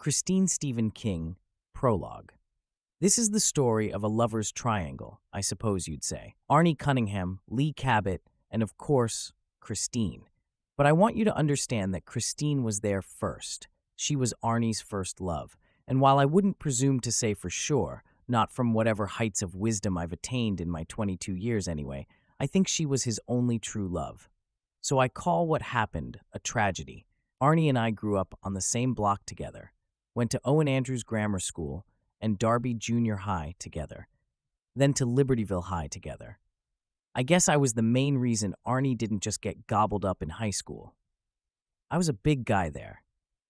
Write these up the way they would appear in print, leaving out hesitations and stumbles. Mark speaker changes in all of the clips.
Speaker 1: Christine Stephen King, Prologue. This is the story of a lover's triangle, I suppose you'd say. Arnie Cunningham, Lee Cabot, and of course, Christine. But I want you to understand that Christine was there first. She was Arnie's first love. And while I wouldn't presume to say for sure, not from whatever heights of wisdom I've attained in my 22 years anyway, I think she was his only true love. So I call what happened a tragedy. Arnie and I grew up on the same block together, went to Owen Andrews Grammar School and Darby Junior High together, then to Libertyville High together. I guess I was the main reason Arnie didn't just get gobbled up in high school. I was a big guy there.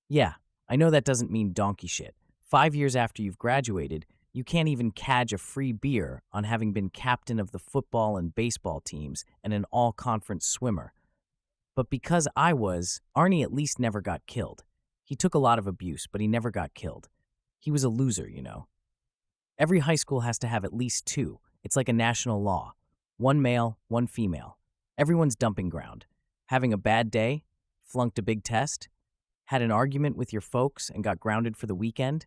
Speaker 1: Yeah, I know that doesn't mean donkey shit. 5 years after you've graduated, you can't even cadge a free beer on having been captain of the football and baseball teams and an all-conference swimmer. But because I was, Arnie at least never got killed. He took a lot of abuse, but he never got killed. He was a loser, you know. Every high school has to have at least two. It's like a national law. One male, one female. Everyone's dumping ground. Having a bad day? Flunked a big test? Had an argument with your folks and got grounded for the weekend?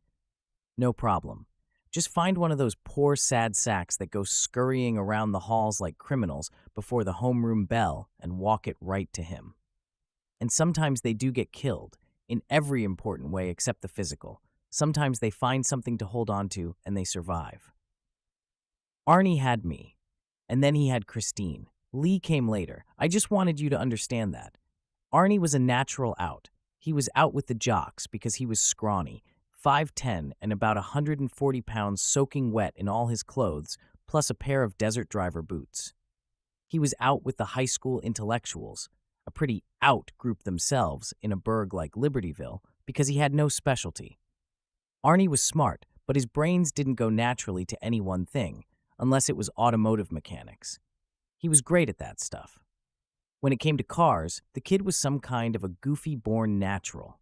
Speaker 1: No problem. Just find one of those poor, sad sacks that go scurrying around the halls like criminals before the homeroom bell and walk it right to him. And sometimes they do get killed, in every important way except the physical. Sometimes they find something to hold on to and they survive. Arnie had me, and then he had Christine. Lee came later. I just wanted you to understand that. Arnie was a natural out. He was out with the jocks because he was scrawny, 5'10", and about 140 pounds soaking wet in all his clothes, plus a pair of desert driver boots. He was out with the high school intellectuals, a pretty out group themselves in a burg like Libertyville, because he had no specialty. Arnie was smart, but his brains didn't go naturally to any one thing, unless it was automotive mechanics. He was great at that stuff. When it came to cars, the kid was some kind of a goofy-born natural.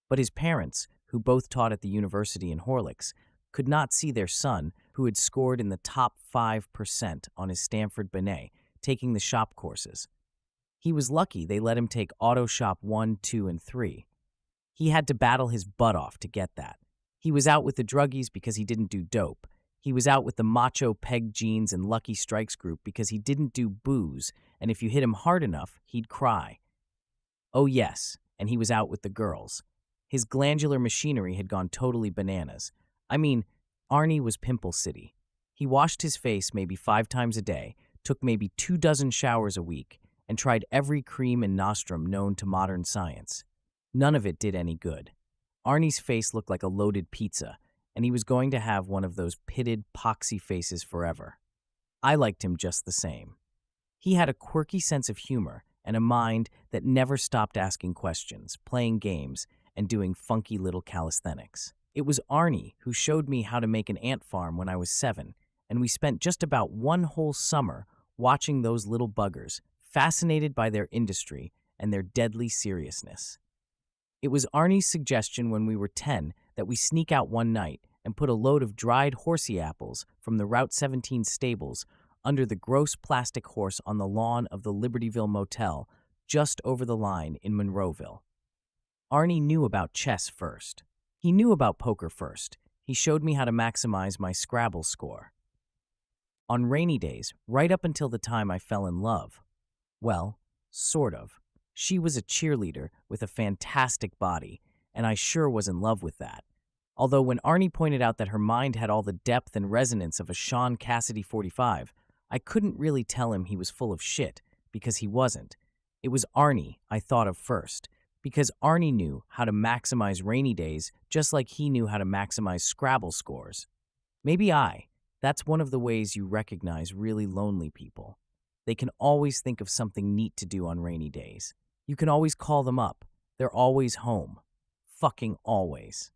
Speaker 1: But his parents, who both taught at the university in Horlicks, could not see their son, who had scored in the top 5% on his Stanford Binet, taking the shop courses. He was lucky they let him take Auto Shop 1, 2, and 3. He had to battle his butt off to get that. He was out with the druggies because he didn't do dope. He was out with the macho Peg Jeans and Lucky Strikes group because he didn't do booze, and if you hit him hard enough, he'd cry. Oh yes, and he was out with the girls. His glandular machinery had gone totally bananas. I mean, Arnie was Pimple City. He washed his face maybe 5 times a day, took maybe 24 showers a week, and tried every cream and nostrum known to modern science. None of it did any good. Arnie's face looked like a loaded pizza, and he was going to have one of those pitted, poxy faces forever. I liked him just the same. He had a quirky sense of humor and a mind that never stopped asking questions, playing games, and doing funky little calisthenics. It was Arnie who showed me how to make an ant farm when I was 7, and we spent just about one whole summer watching those little buggers, fascinated by their industry and their deadly seriousness. It was Arnie's suggestion when we were 10 that we sneak out one night and put a load of dried horsey apples from the Route 17 stables under the gross plastic horse on the lawn of the Libertyville Motel just over the line in Monroeville. Arnie knew about chess first. He knew about poker first. He showed me how to maximize my Scrabble score. On rainy days, right up until the time I fell in love. Well, sort of. She was a cheerleader with a fantastic body, and I sure was in love with that. Although when Arnie pointed out that her mind had all the depth and resonance of a Sean Cassidy 45, I couldn't really tell him he was full of shit, because he wasn't. It was Arnie I thought of first, because Arnie knew how to maximize rainy days just like he knew how to maximize Scrabble scores. That's one of the ways you recognize really lonely people. They can always think of something neat to do on rainy days. You can always call them up. They're always home. Fucking always.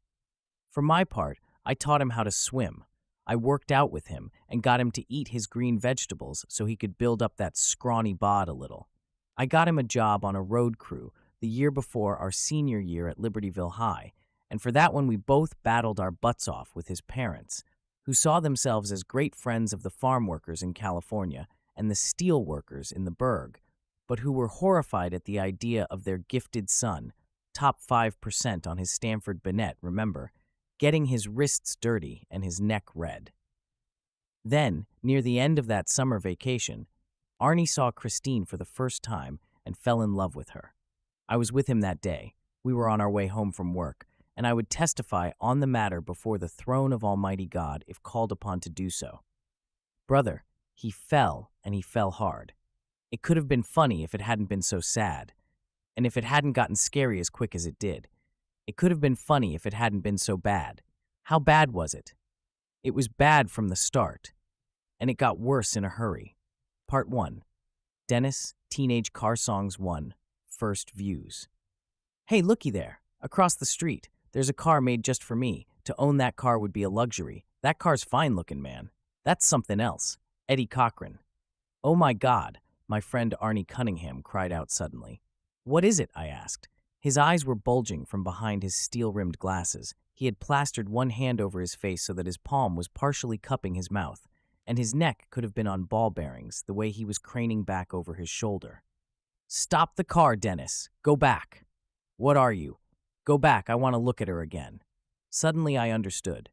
Speaker 1: For my part, I taught him how to swim. I worked out with him and got him to eat his green vegetables so he could build up that scrawny bod a little. I got him a job on a road crew the year before our senior year at Libertyville High, and for that one we both battled our butts off with his parents, who saw themselves as great friends of the farm workers in California and the steel workers in the burg, but who were horrified at the idea of their gifted son, top 5% on his Stanford Binet, remember, getting his wrists dirty and his neck red. Then, near the end of that summer vacation, Arnie saw Christine for the first time and fell in love with her. I was with him that day. We were on our way home from work, and I would testify on the matter before the throne of Almighty God if called upon to do so. Brother, he fell, and he fell hard. It could have been funny if it hadn't been so sad, and if it hadn't gotten scary as quick as it did. It could have been funny if it hadn't been so bad. How bad was it? It was bad from the start, and it got worse in a hurry. Part 1. Dennis, Teenage Car Songs 1, First Views. Hey, looky there. Across the street, there's a car made just for me. To own that car would be a luxury. That car's fine looking, man. That's something else. Eddie Cochran. Oh my God, my friend Arnie Cunningham cried out suddenly. What is it? I asked. His eyes were bulging from behind his steel-rimmed glasses. He had plastered one hand over his face so that his palm was partially cupping his mouth, and his neck could have been on ball bearings the way he was craning back over his shoulder. Stop the car, Dennis. Go back. What are you? Go back, I want to look at her again. Suddenly I understood.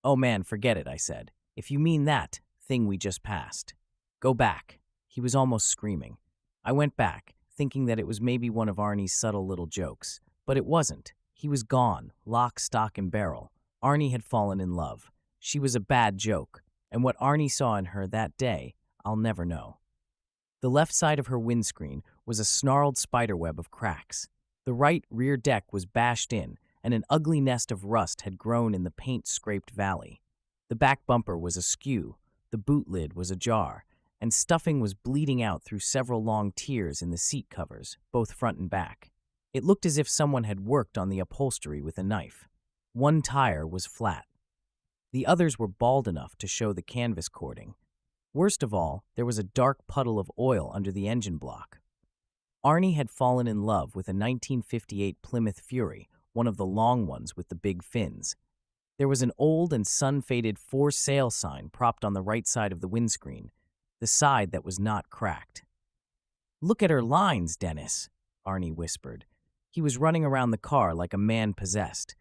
Speaker 1: Oh man, forget it, I said. If you mean that thing we just passed. Go back. He was almost screaming. I went back, thinking that it was maybe one of Arnie's subtle little jokes. But it wasn't. He was gone, lock, stock, and barrel. Arnie had fallen in love. She was a bad joke, and what Arnie saw in her that day, I'll never know. The left side of her windscreen was a snarled spiderweb of cracks. The right rear deck was bashed in, and an ugly nest of rust had grown in the paint-scraped valley. The back bumper was askew, the boot lid was ajar, and stuffing was bleeding out through several long tears in the seat covers, both front and back. It looked as if someone had worked on the upholstery with a knife. One tire was flat. The others were bald enough to show the canvas cording. Worst of all, there was a dark puddle of oil under the engine block. Arnie had fallen in love with a 1958 Plymouth Fury, one of the long ones with the big fins. There was an old and sun-faded for sale sign propped on the right side of the windscreen, the side that was not cracked. Look at her lines, Dennis, Arnie whispered. He was running around the car like a man possessed.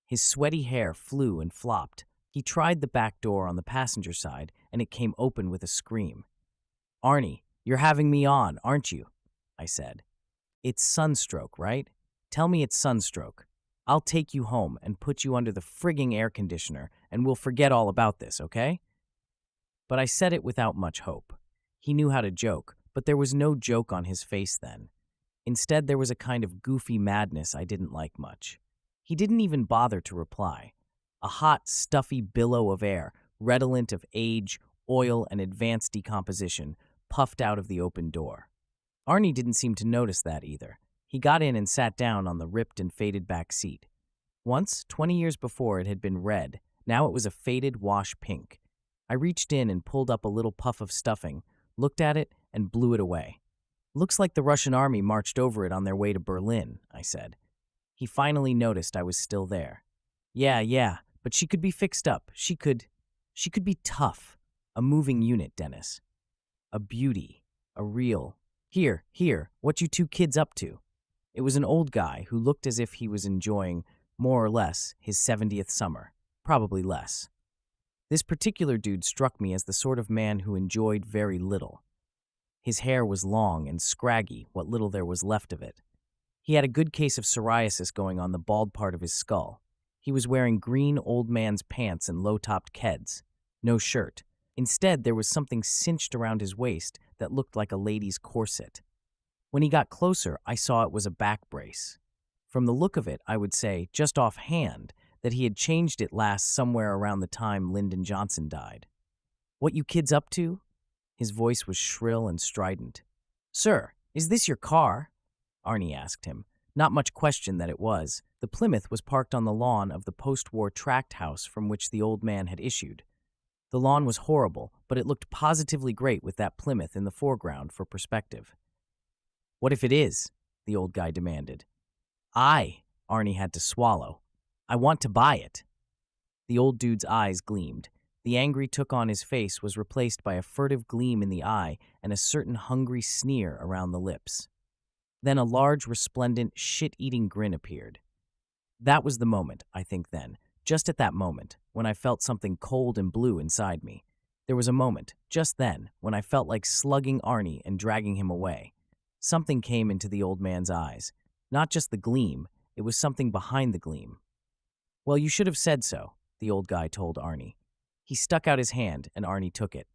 Speaker 1: His sweaty hair flew and flopped. He tried the back door on the passenger side, and it came open with a scream. Arnie, you're having me on, aren't you? I said. It's sunstroke, right? Tell me it's sunstroke. I'll take you home and put you under the frigging air conditioner, and we'll forget all about this, okay? But I said it without much hope. He knew how to joke, but there was no joke on his face then. Instead, there was a kind of goofy madness I didn't like much. He didn't even bother to reply. A hot, stuffy billow of air, redolent of age, oil, and advanced decomposition, puffed out of the open door. Arnie didn't seem to notice that either. He got in and sat down on the ripped and faded back seat. Once, 20 years before, it had been red. Now it was a faded wash pink. I reached in and pulled up a little puff of stuffing, looked at it, and blew it away. Looks like the Russian army marched over it on their way to Berlin, I said. He finally noticed I was still there. Yeah, but she could be fixed up. She could be tough. A moving unit, Dennis. A beauty. A real. Here, what you two kids up to? It was an old guy who looked as if he was enjoying, more or less, his 70th summer. Probably less. This particular dude struck me as the sort of man who enjoyed very little. His hair was long and scraggy, what little there was left of it. He had a good case of psoriasis going on the bald part of his skull. He was wearing green old man's pants and low-topped keds. No shirt. Instead, there was something cinched around his waist that looked like a lady's corset. When he got closer, I saw it was a back brace. From the look of it, I would say, just offhand, that he had changed it last somewhere around the time Lyndon Johnson died. What you kids up to? His voice was shrill and strident. Sir, is this your car? Arnie asked him. Not much question that it was. The Plymouth was parked on the lawn of the post-war tract house from which the old man had issued. The lawn was horrible, but it looked positively great with that Plymouth in the foreground for perspective. What if it is? The old guy demanded. Arnie had to swallow. I want to buy it. The old dude's eyes gleamed. The angry took on his face was replaced by a furtive gleam in the eye and a certain hungry sneer around the lips. Then a large, resplendent, shit-eating grin appeared. That was the moment, I think then, just at that moment, when I felt something cold and blue inside me. There was a moment, just then, when I felt like slugging Arnie and dragging him away. Something came into the old man's eyes. Not just the gleam, it was something behind the gleam. Well, you should have said so, the old guy told Arnie. He stuck out his hand, and Arnie took it.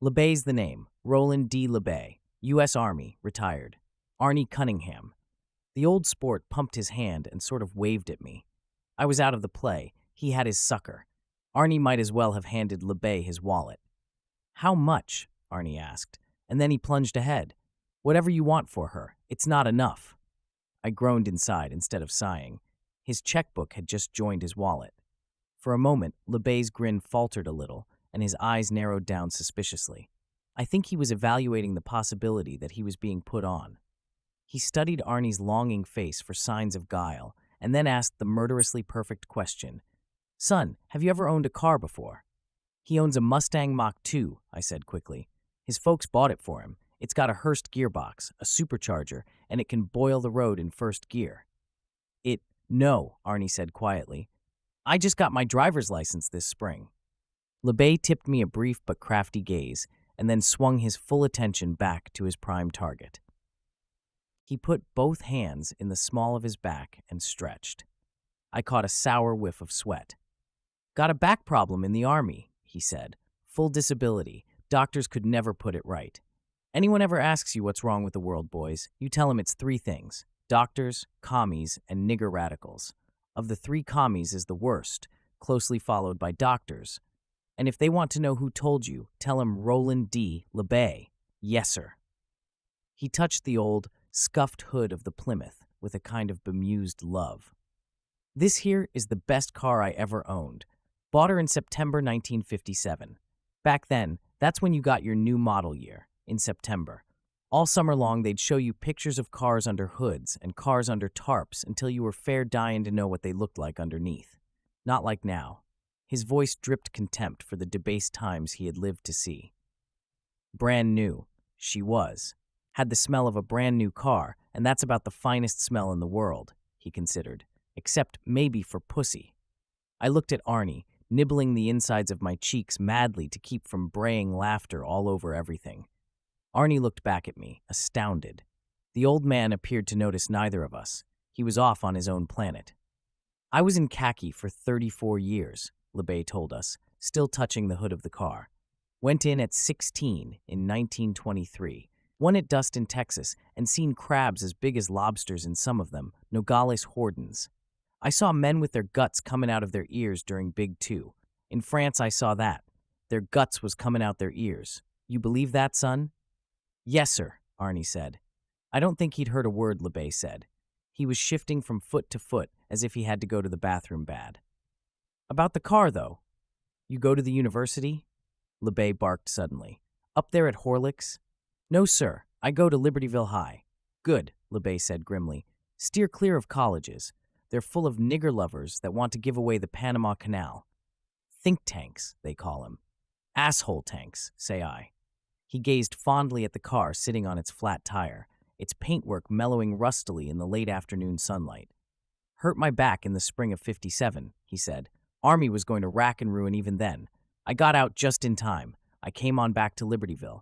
Speaker 1: LeBay's the name, Roland D. LeBay, U.S. Army, retired. Arnie Cunningham. The old sport pumped his hand and sort of waved at me. I was out of the play. He had his sucker. Arnie might as well have handed LeBay his wallet. How much? Arnie asked, and then he plunged ahead. Whatever you want for her. It's not enough. I groaned inside instead of sighing. His checkbook had just joined his wallet. For a moment, LeBay's grin faltered a little, and his eyes narrowed down suspiciously. I think he was evaluating the possibility that he was being put on. He studied Arnie's longing face for signs of guile, and then asked the murderously perfect question. Son, have you ever owned a car before? He owns a Mustang Mach-2, I said quickly. His folks bought it for him. It's got a Hurst gearbox, a supercharger, and it can boil the road in first gear. No, Arnie said quietly. I just got my driver's license this spring. LeBay tipped me a brief but crafty gaze, and then swung his full attention back to his prime target. He put both hands in the small of his back and stretched. I caught a sour whiff of sweat. Got a back problem in the Army, he said. Full disability. Doctors could never put it right. Anyone ever asks you what's wrong with the world, boys, you tell them it's three things. Doctors, commies, and nigger radicals. Of the three, commies is the worst, closely followed by doctors. And if they want to know who told you, tell them Roland D. LeBay. Yes, sir. He touched the old, scuffed hood of the Plymouth with a kind of bemused love. This here is the best car I ever owned. Bought her in September 1957. Back then, that's when you got your new model year, in September. All summer long, they'd show you pictures of cars under hoods and cars under tarps until you were fair dying to know what they looked like underneath. Not like now. His voice dripped contempt for the debased times he had lived to see. Brand new. She was. Had the smell of a brand new car, and that's about the finest smell in the world, he considered. Except maybe for pussy. I looked at Arnie, nibbling the insides of my cheeks madly to keep from braying laughter all over everything. Arnie looked back at me, astounded. The old man appeared to notice neither of us. He was off on his own planet. I was in khaki for 34 years, LeBay told us, still touching the hood of the car. Went in at 16 in 1923. Won at dusk in Texas and seen crabs as big as lobsters in some of them, Nogales Hoardens. I saw men with their guts coming out of their ears during Big Two. In France, I saw that. Their guts was coming out their ears. You believe that, son? Yes, sir, Arnie said. I don't think he'd heard a word LeBay said. He was shifting from foot to foot as if he had to go to the bathroom bad. About the car, though. You go to the university? LeBay barked suddenly. Up there at Horlicks? No, sir. I go to Libertyville High. Good, LeBay said grimly. Steer clear of colleges. They're full of nigger lovers that want to give away the Panama Canal. Think tanks, they call them. Asshole tanks, say I. He gazed fondly at the car sitting on its flat tire, its paintwork mellowing rustily in the late afternoon sunlight. Hurt my back in the spring of '57, he said. Army was going to rack and ruin even then. I got out just in time. I came on back to Libertyville.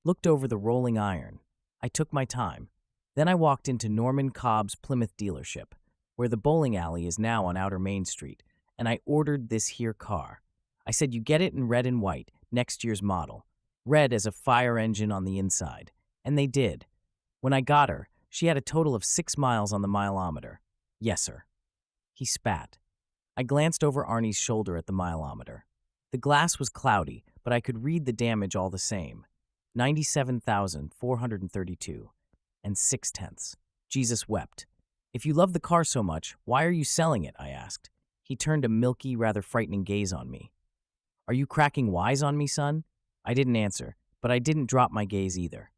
Speaker 1: Looked over the rolling iron. I took my time. Then I walked into Norman Cobb's Plymouth dealership, where the bowling alley is now on Outer Main Street, and I ordered this here car. I said you get it in red and white, next year's model. Red as a fire engine on the inside. And they did. When I got her, she had a total of 6 miles on the mileometer. Yes, sir. He spat. I glanced over Arnie's shoulder at the mileometer. The glass was cloudy, but I could read the damage all the same. 97,432 and 6/10. Jesus wept. If you love the car so much, why are you selling it? I asked. He turned a milky, rather frightening gaze on me. Are you cracking wise on me, son? I didn't answer, but I didn't drop my gaze either.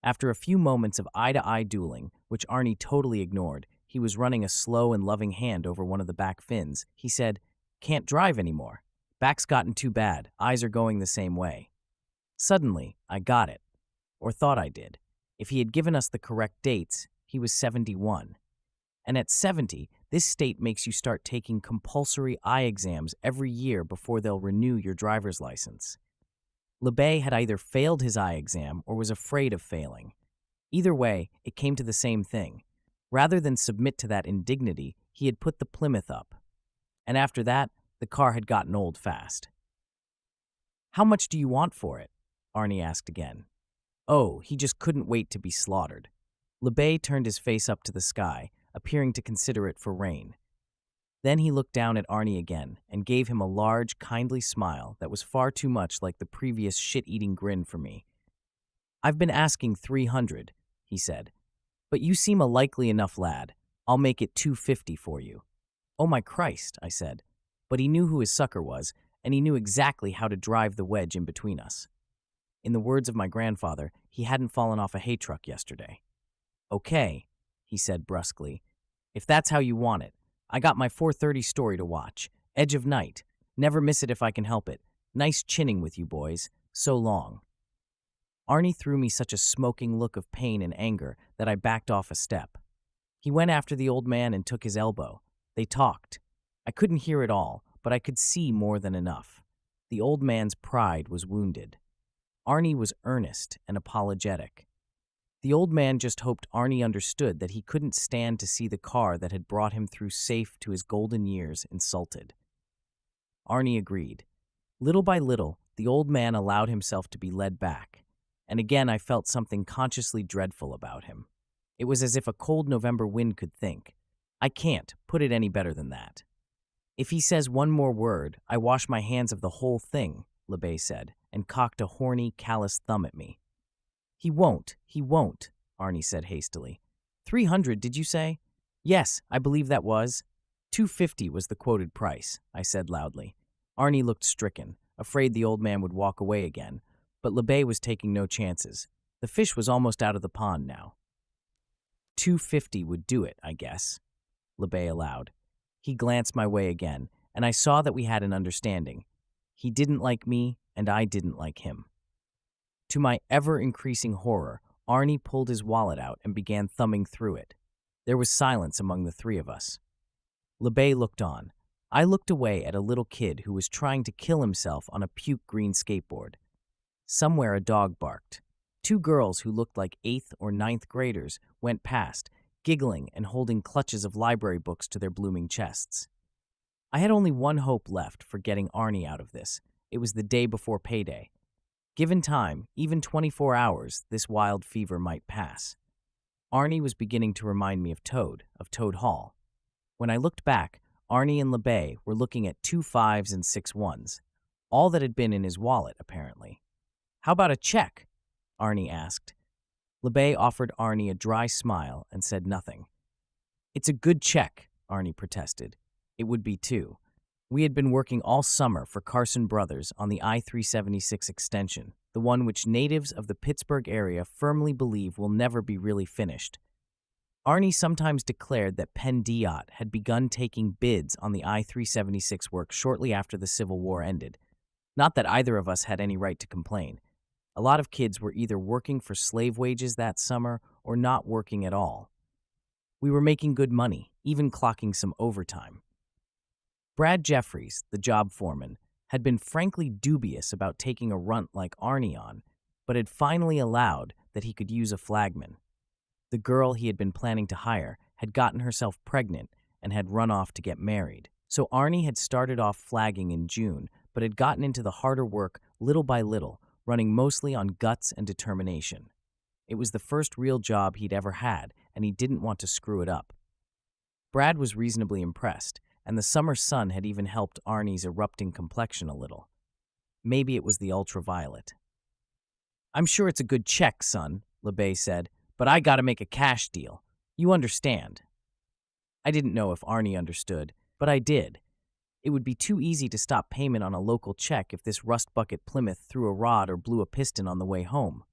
Speaker 1: After a few moments of eye-to-eye dueling, which Arnie totally ignored, he was running a slow and loving hand over one of the back fins. He said, Can't drive anymore. Back's gotten too bad. Eyes are going the same way. Suddenly, I got it. Or thought I did. If he had given us the correct dates, he was 71. And at 70, this state makes you start taking compulsory eye exams every year before they'll renew your driver's license. LeBay had either failed his eye exam or was afraid of failing. Either way, it came to the same thing. Rather than submit to that indignity, he had put the Plymouth up. And after that, the car had gotten old fast. "How much do you want for it?" Arnie asked again. Oh, he just couldn't wait to be slaughtered. LeBay turned his face up to the sky, appearing to consider it for rain. Then he looked down at Arnie again and gave him a large, kindly smile that was far too much like the previous shit-eating grin for me. "I've been asking 300, he said. "But you seem a likely enough lad. I'll make it 250 for you." "Oh my Christ," I said. But he knew who his sucker was, and he knew exactly how to drive the wedge in between us. In the words of my grandfather, he hadn't fallen off a hay truck yesterday. "Okay," he said brusquely. "If that's how you want it. I got my 4:30 story to watch. Edge of Night. Never miss it if I can help it. Nice chinning with you boys. So long." Arnie threw me such a smoking look of pain and anger that I backed off a step. He went after the old man and took his elbow. They talked. I couldn't hear it all, but I could see more than enough. The old man's pride was wounded. Arnie was earnest and apologetic. The old man just hoped Arnie understood that he couldn't stand to see the car that had brought him through safe to his golden years insulted. Arnie agreed. Little by little, the old man allowed himself to be led back, and again I felt something consciously dreadful about him. It was as if a cold November wind could think, "I can't put it any better than that." "If he says one more word, I wash my hands of the whole thing," LeBay said, and cocked a horny, callous thumb at me. He won't, Arnie said hastily. 300, did you say?" "Yes, I believe that was." 250 was the quoted price, I said loudly. Arnie looked stricken, afraid the old man would walk away again, but LeBay was taking no chances. The fish was almost out of the pond now. 250 would do it, I guess, LeBay allowed. He glanced my way again, and I saw that we had an understanding. He didn't like me, and I didn't like him. To my ever-increasing horror, Arnie pulled his wallet out and began thumbing through it. There was silence among the three of us. LeBay looked on. I looked away at a little kid who was trying to kill himself on a puke-green skateboard. Somewhere a dog barked. Two girls who looked like 8th or 9th graders went past, giggling and holding clutches of library books to their blooming chests. I had only one hope left for getting Arnie out of this. It was the day before payday. Given time, even 24 hours, this wild fever might pass. Arnie was beginning to remind me of Toad Hall. When I looked back, Arnie and LeBay were looking at 2 5s and 6 1s. All that had been in his wallet, apparently. "How about a check?" Arnie asked. LeBay offered Arnie a dry smile and said nothing. "It's a good check," Arnie protested. It would be too. We had been working all summer for Carson Brothers on the I-376 extension, the one which natives of the Pittsburgh area firmly believe will never be really finished. Arnie sometimes declared that PennDOT had begun taking bids on the I-376 work shortly after the Civil War ended. Not that either of us had any right to complain. A lot of kids were either working for slave wages that summer or not working at all. We were making good money, even clocking some overtime. Brad Jeffries, the job foreman, had been frankly dubious about taking a runt like Arnie on, but had finally allowed that he could use a flagman. The girl he had been planning to hire had gotten herself pregnant and had run off to get married. So Arnie had started off flagging in June, but had gotten into the harder work little by little, running mostly on guts and determination. It was the first real job he'd ever had, and he didn't want to screw it up. Brad was reasonably impressed, and the summer sun had even helped Arnie's erupting complexion a little. Maybe it was the ultraviolet. "I'm sure it's a good check, son," LeBay said, "but I gotta make a cash deal. You understand." I didn't know if Arnie understood, but I did. It would be too easy to stop payment on a local check if this rust bucket Plymouth threw a rod or blew a piston on the way home.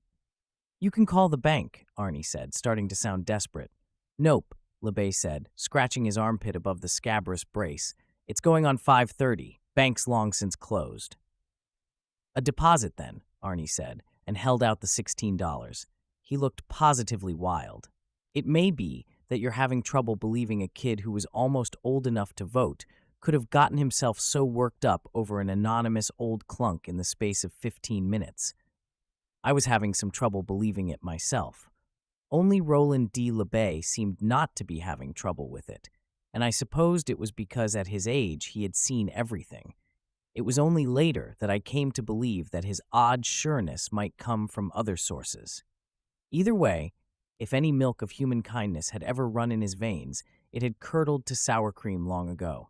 Speaker 1: "You can call the bank," Arnie said, starting to sound desperate. "Nope," LeBay said, scratching his armpit above the scabrous brace. "It's going on 5:30. Bank's long since closed." "A deposit, then," Arnie said, and held out the $16. He looked positively wild. It may be that you're having trouble believing a kid who was almost old enough to vote could have gotten himself so worked up over an anonymous old clunk in the space of 15 minutes. I was having some trouble believing it myself. Only Roland D. LeBay seemed not to be having trouble with it, and I supposed it was because at his age he had seen everything. It was only later that I came to believe that his odd sureness might come from other sources. Either way, if any milk of human kindness had ever run in his veins, it had curdled to sour cream long ago.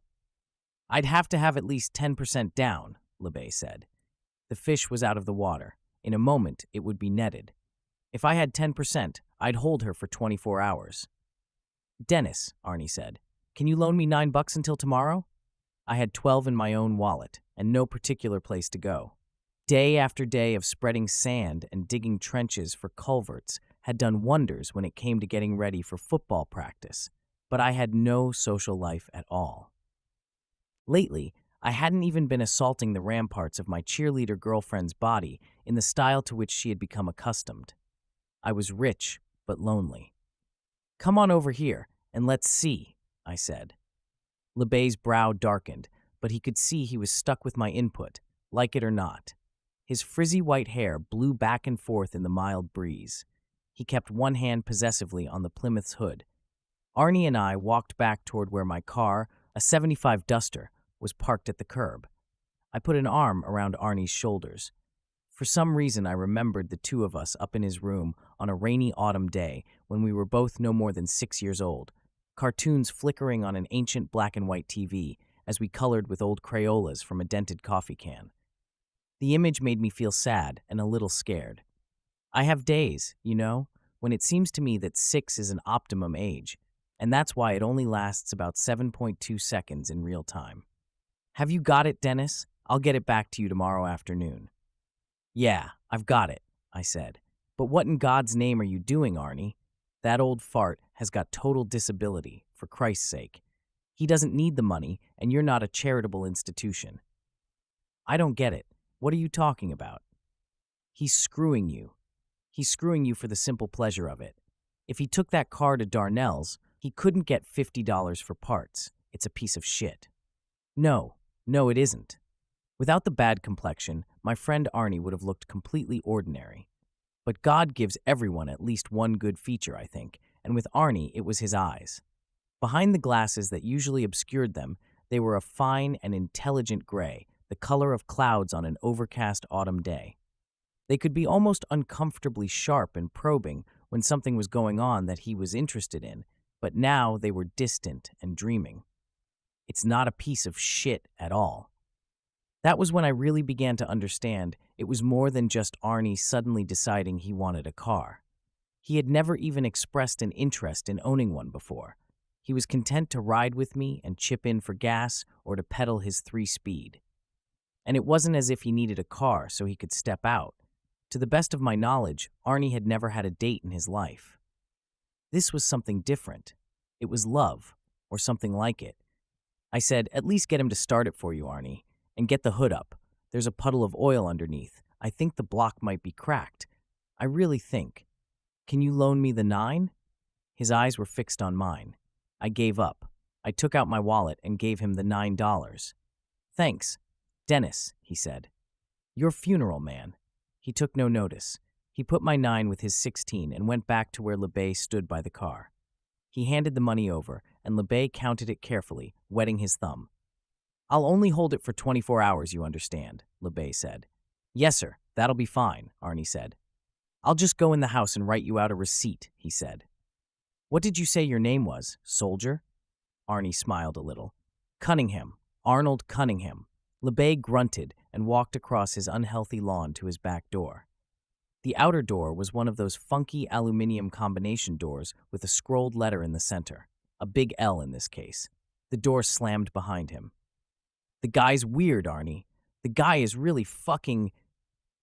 Speaker 1: "I'd have to have at least 10% down," LeBay said. The fish was out of the water. In a moment, it would be netted. If I had 10%, I'd hold her for 24 hours. "Dennis," Arnie said, "can you loan me $9 until tomorrow?" I had 12 in my own wallet, and no particular place to go. Day after day of spreading sand and digging trenches for culverts had done wonders when it came to getting ready for football practice, but I had no social life at all. Lately, I hadn't even been assaulting the ramparts of my cheerleader girlfriend's body in the style to which she had become accustomed. I was rich, but lonely. "Come on over here, and let's see," I said. LeBay's brow darkened, but he could see he was stuck with my input, like it or not. His frizzy white hair blew back and forth in the mild breeze. He kept one hand possessively on the Plymouth's hood. Arnie and I walked back toward where my car, a '75 Duster, was parked at the curb. I put an arm around Arnie's shoulders. For some reason, I remembered the two of us up in his room on a rainy autumn day when we were both no more than 6 years old, cartoons flickering on an ancient black and white TV as we colored with old Crayolas from a dented coffee can. The image made me feel sad and a little scared. I have days, when it seems to me that 6 is an optimum age, and that's why it only lasts about 7.2 seconds in real time. "Have you got it, Dennis? I'll get it back to you tomorrow afternoon." "Yeah, I've got it," I said. "But what in God's name are you doing, Arnie? That old fart has got total disability, for Christ's sake. He doesn't need the money, and you're not a charitable institution." "I don't get it. What are you talking about?" "He's screwing you. He's screwing you for the simple pleasure of it. If he took that car to Darnell's, he couldn't get $50 for parts. It's a piece of shit." No, it isn't. Without the bad complexion, my friend Arnie would have looked completely ordinary. But God gives everyone at least one good feature, I think, and with Arnie it was his eyes. Behind the glasses that usually obscured them, they were a fine and intelligent gray, the color of clouds on an overcast autumn day. They could be almost uncomfortably sharp and probing when something was going on that he was interested in, but now they were distant and dreaming. It's not a piece of shit at all. That was when I really began to understand it was more than just Arnie suddenly deciding he wanted a car. He had never even expressed an interest in owning one before. He was content to ride with me and chip in for gas or to pedal his 3-speed. And it wasn't as if he needed a car so he could step out. To the best of my knowledge, Arnie had never had a date in his life. This was something different. It was love, or something like it. I said, "At least get him to start it for you, Arnie, and get the hood up. There's a puddle of oil underneath. I think the block might be cracked. I really think. Can you loan me the 9? His eyes were fixed on mine. I gave up. I took out my wallet and gave him the $9. "Thanks. Dennis," he said. "Your funeral, man." He took no notice. He put my 9 with his 16 and went back to where LeBay stood by the car. He handed the money over, and LeBay counted it carefully, wetting his thumb. "I'll only hold it for 24 hours, you understand," LeBay said. "Yes, sir, that'll be fine," Arnie said. "I'll just go in the house and write you out a receipt," he said. "What did you say your name was, soldier?" Arnie smiled a little. "Cunningham. Arnold Cunningham." LeBay grunted and walked across his unhealthy lawn to his back door. The outer door was one of those funky aluminum combination doors with a scrolled letter in the center, a big L in this case. The door slammed behind him. "The guy's weird, Arnie. The guy is really fucking—"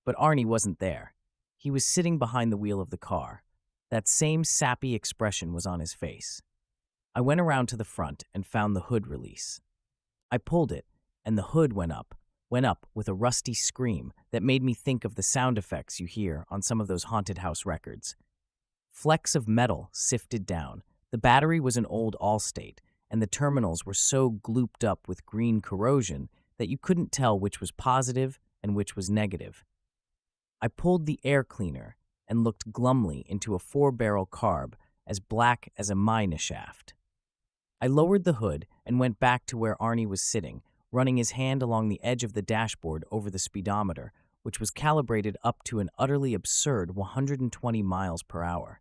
Speaker 1: But Arnie wasn't there. He was sitting behind the wheel of the car. That same sappy expression was on his face. I went around to the front and found the hood release. I pulled it, and the hood went up with a rusty scream that made me think of the sound effects you hear on some of those haunted house records. Flecks of metal sifted down. The battery was an old Allstate, and the terminals were so glooped up with green corrosion that you couldn't tell which was positive and which was negative. I pulled the air cleaner and looked glumly into a 4-barrel carb as black as a mine shaft. I lowered the hood and went back to where Arnie was sitting, running his hand along the edge of the dashboard over the speedometer, which was calibrated up to an utterly absurd 120 miles per hour.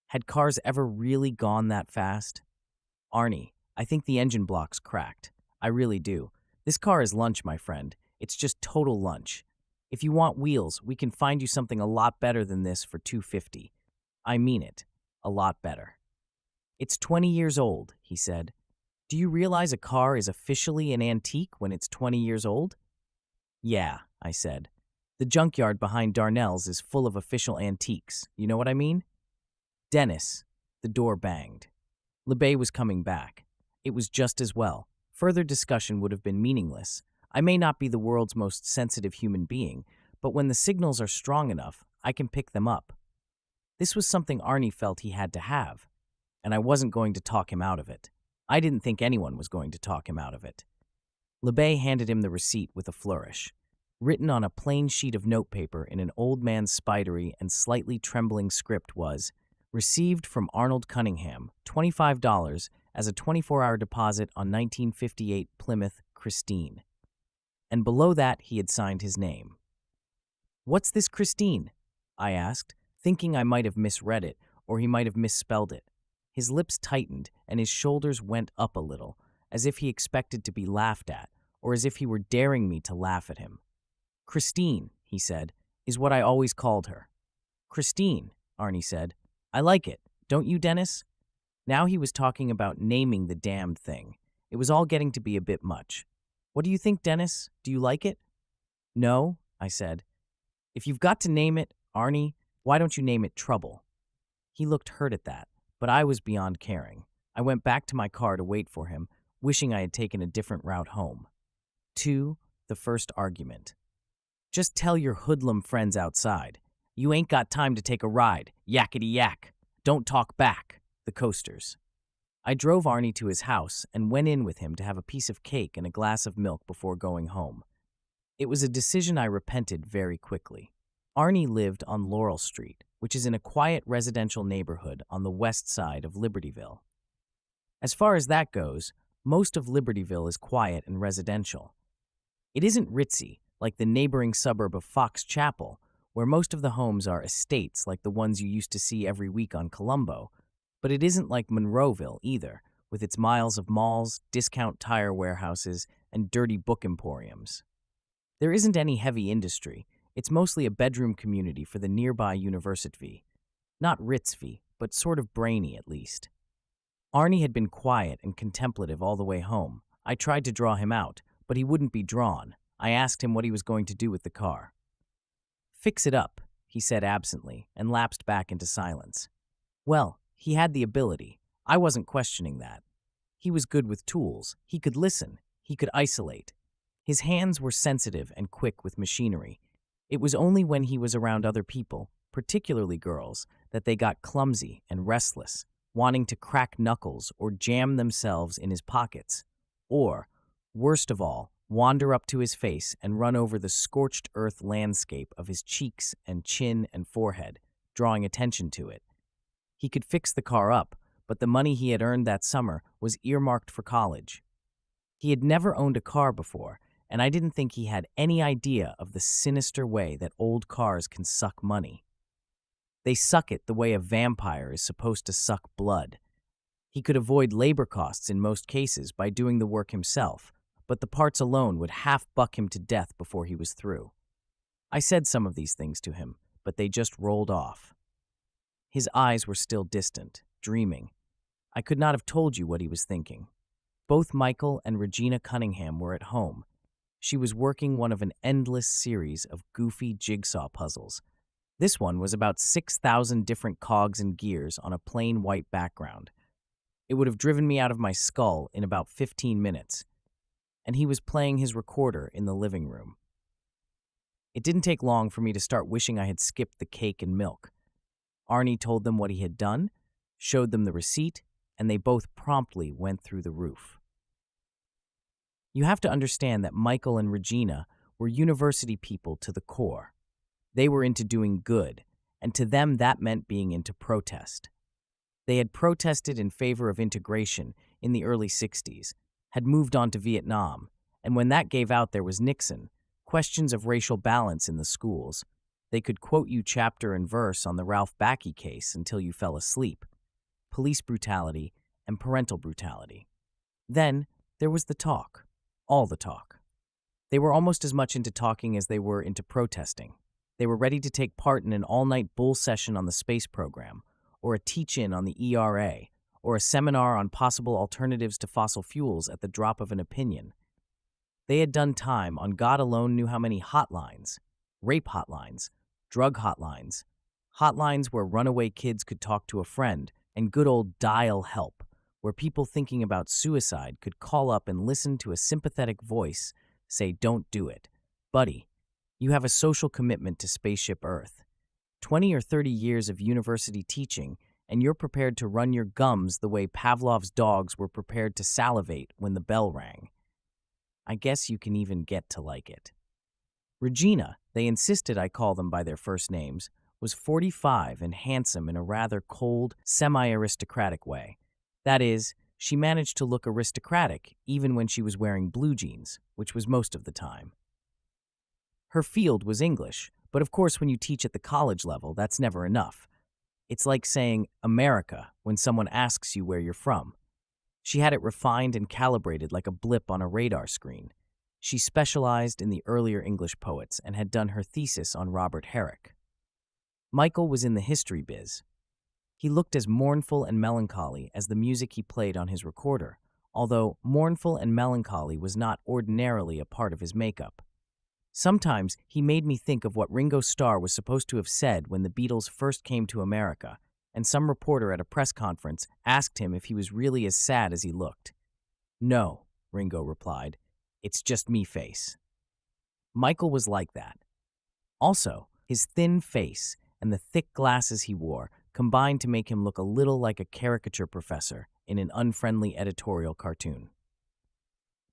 Speaker 1: Had cars ever really gone that fast? Arnie, I think the engine block's cracked. I really do. This car is lunch, my friend. It's just total lunch. If you want wheels, we can find you something a lot better than this for $250. I mean it. A lot better. It's 20 years old, he said. Do you realize a car is officially an antique when it's 20 years old? Yeah, I said. The junkyard behind Darnell's is full of official antiques. You know what I mean? Dennis. The door banged. LeBay was coming back. It was just as well. Further discussion would have been meaningless. I may not be the world's most sensitive human being, but when the signals are strong enough, I can pick them up. This was something Arnie felt he had to have, and I wasn't going to talk him out of it. I didn't think anyone was going to talk him out of it. LeBay handed him the receipt with a flourish. Written on a plain sheet of notepaper in an old man's spidery and slightly trembling script was, received from Arnold Cunningham, $25 as a 24-hour deposit on 1958 Plymouth Christine. And below that he had signed his name. What's this Christine? I asked, thinking I might have misread it or he might have misspelled it. His lips tightened and his shoulders went up a little, as if he expected to be laughed at, or as if he were daring me to laugh at him. Christine, he said, is what I always called her. Christine, Arnie said. I like it, don't you, Dennis? Now he was talking about naming the damned thing. It was all getting to be a bit much. What do you think, Dennis? Do you like it? No, I said. If you've got to name it, Arnie, why don't you name it Trouble? He looked hurt at that, but I was beyond caring. I went back to my car to wait for him, wishing I had taken a different route home. 2. The first argument. Just tell your hoodlum friends outside. You ain't got time to take a ride, yakety yak. Don't talk back, the coasters. I drove Arnie to his house and went in with him to have a piece of cake and a glass of milk before going home. It was a decision I repented very quickly. Arnie lived on Laurel Street, which is in a quiet residential neighborhood on the west side of Libertyville. As far as that goes, most of Libertyville is quiet and residential. It isn't ritzy, like the neighboring suburb of Fox Chapel, where most of the homes are estates like the ones you used to see every week on Columbo, but it isn't like Monroeville either, with its miles of malls, discount tire warehouses, and dirty book emporiums. There isn't any heavy industry. It's mostly a bedroom community for the nearby University. Not Ritzvy, but sort of brainy at least. Arnie had been quiet and contemplative all the way home. I tried to draw him out, but he wouldn't be drawn. I asked him what he was going to do with the car. Fix it up, he said absently, and lapsed back into silence. Well, he had the ability. I wasn't questioning that. He was good with tools. He could listen. He could isolate. His hands were sensitive and quick with machinery. It was only when he was around other people, particularly girls, that they got clumsy and restless, wanting to crack knuckles or jam themselves in his pockets, or, worst of all, wander up to his face and run over the scorched earth landscape of his cheeks and chin and forehead, drawing attention to it. He could fix the car up, but the money he had earned that summer was earmarked for college. He had never owned a car before, and I didn't think he had any idea of the sinister way that old cars can suck money. They suck it the way a vampire is supposed to suck blood. He could avoid labor costs in most cases by doing the work himself, but the parts alone would half buck him to death before he was through. I said some of these things to him, but they just rolled off. His eyes were still distant, dreaming. I could not have told you what he was thinking. Both Michael and Regina Cunningham were at home. She was working one of an endless series of goofy jigsaw puzzles. This one was about 6,000 different cogs and gears on a plain white background. It would have driven me out of my skull in about 15 minutes. And he was playing his recorder in the living room. It didn't take long for me to start wishing I had skipped the cake and milk. Arnie told them what he had done, showed them the receipt, and they both promptly went through the roof. You have to understand that Michael and Regina were university people to the core. They were into doing good, and to them that meant being into protest. They had protested in favor of integration in the early 60s, had moved on to Vietnam, and when that gave out there was Nixon, questions of racial balance in the schools. They could quote you chapter and verse on the Ralph Backey case until you fell asleep, police brutality and parental brutality. Then there was the talk, all the talk. They were almost as much into talking as they were into protesting. They were ready to take part in an all-night bull session on the space program, or a teach-in on the ERA, or a seminar on possible alternatives to fossil fuels at the drop of an opinion. They had done time on God alone knew how many hotlines, rape hotlines, drug hotlines, hotlines where runaway kids could talk to a friend, and good old dial help, where people thinking about suicide could call up and listen to a sympathetic voice say, "Don't do it. Buddy, you have a social commitment to Spaceship Earth. 20 or 30 years of university teaching, and you're prepared to run your gums the way Pavlov's dogs were prepared to salivate when the bell rang. I guess you can even get to like it." Regina, they insisted I call them by their first names, was 45 and handsome in a rather cold, semi-aristocratic way. That is, she managed to look aristocratic even when she was wearing blue jeans, which was most of the time. Her field was English, but of course when you teach at the college level, that's never enough. It's like saying America when someone asks you where you're from. She had it refined and calibrated like a blip on a radar screen. She specialized in the earlier English poets and had done her thesis on Robert Herrick. Michael was in the history biz. He looked as mournful and melancholy as the music he played on his recorder, although mournful and melancholy was not ordinarily a part of his makeup. Sometimes he made me think of what Ringo Starr was supposed to have said when the Beatles first came to America, and some reporter at a press conference asked him if he was really as sad as he looked. "No," Ringo replied, "it's just me face." Michael was like that. Also, his thin face and the thick glasses he wore combined to make him look a little like a caricature professor in an unfriendly editorial cartoon.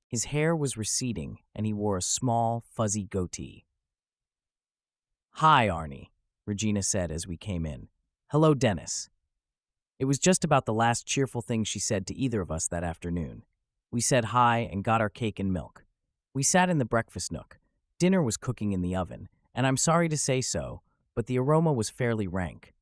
Speaker 1: His hair was receding, and he wore a small, fuzzy goatee. "Hi, Arnie," Regina said as we came in. "Hello, Dennis." It was just about the last cheerful thing she said to either of us that afternoon. We said hi and got our cake and milk. We sat in the breakfast nook. Dinner was cooking in the oven, and I'm sorry to say so, but the aroma was fairly rank.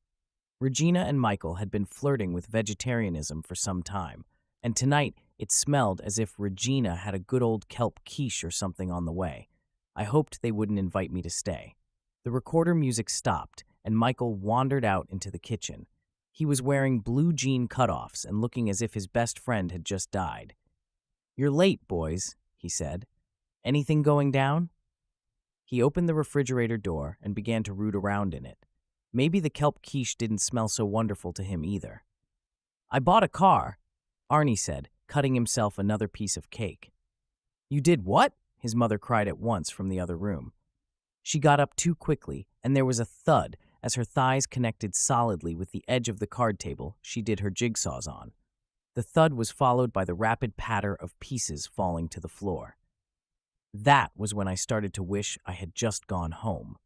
Speaker 1: Regina and Michael had been flirting with vegetarianism for some time, and tonight it smelled as if Regina had a good old kelp quiche or something on the way. I hoped they wouldn't invite me to stay. The recorder music stopped, and Michael wandered out into the kitchen. He was wearing blue jean cutoffs and looking as if his best friend had just died. "You're late, boys," he said. "Anything going down?" He opened the refrigerator door and began to root around in it. Maybe the kelp quiche didn't smell so wonderful to him either. "I bought a car," Arnie said, cutting himself another piece of cake. "You did what?" his mother cried at once from the other room. She got up too quickly, and there was a thud as her thighs connected solidly with the edge of the card table she did her jigsaws on. The thud was followed by the rapid patter of pieces falling to the floor. That was when I started to wish I had just gone home.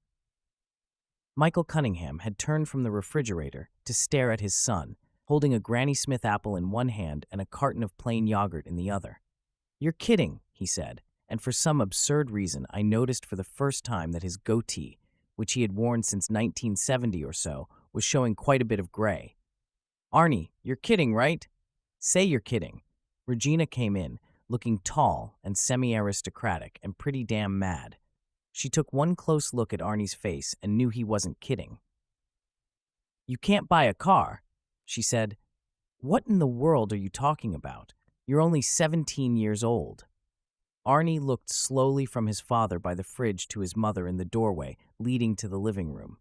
Speaker 1: Michael Cunningham had turned from the refrigerator to stare at his son, holding a Granny Smith apple in one hand and a carton of plain yogurt in the other. "You're kidding," he said, and for some absurd reason I noticed for the first time that his goatee, which he had worn since 1970 or so, was showing quite a bit of gray. "Arnie, you're kidding, right?" "Say you're kidding." Regina came in, looking tall and semi-aristocratic and pretty damn mad. She took one close look at Arnie's face and knew he wasn't kidding. "You can't buy a car," she said. "What in the world are you talking about? You're only 17 years old." Arnie looked slowly from his father by the fridge to his mother in the doorway leading to the living room.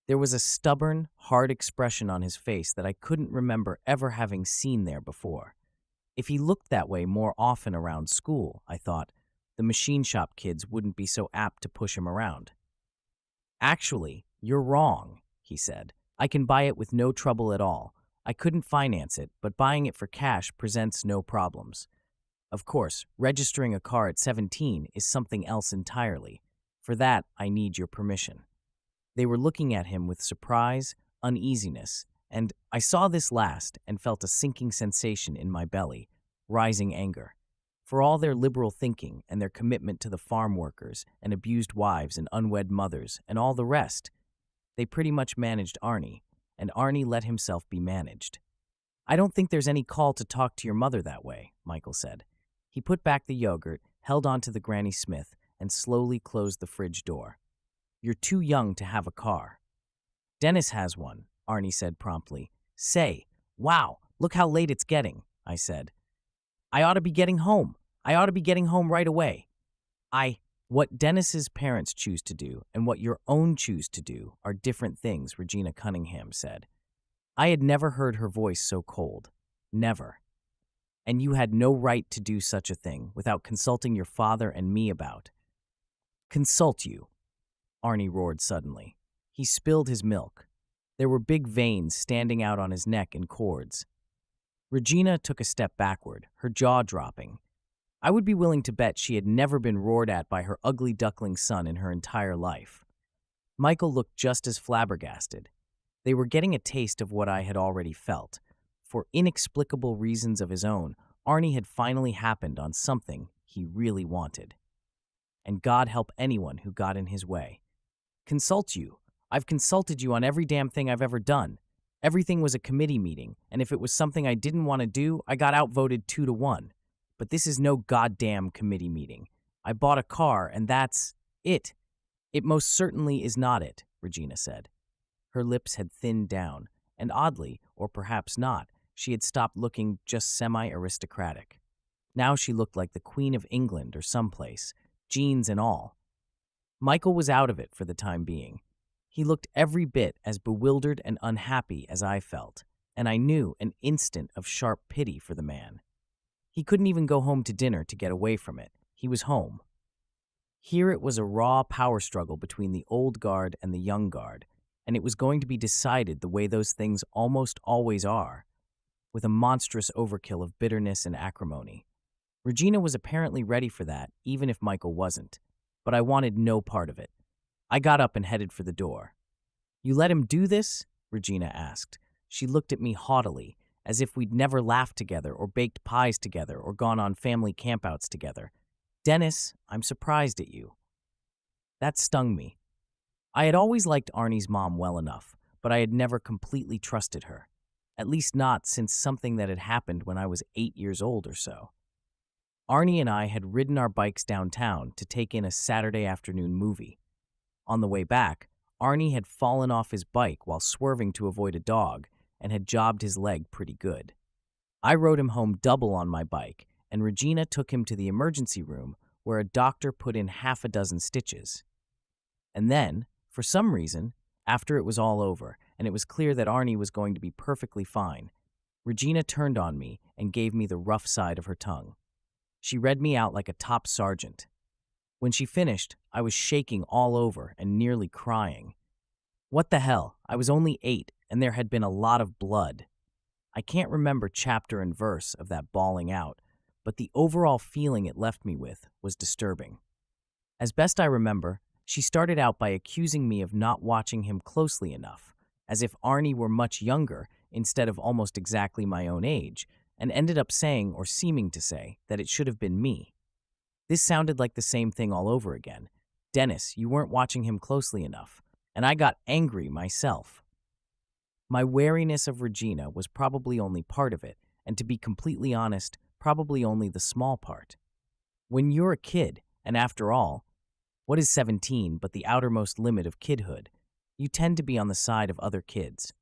Speaker 1: There was a stubborn, hard expression on his face that I couldn't remember ever having seen there before. If he looked that way more often around school, I thought, the machine shop kids wouldn't be so apt to push him around. "Actually, you're wrong," he said. I can buy it with no trouble at all. I couldn't finance it, but buying it for cash presents no problems. Of course, registering a car at 17 is something else entirely. For that, I need your permission." They were looking at him with surprise, uneasiness, and I saw this last and felt a sinking sensation in my belly, rising anger. For all their liberal thinking and their commitment to the farm workers and abused wives and unwed mothers and all the rest, they pretty much managed Arnie, and Arnie let himself be managed. "I don't think there's any call to talk to your mother that way," Michael said. He put back the yogurt, held onto the Granny Smith, and slowly closed the fridge door. "You're too young to have a car." "Dennis has one," Arnie said promptly. "Say, wow, look how late it's getting," I said. "I ought to be getting home. I ought to be getting home right away." What Dennis's parents choose to do and what your own choose to do are different things," Regina Cunningham said. I had never heard her voice so cold. Never. "And you had no right to do such a thing without consulting your father and me about." "Consult you?" Arnie roared suddenly. He spilled his milk. There were big veins standing out on his neck in cords. Regina took a step backward, her jaw dropping. I would be willing to bet she had never been roared at by her ugly duckling son in her entire life. Michael looked just as flabbergasted. They were getting a taste of what I had already felt. For inexplicable reasons of his own, Arnie had finally happened on something he really wanted. And God help anyone who got in his way. "Consult you? I've consulted you on every damn thing I've ever done. Everything was a committee meeting, and if it was something I didn't want to do, I got outvoted 2-1. But this is no goddamn committee meeting. I bought a car, and that's it." "It most certainly is not it," Regina said. Her lips had thinned down, and oddly, or perhaps not, she had stopped looking just semi-aristocratic. Now she looked like the Queen of England or someplace, jeans and all. Michael was out of it for the time being. He looked every bit as bewildered and unhappy as I felt, and I knew an instant of sharp pity for the man. He couldn't even go home to dinner to get away from it. He was home. Here it was a raw power struggle between the old guard and the young guard, and it was going to be decided the way those things almost always are, with a monstrous overkill of bitterness and acrimony. Regina was apparently ready for that, even if Michael wasn't, but I wanted no part of it. I got up and headed for the door. "You let him do this?" Regina asked. She looked at me haughtily, as if we'd never laughed together or baked pies together or gone on family campouts together. "Dennis, I'm surprised at you." That stung me. I had always liked Arnie's mom well enough, but I had never completely trusted her. At least not since something that had happened when I was 8 years old or so. Arnie and I had ridden our bikes downtown to take in a Saturday afternoon movie. On the way back, Arnie had fallen off his bike while swerving to avoid a dog and had jobbed his leg pretty good. I rode him home double on my bike, and Regina took him to the emergency room where a doctor put in half a dozen stitches. And then, for some reason, after it was all over and it was clear that Arnie was going to be perfectly fine, Regina turned on me and gave me the rough side of her tongue. She read me out like a top sergeant. When she finished, I was shaking all over and nearly crying. What the hell? I was only 8, and there had been a lot of blood. I can't remember chapter and verse of that bawling out, but the overall feeling it left me with was disturbing. As best I remember, she started out by accusing me of not watching him closely enough, as if Arnie were much younger instead of almost exactly my own age, and ended up saying or seeming to say that it should have been me. This sounded like the same thing all over again. "Dennis, you weren't watching him closely enough," and I got angry myself. My wariness of Regina was probably only part of it, and to be completely honest, probably only the small part. When you're a kid, and after all, what is 17 but the outermost limit of kidhood, you tend to be on the side of other kids.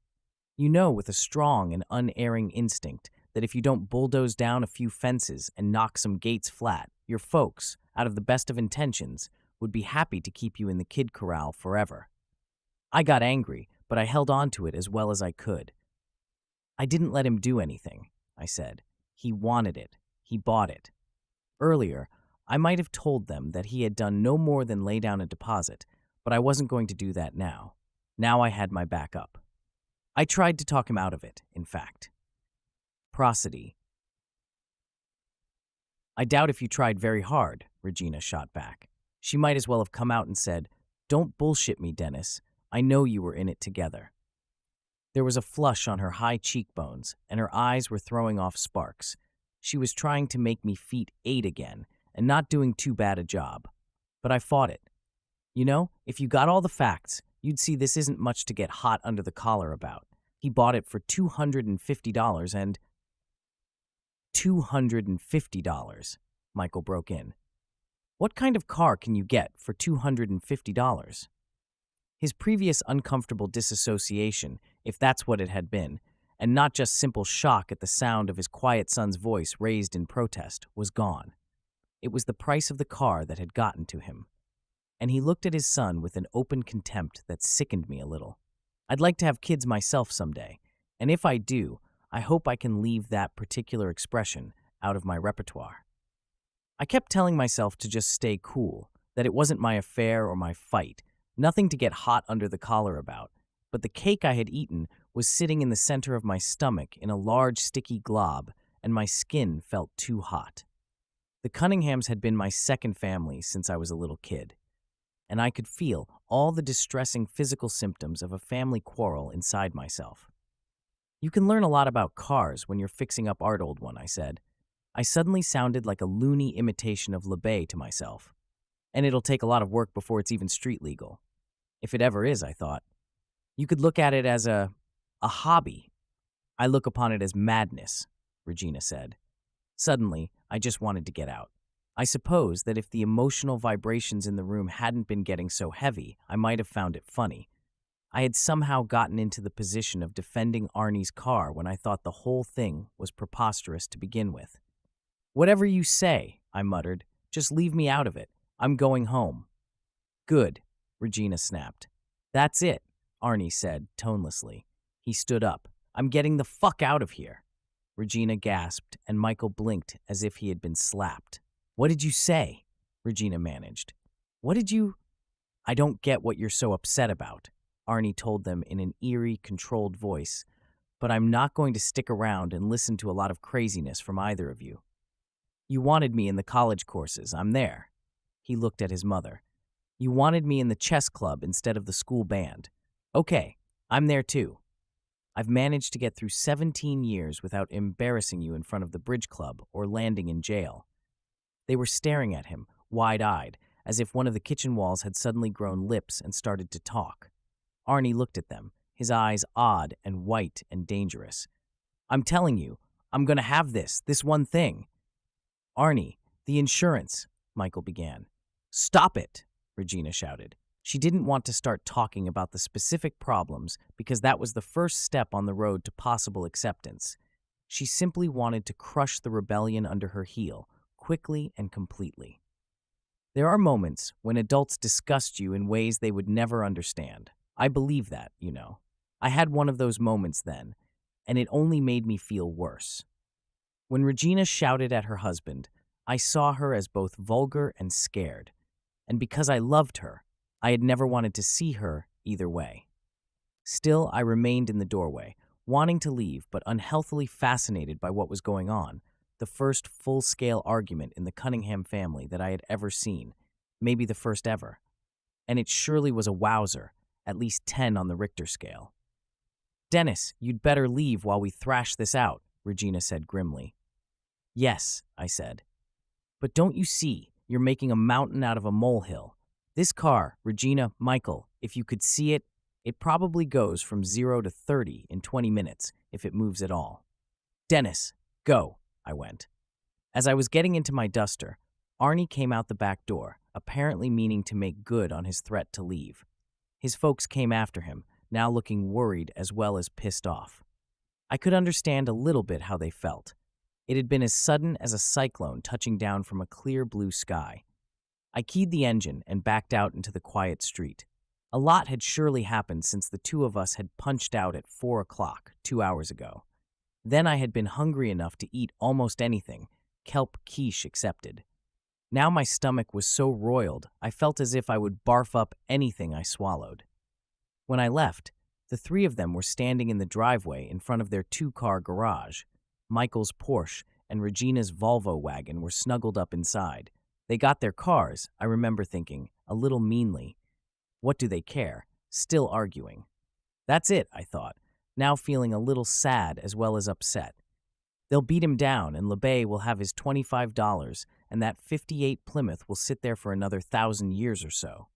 Speaker 1: You know with a strong and unerring instinct that if you don't bulldoze down a few fences and knock some gates flat, your folks, out of the best of intentions, would be happy to keep you in the kid corral forever. I got angry, but I held on to it as well as I could. "I didn't let him do anything," I said. "He wanted it. He bought it." Earlier, I might have told them that he had done no more than lay down a deposit, but I wasn't going to do that now. Now I had my back up. I tried to talk him out of it, in fact. Prosody. I doubt if you tried very hard, Regina shot back. She might as well have come out and said, "Don't bullshit me, Dennis. I know you were in it together." There was a flush on her high cheekbones, and her eyes were throwing off sparks. She was trying to make me feet 8 again, and not doing too bad a job. But I fought it. You know, if you got all the facts, you'd see this isn't much to get hot under the collar about. He bought it for $250 and… $250, Michael broke in. What kind of car can you get for $250? His previous uncomfortable disassociation, if that's what it had been, and not just simple shock at the sound of his quiet son's voice raised in protest, was gone. It was the price of the car that had gotten to him. And he looked at his son with an open contempt that sickened me a little. I'd like to have kids myself someday, and if I do, I hope I can leave that particular expression out of my repertoire. I kept telling myself to just stay cool, that it wasn't my affair or my fight, nothing to get hot under the collar about, but the cake I had eaten was sitting in the center of my stomach in a large sticky glob, and my skin felt too hot. The Cunninghams had been my second family since I was a little kid, and I could feel all the distressing physical symptoms of a family quarrel inside myself. "You can learn a lot about cars when you're fixing up Art, old one," I said. I suddenly sounded like a loony imitation of LeBay to myself. And it'll take a lot of work before it's even street legal. If it ever is, I thought. You could look at it as a hobby. I look upon it as madness, Regina said. Suddenly, I just wanted to get out. I suppose that if the emotional vibrations in the room hadn't been getting so heavy, I might have found it funny. I had somehow gotten into the position of defending Arnie's car when I thought the whole thing was preposterous to begin with. "Whatever you say," I muttered. "Just leave me out of it. I'm going home." "Good," Regina snapped. "That's it," Arnie said tonelessly. He stood up. "I'm getting the fuck out of here." Regina gasped, and Michael blinked as if he had been slapped. "What did you say?" Regina managed. "What did you…" "I don't get what you're so upset about," Arnie told them in an eerie, controlled voice, "but I'm not going to stick around and listen to a lot of craziness from either of you. You wanted me in the college courses. I'm there." He looked at his mother. "You wanted me in the chess club instead of the school band. Okay, I'm there too. I've managed to get through 17 years without embarrassing you in front of the bridge club or landing in jail." They were staring at him, wide-eyed, as if one of the kitchen walls had suddenly grown lips and started to talk. Arnie looked at them, his eyes odd and white and dangerous. "I'm telling you, I'm going to have this one thing." "Arnie, the insurance," Michael began. "Stop it," Regina shouted. She didn't want to start talking about the specific problems because that was the first step on the road to possible acceptance. She simply wanted to crush the rebellion under her heel, quickly and completely. There are moments when adults disgust you in ways they would never understand. I believe that, you know. I had one of those moments then, and it only made me feel worse. When Regina shouted at her husband, I saw her as both vulgar and scared, and because I loved her, I had never wanted to see her either way. Still, I remained in the doorway, wanting to leave but unhealthily fascinated by what was going on, the first full-scale argument in the Cunningham family that I had ever seen, maybe the first ever. And it surely was a wowzer, at least 10 on the Richter scale. "Dennis, you'd better leave while we thrash this out," Regina said grimly. "Yes," I said. "But don't you see, you're making a mountain out of a molehill. This car, Regina, Michael, if you could see it, it probably goes from 0 to 30 in 20 minutes, if it moves at all." "Dennis, go," I went. As I was getting into my duster, Arnie came out the back door, apparently meaning to make good on his threat to leave. His folks came after him, now looking worried as well as pissed off. I could understand a little bit how they felt. It had been as sudden as a cyclone touching down from a clear blue sky. I keyed the engine and backed out into the quiet street. A lot had surely happened since the two of us had punched out at 4 o'clock 2 hours ago. Then I had been hungry enough to eat almost anything, kelp quiche excepted. Now my stomach was so roiled, I felt as if I would barf up anything I swallowed. When I left, The three of them were standing in the driveway in front of their two-car garage. Michael's Porsche and Regina's Volvo wagon were snuggled up inside. They got their cars, I remember thinking, a little meanly. What do they care? Still arguing. That's it, I thought, now feeling a little sad as well as upset. They'll beat him down, and LeBay will have his $25, and that '58 Plymouth will sit there for another 1,000 years or so.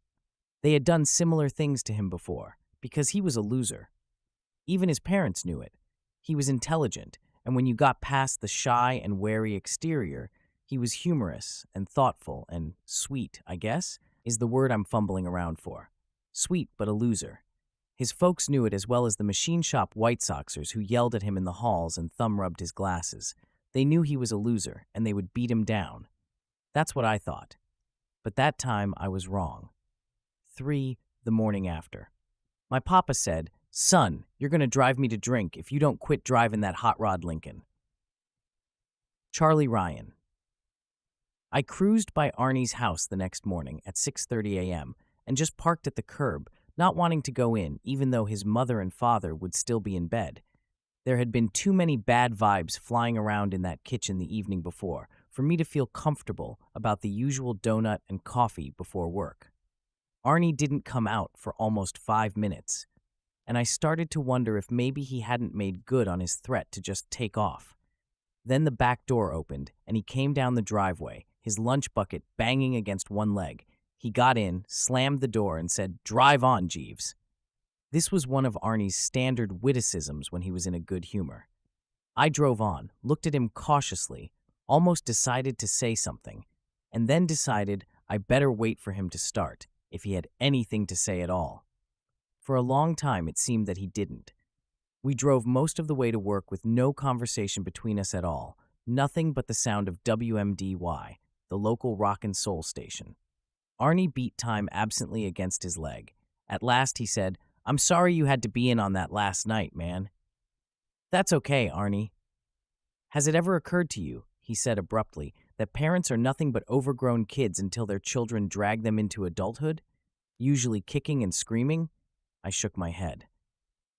Speaker 1: They had done similar things to him before, because he was a loser. Even his parents knew it. He was intelligent, and when you got past the shy and wary exterior, he was humorous and thoughtful and sweet, I guess, is the word I'm fumbling around for. Sweet, but a loser. His folks knew it as well as the machine shop White Soxers who yelled at him in the halls and thumb-rubbed his glasses. They knew he was a loser, and they would beat him down. That's what I thought. But that time I was wrong. 3 the morning after. My papa said, "Son, you're going to drive me to drink if you don't quit driving that hot rod Lincoln." Charlie Ryan. I cruised by Arnie's house the next morning at 6:30 a.m. and just parked at the curb, not wanting to go in even though his mother and father would still be in bed. There had been too many bad vibes flying around in that kitchen the evening before for me to feel comfortable about the usual donut and coffee before work. Arnie didn't come out for almost 5 minutes, and I started to wonder if maybe he hadn't made good on his threat to just take off. Then the back door opened, and he came down the driveway, his lunch bucket banging against one leg. He got in, slammed the door, and said, "Drive on, Jeeves." This was one of Arnie's standard witticisms when he was in a good humor. I drove on, looked at him cautiously, almost decided to say something, and then decided I better wait for him to start, if he had anything to say at all. For a long time it seemed that he didn't. We drove most of the way to work with no conversation between us at all, nothing but the sound of WMDY, the local rock and soul station. Arnie beat time absently against his leg. At last he said, "I'm sorry you had to be in on that last night, man." "That's okay, Arnie." "Has it ever occurred to you," he said abruptly, "that parents are nothing but overgrown kids until their children drag them into adulthood? Usually kicking and screaming?" I shook my head.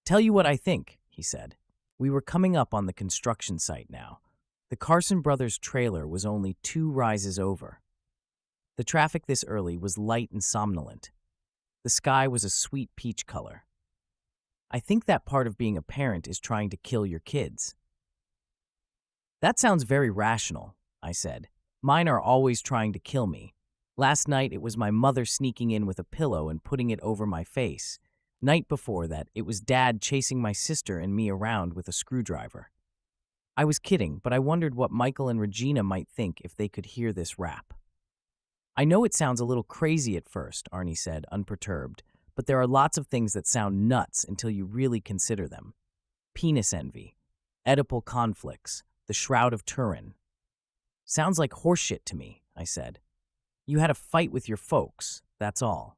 Speaker 1: "Tell you what I think," he said. We were coming up on the construction site now. The Carson Brothers trailer was only 2 rises over. The traffic this early was light and somnolent. The sky was a sweet peach color. "I think that part of being a parent is trying to kill your kids." "That sounds very rational," I said. "Mine are always trying to kill me. Last night it was my mother sneaking in with a pillow and putting it over my face. Night before that, it was Dad chasing my sister and me around with a screwdriver." I was kidding, but I wondered what Michael and Regina might think if they could hear this rap. "I know it sounds a little crazy at first," Arnie said, unperturbed, "but there are lots of things that sound nuts until you really consider them. Penis envy, Oedipal conflicts, the Shroud of Turin." "Sounds like horseshit to me," I said. "You had a fight with your folks, that's all."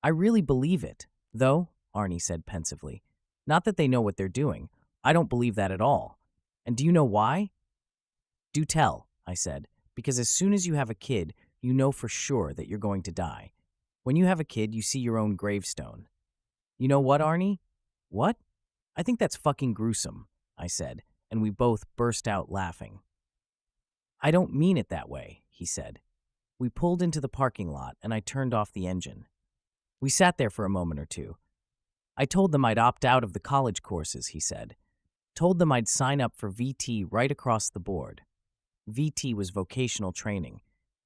Speaker 1: "I really believe it, though," Arnie said pensively. "Not that they know what they're doing. I don't believe that at all. And do you know why?" "Do tell," I said, "because as soon as you have a kid, you know for sure that you're going to die. When you have a kid, you see your own gravestone." "You know what, Arnie?" "What?" "I think that's fucking gruesome," I said, and we both burst out laughing. "I don't mean it that way," he said. We pulled into the parking lot, and I turned off the engine. We sat there for a moment or two. "I told them I'd opt out of the college courses," he said. "Told them I'd sign up for VT right across the board." VT was vocational training,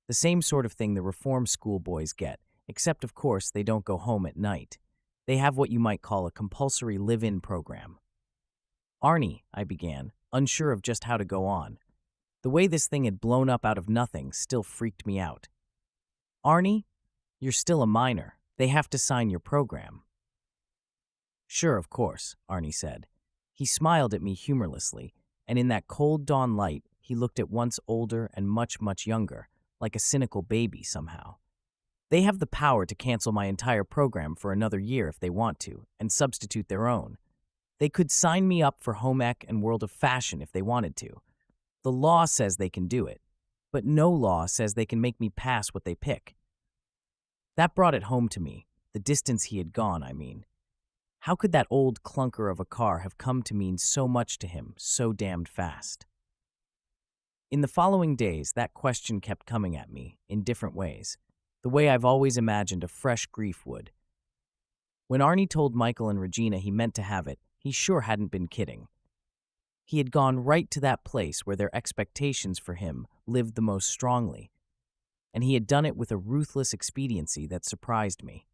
Speaker 1: the same sort of thing the reform school boys get, except of course they don't go home at night. They have what you might call a compulsory live-in program. "Arnie," I began, unsure of just how to go on. The way this thing had blown up out of nothing still freaked me out. "Arnie, you're still a minor. They have to sign your program." "Sure, of course," Arnie said. He smiled at me humorlessly, and in that cold dawn light, he looked at once older and much, much younger, like a cynical baby somehow. "They have the power to cancel my entire program for another year if they want to, and substitute their own. They could sign me up for Home Ec and World of Fashion if they wanted to. The law says they can do it, but no law says they can make me pass what they pick." That brought it home to me, the distance he had gone, I mean. How could that old clunker of a car have come to mean so much to him so damned fast? In the following days, that question kept coming at me in different ways, the way I've always imagined a fresh grief would. When Arnie told Michael and Regina he meant to have it, he sure hadn't been kidding. He had gone right to that place where their expectations for him lived the most strongly, and he had done it with a ruthless expediency that surprised me.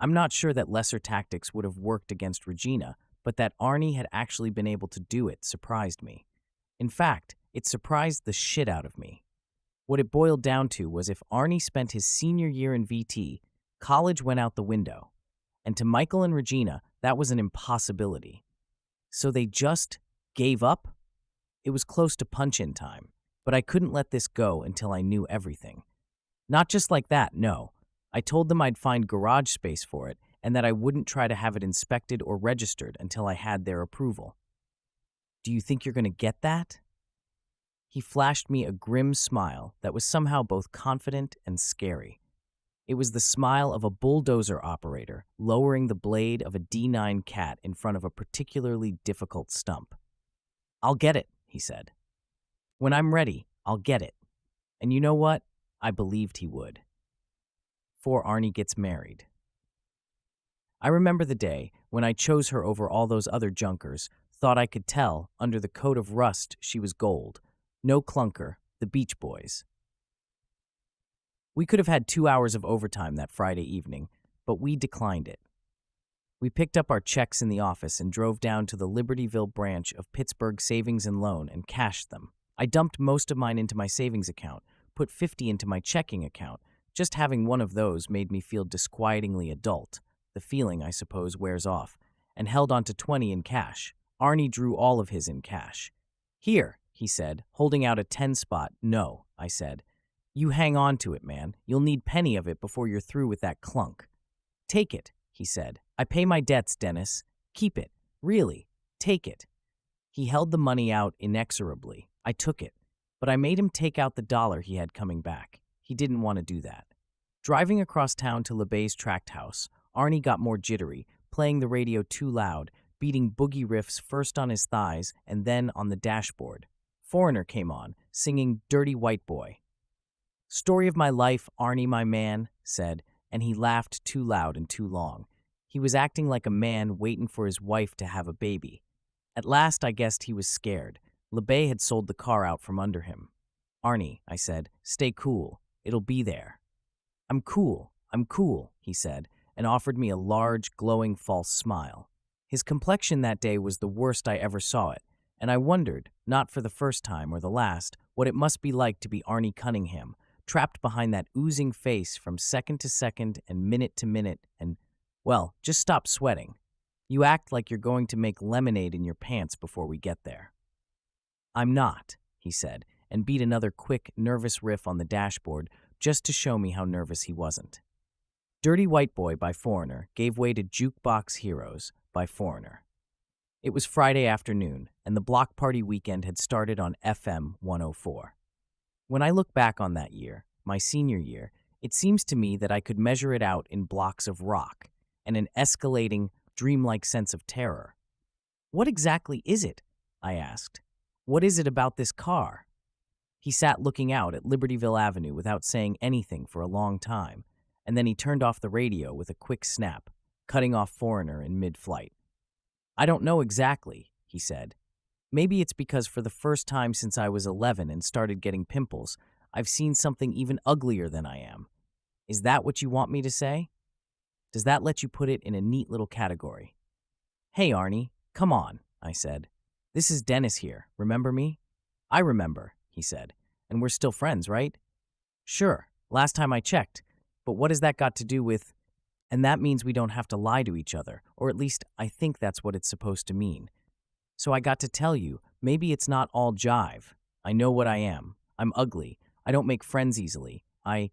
Speaker 1: I'm not sure that lesser tactics would have worked against Regina, but that Arnie had actually been able to do it surprised me. In fact, it surprised the shit out of me. What it boiled down to was if Arnie spent his senior year in VT, college went out the window. And to Michael and Regina, that was an impossibility. So they just gave up? It was close to punch-in time, but I couldn't let this go until I knew everything. Not just like that, no. I told them I'd find garage space for it and that I wouldn't try to have it inspected or registered until I had their approval. Do you think you're going to get that? He flashed me a grim smile that was somehow both confident and scary. It was the smile of a bulldozer operator lowering the blade of a D9 cat in front of a particularly difficult stump. I'll get it, he said. When I'm ready, I'll get it. And you know what? I believed he would. Before Arnie gets married. I remember the day when I chose her over all those other junkers, thought I could tell, under the coat of rust, she was gold. No clunker, the Beach Boys. We could have had 2 hours of overtime that Friday evening, but we declined it. We picked up our checks in the office and drove down to the Libertyville branch of Pittsburgh Savings and Loan and cashed them. I dumped most of mine into my savings account, put $50 into my checking account. Just having one of those made me feel disquietingly adult. The feeling, I suppose, wears off, and held on to $20 in cash. Arnie drew all of his in cash. Here, he said, holding out a 10 spot. No, I said. You hang on to it, man. You'll need penny of it before you're through with that clunk. Take it, he said. I pay my debts, Dennis. Keep it. Really. Take it. He held the money out inexorably. I took it, but I made him take out the dollar he had coming back. He didn't want to do that. Driving across town to LeBay's tract house, Arnie got more jittery, playing the radio too loud, beating boogie riffs first on his thighs and then on the dashboard. Foreigner came on, singing Dirty White Boy. Story of my life, Arnie, my man, said, and he laughed too loud and too long. He was acting like a man waiting for his wife to have a baby. At last I guessed he was scared. LeBay had sold the car out from under him. Arnie, I said, stay cool. It'll be there. I'm cool, he said, and offered me a large, glowing false smile. His complexion that day was the worst I ever saw it, and I wondered, not for the first time or the last, what it must be like to be Arnie Cunningham, trapped behind that oozing face from second to second and minute to minute and, well, just stop sweating. You act like you're going to make lemonade in your pants before we get there. I'm not, he said, and beat another quick, nervous riff on the dashboard just to show me how nervous he wasn't. Dirty White Boy by Foreigner gave way to Jukebox Heroes by Foreigner. It was Friday afternoon, and the block party weekend had started on FM 104. When I look back on that year, my senior year, it seems to me that I could measure it out in blocks of rock and an escalating, dreamlike sense of terror. What exactly is it? I asked. What is it about this car? He sat looking out at Libertyville Avenue without saying anything for a long time, and then he turned off the radio with a quick snap, cutting off Foreigner in mid-flight. I don't know exactly, he said. Maybe it's because for the first time since I was 11 and started getting pimples, I've seen something even uglier than I am. Is that what you want me to say? Does that let you put it in a neat little category? Hey, Arnie, come on, I said. This is Dennis here, remember me? I remember, he said. And we're still friends, right? Sure, last time I checked. But what has that got to do with... And that means we don't have to lie to each other, or at least I think that's what it's supposed to mean. So I got to tell you, maybe it's not all jive. I know what I am. I'm ugly. I don't make friends easily. I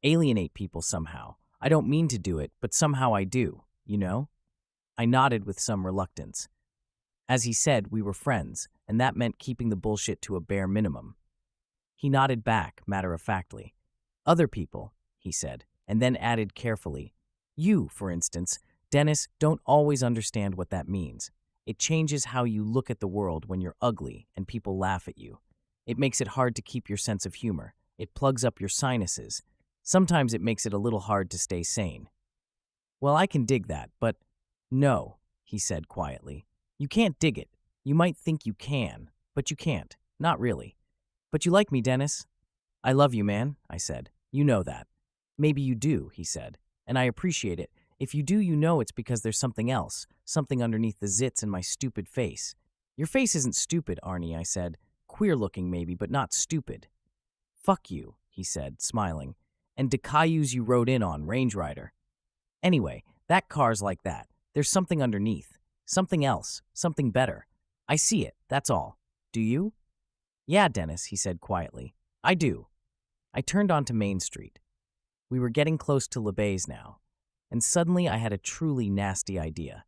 Speaker 1: alienate people somehow. I don't mean to do it, but somehow I do, you know? I nodded with some reluctance. As he said, we were friends, and that meant keeping the bullshit to a bare minimum. He nodded back, matter-of-factly. Other people, he said, and then added carefully, you, for instance, Dennis, don't always understand what that means. It changes how you look at the world when you're ugly and people laugh at you. It makes it hard to keep your sense of humor. It plugs up your sinuses. Sometimes it makes it a little hard to stay sane. Well, I can dig that, but no, he said quietly. You can't dig it. You might think you can, but you can't. Not really. But you like me, Dennis? I love you, man, I said. You know that. Maybe you do, he said, and I appreciate it. If you do, you know it's because there's something else, something underneath the zits in my stupid face. Your face isn't stupid, Arnie, I said. Queer-looking maybe, but not stupid. Fuck you, he said, smiling. And the Cayuse you rode in on, Range Rider. Anyway, that car's like that. There's something underneath. Something else. Something better. I see it, that's all. Do you? Yeah, Dennis, he said quietly. I do. I turned onto Main Street. We were getting close to LeBay's now, and suddenly I had a truly nasty idea.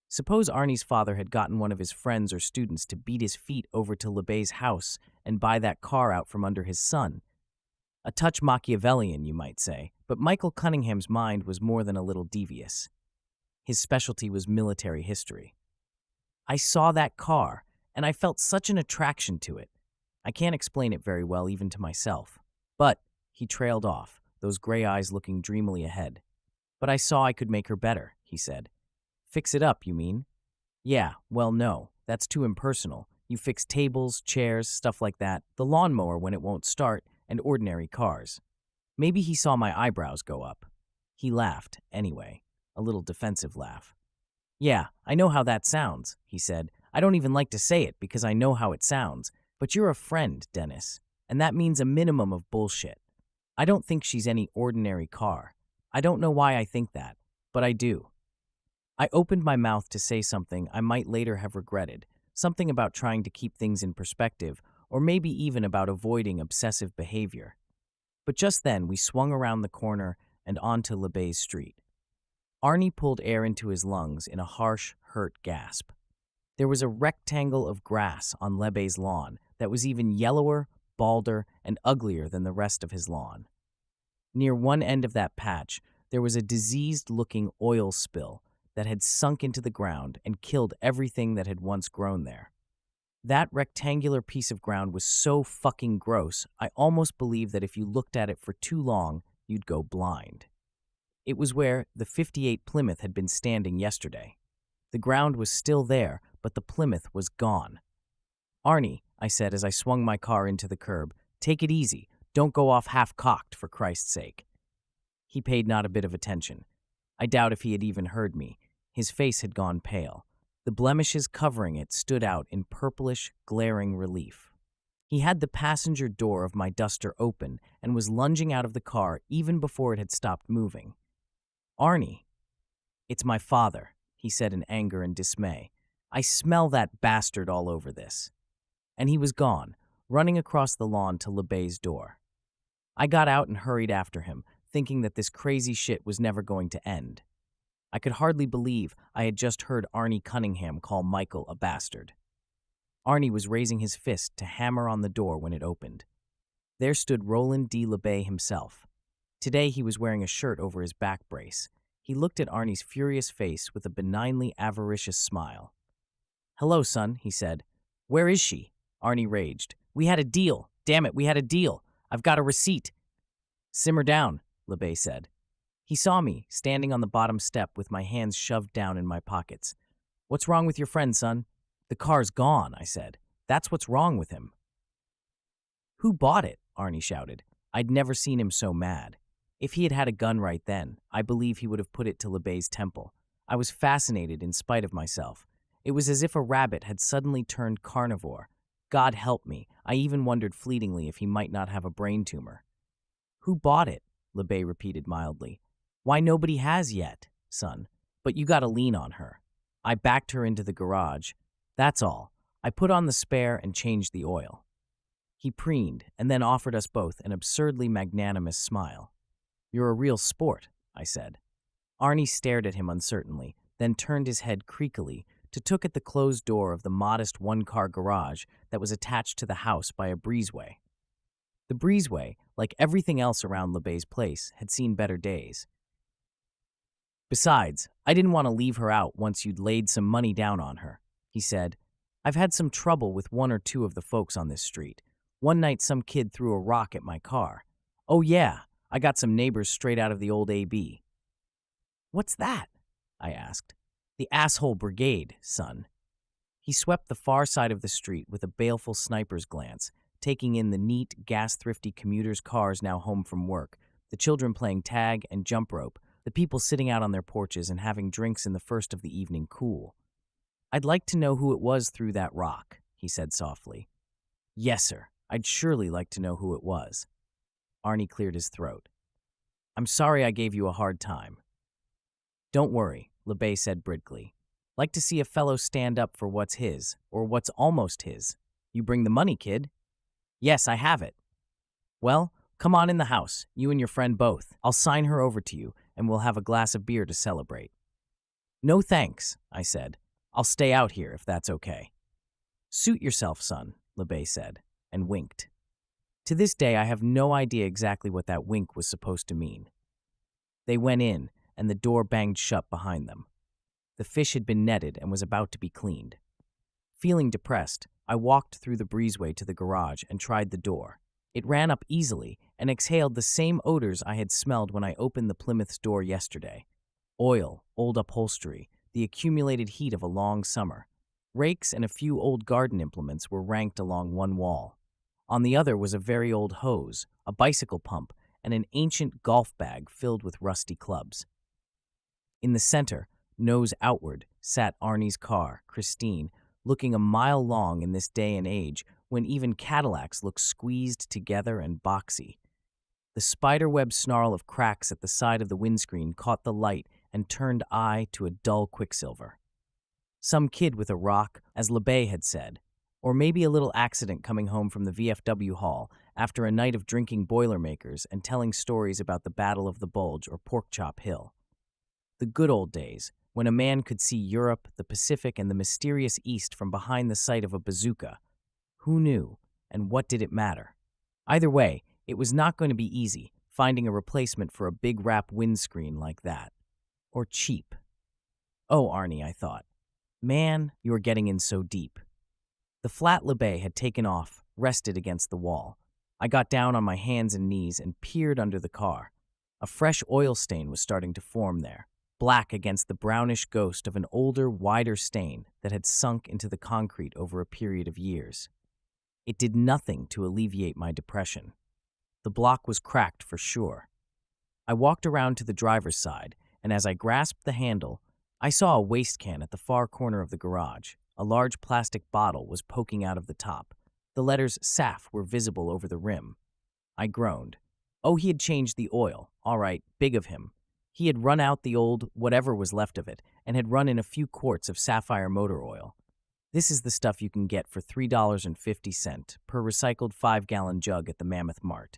Speaker 1: Suppose Arnie's father had gotten one of his friends or students to beat his feet over to LeBay's house and buy that car out from under his son. A touch Machiavellian, you might say, but Michael Cunningham's mind was more than a little devious. His specialty was military history. I saw that car, and I felt such an attraction to it. I can't explain it very well even to myself. But, he trailed off, those gray eyes looking dreamily ahead. But I saw I could make her better, he said. Fix it up, you mean? Yeah, well, no, that's too impersonal. You fix tables, chairs, stuff like that, the lawnmower when it won't start, and ordinary cars. Maybe he saw my eyebrows go up. He laughed, anyway, a little defensive laugh. Yeah, I know how that sounds, he said. I don't even like to say it because I know how it sounds, but you're a friend, Dennis, and that means a minimum of bullshit. I don't think she's any ordinary car. I don't know why I think that, but I do. I opened my mouth to say something I might later have regretted, something about trying to keep things in perspective, or maybe even about avoiding obsessive behavior. But just then, we swung around the corner and onto LeBay's street. Arnie pulled air into his lungs in a harsh, hurt gasp. There was a rectangle of grass on LeBay's lawn that was even yellower, balder, and uglier than the rest of his lawn. Near one end of that patch, there was a diseased-looking oil spill that had sunk into the ground and killed everything that had once grown there. That rectangular piece of ground was so fucking gross, I almost believe that if you looked at it for too long, you'd go blind. It was where the '58 Plymouth had been standing yesterday. The ground was still there, but the Plymouth was gone. Arnie, I said as I swung my car into the curb, take it easy. Don't go off half-cocked, for Christ's sake. He paid not a bit of attention. I doubt if he had even heard me. His face had gone pale. The blemishes covering it stood out in purplish, glaring relief. He had the passenger door of my Duster open and was lunging out of the car even before it had stopped moving. Arnie. It's my father, he said in anger and dismay. I smell that bastard all over this. And he was gone, running across the lawn to LeBay's door. I got out and hurried after him, thinking that this crazy shit was never going to end. I could hardly believe I had just heard Arnie Cunningham call Michael a bastard. Arnie was raising his fist to hammer on the door when it opened. There stood Roland D. LeBay himself. Today he was wearing a shirt over his back brace. He looked at Arnie's furious face with a benignly avaricious smile. Hello, son, he said. Where is she? Arnie raged. We had a deal. Damn it, we had a deal. I've got a receipt. Simmer down, LeBay said. He saw me, standing on the bottom step with my hands shoved down in my pockets. What's wrong with your friend, son? The car's gone, I said. That's what's wrong with him. Who bought it? Arnie shouted. I'd never seen him so mad. If he had had a gun right then, I believe he would have put it to LeBay's temple. I was fascinated in spite of myself. It was as if a rabbit had suddenly turned carnivore. God help me, I even wondered fleetingly if he might not have a brain tumor. Who bought it? LeBay repeated mildly. Why, nobody has yet, son, but you gotta lean on her. I backed her into the garage. That's all. I put on the spare and changed the oil. He preened and then offered us both an absurdly magnanimous smile. You're a real sport, I said. Arnie stared at him uncertainly, then turned his head creakily to look at the closed door of the modest one-car garage that was attached to the house by a breezeway. The breezeway, like everything else around LeBay's place, had seen better days. Besides, I didn't want to leave her out once you'd laid some money down on her, he said. I've had some trouble with one or two of the folks on this street. One night some kid threw a rock at my car. Oh yeah, I got some neighbors straight out of the old AB. What's that? I asked. The asshole brigade, son. He swept the far side of the street with a baleful sniper's glance, taking in the neat, gas-thrifty commuters' cars now home from work, the children playing tag and jump rope, the people sitting out on their porches and having drinks in the first of the evening cool. I'd like to know who it was threw that rock, he said softly. Yes, sir. I'd surely like to know who it was. Arnie cleared his throat. I'm sorry I gave you a hard time. Don't worry, LeBay said bridgely. Like to see a fellow stand up for what's his, or what's almost his. You bring the money, kid. Yes, I have it. Well, come on in the house, you and your friend both. I'll sign her over to you, and we'll have a glass of beer to celebrate. No thanks, I said. I'll stay out here if that's okay. Suit yourself, son, LeBay said, and winked. To this day, I have no idea exactly what that wink was supposed to mean. They went in, and the door banged shut behind them. The fish had been netted and was about to be cleaned. Feeling depressed, I walked through the breezeway to the garage and tried the door. It ran up easily and exhaled the same odors I had smelled when I opened the Plymouth's door yesterday. Oil, old upholstery, the accumulated heat of a long summer. Rakes and a few old garden implements were ranked along one wall. On the other was a very old hose, a bicycle pump, and an ancient golf bag filled with rusty clubs. In the center, nose outward, sat Arnie's car, Christine, looking a mile long in this day and age when even Cadillacs look squeezed together and boxy. The spiderweb snarl of cracks at the side of the windscreen caught the light and turned eye to a dull quicksilver. Some kid with a rock, as LeBay had said, or maybe a little accident coming home from the VFW hall after a night of drinking Boilermakers and telling stories about the Battle of the Bulge or Porkchop Hill. The good old days, when a man could see Europe, the Pacific, and the mysterious East from behind the sight of a bazooka. Who knew, and what did it matter? Either way, it was not going to be easy finding a replacement for a big wrap windscreen like that. Or cheap. Oh, Arnie, I thought. Man, you're getting in so deep. The flat LeBay had taken off, rested against the wall. I got down on my hands and knees and peered under the car. A fresh oil stain was starting to form there, black against the brownish ghost of an older, wider stain that had sunk into the concrete over a period of years. It did nothing to alleviate my depression. The block was cracked for sure. I walked around to the driver's side, and as I grasped the handle, I saw a waste can at the far corner of the garage. A large plastic bottle was poking out of the top. The letters SAF were visible over the rim. I groaned. Oh, he had changed the oil. All right, big of him. He had run out the old whatever was left of it and had run in a few quarts of Sapphire motor oil. This is the stuff you can get for $3.50 per recycled 5-gallon jug at the Mammoth Mart.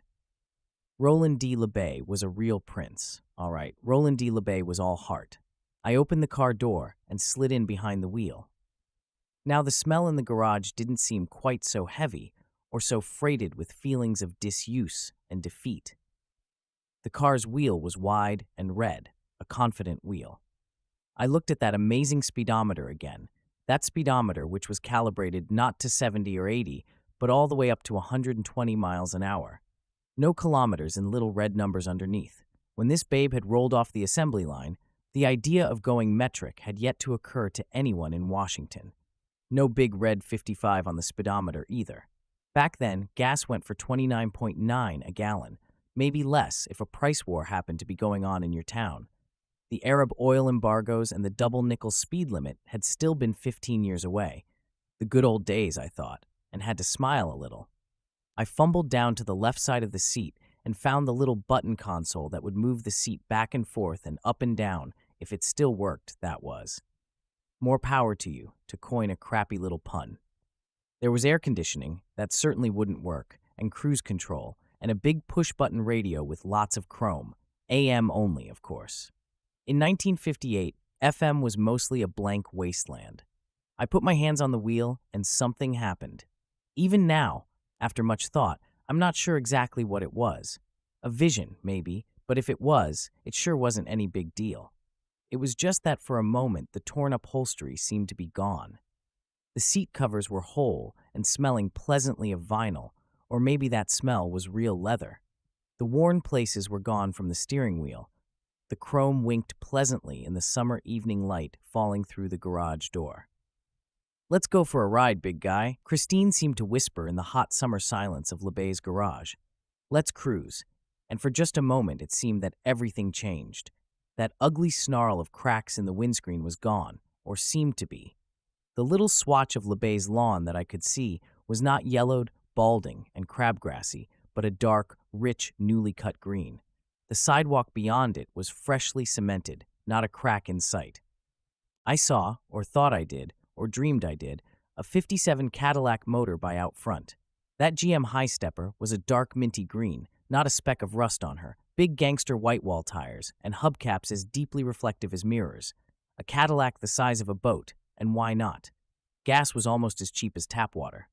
Speaker 1: Roland D. LeBay was a real prince. All right, Roland D. LeBay was all heart. I opened the car door and slid in behind the wheel. Now the smell in the garage didn't seem quite so heavy or so freighted with feelings of disuse and defeat. The car's wheel was wide and red, a confident wheel. I looked at that amazing speedometer again, that speedometer which was calibrated not to 70 or 80, but all the way up to 120 miles an hour. No kilometers and little red numbers underneath. When this babe had rolled off the assembly line, the idea of going metric had yet to occur to anyone in Washington. No big red 55 on the speedometer either. Back then, gas went for 29.9 a gallon, maybe less if a price war happened to be going on in your town. The Arab oil embargoes and the double nickel speed limit had still been 15 years away. The good old days, I thought, and had to smile a little. I fumbled down to the left side of the seat and found the little button console that would move the seat back and forth and up and down if it still worked, that was. More power to you, to coin a crappy little pun. There was air conditioning, that certainly wouldn't work, and cruise control, and a big push-button radio with lots of chrome, AM only, of course. In 1958, FM was mostly a blank wasteland. I put my hands on the wheel, and something happened. Even now, after much thought, I'm not sure exactly what it was. A vision, maybe, but if it was, it sure wasn't any big deal. It was just that for a moment the torn upholstery seemed to be gone. The seat covers were whole and smelling pleasantly of vinyl, or maybe that smell was real leather. The worn places were gone from the steering wheel. The chrome winked pleasantly in the summer evening light falling through the garage door. "Let's go for a ride, big guy," Christine seemed to whisper in the hot summer silence of LeBay's garage. "Let's cruise." And for just a moment it seemed that everything changed. That ugly snarl of cracks in the windscreen was gone, or seemed to be. The little swatch of LeBay's lawn that I could see was not yellowed, balding, and crabgrassy, but a dark, rich, newly cut green. The sidewalk beyond it was freshly cemented, not a crack in sight. I saw, or thought I did, or dreamed I did, a '57 Cadillac Motor-by out front. That GM High-Stepper was a dark minty green, not a speck of rust on her, big gangster white wall tires, and hubcaps as deeply reflective as mirrors. A Cadillac the size of a boat, and why not? Gas was almost as cheap as tap water.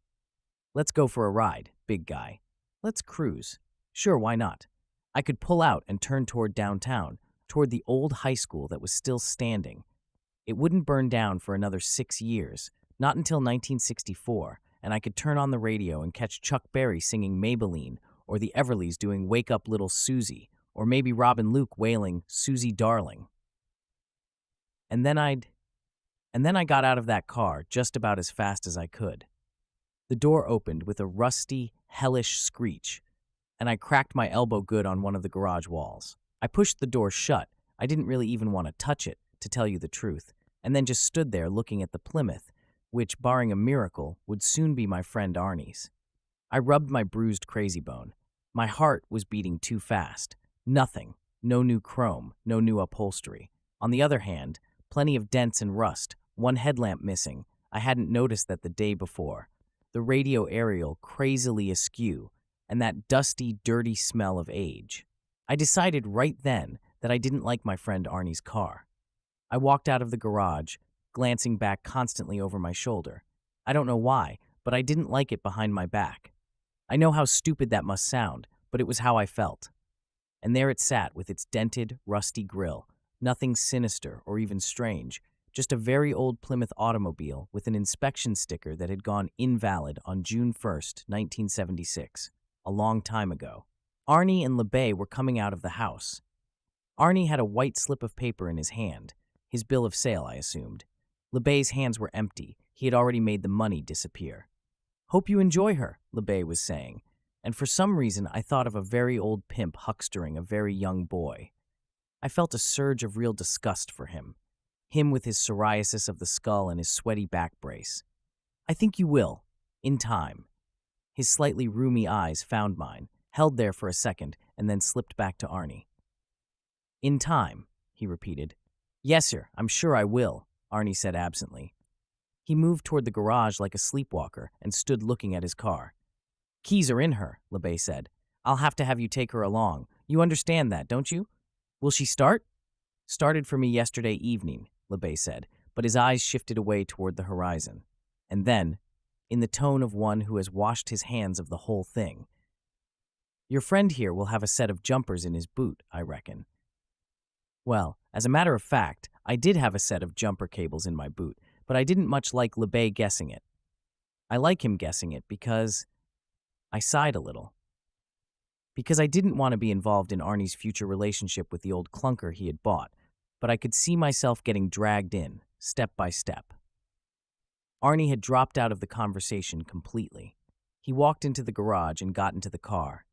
Speaker 1: "Let's go for a ride, big guy." "Let's cruise." Sure, why not? I could pull out and turn toward downtown, toward the old high school that was still standing. It wouldn't burn down for another 6 years, not until 1964, and I could turn on the radio and catch Chuck Berry singing Maybelline, or the Everlys doing Wake Up Little Susie, or maybe Robin Luke wailing Susie Darling. And then I got out of that car just about as fast as I could. The door opened with a rusty, hellish screech, and I cracked my elbow good on one of the garage walls. I pushed the door shut. I didn't really even want to touch it, to tell you the truth, and then just stood there looking at the Plymouth, which, barring a miracle, would soon be my friend Arnie's. I rubbed my bruised crazy bone. My heart was beating too fast. Nothing. No new chrome, no new upholstery. On the other hand, plenty of dents and rust, one headlamp missing. I hadn't noticed that the day before. The radio aerial crazily askew, and that dusty, dirty smell of age. I decided right then that I didn't like my friend Arnie's car. I walked out of the garage, glancing back constantly over my shoulder. I don't know why, but I didn't like it behind my back. I know how stupid that must sound, but it was how I felt. And there it sat with its dented, rusty grille, nothing sinister or even strange, just a very old Plymouth automobile with an inspection sticker that had gone invalid on June 1st, 1976, a long time ago. Arnie and LeBay were coming out of the house. Arnie had a white slip of paper in his hand, his bill of sale, I assumed. LeBay's hands were empty. He had already made the money disappear. "Hope you enjoy her," LeBay was saying, and for some reason I thought of a very old pimp huckstering a very young boy. I felt a surge of real disgust for him with his psoriasis of the skull and his sweaty back brace. "I think you will, in time." His slightly rheumy eyes found mine, held there for a second, and then slipped back to Arnie. "In time," he repeated. "Yes, sir, I'm sure I will," Arnie said absently. He moved toward the garage like a sleepwalker and stood looking at his car. "Keys are in her," LeBay said. "I'll have to have you take her along. You understand that, don't you?" "Will she start?" "Started for me yesterday evening," LeBay said, but his eyes shifted away toward the horizon. And then, in the tone of one who has washed his hands of the whole thing, "Your friend here will have a set of jumpers in his boot, I reckon." Well, as a matter of fact, I did have a set of jumper cables in my boot, but I didn't much like LeBay guessing it. I like him guessing it because I sighed a little. Because I didn't want to be involved in Arnie's future relationship with the old clunker he had bought, but I could see myself getting dragged in, step by step. Arnie had dropped out of the conversation completely. He walked into the garage and got into the car.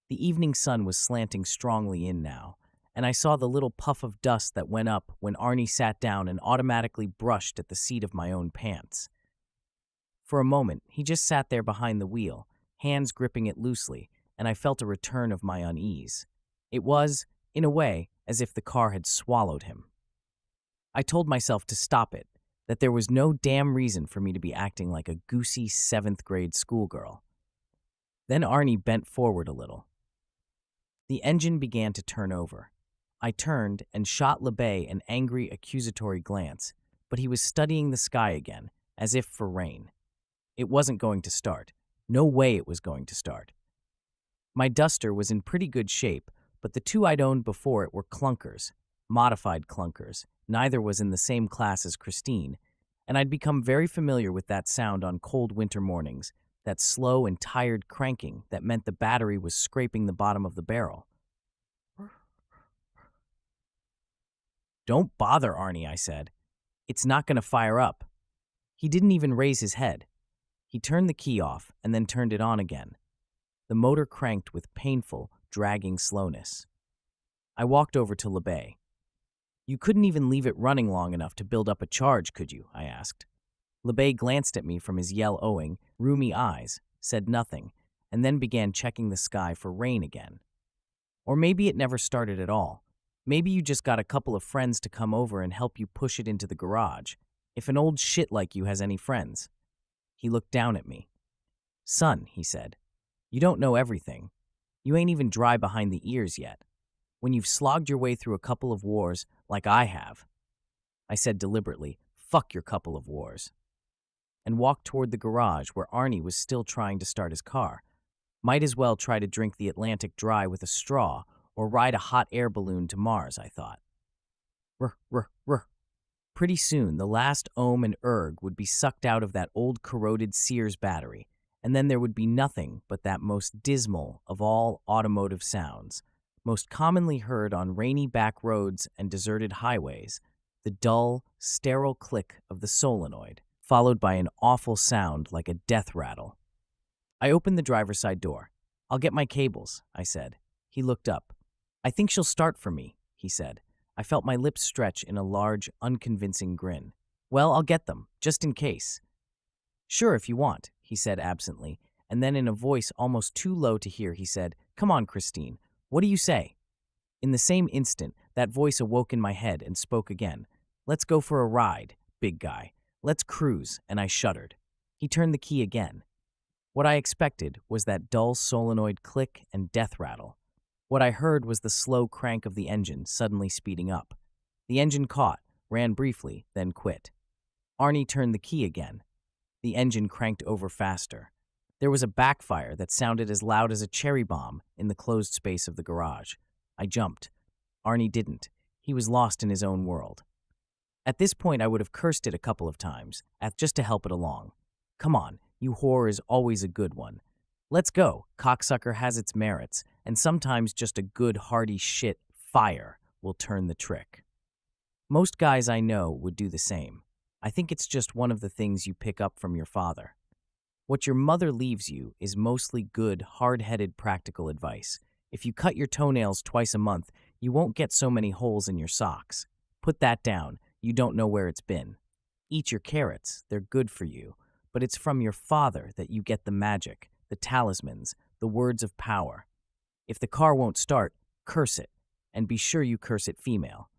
Speaker 1: The evening sun was slanting strongly in now, and I saw the little puff of dust that went up when Arnie sat down and automatically brushed at the seat of my own pants. For a moment, he just sat there behind the wheel, hands gripping it loosely, and I felt a return of my unease. It was, in a way, as if the car had swallowed him. I told myself to stop it, that there was no damn reason for me to be acting like a goosey 7th-grade schoolgirl. Then Arnie bent forward a little. The engine began to turn over. I turned and shot LeBay an angry, accusatory glance, but he was studying the sky again, as if for rain. It wasn't going to start. No way it was going to start. My Duster was in pretty good shape, but the two I'd owned before it were clunkers, modified clunkers, Neither was in the same class as Christine, and I'd become very familiar with that sound on cold winter mornings, that slow and tired cranking that meant the battery was scraping the bottom of the barrel. "Don't bother, Arnie," I said. "It's not going to fire up." He didn't even raise his head. He turned the key off and then turned it on again. The motor cranked with painful, dragging slowness. I walked over to LeBay. "You couldn't even leave it running long enough to build up a charge, could you?" I asked. LeBay glanced at me from his yellow-owing, rheumy eyes, said nothing, and then began checking the sky for rain again. Or maybe it never started at all. Maybe you just got a couple of friends to come over and help you push it into the garage. If an old shit like you has any friends. He looked down at me. "Son," he said, "you don't know everything. You ain't even dry behind the ears yet. When you've slogged your way through a couple of wars like I have," I said deliberately, "fuck your couple of wars," and walked toward the garage where Arnie was still trying to start his car. Might as well try to drink the Atlantic dry with a straw or ride a hot air balloon to Mars, I thought. Ruh, ruh, ruh. Pretty soon, the last ohm and erg would be sucked out of that old corroded Sears battery, and then there would be nothing but that most dismal of all automotive sounds, most commonly heard on rainy back roads and deserted highways, the dull, sterile click of the solenoid, followed by an awful sound like a death rattle. I opened the driver's side door. "I'll get my cables," I said. He looked up. "I think she'll start for me," he said. I felt my lips stretch in a large, unconvincing grin. "Well, I'll get them, just in case." "Sure, if you want," he said absently, and then in a voice almost too low to hear, he said, "Come on, Christine, what do you say?" In the same instant, that voice awoke in my head and spoke again. "Let's go for a ride, big guy. Let's cruise," and I shuddered. He turned the key again. What I expected was that dull solenoid click and death rattle. What I heard was the slow crank of the engine suddenly speeding up. The engine caught, ran briefly, then quit. Arnie turned the key again. The engine cranked over faster. There was a backfire that sounded as loud as a cherry bomb in the closed space of the garage. I jumped. Arnie didn't. He was lost in his own world. At this point, I would have cursed it a couple of times, just to help it along. "Come on, you whore is always a good one. Let's go, cocksucker has its merits, and sometimes just a good hearty shit fire will turn the trick." Most guys I know would do the same. I think it's just one of the things you pick up from your father. What your mother leaves you is mostly good, hard-headed practical advice. If you cut your toenails twice a month, you won't get so many holes in your socks. Put that down, you don't know where it's been. Eat your carrots, they're good for you. But it's from your father that you get the magic, the talismans, the words of power. If the car won't start, curse it, and be sure you curse it female.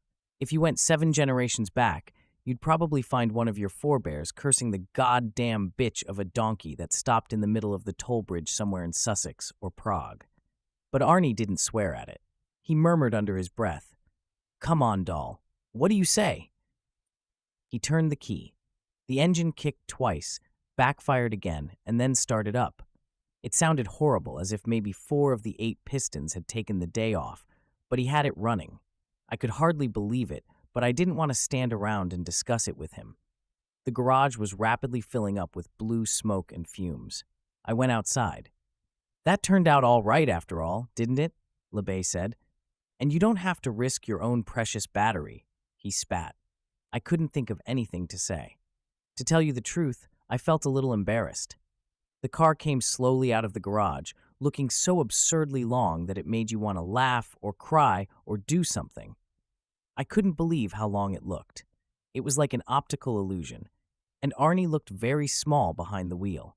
Speaker 1: If you went 7 generations back, you'd probably find one of your forebears cursing the goddamn bitch of a donkey that stopped in the middle of the toll bridge somewhere in Sussex or Prague. But Arnie didn't swear at it. He murmured under his breath, "Come on, doll. What do you say?" He turned the key. The engine kicked twice, backfired again, and then started up. It sounded horrible, as if maybe 4 of the 8 pistons had taken the day off, but he had it running. I could hardly believe it, but I didn't want to stand around and discuss it with him. The garage was rapidly filling up with blue smoke and fumes. I went outside. "That turned out all right after all, didn't it?" LeBay said. "And you don't have to risk your own precious battery." He spat. I couldn't think of anything to say. To tell you the truth, I felt a little embarrassed. The car came slowly out of the garage, looking so absurdly long that it made you want to laugh or cry or do something. I couldn't believe how long it looked. It was like an optical illusion, and Arnie looked very small behind the wheel.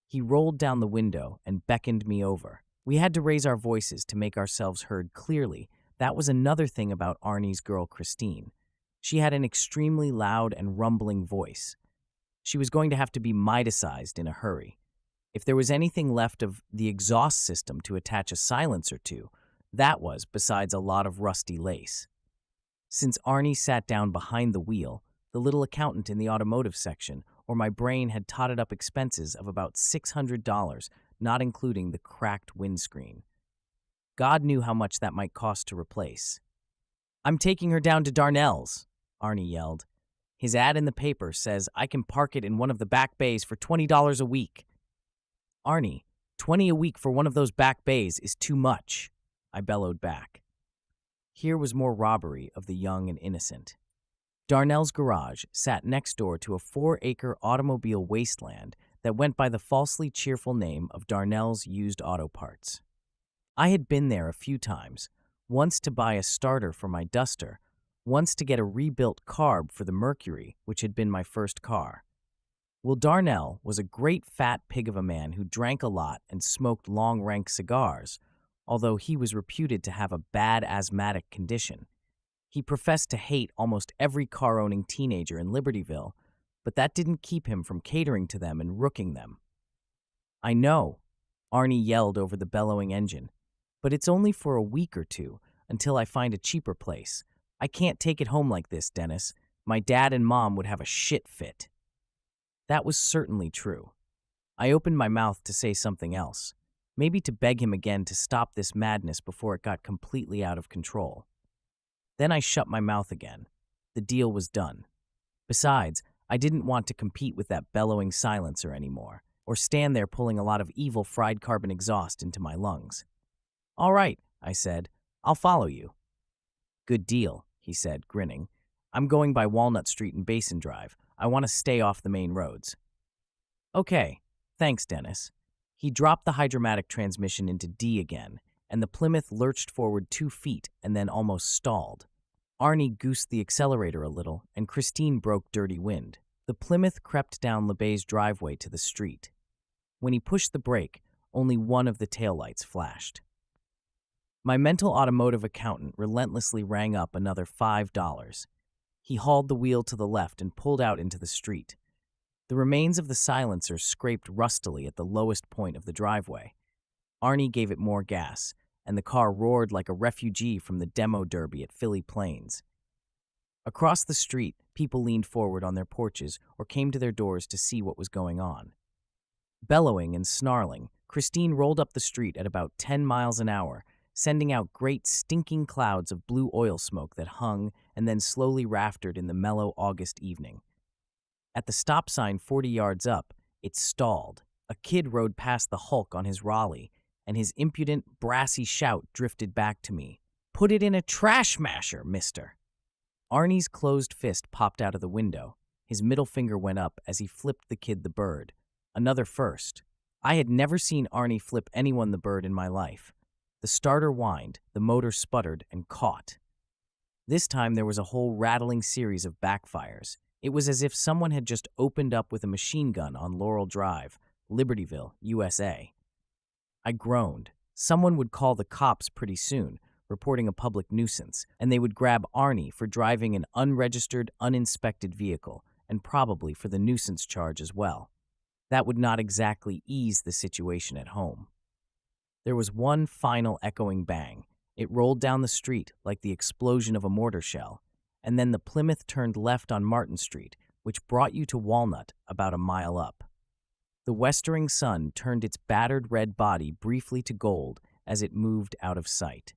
Speaker 1: He rolled down the window and beckoned me over. We had to raise our voices to make ourselves heard clearly. That was another thing about Arnie's girl, Christine. She had an extremely loud and rumbling voice. She was going to have to be Midasized in a hurry. If there was anything left of the exhaust system to attach a silencer to, that was besides a lot of rusty lace. Since Arnie sat down behind the wheel, the little accountant in the automotive section, or my brain had totted up expenses of about $600, not including the cracked windscreen. God knew how much that might cost to replace. "I'm taking her down to Darnell's," Arnie yelled. His ad in the paper says I can park it in one of the back bays for $20 a week. Arnie, 20 a week for one of those back bays is too much, I bellowed back. Here was more robbery of the young and innocent. Darnell's garage sat next door to a 4-acre automobile wasteland that went by the falsely cheerful name of Darnell's Used Auto Parts. I had been there a few times, once to buy a starter for my Duster, once to get a rebuilt carb for the Mercury, which had been my first car. Well, Darnell was a great fat pig of a man who drank a lot and smoked long rank cigars, although he was reputed to have a bad asthmatic condition. He professed to hate almost every car-owning teenager in Libertyville, but that didn't keep him from catering to them and rooking them. I know, Arnie yelled over the bellowing engine, but it's only for a week or two until I find a cheaper place. I can't take it home like this, Dennis. My dad and mom would have a shit fit. That was certainly true. I opened my mouth to say something else, maybe to beg him again to stop this madness before it got completely out of control. Then I shut my mouth again. The deal was done. Besides, I didn't want to compete with that bellowing silencer anymore, or stand there pulling a lot of evil fried carbon exhaust into my lungs. All right, I said, I'll follow you. Good deal, he said, grinning. I'm going by Walnut Street and Basin Drive. I want to stay off the main roads. Okay, thanks, Dennis. He dropped the hydromatic transmission into D again, and the Plymouth lurched forward 2 feet and then almost stalled. Arnie goosed the accelerator a little, and Christine broke dirty wind. The Plymouth crept down LeBay's driveway to the street. When he pushed the brake, only one of the taillights flashed. My mental automotive accountant relentlessly rang up another $5. He hauled the wheel to the left and pulled out into the street. The remains of the silencer scraped rustily at the lowest point of the driveway. Arnie gave it more gas, and the car roared like a refugee from the demo derby at Philly Plains. Across the street, people leaned forward on their porches or came to their doors to see what was going on. Bellowing and snarling, Christine rolled up the street at about 10 miles an hour, sending out great stinking clouds of blue oil smoke that hung and then slowly raftered in the mellow August evening. At the stop sign 40 yards up, it stalled. A kid rode past the Hulk on his Raleigh, and his impudent, brassy shout drifted back to me. Put it in a trash masher, mister. Arnie's closed fist popped out of the window. His middle finger went up as he flipped the kid the bird. Another first. I had never seen Arnie flip anyone the bird in my life. The starter whined, the motor sputtered, and caught. This time there was a whole rattling series of backfires. It was as if someone had just opened up with a machine gun on Laurel Drive, Libertyville, USA. I groaned. Someone would call the cops pretty soon, reporting a public nuisance, and they would grab Arnie for driving an unregistered, uninspected vehicle, and probably for the nuisance charge as well. That would not exactly ease the situation at home. There was one final echoing bang. It rolled down the street like the explosion of a mortar shell, and then the Plymouth turned left on Martin Street, which brought you to Walnut about a mile up. The westering sun turned its battered red body briefly to gold as it moved out of sight.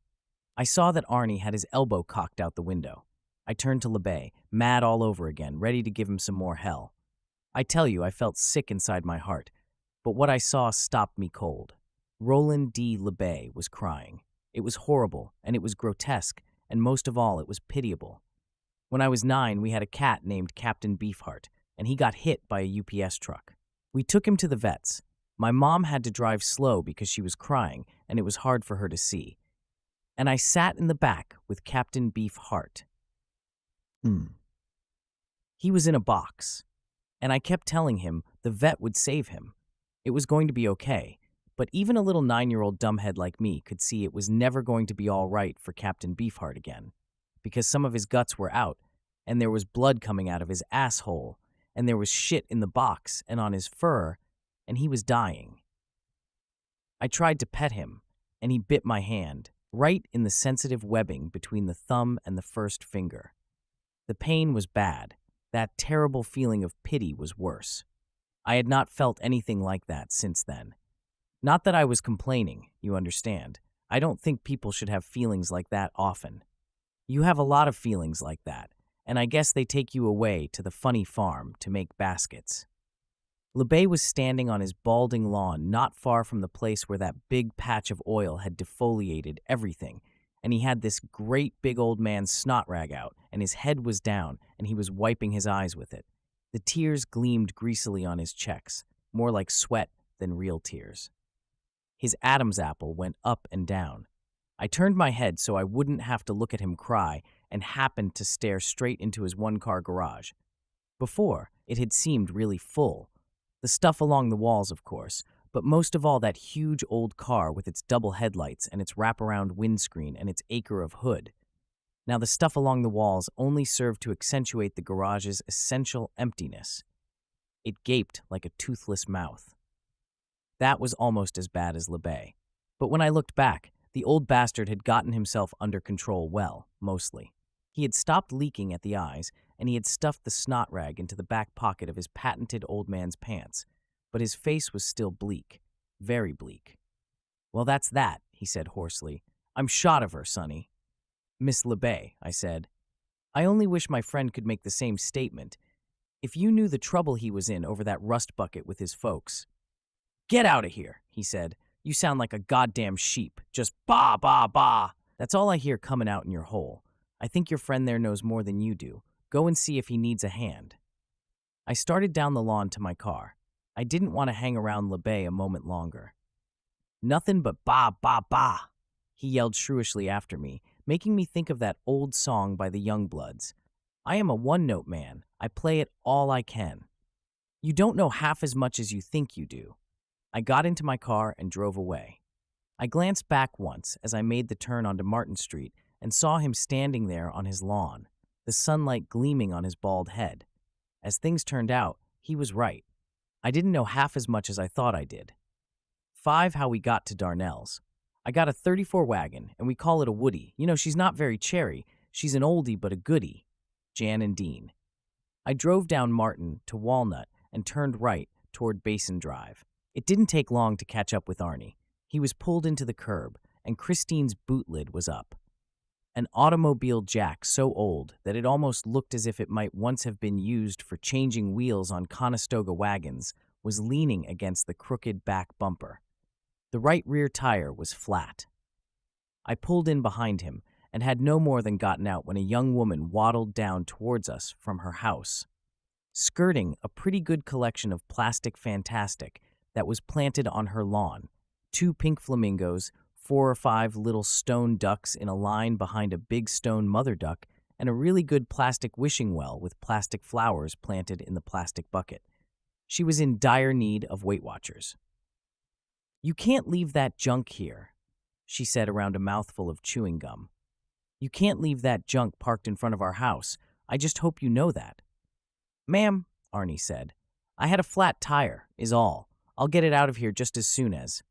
Speaker 1: I saw that Arnie had his elbow cocked out the window. I turned to LeBay, mad all over again, ready to give him some more hell. I tell you, I felt sick inside my heart, but what I saw stopped me cold. Roland D. LeBay was crying. It was horrible, and it was grotesque, and most of all, it was pitiable. When I was 9, we had a cat named Captain Beefheart, and he got hit by a UPS truck. We took him to the vets. My mom had to drive slow because she was crying, and it was hard for her to see. And I sat in the back with Captain Beefheart. He was in a box, and I kept telling him the vet would save him. It was going to be okay, but even a little 9-year-old dumbhead like me could see it was never going to be all right for Captain Beefheart again, because some of his guts were out, and there was blood coming out of his asshole, and there was shit in the box and on his fur, and he was dying. I tried to pet him, and he bit my hand, right in the sensitive webbing between the thumb and the first finger. The pain was bad. That terrible feeling of pity was worse. I had not felt anything like that since then. Not that I was complaining, you understand. I don't think people should have feelings like that often. You have a lot of feelings like that, and I guess they take you away to the funny farm to make baskets. LeBay was standing on his balding lawn not far from the place where that big patch of oil had defoliated everything, and he had this great big old man's snot rag out, and his head was down, and he was wiping his eyes with it. The tears gleamed greasily on his checks, more like sweat than real tears. His Adam's apple went up and down. I turned my head so I wouldn't have to look at him cry and happened to stare straight into his one-car garage. Before, it had seemed really full. The stuff along the walls, of course, but most of all that huge old car with its double headlights and its wraparound windscreen and its acre of hood. Now the stuff along the walls only served to accentuate the garage's essential emptiness. It gaped like a toothless mouth. That was almost as bad as LeBay. But when I looked back, the old bastard had gotten himself under control well, mostly. He had stopped leaking at the eyes, and he had stuffed the snot rag into the back pocket of his patented old man's pants, but his face was still bleak, very bleak. "Well, that's that," he said hoarsely. "I'm shot of her, Sonny." "Miss LeBay," I said. "I only wish my friend could make the same statement. If you knew the trouble he was in over that rust bucket with his folks." "Get out of here," he said. "You sound like a goddamn sheep. Just bah, bah, bah. That's all I hear coming out in your hole. I think your friend there knows more than you do. Go and see if he needs a hand." I started down the lawn to my car. I didn't want to hang around LeBay a moment longer. "Nothing but bah, bah, bah," he yelled shrewishly after me, making me think of that old song by the Youngbloods. I am a one-note man. I play it all I can. You don't know half as much as you think you do. I got into my car and drove away. I glanced back once as I made the turn onto Martin Street and saw him standing there on his lawn, the sunlight gleaming on his bald head. As things turned out, he was right. I didn't know half as much as I thought I did. 5. How we got to Darnell's. I got a 34 wagon, and we call it a Woody. You know, she's not very cherry. She's an oldie but a goodie. Jan and Dean. I drove down Martin to Walnut and turned right toward Basin Drive. It didn't take long to catch up with Arnie. He was pulled into the curb, and Christine's boot lid was up. An automobile jack so old that it almost looked as if it might once have been used for changing wheels on Conestoga wagons was leaning against the crooked back bumper. The right rear tire was flat. I pulled in behind him and had no more than gotten out when a young woman waddled down towards us from her house, skirting a pretty good collection of plastic fantastic that was planted on her lawn. 2 pink flamingos, 4 or 5 little stone ducks in a line behind a big stone mother duck, and a really good plastic wishing well with plastic flowers planted in the plastic bucket. She was in dire need of Weight Watchers. "You can't leave that junk here," she said around a mouthful of chewing gum. "You can't leave that junk parked in front of our house. I just hope you know that." "Ma'am," Arnie said, "I had a flat tire, is all. I'll get it out of here just as soon as—"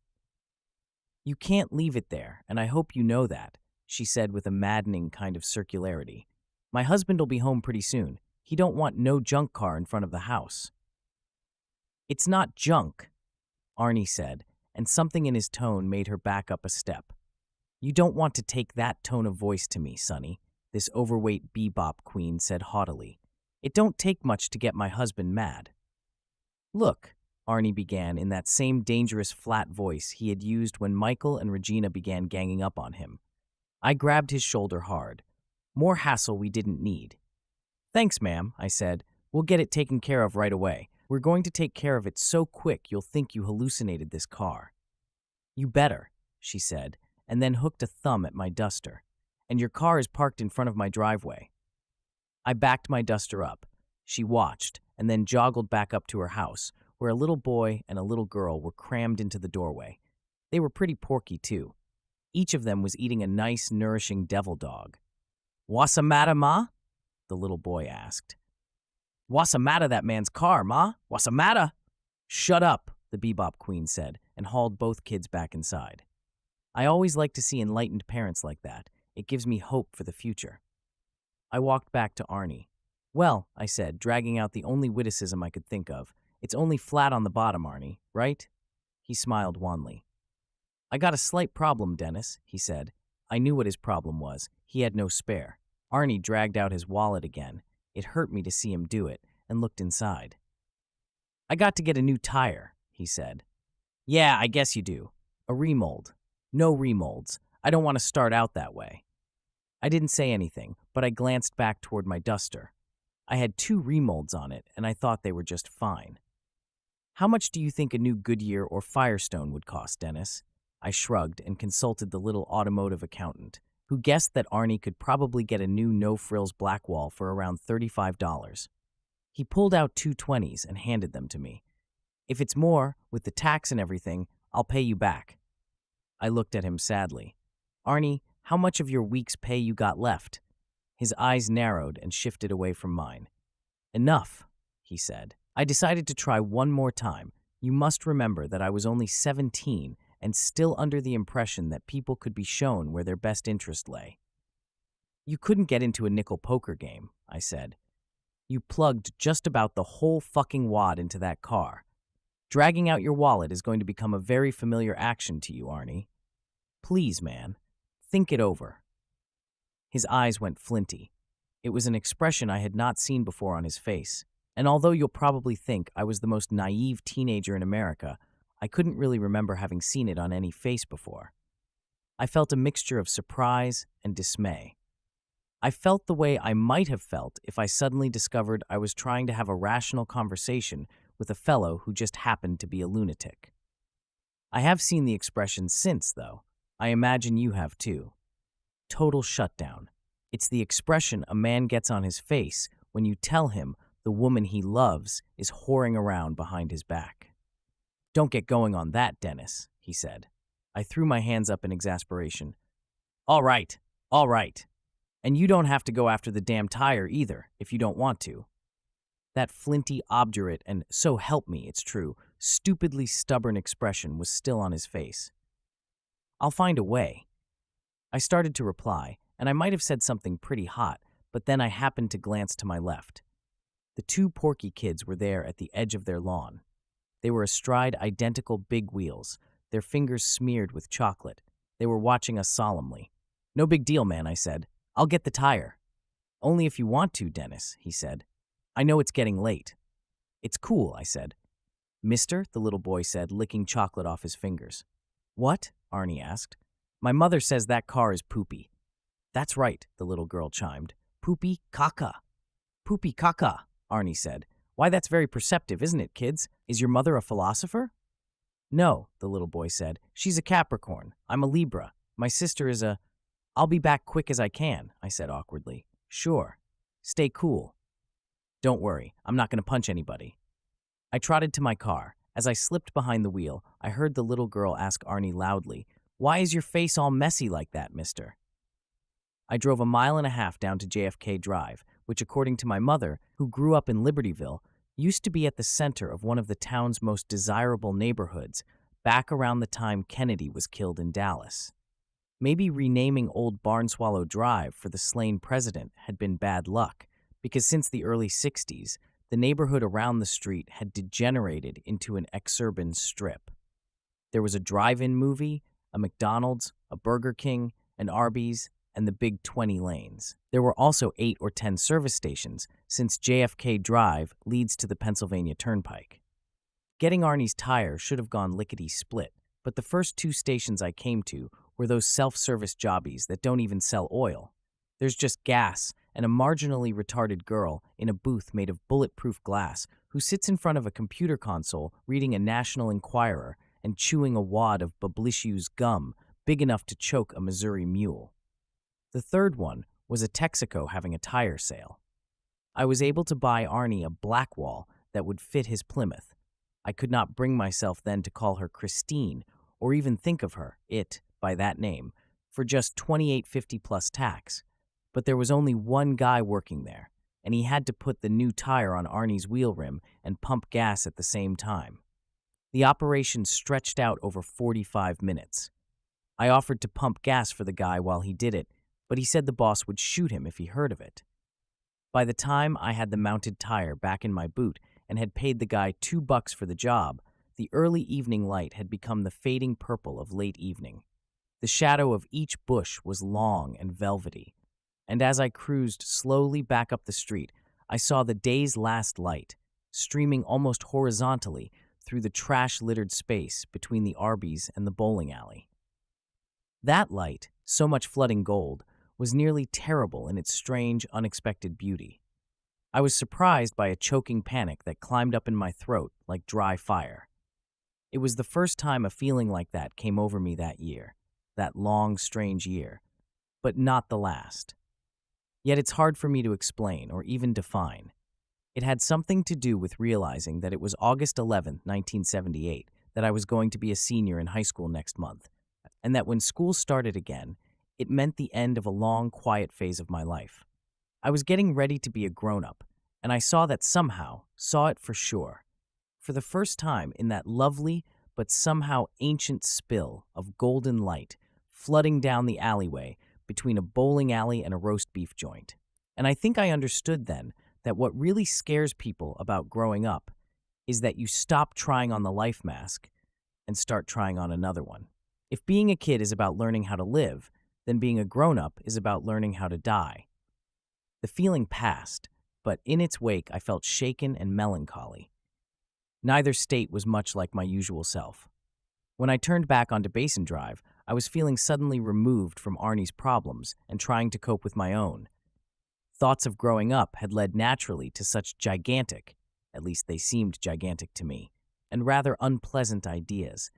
Speaker 1: "You can't leave it there, and I hope you know that," she said with a maddening kind of circularity. "My husband'll be home pretty soon. He don't want no junk car in front of the house." "It's not junk," Arnie said, and something in his tone made her back up a step. "You don't want to take that tone of voice to me, Sonny," this overweight bebop queen said haughtily. "It don't take much to get my husband mad." "Look," Arnie began in that same dangerous flat voice he had used when Michael and Regina began ganging up on him. I grabbed his shoulder hard. More hassle we didn't need. "Thanks, ma'am," I said. "We'll get it taken care of right away. We're going to take care of it so quick you'll think you hallucinated this car." "You better," she said, and then hooked a thumb at my duster. "And your car is parked in front of my driveway." I backed my duster up. She watched, and then joggled back up to her house, where a little boy and a little girl were crammed into the doorway. They were pretty porky, too. Each of them was eating a nice, nourishing devil dog. "Wassa matter, ma?" the little boy asked. "Wassa matter that man's car, ma? Wassa matter?" "Shut up," the bebop queen said, and hauled both kids back inside. I always like to see enlightened parents like that. It gives me hope for the future. I walked back to Arnie. "Well," I said, dragging out the only witticism I could think of, "it's only flat on the bottom, Arnie, right?" He smiled wanly. "I got a slight problem, Dennis," he said. I knew what his problem was. He had no spare. Arnie dragged out his wallet again. It hurt me to see him do it, and looked inside. I got to get a new tire, he said. Yeah, I guess you do. A remold. No remolds. I don't want to start out that way. I didn't say anything, but I glanced back toward my duster. I had 2 remolds on it, and I thought they were just fine. How much do you think a new Goodyear or Firestone would cost, Dennis? I shrugged and consulted the little automotive accountant, who guessed that Arnie could probably get a new no-frills Blackwall for around $35. He pulled out 2 20s and handed them to me. If it's more, with the tax and everything, I'll pay you back. I looked at him sadly. Arnie, how much of your week's pay you got left? His eyes narrowed and shifted away from mine. Enough, he said. I decided to try one more time. You must remember that I was only 17 and still under the impression that people could be shown where their best interest lay. You couldn't get into a nickel poker game, I said. You plugged just about the whole fucking wad into that car. Dragging out your wallet is going to become a very familiar action to you, Arnie. Please, man, think it over. His eyes went flinty. It was an expression I had not seen before on his face, and although you'll probably think I was the most naive teenager in America, I couldn't really remember having seen it on any face before. I felt a mixture of surprise and dismay. I felt the way I might have felt if I suddenly discovered I was trying to have a rational conversation with a fellow who just happened to be a lunatic. I have seen the expression since, though. I imagine you have too. Total shutdown. It's the expression a man gets on his face when you tell him the woman he loves is whoring around behind his back. Don't get going on that, Dennis, he said. I threw my hands up in exasperation. All right. And you don't have to go after the damn tire either, if you don't want to. That flinty, obdurate, and so help me, it's true, stupidly stubborn expression was still on his face. I'll find a way. I started to reply, and I might have said something pretty hot, but then I happened to glance to my left. The 2 Porky kids were there at the edge of their lawn. They were astride identical big wheels, their fingers smeared with chocolate. They were watching us solemnly. No big deal, man, I said. I'll get the tire. Only if you want to, Dennis, he said. I know it's getting late. It's cool, I said. Mister, the little boy said, licking chocolate off his fingers. What? Arnie asked. My mother says that car is poopy. That's right, the little girl chimed. Poopy caca. Poopy caca, Arnie said. Why, that's very perceptive, isn't it, kids? Is your mother a philosopher? No, the little boy said. She's a Capricorn. I'm a Libra. My sister is a... I'll be back quick as I can, I said awkwardly. Sure. Stay cool. Don't worry, I'm not going to punch anybody. I trotted to my car. As I slipped behind the wheel, I heard the little girl ask Arnie loudly, Why is your face all messy like that, mister? I drove 1.5 miles down to JFK Drive, which, according to my mother, who grew up in Libertyville, used to be at the center of one of the town's most desirable neighborhoods, back around the time Kennedy was killed in Dallas. Maybe renaming Old Barnswallow Drive for the slain president had been bad luck, because since the early 60s, the neighborhood around the street had degenerated into an exurban strip. There was a drive-in movie, a McDonald's, a Burger King, an Arby's, and the big 20 lanes. There were also 8 or 10 service stations, since JFK Drive leads to the Pennsylvania Turnpike. Getting Arnie's tire should have gone lickety-split, but the first 2 stations I came to were those self-service jobbies that don't even sell oil. There's just gas and a marginally retarded girl in a booth made of bulletproof glass who sits in front of a computer console reading a National Enquirer and chewing a wad of Publicius gum big enough to choke a Missouri mule. The third one was a Texaco having a tire sale. I was able to buy Arnie a Blackwall that would fit his Plymouth. I could not bring myself then to call her Christine or even think of her, by that name, for just $28.50 plus tax. But there was only one guy working there, and he had to put the new tire on Arnie's wheel rim and pump gas at the same time. The operation stretched out over 45 minutes. I offered to pump gas for the guy while he did it, but he said the boss would shoot him if he heard of it. By the time I had the mounted tire back in my boot and had paid the guy $2 for the job, the early evening light had become the fading purple of late evening. The shadow of each bush was long and velvety. And as I cruised slowly back up the street, I saw the day's last light, streaming almost horizontally through the trash-littered space between the Arby's and the bowling alley. That light, so much flooding gold, was nearly terrible in its strange, unexpected beauty. I was surprised by a choking panic that climbed up in my throat like dry fire. It was the first time a feeling like that came over me that year, that long, strange year, but not the last. Yet it's hard for me to explain or even define. It had something to do with realizing that it was August 11th, 1978, that I was going to be a senior in high school next month, and that when school started again, it meant the end of a long, quiet phase of my life. I was getting ready to be a grown-up, and I saw it for sure. For the first time in that lovely but somehow ancient spill of golden light flooding down the alleyway between a bowling alley and a roast beef joint. And I think I understood then that what really scares people about growing up is that you stop trying on the life mask and start trying on another one. If being a kid is about learning how to live, then being a grown-up is about learning how to die. The feeling passed, but in its wake I felt shaken and melancholy. Neither state was much like my usual self. When I turned back onto Basin Drive, I was feeling suddenly removed from Arnie's problems and trying to cope with my own. Thoughts of growing up had led naturally to such gigantic, at least they seemed gigantic to me, and rather unpleasant ideas,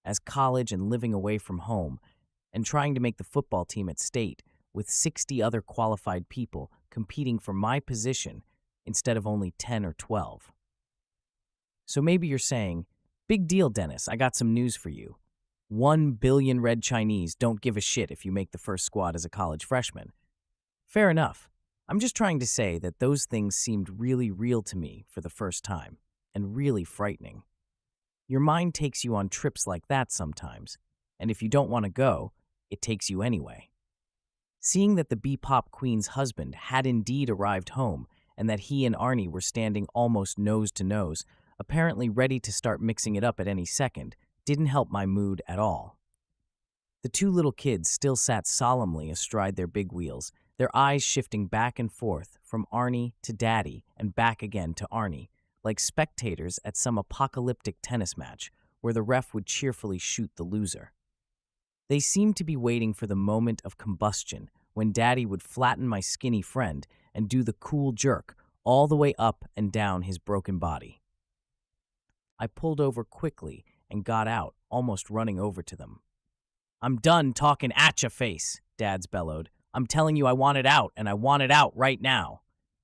Speaker 1: as college and living away from home, and trying to make the football team at state with 60 other qualified people competing for my position instead of only 10 or 12. So maybe you're saying, "Big deal, Dennis, I got some news for you. 1 billion red Chinese don't give a shit if you make the first squad as a college freshman." Fair enough. I'm just trying to say that those things seemed really real to me for the first time, and really frightening. Your mind takes you on trips like that sometimes, and if you don't want to go, it takes you anyway. Seeing that the B-pop queen's husband had indeed arrived home, and that he and Arnie were standing almost nose to nose, apparently ready to start mixing it up at any second, didn't help my mood at all. The two little kids still sat solemnly astride their big wheels, their eyes shifting back and forth from Arnie to Daddy and back again to Arnie, like spectators at some apocalyptic tennis match where the ref would cheerfully shoot the loser. They seemed to be waiting for the moment of combustion when Daddy would flatten my skinny friend and do the cool jerk all the way up and down his broken body. I pulled over quickly and got out, almost running over to them. "I'm done talking at ya face," Dad's bellowed. "I'm telling you I want it out, and I want it out right now."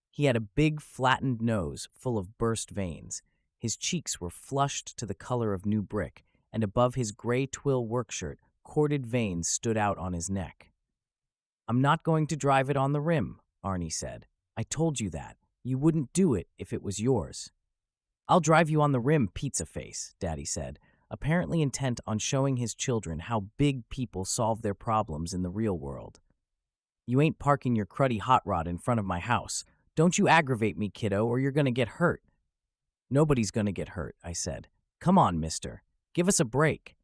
Speaker 1: He had a big, flattened nose full of burst veins. His cheeks were flushed to the color of new brick, and above his gray twill workshirt, corded veins stood out on his neck. "I'm not going to drive it on the rim," Arnie said. "I told you that. You wouldn't do it if it was yours." "I'll drive you on the rim, pizza face," Daddy said, apparently intent on showing his children how big people solve their problems in the real world. "You ain't parking your cruddy hot rod in front of my house. Don't you aggravate me, kiddo, or you're gonna get hurt." "Nobody's gonna get hurt," I said. "Come on, mister. Give us a break."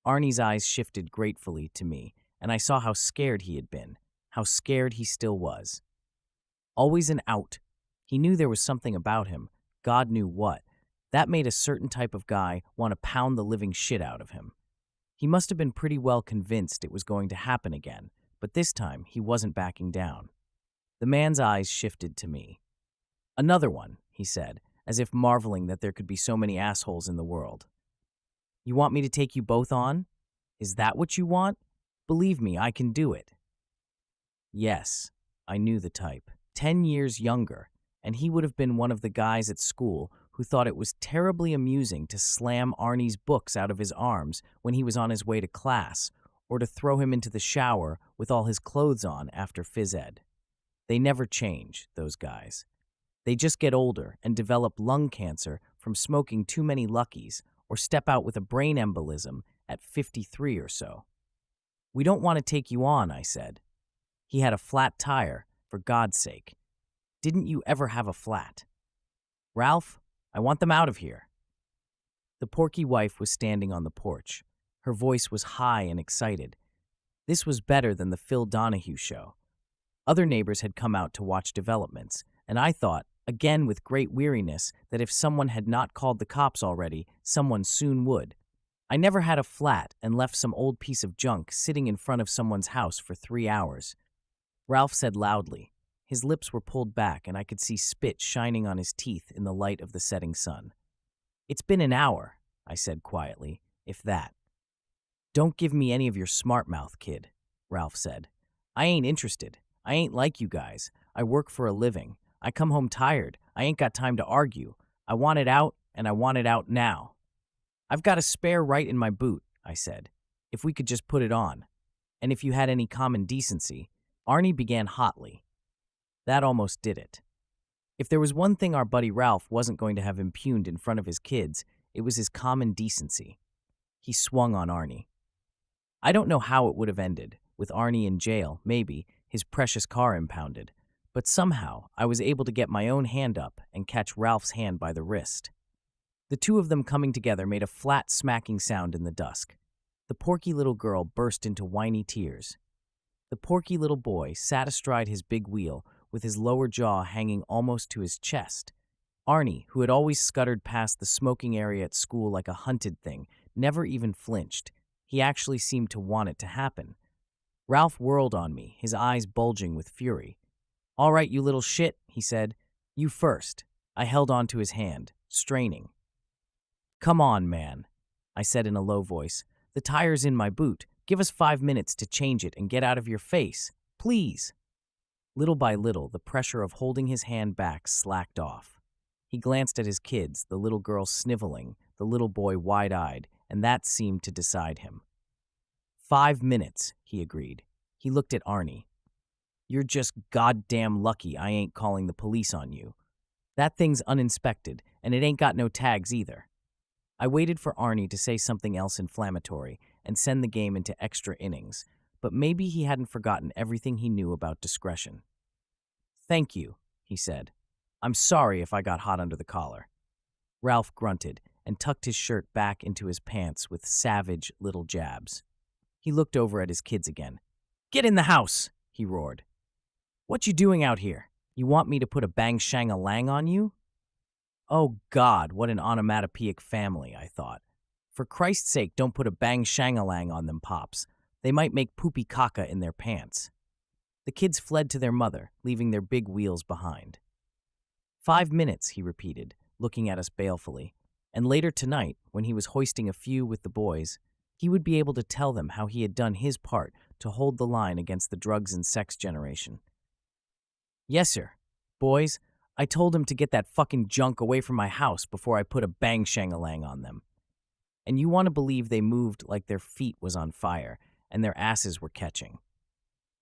Speaker 1: Arnie's eyes shifted gratefully to me, and I saw how scared he had been, how scared he still was. Always an out. He knew there was something about him, God knew what, that made a certain type of guy want to pound the living shit out of him. He must have been pretty well convinced it was going to happen again, but this time he wasn't backing down. The man's eyes shifted to me. "Another one," he said, as if marveling that there could be so many assholes in the world. "You want me to take you both on? Is that what you want? Believe me, I can do it." Yes, I knew the type. 10 years younger, and he would have been one of the guys at school who thought it was terribly amusing to slam Arnie's books out of his arms when he was on his way to class, or to throw him into the shower with all his clothes on after phys ed. They never change, those guys. They just get older and develop lung cancer from smoking too many Luckies, or step out with a brain embolism at 53 or so. "We don't want to take you on," I said. He had a flat tire, for God's sake. Didn't you ever have a flat? "Ralph, I want them out of here." The porky wife was standing on the porch. Her voice was high and excited. This was better than the Phil Donahue show. Other neighbors had come out to watch developments, and I thought, again with great weariness, that if someone had not called the cops already, someone soon would. I never had a flat and left some old piece of junk sitting in front of someone's house for 3 hours. Ralph said loudly. His lips were pulled back, and I could see spit shining on his teeth in the light of the setting sun. It's been an hour, I said quietly, if that. Don't give me any of your smart mouth, kid, Ralph said. I ain't interested. I ain't like you guys. I work for a living. I come home tired. I ain't got time to argue. I want it out, and I want it out now. I've got a spare right in my boot, I said, if we could just put it on. And if you had any common decency. Arnie began hotly. That almost did it. If there was one thing our buddy Ralph wasn't going to have impugned in front of his kids, it was his common decency. He swung on Arnie. I don't know how it would have ended, with Arnie in jail, maybe, his precious car impounded, but somehow I was able to get my own hand up and catch Ralph's hand by the wrist. The two of them coming together made a flat smacking sound in the dusk. The porky little girl burst into whiny tears. The porky little boy sat astride his big wheel, with his lower jaw hanging almost to his chest. Arnie, who had always scuttered past the smoking area at school like a hunted thing, never even flinched. He actually seemed to want it to happen. Ralph whirled on me, his eyes bulging with fury. All right, you little shit, he said. You first. I held on to his hand, straining. Come on, man, I said in a low voice. The tire's in my boot. Give us 5 minutes to change it and get out of your face. Please. Little by little, the pressure of holding his hand back slacked off. He glanced at his kids, the little girl sniveling, the little boy wide-eyed, and that seemed to decide him. 5 minutes, he agreed. He looked at Arnie. You're just goddamn lucky I ain't calling the police on you. That thing's uninspected, and it ain't got no tags either. I waited for Arnie to say something else inflammatory and send the game into extra innings, but maybe he hadn't forgotten everything he knew about discretion. Thank you, he said. I'm sorry if I got hot under the collar. Ralph grunted and tucked his shirt back into his pants with savage little jabs. He looked over at his kids again. Get in the house, he roared. What you doing out here? You want me to put a bang-shang-a-lang on you? Oh, God, what an onomatopoeic family, I thought. For Christ's sake, don't put a bang-shang-a-lang on them, Pops. They might make poopy caca in their pants. The kids fled to their mother, leaving their big wheels behind. 5 minutes, he repeated, looking at us balefully. And later tonight, when he was hoisting a few with the boys, he would be able to tell them how he had done his part to hold the line against the drugs and sex generation. Yes, sir. Boys, I told him to get that fucking junk away from my house before I put a bang-shang-a-lang on them. And you want to believe they moved like their feet was on fire and their asses were catching.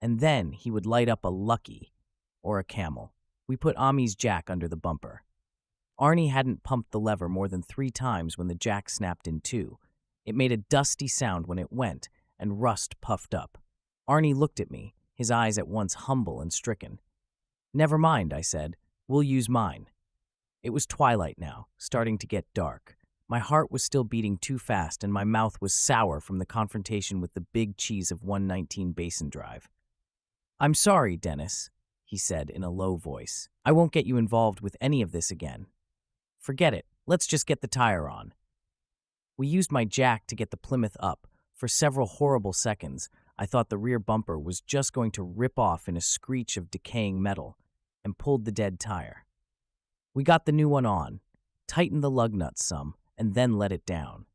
Speaker 1: And then he would light up a Lucky or a Camel. We putAmi's jack under the bumper. Arnie hadn't pumped the lever more than 3 times when the jack snapped in two. It made a dusty sound when it went, and rust puffed up. Arnie looked at me, his eyes at once humble and stricken. Never mind, I said. We'll use mine. It was twilight now, starting to get dark. My heart was still beating too fast, and my mouth was sour from the confrontation with the big cheese of 119 Basin Drive. I'm sorry, Dennis, he said in a low voice. I won't get you involved with any of this again. Forget it. Let's just get the tire on. We used my jack to get the Plymouth up. For several horrible seconds, I thought the rear bumper was just going to rip off in a screech of decaying metal, and pulled the dead tire. We got the new one on, tightened the lug nuts some, and then let it down.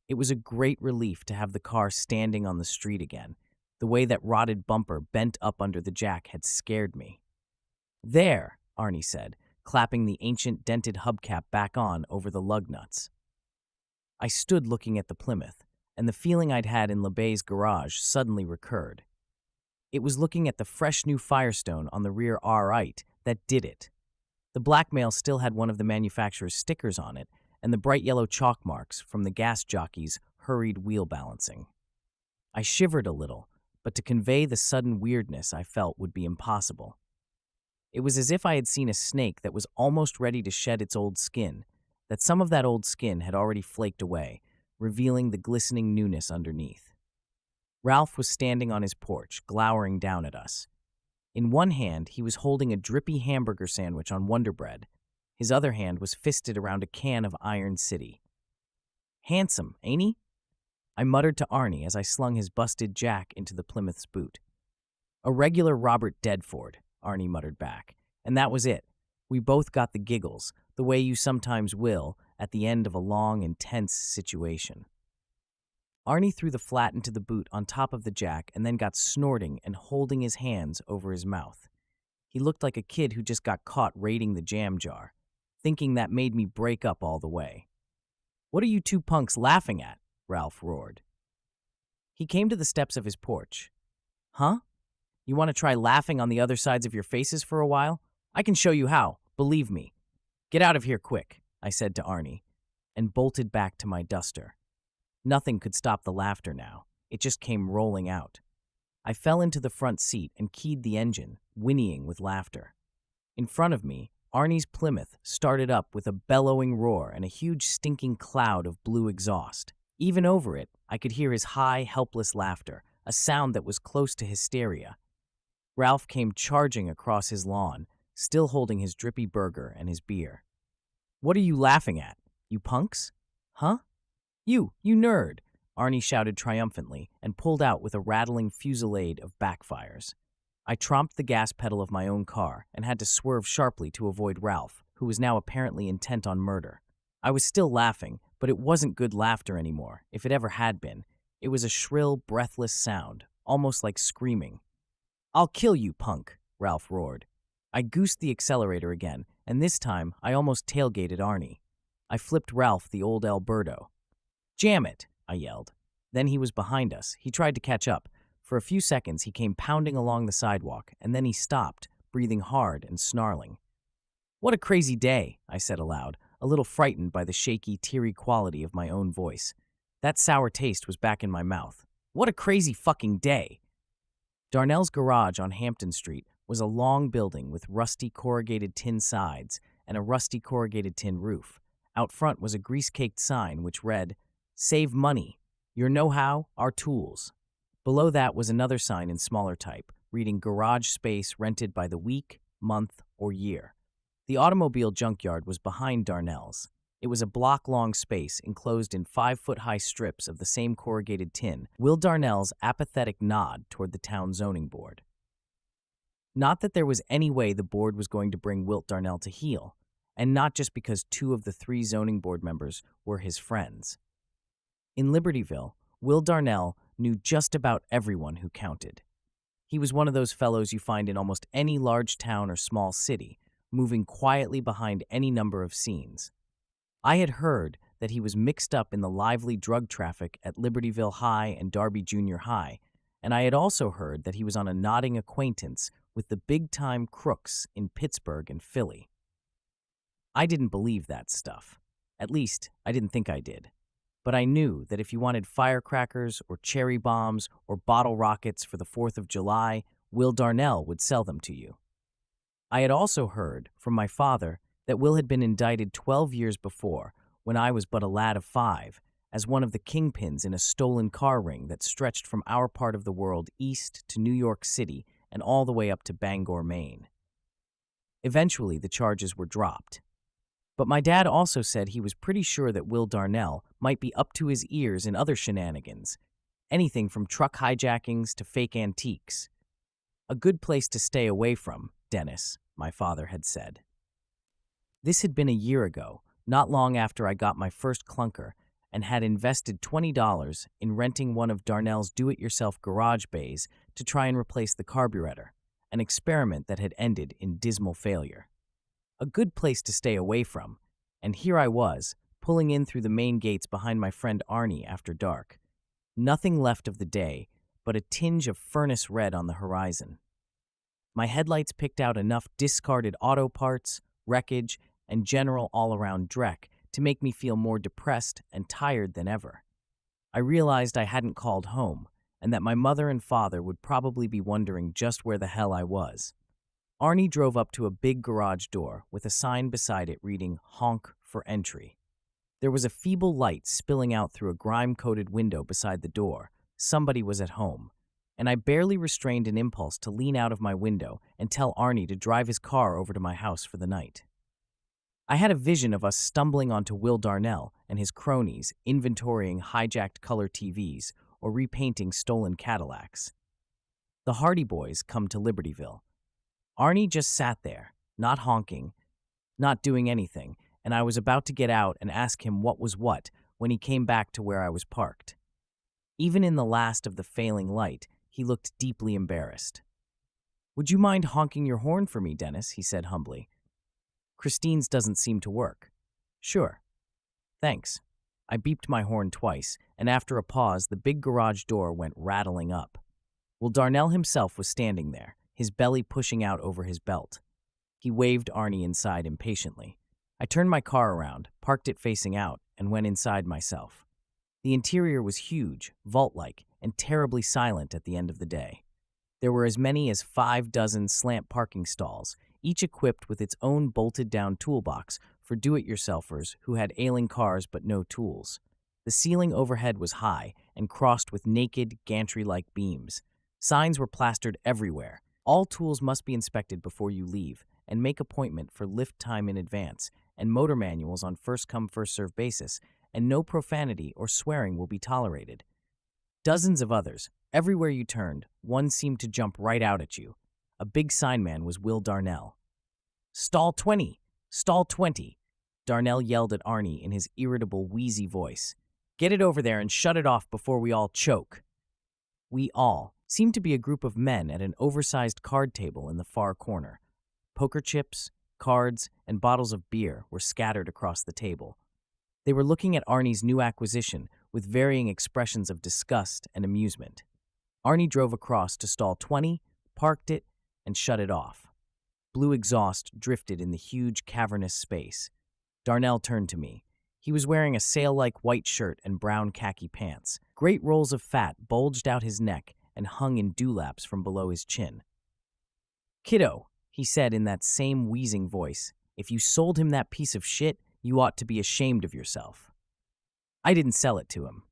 Speaker 1: It was a great relief to have the car standing on the street again. The way that rotted bumper bent up under the jack had scared me. There, Arnie said, clapping the ancient dented hubcap back on over the lug nuts. I stood looking at the Plymouth, and the feeling I'd had in LeBay's garage suddenly recurred. It was looking at the fresh new Firestone on the rear R8 that did it. The blackmail still had one of the manufacturer's stickers on it, and the bright yellow chalk marks from the gas jockey's hurried wheel balancing. I shivered a little, but to convey the sudden weirdness I felt would be impossible. It was as if I had seen a snake that was almost ready to shed its old skin, that some of that old skin had already flaked away, revealing the glistening newness underneath. Ralph was standing on his porch, glowering down at us. In one hand, he was holding a drippy hamburger sandwich on Wonder Bread. His other hand was fisted around a can of Iron City. "Handsome, ain't he?" I muttered to Arnie as I slung his busted jack into the Plymouth's boot. "A regular Robert Dedford," Arnie muttered back. And that was it. We both got the giggles, the way you sometimes will at the end of a long, intense situation. Arnie threw the flat into the boot on top of the jack and then got snorting and holding his hands over his mouth. He looked like a kid who just got caught raiding the jam jar, thinking that made me break up all the way. "What are you two punks laughing at?" Ralph roared. He came to the steps of his porch. "Huh? You want to try laughing on the other sides of your faces for a while? I can show you how, believe me. Get out of here quick," I said to Arnie, and bolted back to my duster. Nothing could stop the laughter now. It just came rolling out. I fell into the front seat and keyed the engine, whinnying with laughter. In front of me, Arnie's Plymouth started up with a bellowing roar and a huge stinking cloud of blue exhaust. Even over it, I could hear his high, helpless laughter, a sound that was close to hysteria. Ralph came charging across his lawn, still holding his drippy burger and his beer. "What are you laughing at, you punks? Huh? You nerd!" Arnie shouted triumphantly and pulled out with a rattling fusillade of backfires. I tromped the gas pedal of my own car and had to swerve sharply to avoid Ralph, who was now apparently intent on murder. I was still laughing, but it wasn't good laughter anymore, if it ever had been. It was a shrill, breathless sound, almost like screaming. "I'll kill you, punk," Ralph roared. I goosed the accelerator again, and this time I almost tailgated Arnie. I flipped Ralph the old Alberto. "Jam it," I yelled. Then he was behind us. He tried to catch up. For a few seconds, he came pounding along the sidewalk, and then he stopped, breathing hard and snarling. "What a crazy day," I said aloud, a little frightened by the shaky, teary quality of my own voice. That sour taste was back in my mouth. "What a crazy fucking day." Darnell's garage on Hampton Street was a long building with rusty corrugated tin sides and a rusty corrugated tin roof. Out front was a grease-caked sign which read, "Save money. Your know-how, our tools." Below that was another sign in smaller type, reading garage space rented by the week, month, or year. The automobile junkyard was behind Darnell's. It was a block-long space enclosed in 5-foot-high strips of the same corrugated tin. Will Darnell's apathetic nod toward the town zoning board. Not that there was any way the board was going to bring Wilt Darnell to heel, and not just because 2 of the 3 zoning board members were his friends. In Libertyville, Will Darnell knew just about everyone who counted. He was one of those fellows you find in almost any large town or small city, moving quietly behind any number of scenes. I had heard that he was mixed up in the lively drug traffic at Libertyville High and Darby Junior High, and I had also heard that he was on a nodding acquaintance with the big-time crooks in Pittsburgh and Philly. I didn't believe that stuff. At least, I didn't think I did. But I knew that if you wanted firecrackers or cherry bombs or bottle rockets for the 4th of July, Will Darnell would sell them to you. I had also heard from my father that Will had been indicted 12 years before, when I was but a lad of 5, as one of the kingpins in a stolen car ring that stretched from our part of the world east to New York City and all the way up to Bangor, Maine. Eventually, the charges were dropped. But my dad also said he was pretty sure that Will Darnell might be up to his ears in other shenanigans, anything from truck hijackings to fake antiques. "A good place to stay away from, Dennis," my father had said. This had been a year ago, not long after I got my first clunker, and had invested $20 in renting one of Darnell's do-it-yourself garage bays to try and replace the carburetor, an experiment that had ended in dismal failure. A good place to stay away from, and here I was, pulling in through the main gates behind my friend Arnie after dark. Nothing left of the day, but a tinge of furnace red on the horizon. My headlights picked out enough discarded auto parts, wreckage, and general all-around dreck to make me feel more depressed and tired than ever. I realized I hadn't called home, and that my mother and father would probably be wondering just where the hell I was. Arnie drove up to a big garage door with a sign beside it reading, "Honk for entry." There was a feeble light spilling out through a grime-coated window beside the door. Somebody was at home. and I barely restrained an impulse to lean out of my window and tell Arnie to drive his car over to my house for the night. I had a vision of us stumbling onto Will Darnell and his cronies inventorying hijacked color TVs or repainting stolen Cadillacs. The Hardy Boys come to Libertyville. Arnie just sat there, not honking, not doing anything, and I was about to get out and ask him what was what when he came back to where I was parked. Even in the last of the failing light, he looked deeply embarrassed. "Would you mind honking your horn for me, Dennis?" he said humbly. "Christine's doesn't seem to work." "Sure. Thanks." I beeped my horn twice, and after a pause, the big garage door went rattling up. Will Darnell himself was standing there, his belly pushing out over his belt. He waved Arnie inside impatiently. I turned my car around, parked it facing out, and went inside myself. The interior was huge, vault-like, and terribly silent at the end of the day. There were as many as 5 dozen slant parking stalls, each equipped with its own bolted-down toolbox for do-it-yourselfers who had ailing cars but no tools. The ceiling overhead was high and crossed with naked, gantry-like beams. Signs were plastered everywhere. All tools must be inspected before you leave, and make appointment for lift time in advance, and motor manuals on first-come, first-served basis, and no profanity or swearing will be tolerated. Dozens of others. Everywhere you turned, one seemed to jump right out at you. A big sign man was Will Darnell. "Stall 20! Stall 20!" Darnell yelled at Arnie in his irritable, wheezy voice. "Get it over there and shut it off before we all choke." We all seemed to be a group of men at an oversized card table in the far corner. Poker chips, cards, and bottles of beer were scattered across the table. They were looking at Arnie's new acquisition with varying expressions of disgust and amusement. Arnie drove across to stall 20, parked it, and shut it off. Blue exhaust drifted in the huge, cavernous space. Darnell turned to me. He was wearing a sail-like white shirt and brown khaki pants. Great rolls of fat bulged out his neck and hung in dewlaps from below his chin. "Kiddo," he said in that same wheezing voice, "if you sold him that piece of shit, you ought to be ashamed of yourself." I didn't sell it to him.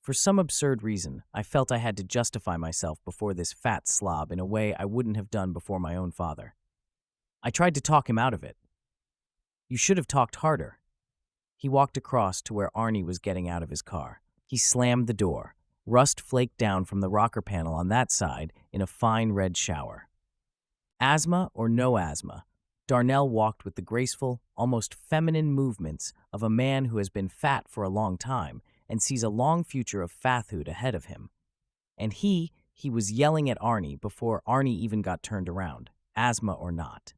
Speaker 1: For some absurd reason, I felt I had to justify myself before this fat slob in a way I wouldn't have done before my own father. I tried to talk him out of it. "You should have talked harder." He walked across to where Arnie was getting out of his car. He slammed the door. Rust flaked down from the rocker panel on that side in a fine red shower. Asthma or no asthma, Darnell walked with the graceful, almost feminine movements of a man who has been fat for a long time and sees a long future of fathood ahead of him. And he was yelling at Arnie before Arnie even got turned around, asthma or not.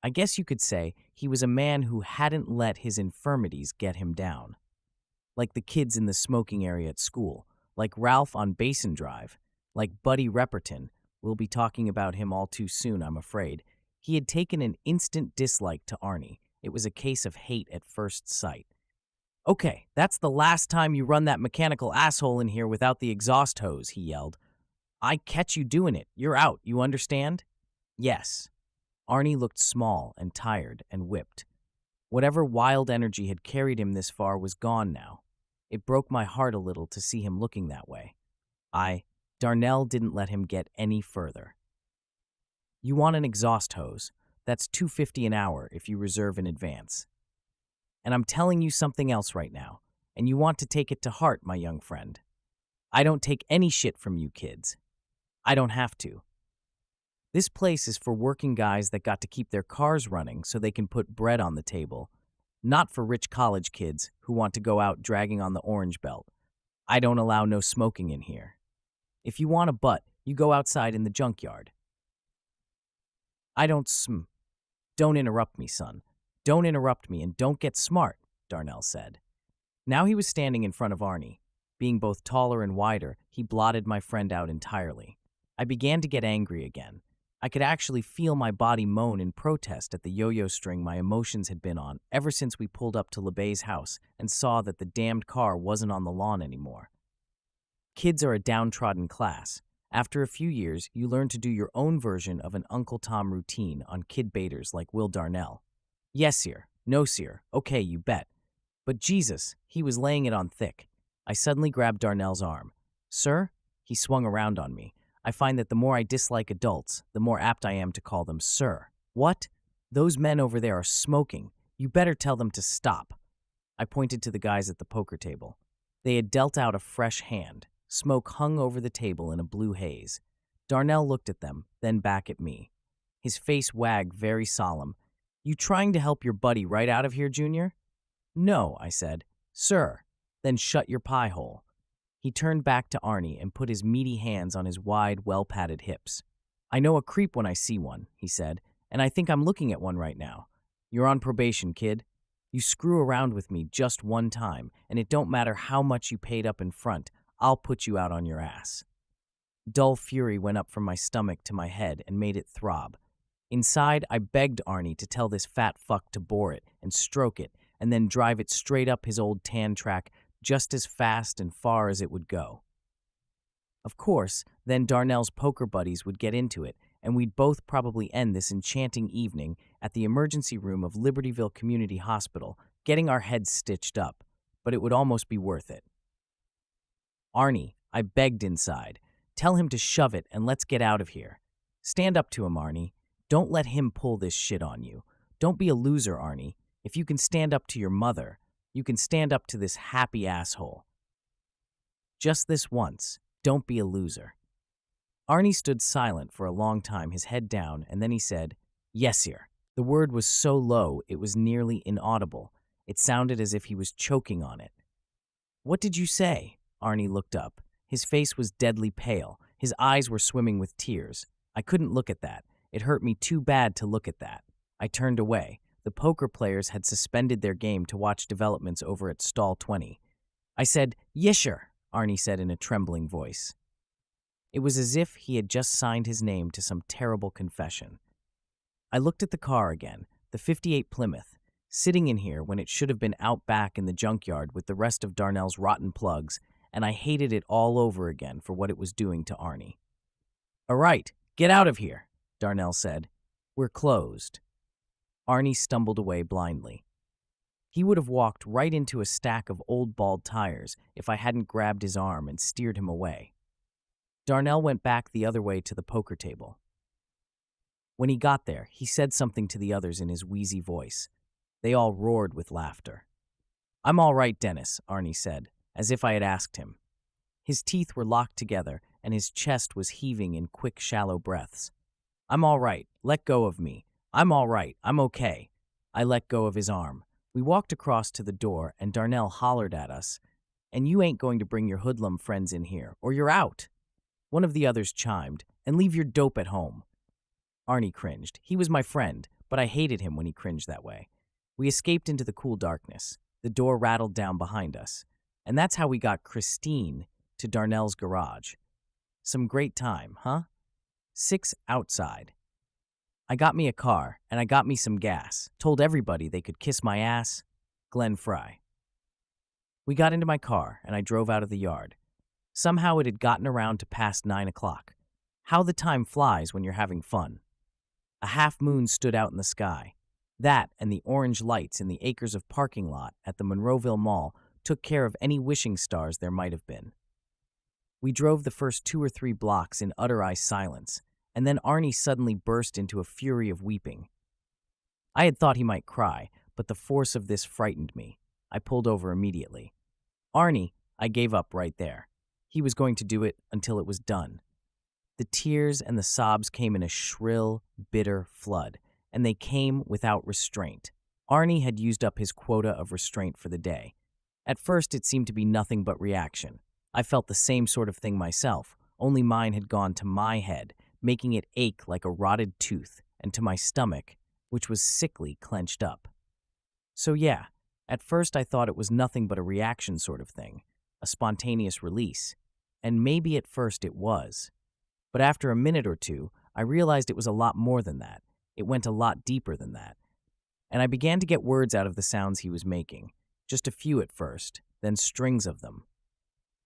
Speaker 1: I guess you could say he was a man who hadn't let his infirmities get him down. Like the kids in the smoking area at school, like Ralph on Basin Drive, like Buddy Repperton. We'll be talking about him all too soon, I'm afraid. He had taken an instant dislike to Arnie. It was a case of hate at first sight. "Okay, that's the last time you run that mechanical asshole in here without the exhaust hose," he yelled. "I catch you doing it, you're out, you understand?" "Yes." Arnie looked small and tired and whipped. Whatever wild energy had carried him this far was gone now. It broke my heart a little to see him looking that way. Darnell didn't let him get any further. "You want an exhaust hose. That's $2.50 an hour if you reserve in advance. And I'm telling you something else right now, and you want to take it to heart, my young friend. I don't take any shit from you kids. I don't have to. This place is for working guys that got to keep their cars running so they can put bread on the table, not for rich college kids who want to go out dragging on the orange belt. I don't allow no smoking in here. If you want a butt, you go outside in the junkyard. I don't Don't interrupt me, son. Don't interrupt me and don't get smart," Darnell said. Now he was standing in front of Arnie. Being both taller and wider, he blotted my friend out entirely. I began to get angry again. I could actually feel my body moan in protest at the yo-yo string my emotions had been on ever since we pulled up to LeBay's house and saw that the damned car wasn't on the lawn anymore. Kids are a downtrodden class. After a few years, you learn to do your own version of an Uncle Tom routine on kid baiters like Will Darnell. "Yes, sir. No, sir. Okay, you bet." But Jesus, he was laying it on thick. I suddenly grabbed Darnell's arm. "Sir?" He swung around on me. I find that the more I dislike adults, the more apt I am to call them sir. What? Those men over there are smoking. You better tell them to stop. I pointed to the guys at the poker table. They had dealt out a fresh hand. Smoke hung over the table in a blue haze. Darnell looked at them, then back at me. His face wagged very solemn. You trying to help your buddy right out of here, Junior? No, I said. Sir, then shut your pie hole. He turned back to Arnie and put his meaty hands on his wide, well-padded hips. I know a creep when I see one, he said, and I think I'm looking at one right now. You're on probation, kid. You screw around with me just one time, and it don't matter how much you paid up in front, I'll put you out on your ass. Dull fury went up from my stomach to my head and made it throb. Inside, I begged Arnie to tell this fat fuck to bore it and stroke it, and then drive it straight up his old tan track just as fast and far as it would go. Of course, then Darnell's poker buddies would get into it, and we'd both probably end this enchanting evening at the emergency room of Libertyville Community Hospital, getting our heads stitched up, but it would almost be worth it. Arnie, I begged inside, tell him to shove it and let's get out of here. Stand up to him, Arnie. Don't let him pull this shit on you. Don't be a loser, Arnie. If you can stand up to your mother, you can stand up to this happy asshole. Just this once, don't be a loser. Arnie stood silent for a long time, his head down, and then he said, Yes, sir. The word was so low it was nearly inaudible. It sounded as if he was choking on it. What did you say? Arnie looked up. His face was deadly pale. His eyes were swimming with tears. I couldn't look at that. It hurt me too bad to look at that. I turned away. The poker players had suspended their game to watch developments over at stall 20. I said, Yes, sir, Arnie said in a trembling voice. It was as if he had just signed his name to some terrible confession. I looked at the car again, the 58 Plymouth, sitting in here when it should have been out back in the junkyard with the rest of Darnell's rotten plugs, and I hated it all over again for what it was doing to Arnie. All right, get out of here, Darnell said. We're closed. Arnie stumbled away blindly. He would have walked right into a stack of old bald tires if I hadn't grabbed his arm and steered him away. Darnell went back the other way to the poker table. When he got there, he said something to the others in his wheezy voice. They all roared with laughter. I'm all right, Dennis, Arnie said, as if I had asked him. His teeth were locked together, and his chest was heaving in quick, shallow breaths. I'm all right. Let go of me. I'm all right. I'm okay. I let go of his arm. We walked across to the door, and Darnell hollered at us, And you ain't going to bring your hoodlum friends in here, or you're out. One of the others chimed, And leave your dope at home. Arnie cringed. He was my friend, but I hated him when he cringed that way. We escaped into the cool darkness. The door rattled down behind us. And that's how we got Christine to Darnell's garage. Some great time, huh? 6 outside. I got me a car, and I got me some gas. Told everybody they could kiss my ass. Glenn Fry. We got into my car, and I drove out of the yard. Somehow it had gotten around to past 9 o'clock. How the time flies when you're having fun. A half moon stood out in the sky. That and the orange lights in the acres of parking lot at the Monroeville Mall took care of any wishing stars there might have been. We drove the first 2 or 3 blocks in utter silence, and then Arnie suddenly burst into a fury of weeping. I had thought he might cry, but the force of this frightened me. I pulled over immediately. Arnie, I gave up right there. He was going to do it until it was done. The tears and the sobs came in a shrill, bitter flood, and they came without restraint. Arnie had used up his quota of restraint for the day. At first, it seemed to be nothing but reaction. I felt the same sort of thing myself, only mine had gone to my head, making it ache like a rotted tooth, and to my stomach, which was sickly clenched up. So yeah, at first I thought it was nothing but a reaction sort of thing, a spontaneous release, and maybe at first it was. But after a minute or two, I realized it was a lot more than that. It went a lot deeper than that. And I began to get words out of the sounds he was making, just a few at first, then strings of them.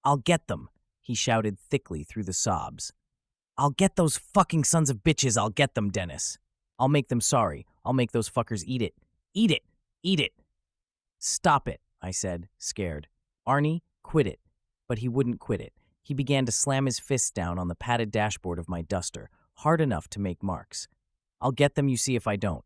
Speaker 1: I'll get them, he shouted thickly through the sobs. I'll get those fucking sons of bitches, I'll get them, Dennis. I'll make them sorry. I'll make those fuckers eat it. Eat it! Eat it! Stop it, I said, scared. Arnie, quit it. But he wouldn't quit it. He began to slam his fists down on the padded dashboard of my duster, hard enough to make marks. I'll get them, you see if I don't.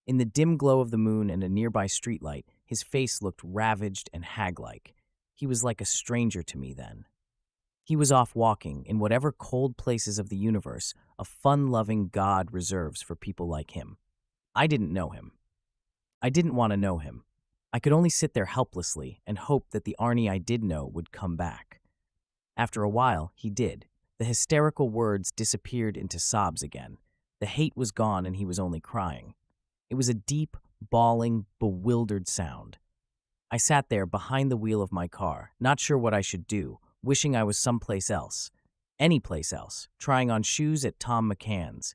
Speaker 1: In the dim glow of the moon and a nearby streetlight, his face looked ravaged and hag-like. He was like a stranger to me then. He was off walking in whatever cold places of the universe a fun-loving God reserves for people like him. I didn't know him. I didn't want to know him. I could only sit there helplessly and hope that the Arnie I did know would come back. After a while, he did. The hysterical words disappeared into sobs again. The hate was gone and he was only crying. It was a deep, bawling, bewildered sound. I sat there behind the wheel of my car, not sure what I should do, wishing I was someplace else. Any place else, trying on shoes at Tom McCann's,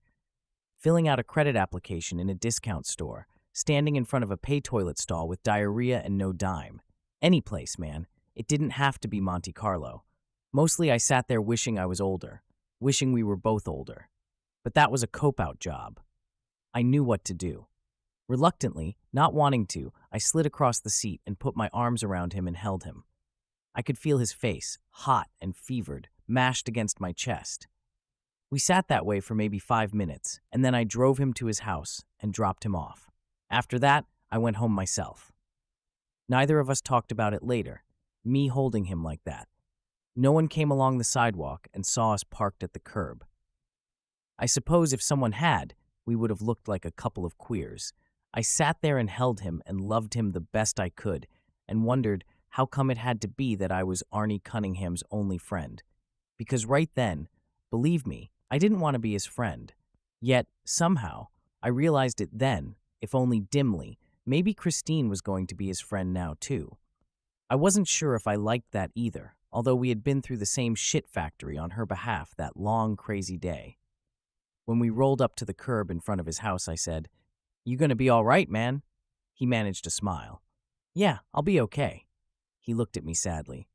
Speaker 1: filling out a credit application in a discount store, standing in front of a pay toilet stall with diarrhea and no dime. Any place, man. It didn't have to be Monte Carlo. Mostly I sat there wishing I was older, wishing we were both older. But that was a cope-out job. I knew what to do. Reluctantly, not wanting to, I slid across the seat and put my arms around him and held him. I could feel his face, hot and fevered, mashed against my chest. We sat that way for maybe 5 minutes, and then I drove him to his house and dropped him off. After that, I went home myself. Neither of us talked about it later, me holding him like that. No one came along the sidewalk and saw us parked at the curb. I suppose if someone had, we would have looked like a couple of queers. I sat there and held him and loved him the best I could, and wondered how come it had to be that I was Arnie Cunningham's only friend. Because right then, believe me, I didn't want to be his friend. Yet, somehow, I realized it then, if only dimly, maybe Christine was going to be his friend now too. I wasn't sure if I liked that either, although we had been through the same shit factory on her behalf that long, crazy day. When we rolled up to the curb in front of his house, I said, "You gonna be all right, man?" He managed to smile. "Yeah, I'll be okay." He looked at me sadly.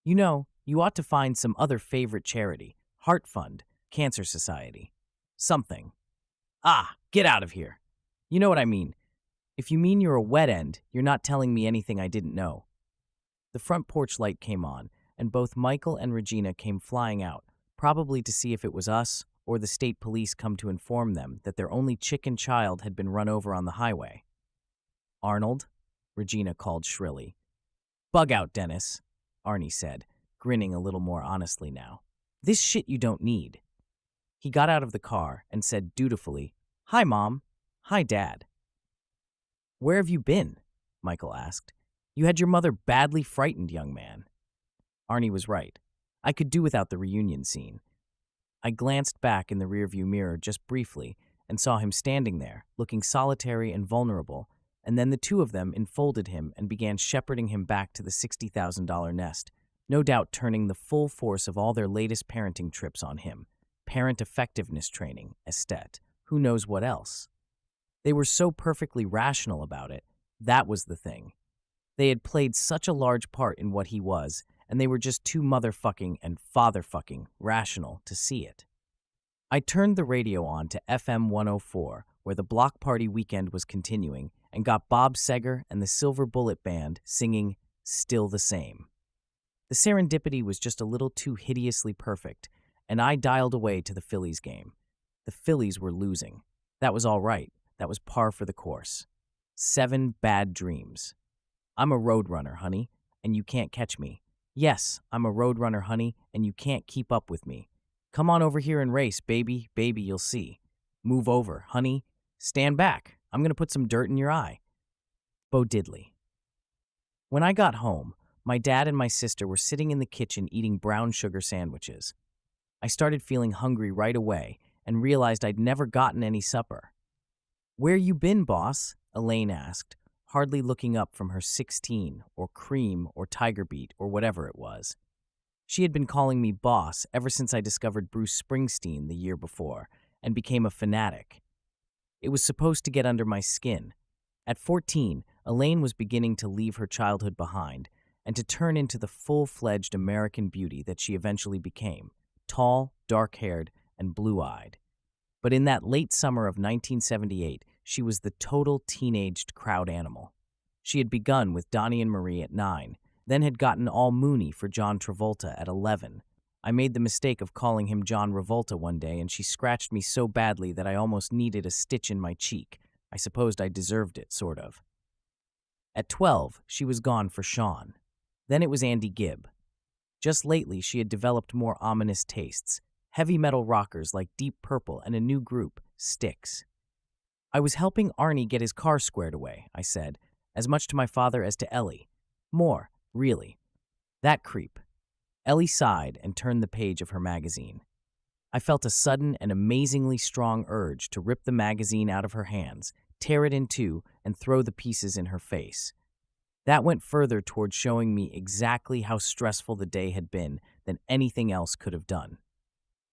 Speaker 1: "You know, you ought to find some other favorite charity, Heart Fund, Cancer Society. Something." "Ah, get out of here." "You know what I mean. If you mean you're a wet end, you're not telling me anything I didn't know." The front porch light came on, and both Michael and Regina came flying out, probably to see if it was us or the state police come to inform them that their only chicken child had been run over on the highway. "Arnold," Regina called shrilly. "Bug out, Dennis," Arnie said, grinning a little more honestly now. "This shit you don't need." He got out of the car and said dutifully, "Hi, Mom. Hi, Dad." "Where have you been?" Michael asked. "You had your mother badly frightened, young man." Arnie was right. I could do without the reunion scene. I glanced back in the rearview mirror just briefly and saw him standing there, looking solitary and vulnerable, and then the two of them enfolded him and began shepherding him back to the $60,000 nest, no doubt turning the full force of all their latest parenting trips on him. Parent effectiveness training, estet, who knows what else. They were so perfectly rational about it. That was the thing. They had played such a large part in what he was, and they were just too motherfucking and fatherfucking rational to see it. I turned the radio on to FM 104, where the Block Party weekend was continuing, and got Bob Seger and the Silver Bullet Band singing Still the Same. The serendipity was just a little too hideously perfect, and I dialed away to the Phillies game. The Phillies were losing. That was all right. That was par for the course. 7 bad dreams. I'm a roadrunner, honey, and you can't catch me. Yes, I'm a roadrunner, honey, and you can't keep up with me. Come on over here and race, baby, baby, you'll see. Move over, honey. Stand back. I'm going to put some dirt in your eye. Bo Diddley. When I got home, my dad and my sister were sitting in the kitchen eating brown sugar sandwiches. I started feeling hungry right away and realized I'd never gotten any supper. "Where you been, boss?" Elaine asked, hardly looking up from her 16 or cream or tiger beat or whatever it was. She had been calling me boss ever since I discovered Bruce Springsteen the year before and became a fanatic. It was supposed to get under my skin. At 14, Elaine was beginning to leave her childhood behind and to turn into the full-fledged American beauty that she eventually became, tall, dark-haired, and blue-eyed. But in that late summer of 1978, she was the total teenaged crowd animal. She had begun with Donnie and Marie at 9, then had gotten all moony for John Travolta at 11, I made the mistake of calling him John Revolta one day, and she scratched me so badly that I almost needed a stitch in my cheek. I supposed I deserved it, sort of. At 12, she was gone for Sean. Then it was Andy Gibb. Just lately, she had developed more ominous tastes, heavy metal rockers like Deep Purple and a new group, Styx. I was helping Arnie get his car squared away, I said, as much to my father as to Ellie. More, really. That creep. Ellie sighed and turned the page of her magazine. I felt a sudden and amazingly strong urge to rip the magazine out of her hands, tear it in two, and throw the pieces in her face. That went further toward showing me exactly how stressful the day had been than anything else could have done.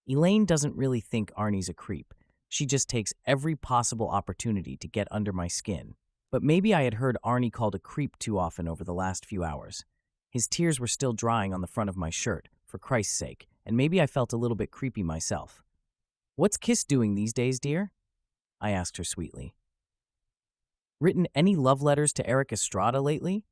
Speaker 1: Elaine doesn't really think Arnie's a creep. She just takes every possible opportunity to get under my skin. But maybe I had heard Arnie called a creep too often over the last few hours. His tears were still drying on the front of my shirt, for Christ's sake, and maybe I felt a little bit creepy myself. "What's Kiss doing these days, dear?" I asked her sweetly. "Written any love letters to Eric Estrada lately?"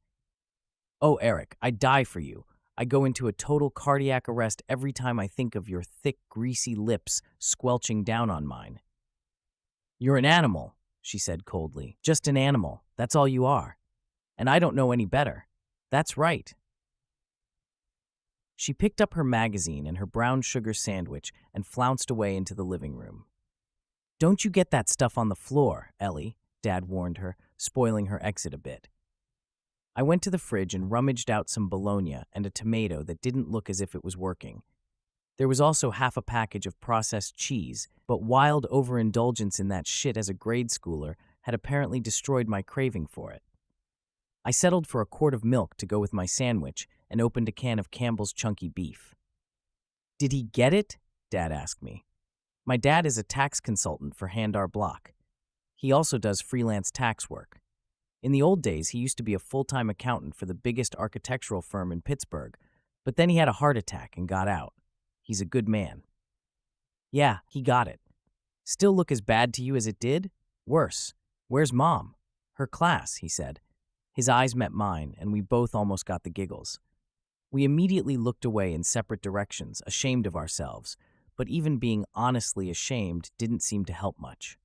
Speaker 1: "Oh, Eric, I die for you. I go into a total cardiac arrest every time I think of your thick, greasy lips squelching down on mine." "You're an animal," she said coldly. "Just an animal. That's all you are. And I don't know any better. That's right." She picked up her magazine and her brown sugar sandwich and flounced away into the living room. "Don't you get that stuff on the floor, Ellie," Dad warned her, spoiling her exit a bit. I went to the fridge and rummaged out some bologna and a tomato that didn't look as if it was working. There was also half a package of processed cheese, but wild overindulgence in that shit as a grade schooler had apparently destroyed my craving for it. I settled for a quart of milk to go with my sandwich and opened a can of Campbell's Chunky Beef. "Did he get it?" Dad asked me. My dad is a tax consultant for Handar Block. He also does freelance tax work. In the old days, he used to be a full-time accountant for the biggest architectural firm in Pittsburgh, but then he had a heart attack and got out. He's a good man. "Yeah, he got it. Still look as bad to you as it did? Worse. Where's Mom?" "Her class," he said. His eyes met mine, and we both almost got the giggles. We immediately looked away in separate directions, ashamed of ourselves, but even being honestly ashamed didn't seem to help much.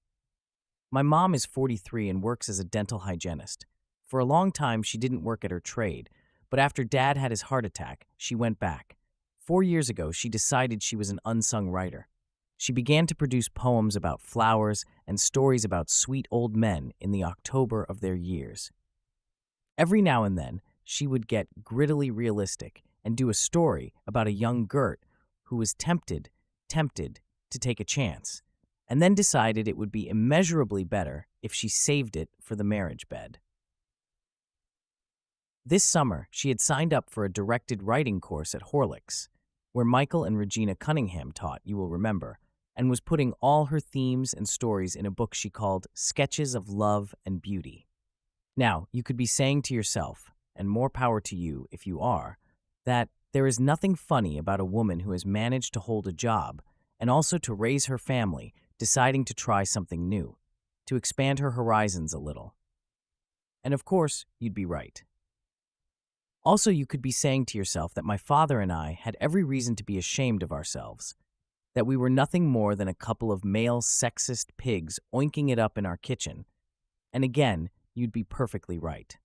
Speaker 1: My mom is 43 and works as a dental hygienist. For a long time, she didn't work at her trade, but after Dad had his heart attack, she went back. 4 years ago, she decided she was an unsung writer. She began to produce poems about flowers and stories about sweet old men in the October of their years. Every now and then, she would get grittily realistic and do a story about a young Gert who was tempted to take a chance, and then decided it would be immeasurably better if she saved it for the marriage bed. This summer, she had signed up for a directed writing course at Horlicks, where Michael and Regina Cunningham taught, you will remember, and was putting all her themes and stories in a book she called Sketches of Love and Beauty. Now, you could be saying to yourself, and more power to you if you are, that there is nothing funny about a woman who has managed to hold a job and also to raise her family, deciding to try something new, to expand her horizons a little. And of course, you'd be right. Also, you could be saying to yourself that my father and I had every reason to be ashamed of ourselves, that we were nothing more than a couple of male sexist pigs oinking it up in our kitchen. And again, you'd be perfectly right.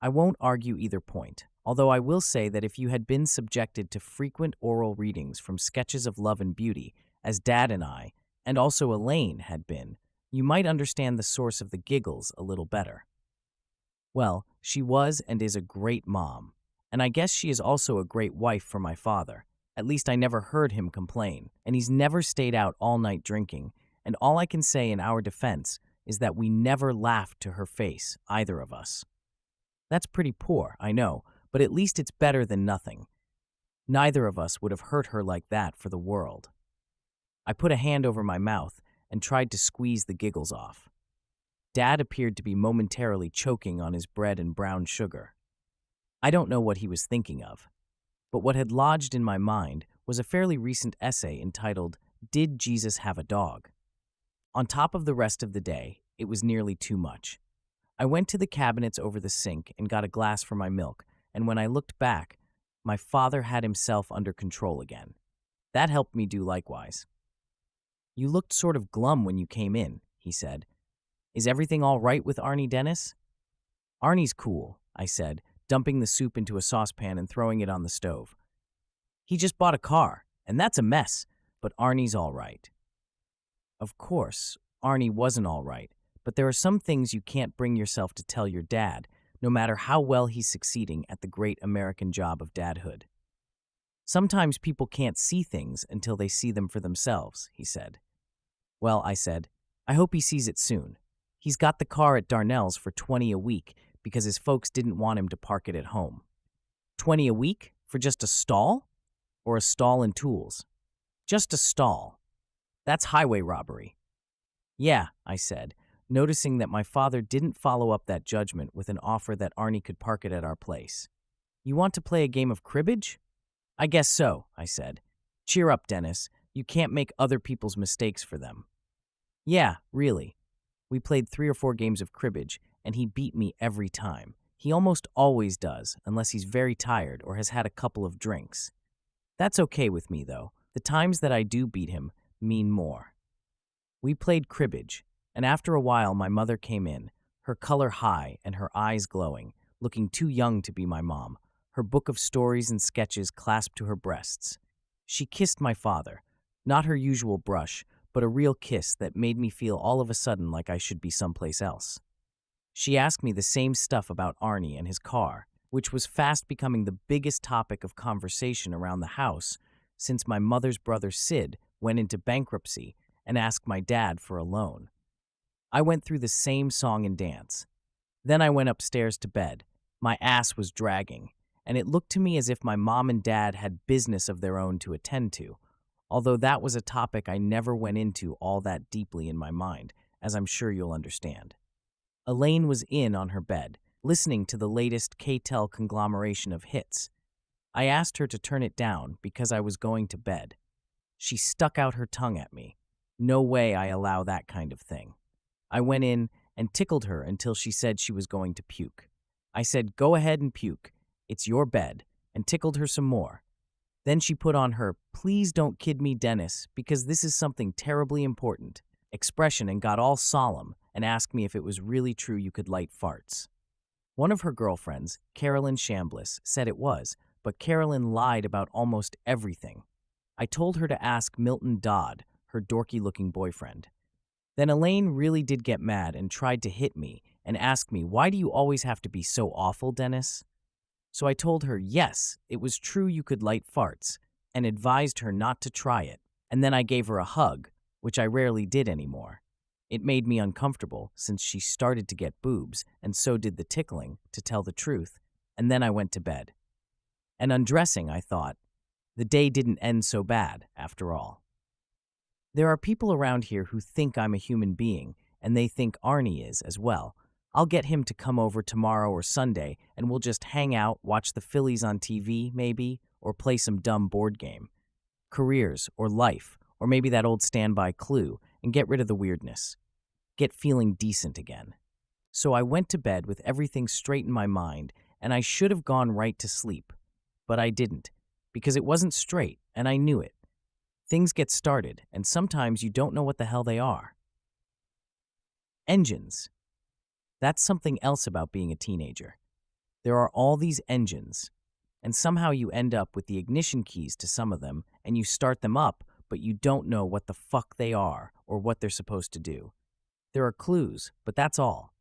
Speaker 1: I won't argue either point, although I will say that if you had been subjected to frequent oral readings from Sketches of Love and Beauty, as Dad and I, and also Elaine, had been, you might understand the source of the giggles a little better. Well, she was and is a great mom, and I guess she is also a great wife for my father. At least I never heard him complain, and he's never stayed out all night drinking, and all I can say in our defense is that we never laughed to her face, either of us. That's pretty poor, I know, but at least it's better than nothing. Neither of us would have hurt her like that for the world. I put a hand over my mouth and tried to squeeze the giggles off. Dad appeared to be momentarily choking on his bread and brown sugar. I don't know what he was thinking of, but what had lodged in my mind was a fairly recent essay entitled, "Did Jesus Have a Dog?" On top of the rest of the day, it was nearly too much. I went to the cabinets over the sink and got a glass for my milk, and when I looked back, my father had himself under control again. That helped me do likewise. You looked sort of glum when you came in, he said. Is everything all right with Arnie Dennis? Arnie's cool, I said, dumping the soup into a saucepan and throwing it on the stove. He just bought a car, and that's a mess, but Arnie's all right. Of course, Arnie wasn't all right, but there are some things you can't bring yourself to tell your dad, no matter how well he's succeeding at the great American job of dadhood. Sometimes people can't see things until they see them for themselves, he said. Well, I said, I hope he sees it soon. He's got the car at Darnell's for $20 a week because his folks didn't want him to park it at home. $20 a week for just a stall? Or a stall and tools? Just a stall. That's highway robbery. Yeah, I said, noticing that my father didn't follow up that judgment with an offer that Arnie could park it at our place. You want to play a game of cribbage? I guess so, I said. Cheer up, Dennis. You can't make other people's mistakes for them. Yeah, really. We played 3 or 4 games of cribbage, and he beat me every time. He almost always does, unless he's very tired or has had a couple of drinks. That's okay with me, though. The times that I do beat him mean more. We played cribbage, and after a while my mother came in, her color high and her eyes glowing, looking too young to be my mom, her book of stories and sketches clasped to her breasts. She kissed my father, not her usual brush, but a real kiss that made me feel all of a sudden like I should be someplace else. She asked me the same stuff about Arnie and his car, which was fast becoming the biggest topic of conversation around the house since my mother's brother Sid went into bankruptcy and asked my dad for a loan. I went through the same song and dance. Then I went upstairs to bed. My ass was dragging, and it looked to me as if my mom and dad had business of their own to attend to, although that was a topic I never went into all that deeply in my mind, as I'm sure you'll understand. Elaine was in on her bed, listening to the latest K-Tel conglomeration of hits. I asked her to turn it down because I was going to bed. She stuck out her tongue at me. No way I allow that kind of thing. I went in and tickled her until she said she was going to puke. I said, go ahead and puke. It's your bed, and tickled her some more. Then she put on her, please don't kid me, Dennis, because this is something terribly important, expression and got all solemn and asked me if it was really true you could light farts. One of her girlfriends, Carolyn Chambliss, said it was, but Carolyn lied about almost everything. I told her to ask Milton Dodd, her dorky-looking boyfriend. Then Elaine really did get mad and tried to hit me and asked me, why do you always have to be so awful, Dennis? So I told her, yes, it was true you could light farts, and advised her not to try it. And then I gave her a hug, which I rarely did anymore. It made me uncomfortable since she started to get boobs, and so did the tickling, to tell the truth, and then I went to bed. And undressing, I thought, the day didn't end so bad, after all. There are people around here who think I'm a human being, and they think Arnie is as well. I'll get him to come over tomorrow or Sunday, and we'll just hang out, watch the Phillies on TV, maybe, or play some dumb board game. Careers, or life, or maybe that old standby Clue, and get rid of the weirdness. Get feeling decent again. So I went to bed with everything straight in my mind, and I should have gone right to sleep. But I didn't, because it wasn't straight, and I knew it. Things get started, and sometimes you don't know what the hell they are. Engines. That's something else about being a teenager. There are all these engines, and somehow you end up with the ignition keys to some of them, and you start them up, but you don't know what the fuck they are or what they're supposed to do. There are clues, but that's all.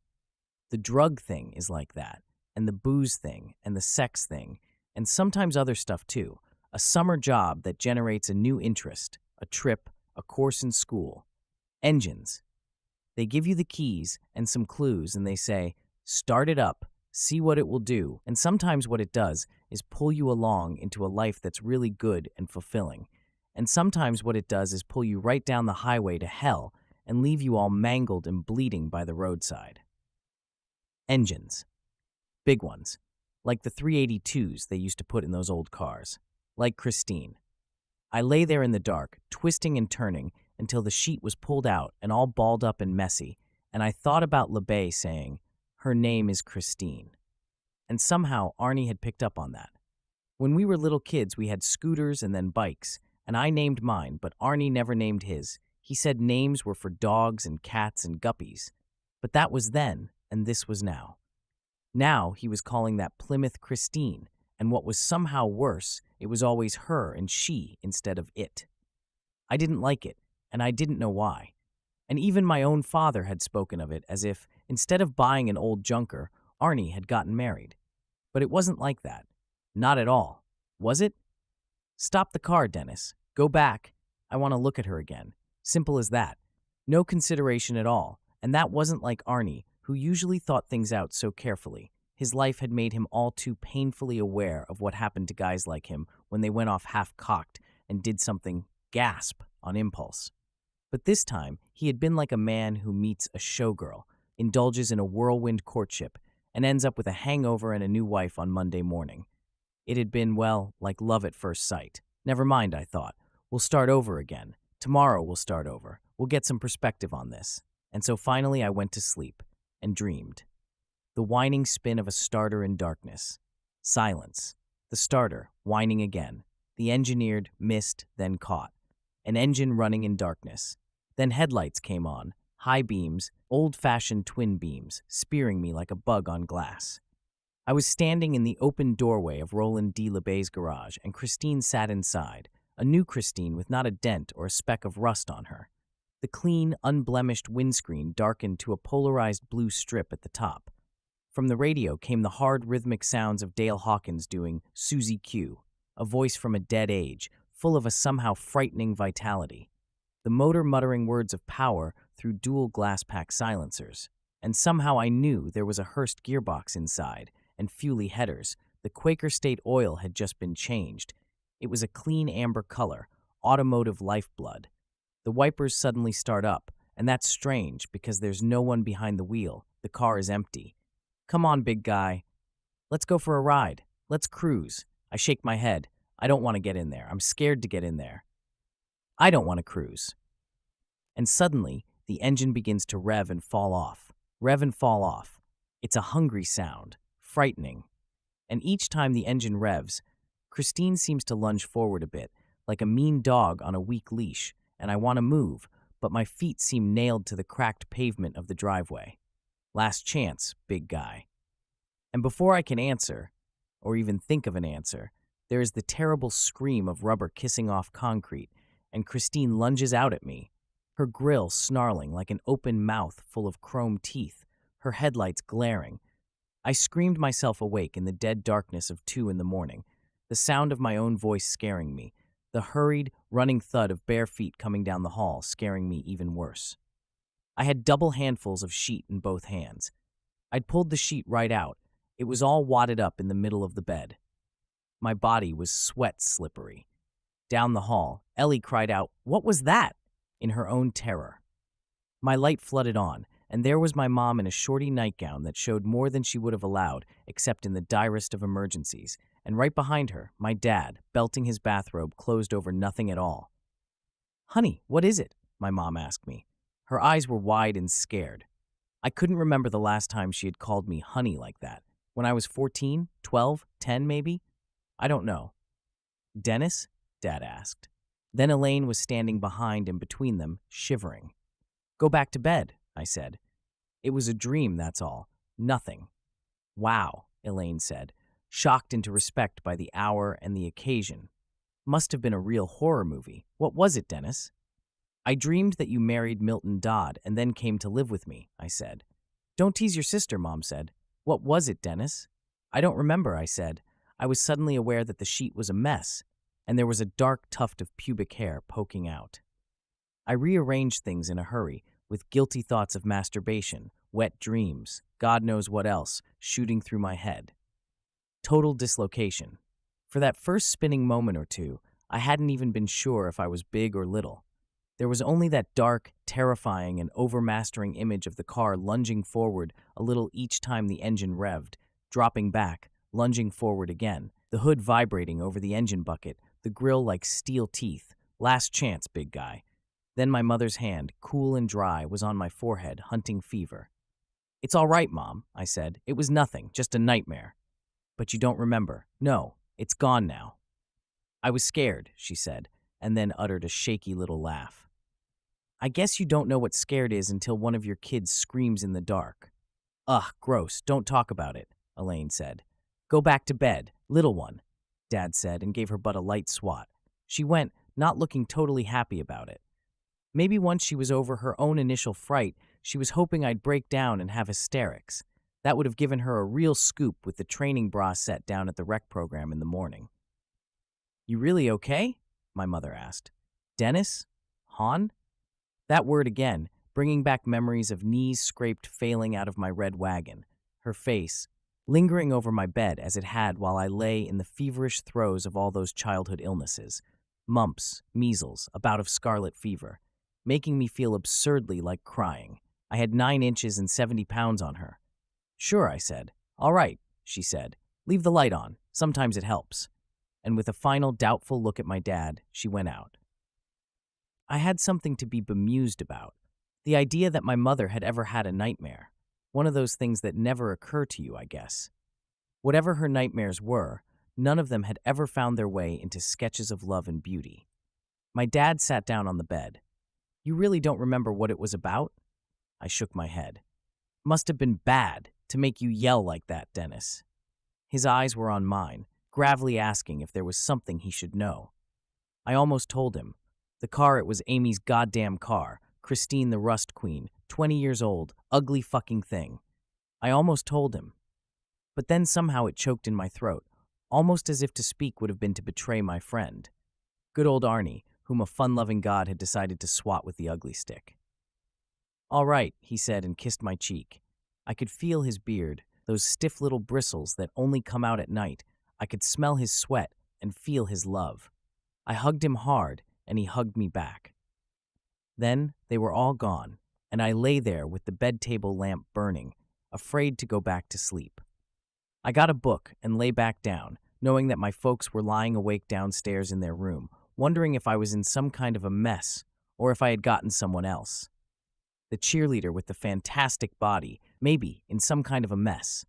Speaker 1: The drug thing is like that, and the booze thing, and the sex thing, and sometimes other stuff too. A summer job that generates a new interest, a trip, a course in school. Engines. They give you the keys and some clues and they say, start it up, see what it will do, and sometimes what it does is pull you along into a life that's really good and fulfilling. And sometimes what it does is pull you right down the highway to hell and leave you all mangled and bleeding by the roadside. Engines. Big ones. Like the 382s they used to put in those old cars. Like Christine. I lay there in the dark, twisting and turning, until the sheet was pulled out and all balled up and messy, and I thought about LeBay saying, her name is Christine. And somehow Arnie had picked up on that. When we were little kids, we had scooters and then bikes, and I named mine, but Arnie never named his. He said names were for dogs and cats and guppies. But that was then, and this was now. Now he was calling that Plymouth Christine, and what was somehow worse, it was always her and she instead of it. I didn't like it, and I didn't know why. And even my own father had spoken of it as if, instead of buying an old junker, Arnie had gotten married. But it wasn't like that. Not at all. Was it? Stop the car, Dennis. Go back. I want to look at her again. Simple as that. No consideration at all. And that wasn't like Arnie, who usually thought things out so carefully. His life had made him all too painfully aware of what happened to guys like him when they went off half-cocked and did something, gasp, on impulse. But this time, he had been like a man who meets a showgirl, indulges in a whirlwind courtship, and ends up with a hangover and a new wife on Monday morning. It had been, well, like love at first sight. Never mind, I thought. We'll start over again. Tomorrow we'll start over. We'll get some perspective on this. And so finally I went to sleep and dreamed. The whining spin of a starter in darkness. Silence. The starter, whining again. The engineered, missed, then caught. An engine running in darkness. Then headlights came on, high beams, old-fashioned twin beams, spearing me like a bug on glass. I was standing in the open doorway of Roland D. LeBay's garage, and Christine sat inside, a new Christine with not a dent or a speck of rust on her. The clean, unblemished windscreen darkened to a polarized blue strip at the top. From the radio came the hard, rhythmic sounds of Dale Hawkins doing Susie Q, a voice from a dead age, full of a somehow frightening vitality. The motor muttering words of power through dual glass-pack silencers. And somehow I knew there was a Hurst gearbox inside, and Fuley headers. The Quaker State oil had just been changed. It was a clean amber color, automotive lifeblood. The wipers suddenly start up, and that's strange because there's no one behind the wheel. The car is empty. Come on, big guy. Let's go for a ride. Let's cruise. I shake my head. I don't want to get in there. I'm scared to get in there. I don't want to cruise. And suddenly, the engine begins to rev and fall off. Rev and fall off. It's a hungry sound, frightening. And each time the engine revs, Christine seems to lunge forward a bit, like a mean dog on a weak leash, and I want to move, but my feet seem nailed to the cracked pavement of the driveway. Last chance, big guy. And before I can answer, or even think of an answer, there is the terrible scream of rubber kissing off concrete, and Christine lunges out at me, her grill snarling like an open mouth full of chrome teeth, her headlights glaring. I screamed myself awake in the dead darkness of 2 a.m, the sound of my own voice scaring me, the hurried, running thud of bare feet coming down the hall scaring me even worse. I had double handfuls of sheet in both hands. I'd pulled the sheet right out. It was all wadded up in the middle of the bed. My body was sweat-slippery. Down the hall, Ellie cried out, "What was that?" in her own terror. My light flooded on, and there was my mom in a shorty nightgown that showed more than she would have allowed, except in the direst of emergencies, and right behind her, my dad, belting his bathrobe closed over nothing at all. "Honey, what is it?" my mom asked me. Her eyes were wide and scared. I couldn't remember the last time she had called me honey like that. When I was 14, 12, 10 maybe? I don't know. "Dennis?" Dad asked. Then Elaine was standing behind and between them, shivering. "Go back to bed," I said. "It was a dream, that's all. Nothing." "Wow," Elaine said, shocked into respect by the hour and the occasion. "Must have been a real horror movie. What was it, Dennis?" "I dreamed that you married Milton Dodd and then came to live with me," I said. "Don't tease your sister," Mom said. "What was it, Dennis?" "I don't remember," I said. I was suddenly aware that the sheet was a mess, and there was a dark tuft of pubic hair poking out. I rearranged things in a hurry, with guilty thoughts of masturbation, wet dreams, God knows what else, shooting through my head. Total dislocation. For that first spinning moment or two, I hadn't even been sure if I was big or little. There was only that dark, terrifying, and overmastering image of the car lunging forward a little each time the engine revved, dropping back, lunging forward again, the hood vibrating over the engine bucket, the grill like steel teeth. Last chance, big guy. Then my mother's hand, cool and dry, was on my forehead, hunting fever. "It's all right, Mom," I said. "It was nothing, just a nightmare." "But you don't remember." "No, It's gone now. I was scared, she said, and then uttered a shaky little laugh. I guess you don't know what scared is until one of your kids screams in the dark. Ugh, gross, don't talk about it, Elaine said. Go back to bed, little one, Dad said and gave her but a light swat. She went, not looking totally happy about it. Maybe once she was over her own initial fright, she was hoping I'd break down and have hysterics. That would have given her a real scoop with the training bra set down at the rec program in the morning. You really okay? My mother asked. Dennis? Han? That word again, bringing back memories of knees scraped failing out of my red wagon. Her face, lingering over my bed as it had while I lay in the feverish throes of all those childhood illnesses. Mumps, measles, a bout of scarlet fever, making me feel absurdly like crying. I had 9 inches and 70 pounds on her. Sure, I said. All right, she said. Leave the light on. Sometimes it helps. And with a final doubtful look at my dad, she went out. I had something to be bemused about. The idea that my mother had ever had a nightmare. One of those things that never occur to you, I guess. Whatever her nightmares were, none of them had ever found their way into sketches of love and beauty. My dad sat down on the bed. You really don't remember what it was about? I shook my head. Must have been bad to make you yell like that, Dennis. His eyes were on mine, gravely asking if there was something he should know. I almost told him. The car, it was Amy's goddamn car. Christine the Rust Queen, 20 years old, ugly fucking thing. I almost told him. But then somehow it choked in my throat, almost as if to speak would have been to betray my friend. Good old Arnie, whom a fun-loving god had decided to swat with the ugly stick. All right, he said and kissed my cheek. I could feel his beard, those stiff little bristles that only come out at night. I could smell his sweat and feel his love. I hugged him hard, and he hugged me back. Then they were all gone, and I lay there with the bed table lamp burning, afraid to go back to sleep. I got a book and lay back down, knowing that my folks were lying awake downstairs in their room, wondering if I was in some kind of a mess or if I had gotten someone else. The cheerleader with the fantastic body, maybe in some kind of a mess.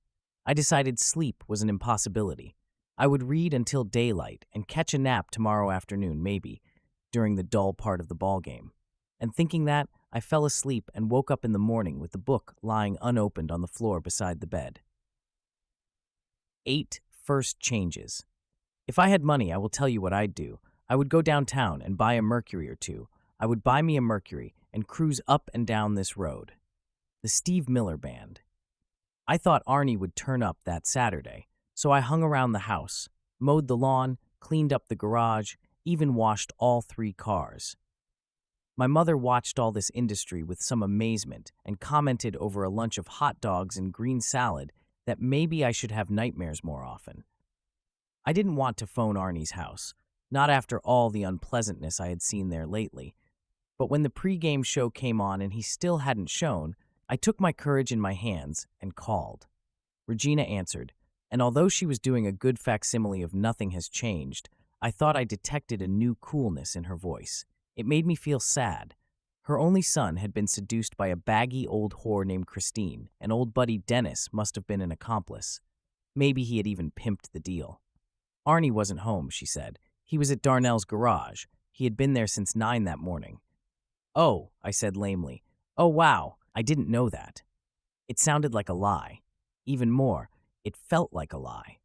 Speaker 1: I decided sleep was an impossibility. I would read until daylight and catch a nap tomorrow afternoon, maybe, during the dull part of the ball game. And thinking that, I fell asleep and woke up in the morning with the book lying unopened on the floor beside the bed. 8 first changes. If I had money, I will tell you what I'd do. I would go downtown and buy a Mercury or two. I would buy me a Mercury and cruise up and down this road. The Steve Miller Band. I thought Arnie would turn up that Saturday, so I hung around the house, mowed the lawn, cleaned up the garage, even washed all 3 cars. My mother watched all this industry with some amazement and commented over a lunch of hot dogs and green salad that maybe I should have nightmares more often. I didn't want to phone Arnie's house, not after all the unpleasantness I had seen there lately. But when the pre-game show came on and he still hadn't shown, I took my courage in my hands and called. Regina answered, and although she was doing a good facsimile of "Nothing Has Changed," I thought I detected a new coolness in her voice. It made me feel sad. Her only son had been seduced by a baggy old whore named Christine, and old buddy Dennis must have been an accomplice. Maybe he had even pimped the deal. Arnie wasn't home, she said. He was at Darnell's garage. He had been there since 9 that morning. Oh, I said lamely. Oh, wow, I didn't know that. It sounded like a lie. Even more, it felt like a lie.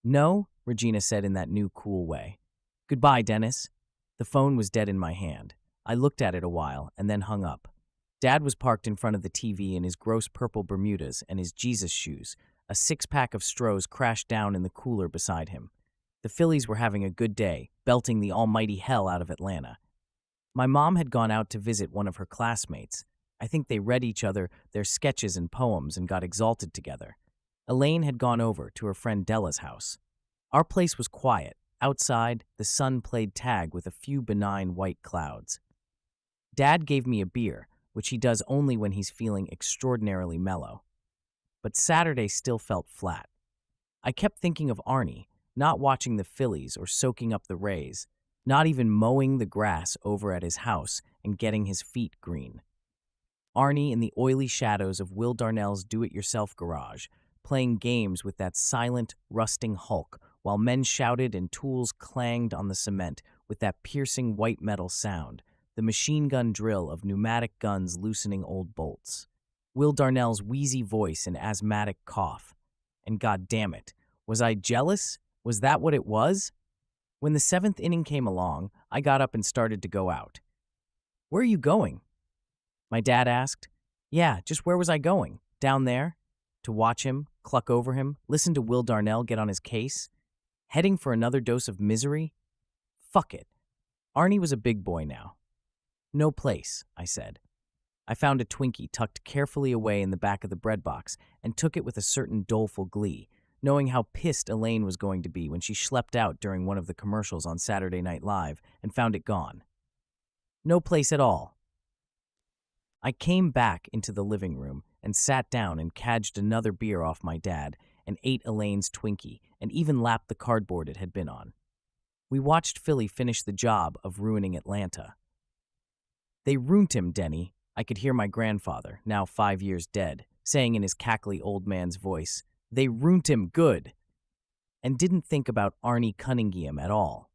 Speaker 1: No, Regina said in that new cool way. Goodbye, Dennis. The phone was dead in my hand. I looked at it a while and then hung up. Dad was parked in front of the TV in his gross purple Bermudas and his Jesus shoes. A 6-pack of Strohs crashed down in the cooler beside him. The Phillies were having a good day, belting the almighty hell out of Atlanta. My mom had gone out to visit one of her classmates. I think they read each other their sketches and poems and got exalted together. Elaine had gone over to her friend Della's house. Our place was quiet. Outside, the sun played tag with a few benign white clouds. Dad gave me a beer, which he does only when he's feeling extraordinarily mellow. But Saturday still felt flat. I kept thinking of Arnie, not watching the Phillies or soaking up the Rays, not even mowing the grass over at his house and getting his feet green. Arnie in the oily shadows of Will Darnell's do-it-yourself garage, playing games with that silent, rusting hulk while men shouted and tools clanged on the cement with that piercing white metal sound, the machine gun drill of pneumatic guns loosening old bolts. Will Darnell's wheezy voice and asthmatic cough. And god damn it, was I jealous? Was that what it was? When the seventh inning came along, I got up and started to go out. "Where are you going?" my dad asked. "Yeah, just where was I going? Down there? To watch him, cluck over him, listen to Will Darnell get on his case? Heading for another dose of misery? Fuck it." Arnie was a big boy now. "No place," I said. I found a Twinkie tucked carefully away in the back of the bread box and took it with a certain doleful glee, knowing how pissed Elaine was going to be when she schlepped out during one of the commercials on Saturday Night Live and found it gone. No place at all. I came back into the living room and sat down and cadged another beer off my dad and ate Elaine's Twinkie and even lapped the cardboard it had been on. We watched Philly finish the job of ruining Atlanta. "They ruined him, Denny," I could hear my grandfather, now 5 years dead, saying in his cackly old man's voice. "They ruined him good." And didn't think about Arnie Cunningham at all.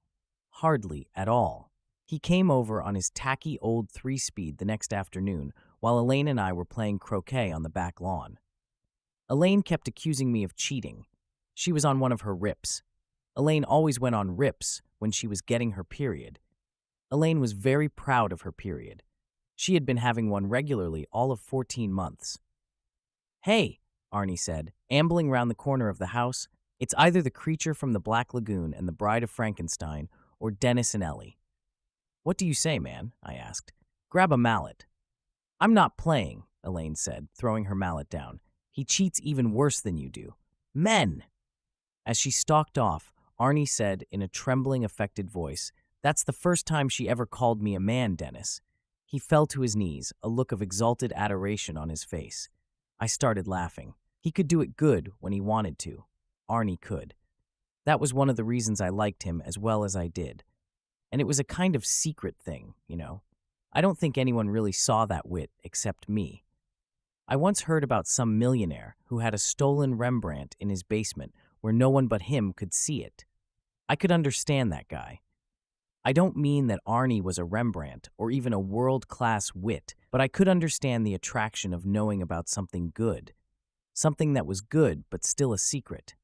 Speaker 1: Hardly at all. He came over on his tacky old 3-speed the next afternoon while Elaine and I were playing croquet on the back lawn. Elaine kept accusing me of cheating. She was on one of her rips. Elaine always went on rips when she was getting her period. Elaine was very proud of her period. She had been having one regularly all of 14 months. "Hey," Arnie said, ambling round the corner of the house, "it's either the creature from the Black Lagoon and the Bride of Frankenstein or Dennis and Ellie." "What do you say, man?" I asked. "Grab a mallet." "I'm not playing," Elaine said, throwing her mallet down. "He cheats even worse than you do. Men!" As she stalked off, Arnie said in a trembling, affected voice, "That's the first time she ever called me a man, Dennis." He fell to his knees, a look of exalted adoration on his face. I started laughing. He could do it good when he wanted to. Arnie could. That was one of the reasons I liked him as well as I did. And it was a kind of secret thing, you know. I don't think anyone really saw that wit except me. I once heard about some millionaire who had a stolen Rembrandt in his basement where no one but him could see it. I could understand that guy. I don't mean that Arnie was a Rembrandt or even a world-class wit, but I could understand the attraction of knowing about something good. Something that was good, but still a secret.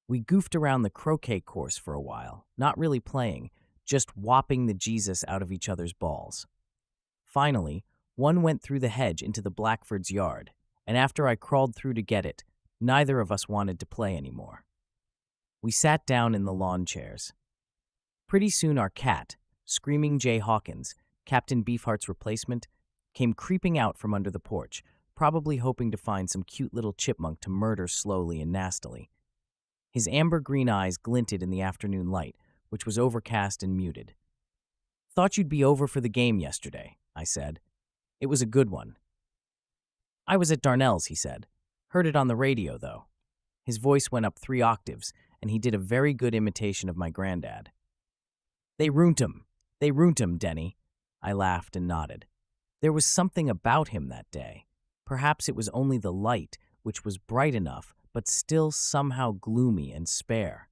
Speaker 1: We goofed around the croquet course for a while, not really playing, just whopping the Jesus out of each other's balls. Finally, one went through the hedge into the Blackfords' yard, and after I crawled through to get it, neither of us wanted to play anymore. We sat down in the lawn chairs. Pretty soon our cat, Screaming Jay Hawkins, Captain Beefheart's replacement, came creeping out from under the porch, probably hoping to find some cute little chipmunk to murder slowly and nastily. His amber-green eyes glinted in the afternoon light, which was overcast and muted. "Thought you'd be over for the game yesterday," I said. "It was a good one." "I was at Darnell's," he said. "Heard it on the radio, though." His voice went up 3 octaves, and he did a very good imitation of my granddad. "They ruined him. They ruined him, Denny." I laughed and nodded. There was something about him that day. Perhaps it was only the light, which was bright enough, but still somehow gloomy and spare.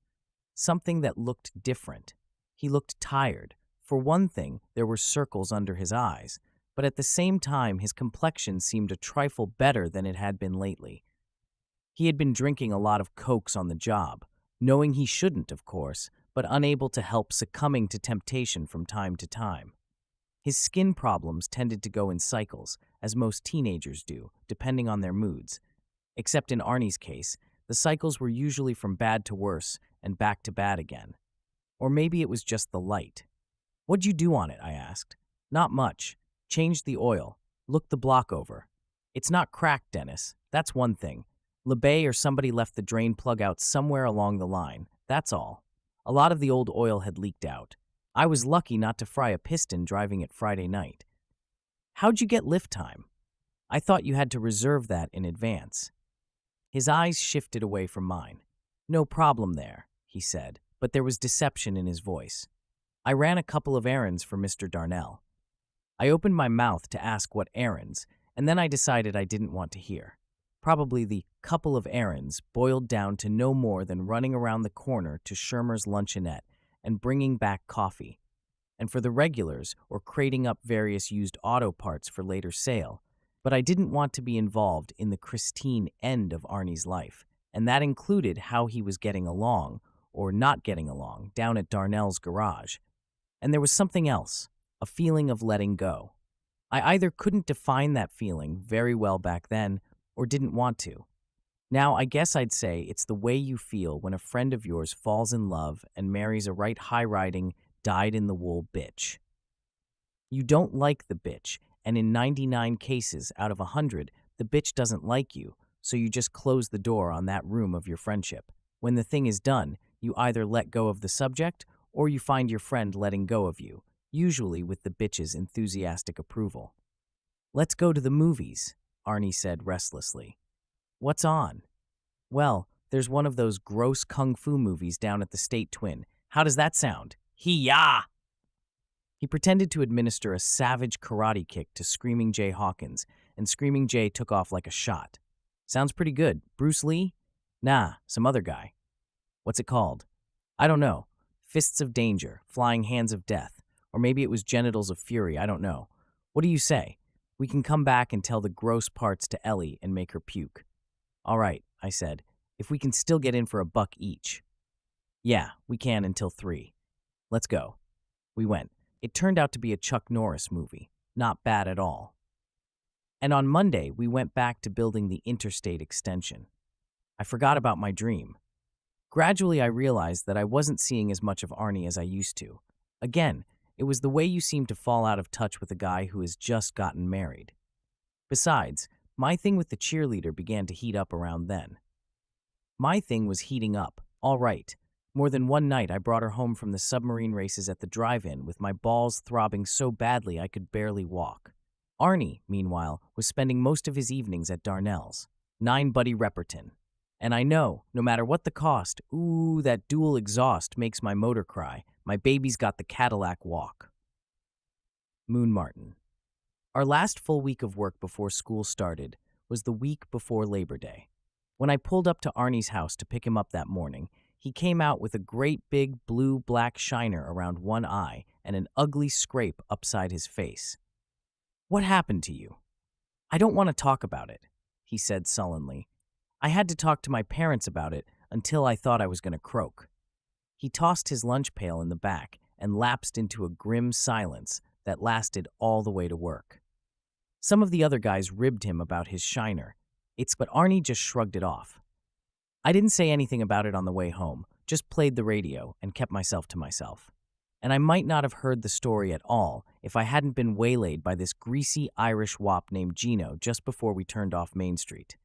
Speaker 1: Something that looked different. He looked tired. For one thing, there were circles under his eyes, but at the same time his complexion seemed a trifle better than it had been lately. He had been drinking a lot of Cokes on the job, knowing he shouldn't, of course, but unable to help succumbing to temptation from time to time. His skin problems tended to go in cycles, as most teenagers do, depending on their moods. Except in Arnie's case, the cycles were usually from bad to worse and back to bad again. Or maybe it was just the light. "What'd you do on it?" I asked. "Not much. Changed the oil. Looked the block over. It's not cracked, Dennis. That's one thing. LeBay or somebody left the drain plug out somewhere along the line. That's all. A lot of the old oil had leaked out. I was lucky not to fry a piston driving it Friday night." "How'd you get lift time?" "I thought you had to reserve that in advance." His eyes shifted away from mine. "No problem there," he said, but there was deception in his voice. "I ran a couple of errands for Mr. Darnell." I opened my mouth to ask what errands, and then I decided I didn't want to hear. Probably the couple of errands boiled down to no more than running around the corner to Shermer's luncheonette and bringing back coffee. And for the regulars, or crating up various used auto parts for later sale. But I didn't want to be involved in the Christine end of Arnie's life, and that included how he was getting along, or not getting along, down at Darnell's garage. And there was something else, a feeling of letting go. I either couldn't define that feeling very well back then, or didn't want to. Now, I guess I'd say it's the way you feel when a friend of yours falls in love and marries a right high-riding, dyed-in-the-wool bitch. You don't like the bitch, and in 99 cases out of 100, the bitch doesn't like you, so you just close the door on that room of your friendship. When the thing is done, you either let go of the subject, or you find your friend letting go of you, usually with the bitch's enthusiastic approval. "Let's go to the movies," Arnie said restlessly. "What's on?" "Well, there's one of those gross kung fu movies down at the State Twin. How does that sound?" "Hee-yah!" He pretended to administer a savage karate kick to Screaming Jay Hawkins, and Screaming Jay took off like a shot. "Sounds pretty good. Bruce Lee?" "Nah, some other guy." "What's it called?" "I don't know. Fists of Danger, Flying Hands of Death, or maybe it was Genitals of Fury, I don't know. What do you say? We can come back and tell the gross parts to Ellie and make her puke." "All right," I said, "if we can still get in for $1 each." "Yeah, we can until 3. Let's go." We went. It turned out to be a Chuck Norris movie. Not bad at all. And on Monday, we went back to building the interstate extension. I forgot about my dream. Gradually, I realized that I wasn't seeing as much of Arnie as I used to. Again, it was the way you seem to fall out of touch with a guy who has just gotten married. Besides, my thing with the cheerleader began to heat up around then. My thing was heating up, all right. More than one night, I brought her home from the submarine races at the drive-in with my balls throbbing so badly I could barely walk. Arnie, meanwhile, was spending most of his evenings at Darnell's, 9 Buddy Repperton. And I know, no matter what the cost, ooh, that dual exhaust makes my motor cry. My baby's got the Cadillac walk. Moon Martin. Our last full week of work before school started was the week before Labor Day. When I pulled up to Arnie's house to pick him up that morning, he came out with a great big blue-black shiner around one eye and an ugly scrape upside his face. "What happened to you?" "I don't want to talk about it," he said sullenly. "I had to talk to my parents about it until I thought I was going to croak." He tossed his lunch pail in the back and lapsed into a grim silence that lasted all the way to work. Some of the other guys ribbed him about his shiner. But Arnie just shrugged it off. I didn't say anything about it on the way home, just played the radio and kept myself to myself. And I might not have heard the story at all if I hadn't been waylaid by this greasy Irish wop named Gino just before we turned off Main Street.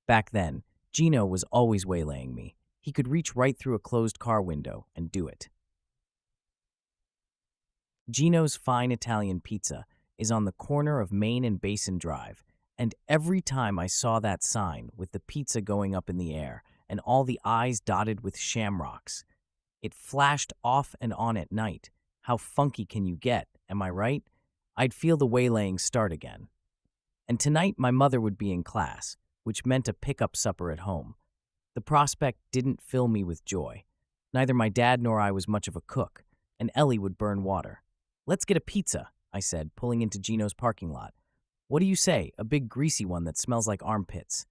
Speaker 1: Back then, Gino was always waylaying me. He could reach right through a closed car window and do it. Gino's Fine Italian Pizza is on the corner of Main and Basin Drive, and every time I saw that sign with the pizza going up in the air and all the eyes dotted with shamrocks, it flashed off and on at night. How funky can you get, am I right? I'd feel the waylaying start again. And tonight my mother would be in class, which meant a pickup supper at home. The prospect didn't fill me with joy. Neither my dad nor I was much of a cook, and Ellie would burn water. "Let's get a pizza," I said, pulling into Gino's parking lot. "What do you say, a big greasy one that smells like armpits?"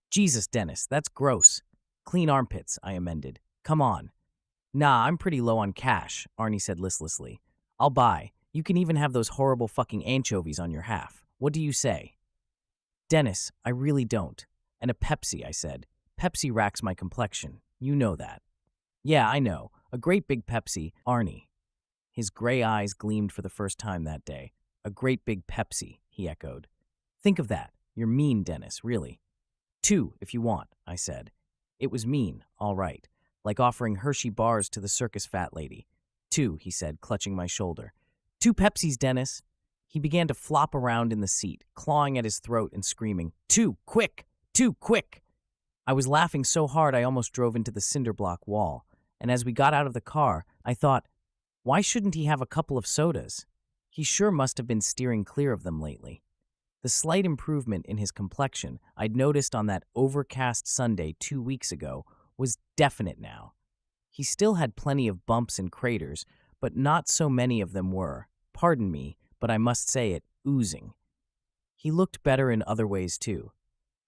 Speaker 1: "Jesus, Dennis, that's gross." "Clean armpits," I amended. "Come on." "Nah, I'm pretty low on cash," Arnie said listlessly. "I'll buy. You can even have those horrible fucking anchovies on your half. What do you say?" "Dennis, I really don't. And a Pepsi," I said. "Pepsi racks my complexion. You know that." "Yeah, I know. A great big Pepsi, Arnie." His gray eyes gleamed for the first time that day. "A great big Pepsi," he echoed. "Think of that. You're mean, Dennis, really." "2, if you want," I said. It was mean, all right, like offering Hershey bars to the circus fat lady. "2, he said, clutching my shoulder. "2 Pepsis, Dennis." He began to flop around in the seat, clawing at his throat and screaming, "2, quick! 2, quick!" I was laughing so hard I almost drove into the cinder block wall, and as we got out of the car, I thought, why shouldn't he have a couple of sodas? He sure must have been steering clear of them lately. The slight improvement in his complexion I'd noticed on that overcast Sunday 2 weeks ago was definite now. He still had plenty of bumps and craters, but not so many of them were, pardon me, but I must say it, oozing. He looked better in other ways too.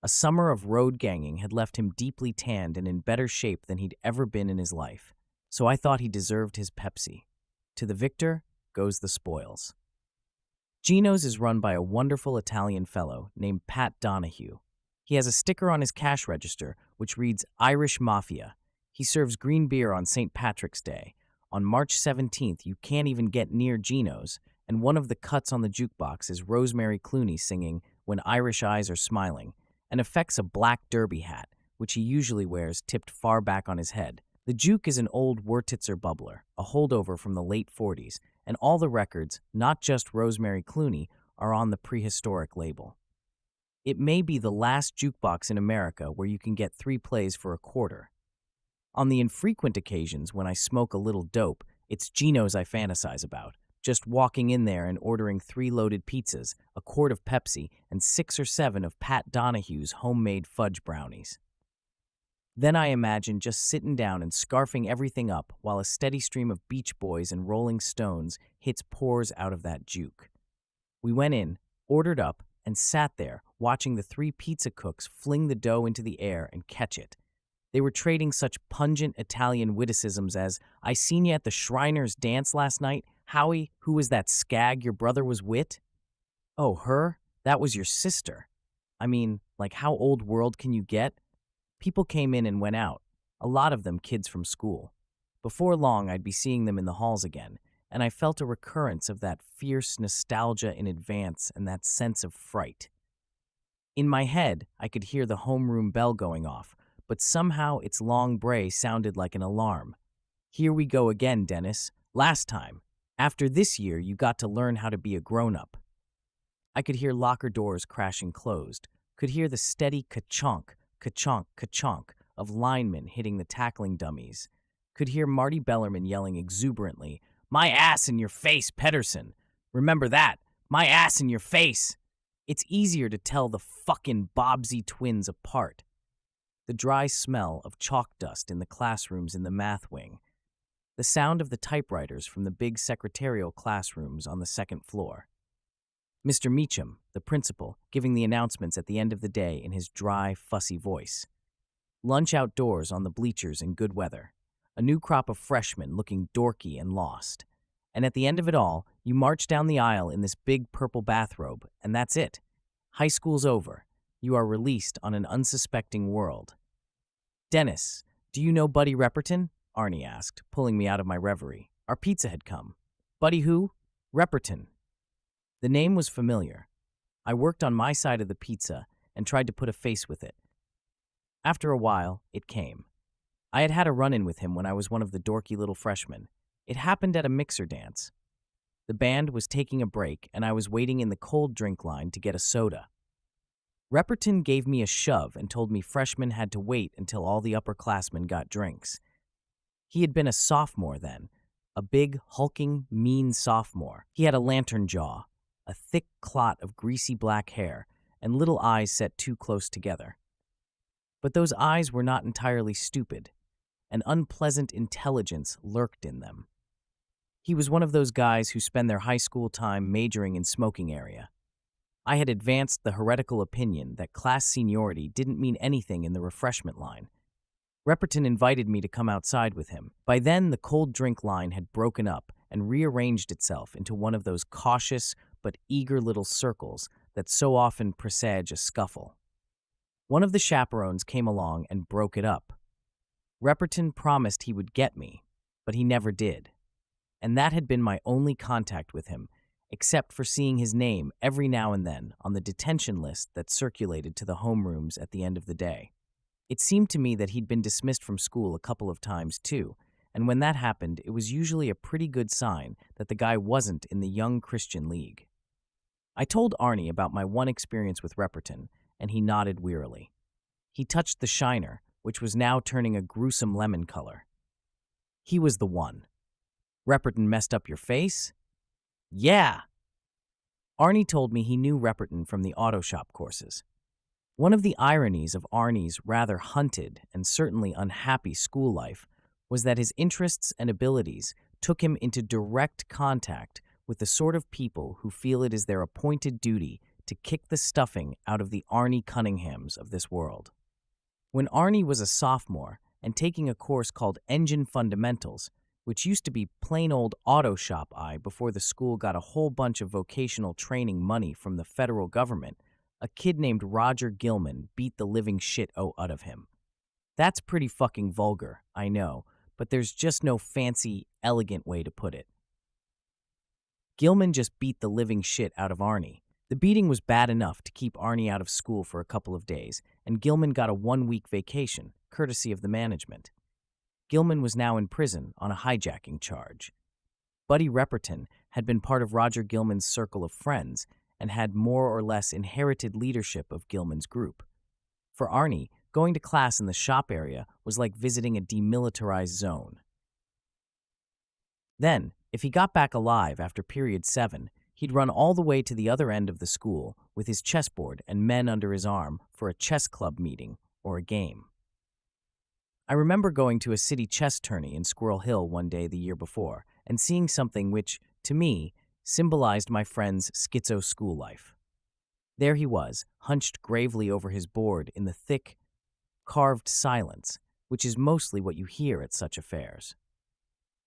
Speaker 1: A summer of road ganging had left him deeply tanned and in better shape than he'd ever been in his life, so I thought he deserved his Pepsi. To the victor goes the spoils. Gino's is run by a wonderful Italian fellow named Pat Donahue. He has a sticker on his cash register which reads Irish Mafia. He serves green beer on St. Patrick's Day. On March 17th, you can't even get near Gino's, and one of the cuts on the jukebox is Rosemary Clooney singing When Irish Eyes Are Smiling, and affects a black derby hat, which he usually wears tipped far back on his head. The juke is an old Wurtitzer bubbler, a holdover from the late 40s, and all the records, not just Rosemary Clooney, are on the prehistoric label. It may be the last jukebox in America where you can get 3 plays for a quarter. On the infrequent occasions when I smoke a little dope, it's Gino's I fantasize about, just walking in there and ordering 3 loaded pizzas, a quart of Pepsi, and 6 or 7 of Pat Donahue's homemade fudge brownies. Then I imagine just sitting down and scarfing everything up while a steady stream of Beach Boys and Rolling Stones hits pores out of that juke. We went in, ordered up, and sat there watching the 3 pizza cooks fling the dough into the air and catch it. They were trading such pungent Italian witticisms as, I seen you at the Shriners dance last night. Howie, who was that skag your brother was wit? Oh, her? That was your sister. I mean, like how old world can you get? People came in and went out, a lot of them kids from school. Before long, I'd be seeing them in the halls again, and I felt a recurrence of that fierce nostalgia in advance and that sense of fright. In my head, I could hear the homeroom bell going off, but somehow its long bray sounded like an alarm. Here we go again, Dennis. Last time. After this year, you got to learn how to be a grown-up. I could hear locker doors crashing closed, could hear the steady ka-chonk, ka-chonk, ka-chonk of linemen hitting the tackling dummies, could hear Marty Bellerman yelling exuberantly, My ass in your face, Pedersen! Remember that! My ass in your face! It's easier to tell the fucking Bobbsey twins apart. The dry smell of chalk dust in the classrooms in the math wing, the sound of the typewriters from the big secretarial classrooms on the second floor. Mr. Meacham, the principal, giving the announcements at the end of the day in his dry, fussy voice. Lunch outdoors on the bleachers in good weather. A new crop of freshmen looking dorky and lost. And at the end of it all, you march down the aisle in this big purple bathrobe, and that's it. High school's over. You are released on an unsuspecting world. Dennis, do you know Buddy Repperton? Arnie asked, pulling me out of my reverie. Our pizza had come. Buddy who? Repperton. The name was familiar. I worked on my side of the pizza and tried to put a face with it. After a while, it came. I had had a run-in with him when I was one of the dorky little freshmen. It happened at a mixer dance. The band was taking a break, and I was waiting in the cold drink line to get a soda. Repperton gave me a shove and told me freshmen had to wait until all the upperclassmen got drinks. He had been a sophomore then, a big, hulking, mean sophomore. He had a lantern jaw, a thick clot of greasy black hair, and little eyes set too close together. But those eyes were not entirely stupid. An unpleasant intelligence lurked in them. He was one of those guys who spend their high school time majoring in smoking area. I had advanced the heretical opinion that class seniority didn't mean anything in the refreshment line. Repperton invited me to come outside with him. By then, the cold drink line had broken up and rearranged itself into one of those cautious but eager little circles that so often presage a scuffle. One of the chaperones came along and broke it up. Repperton promised he would get me, but he never did. And that had been my only contact with him, except for seeing his name every now and then on the detention list that circulated to the homerooms at the end of the day. It seemed to me that he'd been dismissed from school a couple of times too, and when that happened, it was usually a pretty good sign that the guy wasn't in the Young Christian League. I told Arnie about my one experience with Repperton, and he nodded wearily. He touched the shiner, which was now turning a gruesome lemon color. He was the one. Repperton messed up your face? Yeah. Arnie told me he knew Repperton from the auto shop courses. One of the ironies of Arnie's rather hunted and certainly unhappy school life was that his interests and abilities took him into direct contact with the sort of people who feel it is their appointed duty to kick the stuffing out of the Arnie Cunninghams of this world. When Arnie was a sophomore and taking a course called Engine Fundamentals, which used to be plain old auto shop before the school got a whole bunch of vocational training money from the federal government, a kid named Roger Gilman beat the living shit out of him. That's pretty fucking vulgar, I know, but there's just no fancy, elegant way to put it. Gilman just beat the living shit out of Arnie. The beating was bad enough to keep Arnie out of school for a couple of days, and Gilman got a 1-week vacation, courtesy of the management. Gilman was now in prison on a hijacking charge. Buddy Repperton had been part of Roger Gilman's circle of friends and had more or less inherited leadership of Gilman's group. For Arnie, going to class in the shop area was like visiting a demilitarized zone. Then, if he got back alive after period 7, he'd run all the way to the other end of the school with his chessboard and men under his arm for a chess club meeting or a game. I remember going to a city chess tourney in Squirrel Hill one day the year before and seeing something which, to me, symbolized my friend's schizo school life. There he was, hunched gravely over his board in the thick, carved silence, which is mostly what you hear at such affairs.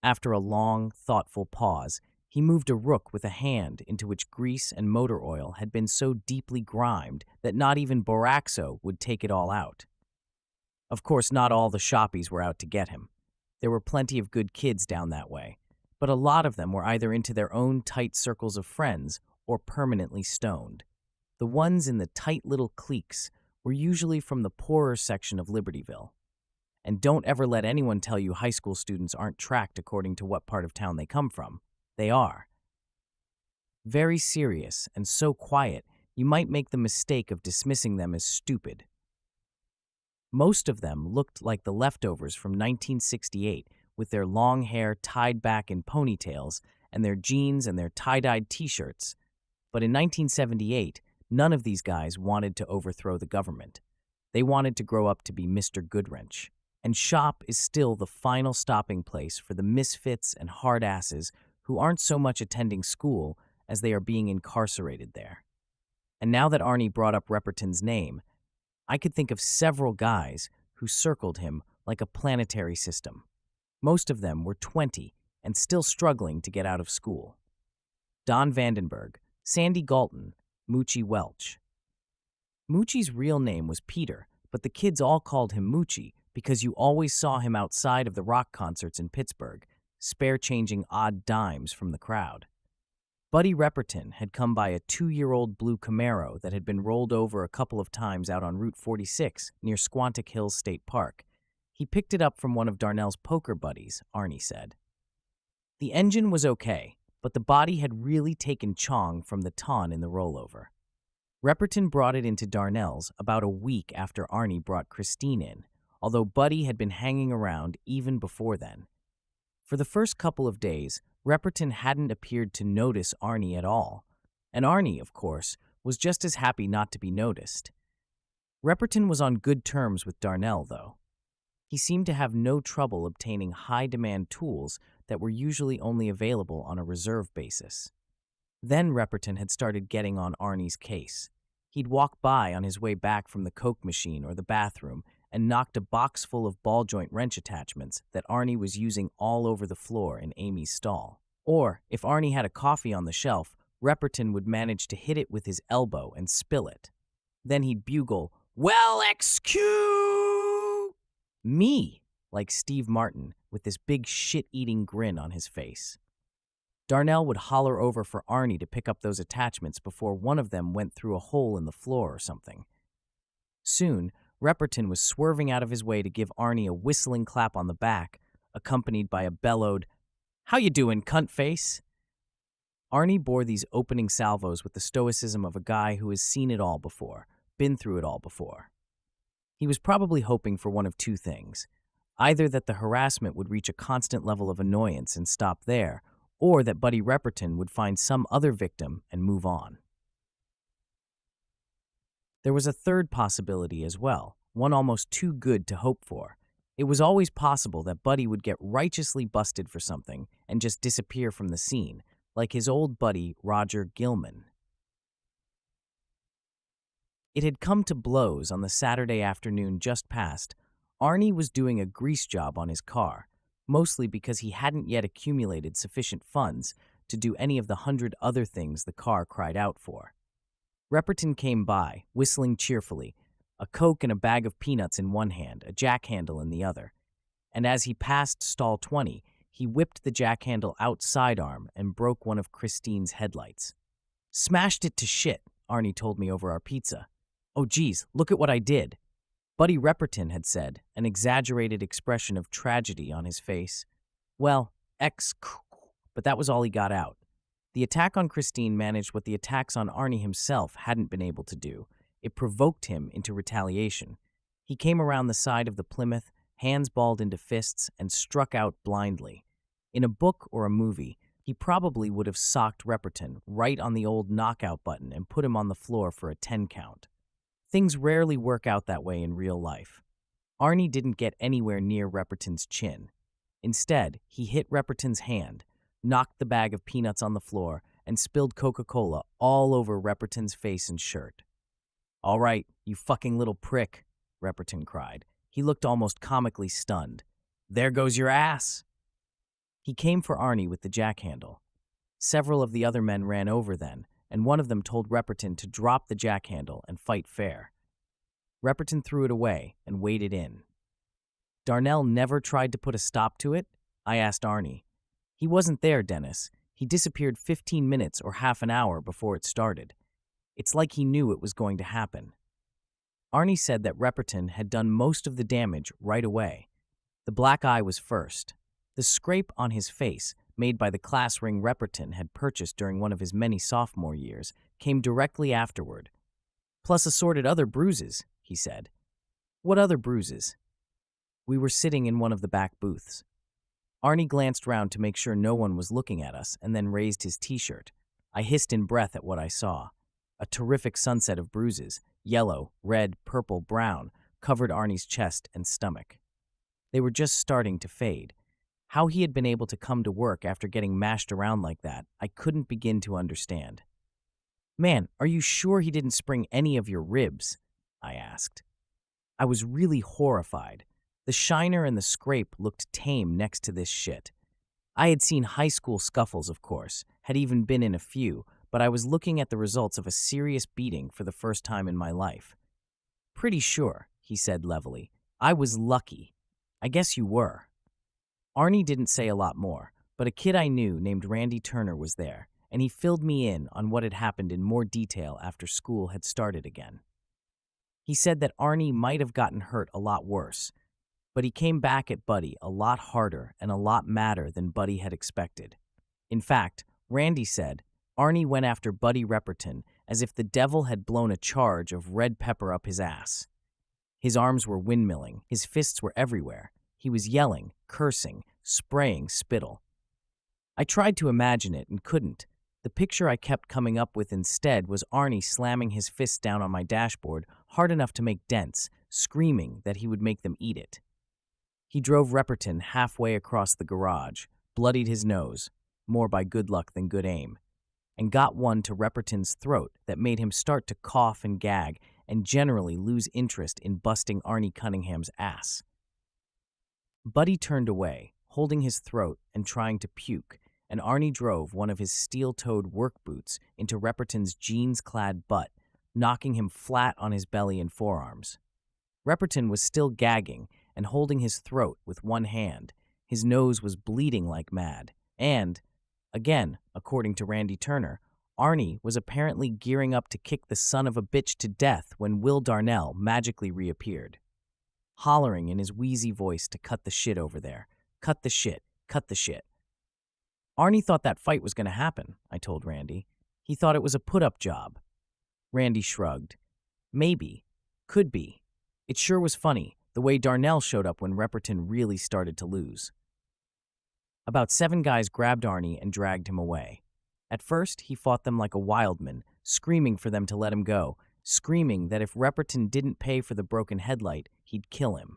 Speaker 1: After a long, thoughtful pause, he moved a rook with a hand into which grease and motor oil had been so deeply grimed that not even Boraxo would take it all out. Of course, not all the shoppies were out to get him. There were plenty of good kids down that way, but a lot of them were either into their own tight circles of friends or permanently stoned. The ones in the tight little cliques were usually from the poorer section of Libertyville. And don't ever let anyone tell you high school students aren't tracked according to what part of town they come from. They are. Very serious and so quiet, you might make the mistake of dismissing them as stupid. Most of them looked like the leftovers from 1968, with their long hair tied back in ponytails and their jeans and their tie-dyed t-shirts. But in 1978, none of these guys wanted to overthrow the government. They wanted to grow up to be Mr. Goodwrench. And shop is still the final stopping place for the misfits and hard-asses who aren't so much attending school as they are being incarcerated there. And now that Arnie brought up Repperton's name, I could think of several guys who circled him like a planetary system. Most of them were 20 and still struggling to get out of school. Don Vandenberg, Sandy Galton, Moochie Welch. Moochie's real name was Peter, but the kids all called him Moochie because you always saw him outside of the rock concerts in Pittsburgh, spare-changing odd dimes from the crowd. Buddy Repperton had come by a 2-year-old blue Camaro that had been rolled over a couple of times out on Route 46 near Squantic Hills State Park. He picked it up from one of Darnell's poker buddies, Arnie said. The engine was okay, but the body had really taken chong from the ton in the rollover. Repperton brought it into Darnell's about a week after Arnie brought Christine in, although Buddy had been hanging around even before then. For the first couple of days, Repperton hadn't appeared to notice Arnie at all, and Arnie, of course, was just as happy not to be noticed. Repperton was on good terms with Darnell, though. He seemed to have no trouble obtaining high-demand tools that were usually only available on a reserve basis. Then Repperton had started getting on Arnie's case. He'd walk by on his way back from the Coke machine or the bathroom and knocked a box full of ball-joint wrench attachments that Arnie was using all over the floor in Amy's stall. Or, if Arnie had a coffee on the shelf, Repperton would manage to hit it with his elbow and spill it. Then he'd bugle, "Well, excuse me," like Steve Martin, with this big shit-eating grin on his face. Darnell would holler over for Arnie to pick up those attachments before one of them went through a hole in the floor or something. Soon, Repperton was swerving out of his way to give Arnie a whistling clap on the back, accompanied by a bellowed, "How you doing, cunt face?" Arnie bore these opening salvos with the stoicism of a guy who has seen it all before, been through it all before. He was probably hoping for one of two things: either that the harassment would reach a constant level of annoyance and stop there, or that Buddy Repperton would find some other victim and move on. There was a third possibility as well, one almost too good to hope for. It was always possible that Buddy would get righteously busted for something and just disappear from the scene, like his old buddy Roger Gilman. It had come to blows on the Saturday afternoon just past. Arnie was doing a grease job on his car, mostly because he hadn't yet accumulated sufficient funds to do any of the 100 other things the car cried out for. Repperton came by, whistling cheerfully, a Coke and a bag of peanuts in one hand, a jack handle in the other. And as he passed stall 20, he whipped the jack handle out sidearm and broke one of Christine's headlights. "Smashed it to shit," Arnie told me over our pizza. "Oh geez, look at what I did," Buddy Repperton had said, an exaggerated expression of tragedy on his face. Well, but that was all he got out. The attack on Christine managed what the attacks on Arnie himself hadn't been able to do. It provoked him into retaliation. He came around the side of the Plymouth, hands balled into fists, and struck out blindly. In a book or a movie, he probably would have socked Repperton right on the old knockout button and put him on the floor for a 10 count. Things rarely work out that way in real life. Arnie didn't get anywhere near Repperton's chin. Instead, he hit Repperton's hand, knocked the bag of peanuts on the floor, and spilled Coca-Cola all over Repperton's face and shirt. "All right, you fucking little prick," Repperton cried. He looked almost comically stunned. "There goes your ass." He came for Arnie with the jackhandle. Several of the other men ran over then, and one of them told Repperton to drop the jackhandle and fight fair. Repperton threw it away and waded in. "Darnell never tried to put a stop to it?" I asked Arnie. "He wasn't there, Dennis. He disappeared 15 minutes or half an hour before it started. It's like he knew it was going to happen." Arnie said that Repperton had done most of the damage right away. The black eye was first. The scrape on his face, made by the class ring Repperton had purchased during one of his many sophomore years, came directly afterward. "Plus assorted other bruises," he said. "What other bruises?" We were sitting in one of the back booths. Arnie glanced round to make sure no one was looking at us and then raised his t-shirt. I hissed in breath at what I saw. A terrific sunset of bruises, yellow, red, purple, brown, covered Arnie's chest and stomach. They were just starting to fade. How he had been able to come to work after getting mashed around like that, I couldn't begin to understand. "Man, are you sure he didn't spring any of your ribs?" I asked. I was really horrified. The shiner and the scrape looked tame next to this shit. I had seen high school scuffles, of course, had even been in a few, but I was looking at the results of a serious beating for the first time in my life. "Pretty sure," he said levelly. "I was lucky." "I guess you were." Arnie didn't say a lot more, but a kid I knew named Randy Turner was there, and he filled me in on what had happened in more detail after school had started again. He said that Arnie might have gotten hurt a lot worse, but he came back at Buddy a lot harder and a lot madder than Buddy had expected. In fact, Randy said Arnie went after Buddy Repperton as if the devil had blown a charge of red pepper up his ass. His arms were windmilling, his fists were everywhere. He was yelling, cursing, spraying spittle. I tried to imagine it and couldn't. The picture I kept coming up with instead was Arnie slamming his fist down on my dashboard hard enough to make dents, screaming that he would make them eat it. He drove Repperton halfway across the garage, bloodied his nose, more by good luck than good aim, and got one to Repperton's throat that made him start to cough and gag and generally lose interest in busting Arnie Cunningham's ass. Buddy turned away, holding his throat and trying to puke, and Arnie drove one of his steel-toed work boots into Repperton's jeans-clad butt, knocking him flat on his belly and forearms. Repperton was still gagging and holding his throat with one hand. His nose was bleeding like mad, and, again, according to Randy Turner, Arnie was apparently gearing up to kick the son of a bitch to death when Will Darnell magically reappeared, hollering in his wheezy voice to cut the shit over there. Cut the shit. Cut the shit. Arnie thought that fight was going to happen, I told Randy. He thought it was a put-up job. Randy shrugged. Maybe. Could be. It sure was funny, the way Darnell showed up when Repperton really started to lose. About 7 guys grabbed Arnie and dragged him away. At first, he fought them like a wildman, screaming for them to let him go, screaming that if Repperton didn't pay for the broken headlight, he'd kill him.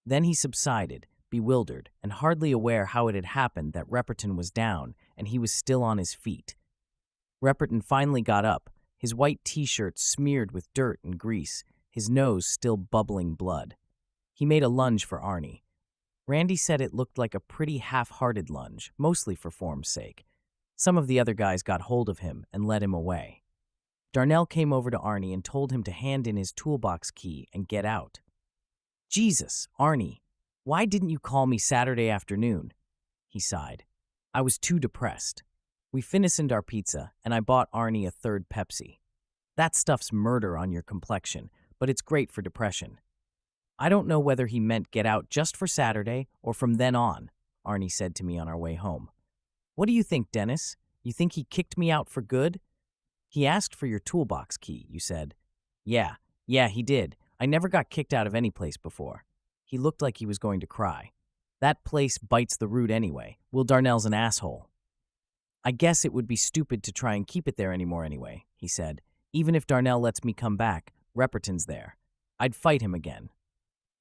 Speaker 1: Then he subsided, bewildered, and hardly aware how it had happened that Repperton was down and he was still on his feet. Repperton finally got up, his white t-shirt smeared with dirt and grease, his nose still bubbling blood. He made a lunge for Arnie. Randy said it looked like a pretty half-hearted lunge, mostly for form's sake. Some of the other guys got hold of him and led him away. Darnell came over to Arnie and told him to hand in his toolbox key and get out. "Jesus, Arnie, why didn't you call me Saturday afternoon?" He sighed. "I was too depressed." We finished our pizza, and I bought Arnie a third Pepsi. "That stuff's murder on your complexion, but it's great for depression." "I don't know whether he meant get out just for Saturday or from then on," Arnie said to me on our way home. "What do you think, Dennis? You think he kicked me out for good?" "He asked for your toolbox key," you said. Yeah, he did. I never got kicked out of any place before." He looked like he was going to cry. "That place bites the root anyway. Will Darnell's an asshole." "I guess it would be stupid to try and keep it there anymore anyway," he said. "Even if Darnell lets me come back, Repperton's there. I'd fight him again."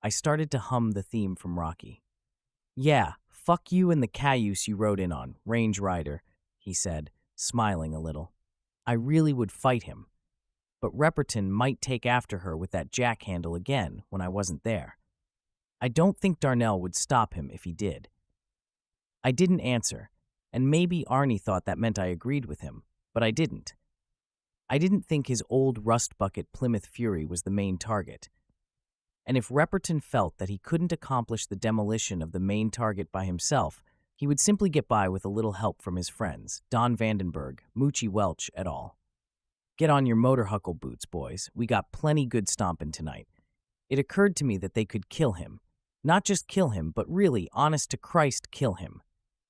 Speaker 1: I started to hum the theme from Rocky. "Yeah, fuck you and the cayuse you rode in on, Range Rider," he said, smiling a little. "I really would fight him. But Repperton might take after her with that jack handle again when I wasn't there. I don't think Darnell would stop him if he did." I didn't answer, and maybe Arnie thought that meant I agreed with him, but I didn't. I didn't think his old rust bucket Plymouth Fury was the main target. And if Repperton felt that he couldn't accomplish the demolition of the main target by himself, he would simply get by with a little help from his friends, Don Vandenberg, Moochie Welch, et al. "Get on your motorhuckle boots, boys. We got plenty good stompin' tonight." It occurred to me that they could kill him. Not just kill him, but really, honest to Christ, kill him.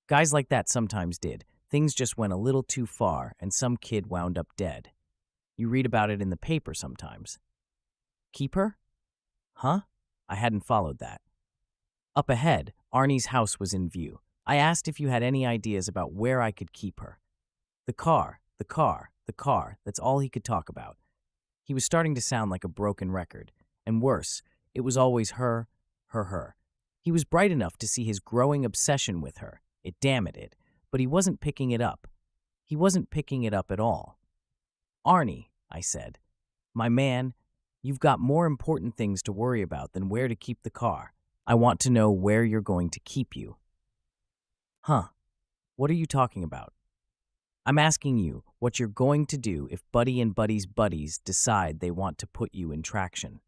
Speaker 1: Guys like that sometimes did. Things just went a little too far, and some kid wound up dead. You read about it in the paper sometimes. "Keep her?" Huh? I hadn't followed that. Up ahead, Arnie's house was in view. I asked if you had any ideas about where I could keep her. The car, that's all he could talk about. He was starting to sound like a broken record. And worse, it was always her. He was bright enough to see his growing obsession with her. It damned it, but he wasn't picking it up. He wasn't picking it up at all. "Arnie," I said, "my man, you've got more important things to worry about than where to keep the car. I want to know where you're going to keep you." "Huh? What are you talking about?" "I'm asking you what you're going to do if Buddy and Buddy's buddies decide they want to put you in traction."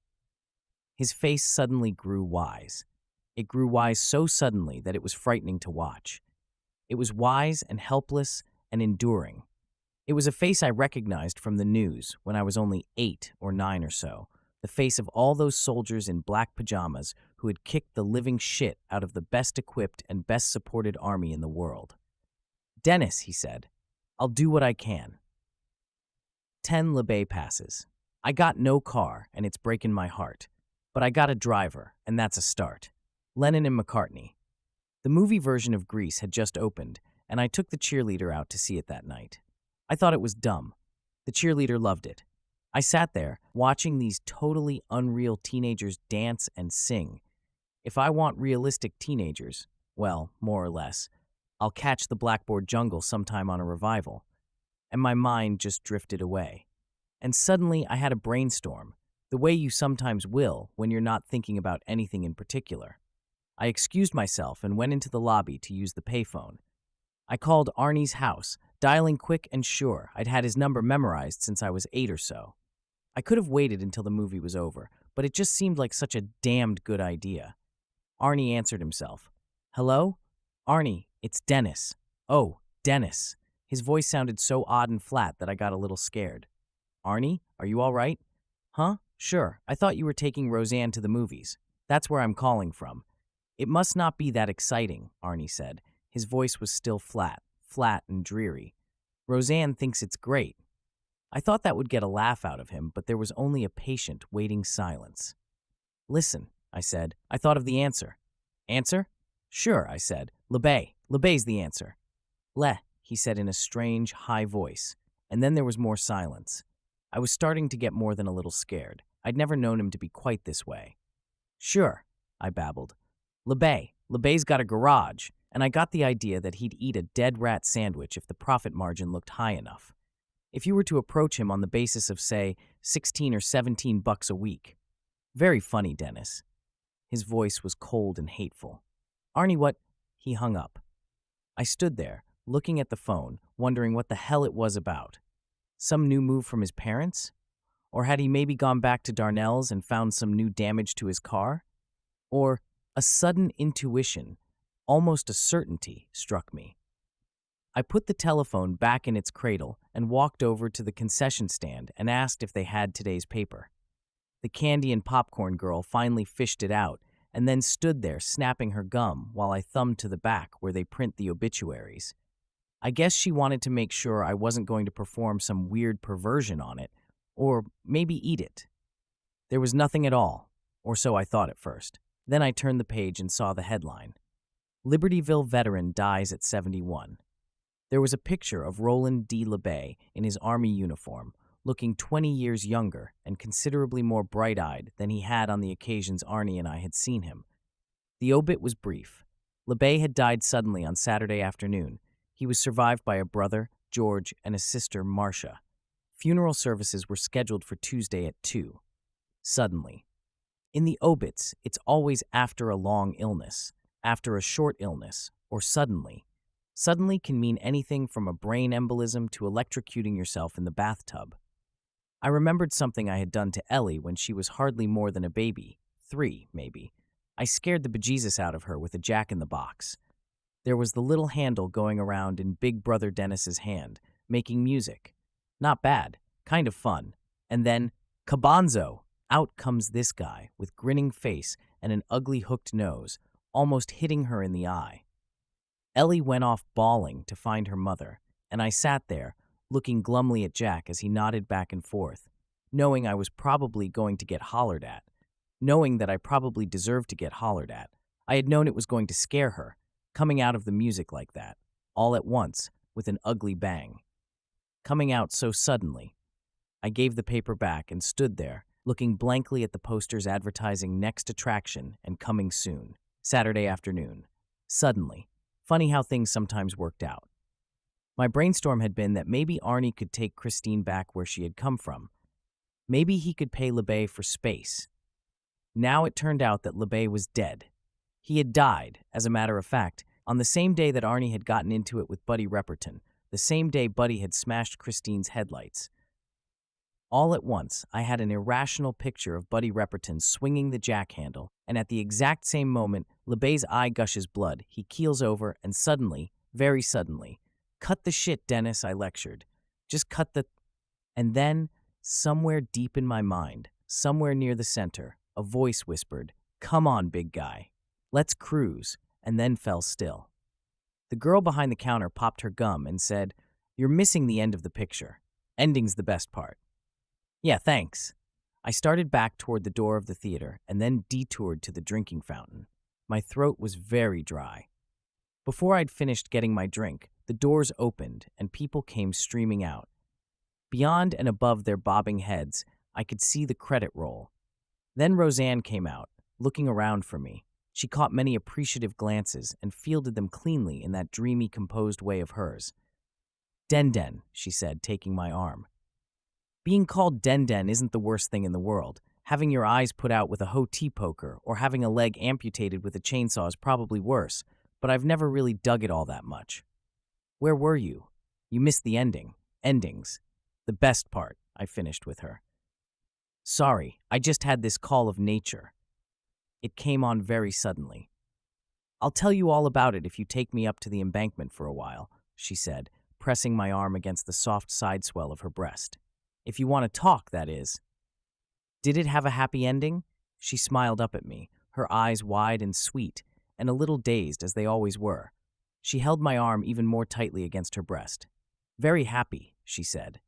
Speaker 1: His face suddenly grew wise. It grew wise so suddenly that it was frightening to watch. It was wise and helpless and enduring. It was a face I recognized from the news when I was only 8 or 9 or so, the face of all those soldiers in black pajamas who had kicked the living shit out of the best equipped and best supported army in the world. "Dennis," he said, "I'll do what I can." 10 LeBay passes. I got no car, and it's breaking my heart. But I got a driver, and that's a start. Lennon and McCartney. The movie version of Grease had just opened, and I took the cheerleader out to see it that night. I thought it was dumb. The cheerleader loved it. I sat there, watching these totally unreal teenagers dance and sing. If I want realistic teenagers, well, more or less, I'll catch the Blackboard Jungle sometime on a revival. And my mind just drifted away. And suddenly I had a brainstorm, the way you sometimes will when you're not thinking about anything in particular. I excused myself and went into the lobby to use the payphone. I called Arnie's house, dialing quick and sure. I'd had his number memorized since I was 8 or so. I could have waited until the movie was over, but it just seemed like such a damned good idea. Arnie answered himself. "Hello? Arnie, it's Dennis." "Oh, Dennis." His voice sounded so odd and flat that I got a little scared. "Arnie, are you all right?" "Huh? Sure. I thought you were taking Roseanne to the movies. That's where I'm calling from." "It must not be that exciting," Arnie said. His voice was still flat and dreary. "Roseanne thinks it's great." I thought that would get a laugh out of him, but there was only a patient, waiting silence. "Listen," I said. I thought of the answer. "Answer?" "Sure," I said. LeBay. LeBay's the answer. Le, he said in a strange, high voice, and then there was more silence. I was starting to get more than a little scared. I'd never known him to be quite this way. Sure, I babbled. LeBay's got a garage, and I got the idea that he'd eat a dead rat sandwich if the profit margin looked high enough. If you were to approach him on the basis of, say, 16 or 17 bucks a week. Very funny, Dennis. His voice was cold and hateful. Arnie, what? He hung up. I stood there, looking at the phone, wondering what the hell it was about. Some new move from his parents? Or had he maybe gone back to Darnell's and found some new damage to his car? Or a sudden intuition, almost a certainty, struck me. I put the telephone back in its cradle and walked over to the concession stand and asked if they had today's paper. The candy and popcorn girl finally fished it out and then stood there snapping her gum while I thumbed to the back where they print the obituaries. I guess she wanted to make sure I wasn't going to perform some weird perversion on it, or maybe eat it. There was nothing at all, or so I thought at first. Then I turned the page and saw the headline. Libertyville veteran dies at 71. There was a picture of Roland D. LeBay in his Army uniform, looking 20 years younger and considerably more bright-eyed than he had on the occasions Arnie and I had seen him. The obit was brief. LeBay had died suddenly on Saturday afternoon. He was survived by a brother, George, and a sister, Marcia. Funeral services were scheduled for Tuesday at 2. Suddenly. In the obits, it's always after a long illness, after a short illness, or suddenly. Suddenly can mean anything from a brain embolism to electrocuting yourself in the bathtub. I remembered something I had done to Ellie when she was hardly more than a baby, 3, maybe. I scared the bejesus out of her with a jack-in-the-box. There was the little handle going around in Big Brother Dennis's hand, making music. Not bad, kind of fun. And then, kabonzo! Out comes this guy with grinning face and an ugly hooked nose, almost hitting her in the eye. Ellie went off bawling to find her mother, and I sat there, looking glumly at Jack as he nodded back and forth, knowing I was probably going to get hollered at, knowing that I probably deserved to get hollered at. I had known it was going to scare her, coming out of the music like that, all at once, with an ugly bang. Coming out so suddenly. I gave the paper back and stood there, looking blankly at the posters advertising next attraction and coming soon, Saturday afternoon. Suddenly. Funny how things sometimes worked out. My brainstorm had been that maybe Arnie could take Christine back where she had come from. Maybe he could pay LeBay for space. Now it turned out that LeBay was dead. He had died, as a matter of fact, on the same day that Arnie had gotten into it with Buddy Repperton, the same day Buddy had smashed Christine's headlights. All at once, I had an irrational picture of Buddy Repperton swinging the jack handle, and at the exact same moment, LeBay's eye gushes blood, he keels over, and suddenly, very suddenly, "Cut the shit, Dennis," I lectured. "Just cut the—" And then, somewhere deep in my mind, somewhere near the center, a voice whispered, "Come on, big guy. Let's cruise," and then fell still. The girl behind the counter popped her gum and said, "You're missing the end of the picture. Ending's the best part." Yeah, thanks. I started back toward the door of the theater and then detoured to the drinking fountain. My throat was very dry. Before I'd finished getting my drink, the doors opened and people came streaming out. Beyond and above their bobbing heads, I could see the credit roll. Then Roseanne came out, looking around for me. She caught many appreciative glances and fielded them cleanly in that dreamy, composed way of hers. "Den," she said, taking my arm. Being called Den isn't the worst thing in the world. Having your eyes put out with a hoti poker or having a leg amputated with a chainsaw is probably worse, but I've never really dug it all that much. Where were you? You missed the endings. The best part, I finished with her. Sorry, I just had this call of nature. It came on very suddenly. I'll tell you all about it if you take me up to the embankment for a while, she said, pressing my arm against the soft side swell of her breast. If you want to talk, that is. Did it have a happy ending? She smiled up at me, her eyes wide and sweet, and a little dazed as they always were. She held my arm even more tightly against her breast. Very happy, she said.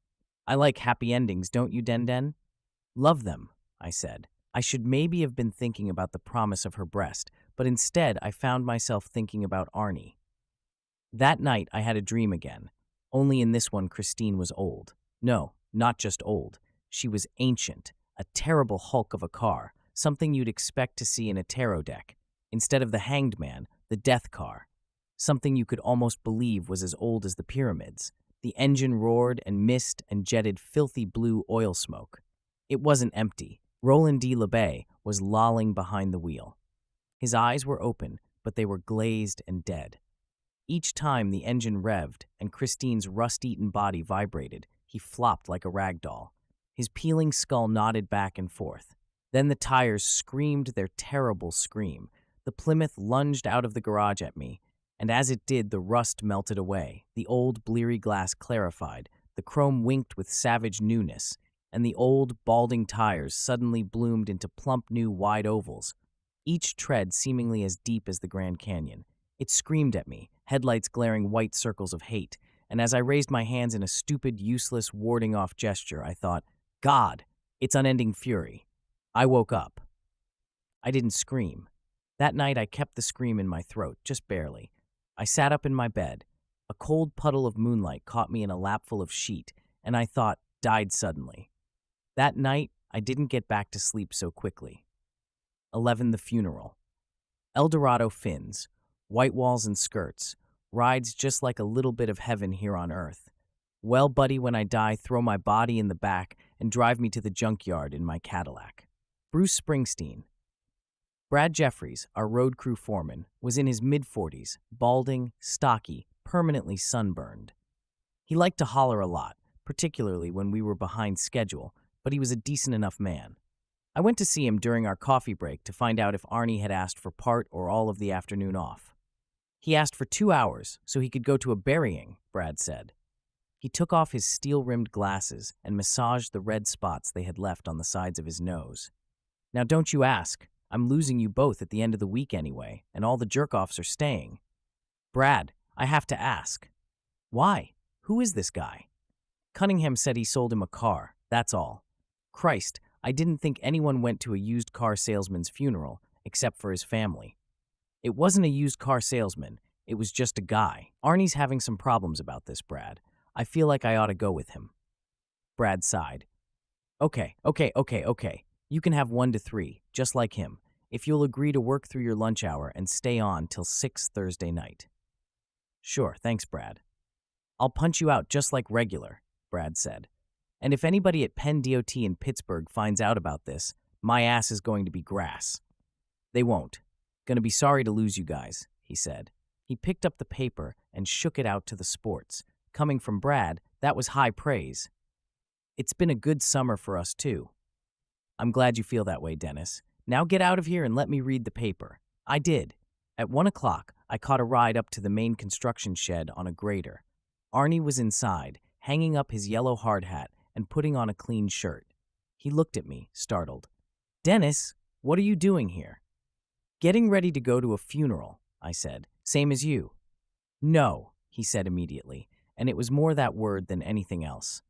Speaker 1: I like happy endings, don't you, Den? Love them, I said. I should maybe have been thinking about the promise of her breast, but instead I found myself thinking about Arnie. That night, I had a dream again. Only in this one, Christine was old. No, not just old. She was ancient, a terrible hulk of a car, something you'd expect to see in a tarot deck. Instead of the hanged man, the death car. Something you could almost believe was as old as the pyramids. The engine roared and missed and jetted filthy blue oil smoke. It wasn't empty. Roland D. LeBay was lolling behind the wheel. His eyes were open, but they were glazed and dead. Each time the engine revved and Christine's rust-eaten body vibrated, he flopped like a rag doll. His peeling skull nodded back and forth. Then the tires screamed their terrible scream. The Plymouth lunged out of the garage at me, and as it did, the rust melted away. The old, bleary glass clarified. The chrome winked with savage newness, and the old, balding tires suddenly bloomed into plump new wide ovals, each tread seemingly as deep as the Grand Canyon. It screamed at me, headlights glaring white circles of hate, and as I raised my hands in a stupid, useless, warding-off gesture, I thought, God, it's unending fury. I woke up. I didn't scream. That night, I kept the scream in my throat, just barely. I sat up in my bed. A cold puddle of moonlight caught me in a lapful of sheet, and I thought, died suddenly. That night, I didn't get back to sleep so quickly. 11. The funeral. Eldorado fins, white walls and skirts, rides just like a little bit of heaven here on earth. Well, buddy, when I die, throw my body in the back and drive me to the junkyard in my Cadillac. Bruce Springsteen. Brad Jeffries, our road crew foreman, was in his mid-40s, balding, stocky, permanently sunburned. He liked to holler a lot, particularly when we were behind schedule, but he was a decent enough man. I went to see him during our coffee break to find out if Arnie had asked for part or all of the afternoon off. He asked for 2 hours so he could go to a burying, Brad said. He took off his steel-rimmed glasses and massaged the red spots they had left on the sides of his nose. Now don't you ask. I'm losing you both at the end of the week anyway, and all the jerk-offs are staying. Brad, I have to ask. Why? Who is this guy? Cunningham said he sold him a car, that's all. Christ, I didn't think anyone went to a used car salesman's funeral, except for his family. It wasn't a used car salesman, it was just a guy. Arnie's having some problems about this, Brad. I feel like I ought to go with him. Brad sighed. Okay. You can have 1 to 3, just like him, if you'll agree to work through your lunch hour and stay on till 6 Thursday night. Sure, thanks, Brad. I'll punch you out just like regular, Brad said. And if anybody at Penn DOT in Pittsburgh finds out about this, my ass is going to be grass. They won't. Gonna be sorry to lose you guys, he said. He picked up the paper and shook it out to the sports. Coming from Brad, that was high praise. It's been a good summer for us, too. I'm glad you feel that way, Dennis. Now get out of here and let me read the paper. I did. At 1 o'clock, I caught a ride up to the main construction shed on a grader. Arnie was inside, hanging up his yellow hard hat and putting on a clean shirt. He looked at me, startled. Dennis, what are you doing here? Getting ready to go to a funeral, I said. Same as you. No, he said immediately, and it was more that word than anything else.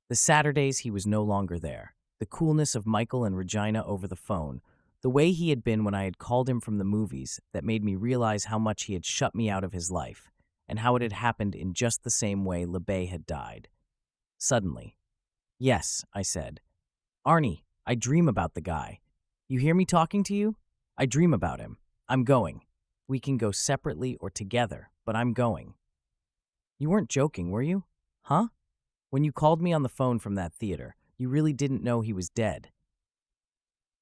Speaker 1: The Saturdays he was no longer there. The coolness of Michael and Regina over the phone, the way he had been when I had called him from the movies that made me realize how much he had shut me out of his life, and how it had happened in just the same way LeBay had died. Suddenly. Yes, I said. Arnie, I dream about the guy. You hear me talking to you? I dream about him. I'm going. We can go separately or together, but I'm going. You weren't joking, were you? Huh? When you called me on the phone from that theater, you really didn't know he was dead.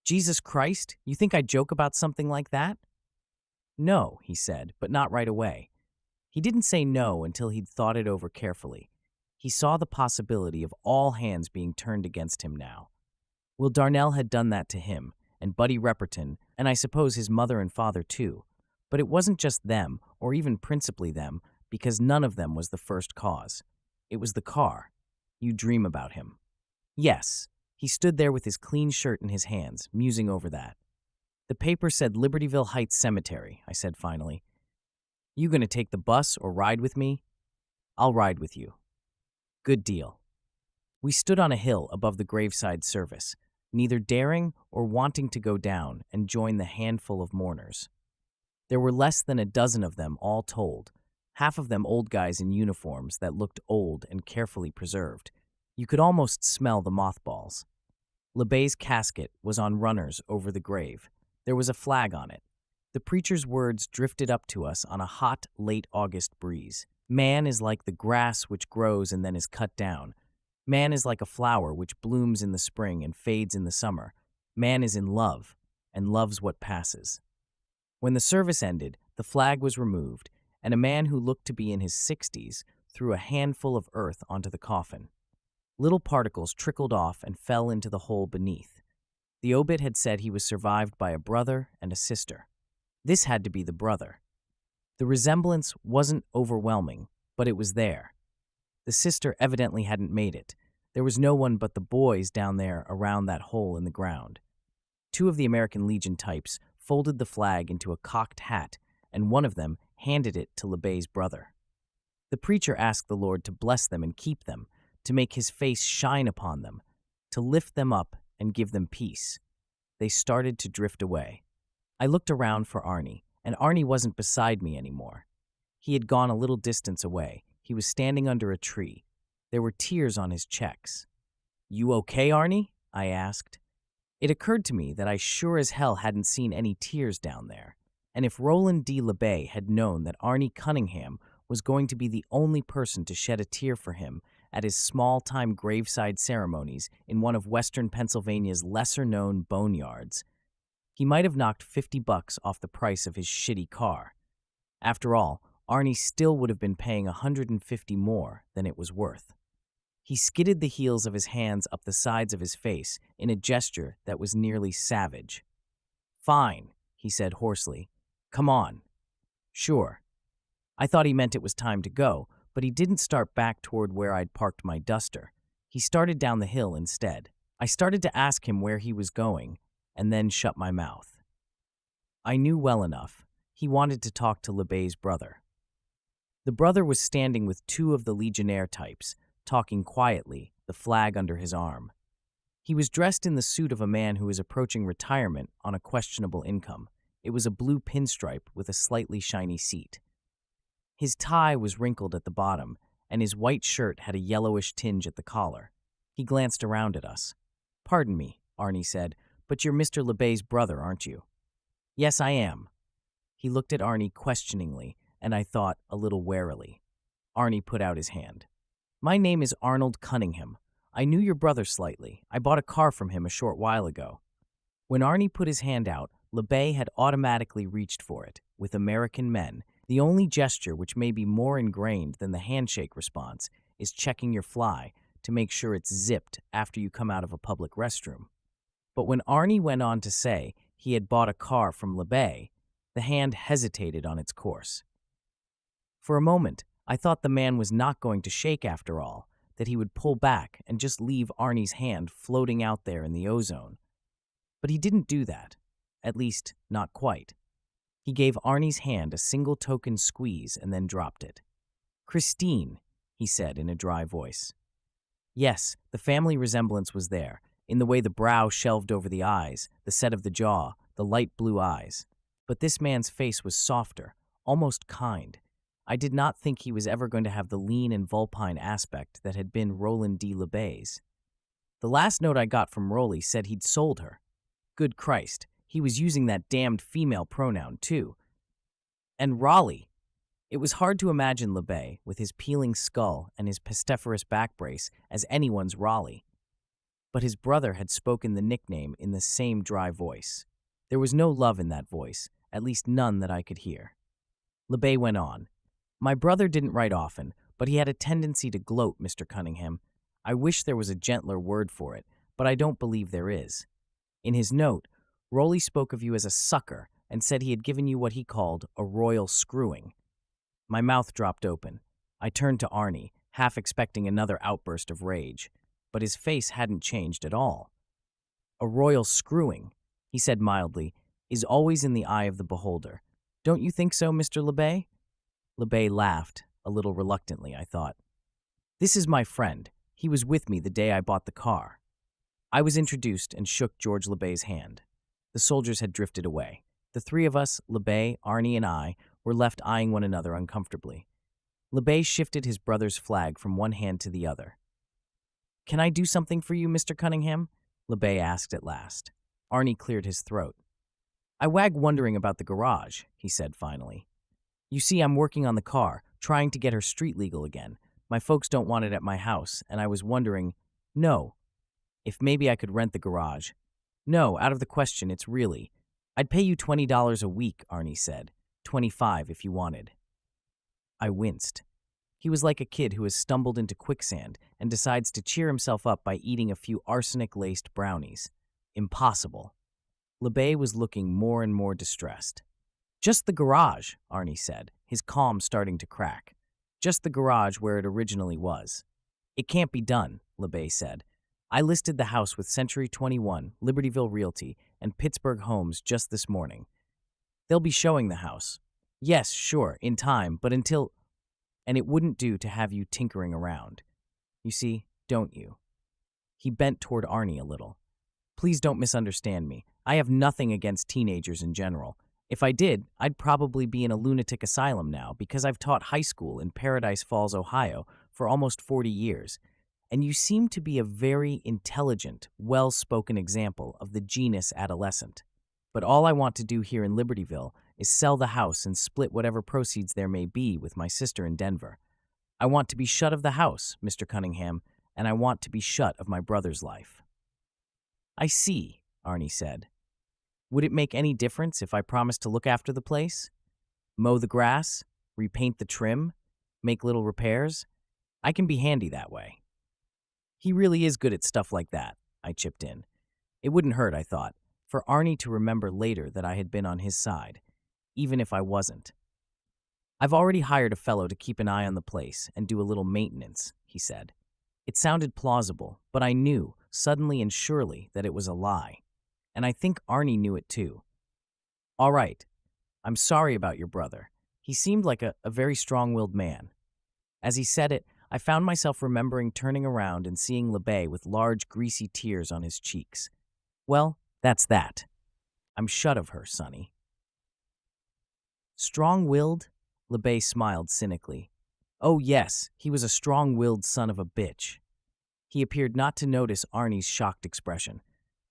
Speaker 1: Jesus Christ, you think I'd joke about something like that? No, he said, but not right away. He didn't say no until he'd thought it over carefully. He saw the possibility of all hands being turned against him now. Will Darnell had done that to him, and Buddy Repperton, and I suppose his mother and father too. But it wasn't just them, or even principally them, because none of them was the first cause. It was the car. You dream about him. Yes, he stood there with his clean shirt in his hands, musing over that. The paper said Libertyville Heights Cemetery, I said finally. You gonna take the bus or ride with me? I'll ride with you. Good deal. We stood on a hill above the graveside service, neither daring or wanting to go down and join the handful of mourners. There were less than a dozen of them all told, half of them old guys in uniforms that looked old and carefully preserved. You could almost smell the mothballs. LeBay's casket was on runners over the grave. There was a flag on it. The preacher's words drifted up to us on a hot, late August breeze. Man is like the grass which grows and then is cut down. Man is like a flower which blooms in the spring and fades in the summer. Man is in love, and loves what passes. When the service ended, the flag was removed, and a man who looked to be in his 60s threw a handful of earth onto the coffin. Little particles trickled off and fell into the hole beneath. The obit had said he was survived by a brother and a sister. This had to be the brother. The resemblance wasn't overwhelming, but it was there. The sister evidently hadn't made it. There was no one but the boys down there around that hole in the ground. Two of the American Legion types folded the flag into a cocked hat, and one of them handed it to LeBay's brother. The preacher asked the Lord to bless them and keep them, to make his face shine upon them, to lift them up and give them peace. They started to drift away. I looked around for Arnie, and Arnie wasn't beside me anymore. He had gone a little distance away. He was standing under a tree. There were tears on his checks. "You okay, Arnie?" I asked. It occurred to me that I sure as hell hadn't seen any tears down there, and if Roland D. LeBay had known that Arnie Cunningham was going to be the only person to shed a tear for him at his small-time graveside ceremonies in one of western Pennsylvania's lesser-known boneyards, he might have knocked $50 off the price of his shitty car. After all, Arnie still would have been paying $150 more than it was worth. He skidded the heels of his hands up the sides of his face in a gesture that was nearly savage. "Fine," he said hoarsely. "Come on." "Sure." I thought he meant it was time to go, but he didn't start back toward where I'd parked my duster. He started down the hill instead. I started to ask him where he was going, and then shut my mouth. I knew well enough. He wanted to talk to LeBay's brother. The brother was standing with two of the Legionnaire types, talking quietly, the flag under his arm. He was dressed in the suit of a man who is approaching retirement on a questionable income. It was a blue pinstripe with a slightly shiny seat. His tie was wrinkled at the bottom, and his white shirt had a yellowish tinge at the collar. He glanced around at us. "Pardon me," Arnie said, "but you're Mr. LeBay's brother, aren't you?" "Yes, I am." He looked at Arnie questioningly, and I thought a little warily. Arnie put out his hand. "My name is Arnold Cunningham. I knew your brother slightly. I bought a car from him a short while ago." When Arnie put his hand out, LeBay had automatically reached for it. With American men, the only gesture which may be more ingrained than the handshake response is checking your fly to make sure it's zipped after you come out of a public restroom. But when Arnie went on to say he had bought a car from LeBay, the hand hesitated on its course. For a moment, I thought the man was not going to shake after all, that he would pull back and just leave Arnie's hand floating out there in the ozone. But he didn't do that, at least not quite. He gave Arnie's hand a single token squeeze and then dropped it. "Christine," he said in a dry voice. Yes, the family resemblance was there, in the way the brow shelved over the eyes, the set of the jaw, the light blue eyes. But this man's face was softer, almost kind. I did not think he was ever going to have the lean and vulpine aspect that had been Roland D. LeBay's. The last note I got from Rolly said he'd sold her. Good Christ, he was using that damned female pronoun, too. And Raleigh. It was hard to imagine LeBay, with his peeling skull and his pestiferous back brace, as anyone's Raleigh. But his brother had spoken the nickname in the same dry voice. There was no love in that voice, at least none that I could hear. LeBay went on. "My brother didn't write often, but he had a tendency to gloat, Mr. Cunningham. I wish there was a gentler word for it, but I don't believe there is. In his note, Rolly spoke of you as a sucker and said he had given you what he called a royal screwing." My mouth dropped open. I turned to Arnie, half expecting another outburst of rage, but his face hadn't changed at all. "A royal screwing," he said mildly, "is always in the eye of the beholder. Don't you think so, Mr. LeBay?" LeBay laughed, a little reluctantly, I thought. "This is my friend. He was with me the day I bought the car." I was introduced and shook George LeBay's hand. The soldiers had drifted away. The three of us, LeBay, Arnie, and I, were left eyeing one another uncomfortably. LeBay shifted his brother's flag from one hand to the other. "Can I do something for you, Mr. Cunningham?" LeBay asked at last. Arnie cleared his throat. "I wag wondering about the garage," he said finally. "You see, I'm working on the car, trying to get her street legal again. My folks don't want it at my house, and I was wondering, no, if maybe I could rent the garage. No, out of the question, it's really. I'd pay you $20 a week," Arnie said. 25 if you wanted. I winced. He was like a kid who has stumbled into quicksand and decides to cheer himself up by eating a few arsenic-laced brownies. Impossible. LeBay was looking more and more distressed. "Just the garage," Arnie said, his calm starting to crack. "Just the garage where it originally was." "It can't be done," LeBay said. "I listed the house with Century 21, Libertyville Realty, and Pittsburgh Homes just this morning. They'll be showing the house. Yes, sure, in time, but until... And it wouldn't do to have you tinkering around. You see, don't you?" He bent toward Arnie a little. "Please don't misunderstand me. I have nothing against teenagers in general. If I did, I'd probably be in a lunatic asylum now because I've taught high school in Paradise Falls, Ohio for almost 40 years. And you seem to be a very intelligent, well-spoken example of the genus adolescent. But all I want to do here in Libertyville is sell the house and split whatever proceeds there may be with my sister in Denver. I want to be shut of the house, Mr. Cunningham, and I want to be shut of my brother's life." "I see," Arnie said. "Would it make any difference if I promised to look after the place? Mow the grass? Repaint the trim? Make little repairs? I can be handy that way." "He really is good at stuff like that," I chipped in. It wouldn't hurt, I thought, for Arnie to remember later that I had been on his side, even if I wasn't. "I've already hired a fellow to keep an eye on the place and do a little maintenance," he said. It sounded plausible, but I knew, suddenly and surely, that it was a lie. And I think Arnie knew it too. "All right. I'm sorry about your brother. He seemed like a very strong-willed man." As he said it, I found myself remembering turning around and seeing LeBay with large, greasy tears on his cheeks. Well, that's that. I'm shut of her, Sonny. "Strong-willed?" LeBay smiled cynically. "Oh, yes, he was a strong-willed son of a bitch." He appeared not to notice Arnie's shocked expression.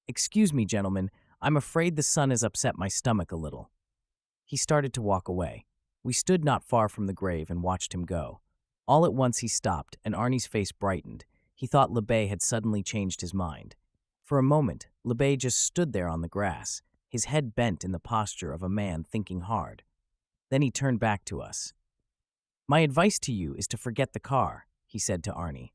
Speaker 1: "Excuse me, gentlemen, I'm afraid the sun has upset my stomach a little." He started to walk away. We stood not far from the grave and watched him go. All at once he stopped, and Arnie's face brightened. He thought LeBay had suddenly changed his mind. For a moment, LeBay just stood there on the grass, his head bent in the posture of a man thinking hard. Then he turned back to us. "My advice to you is to forget the car," he said to Arnie.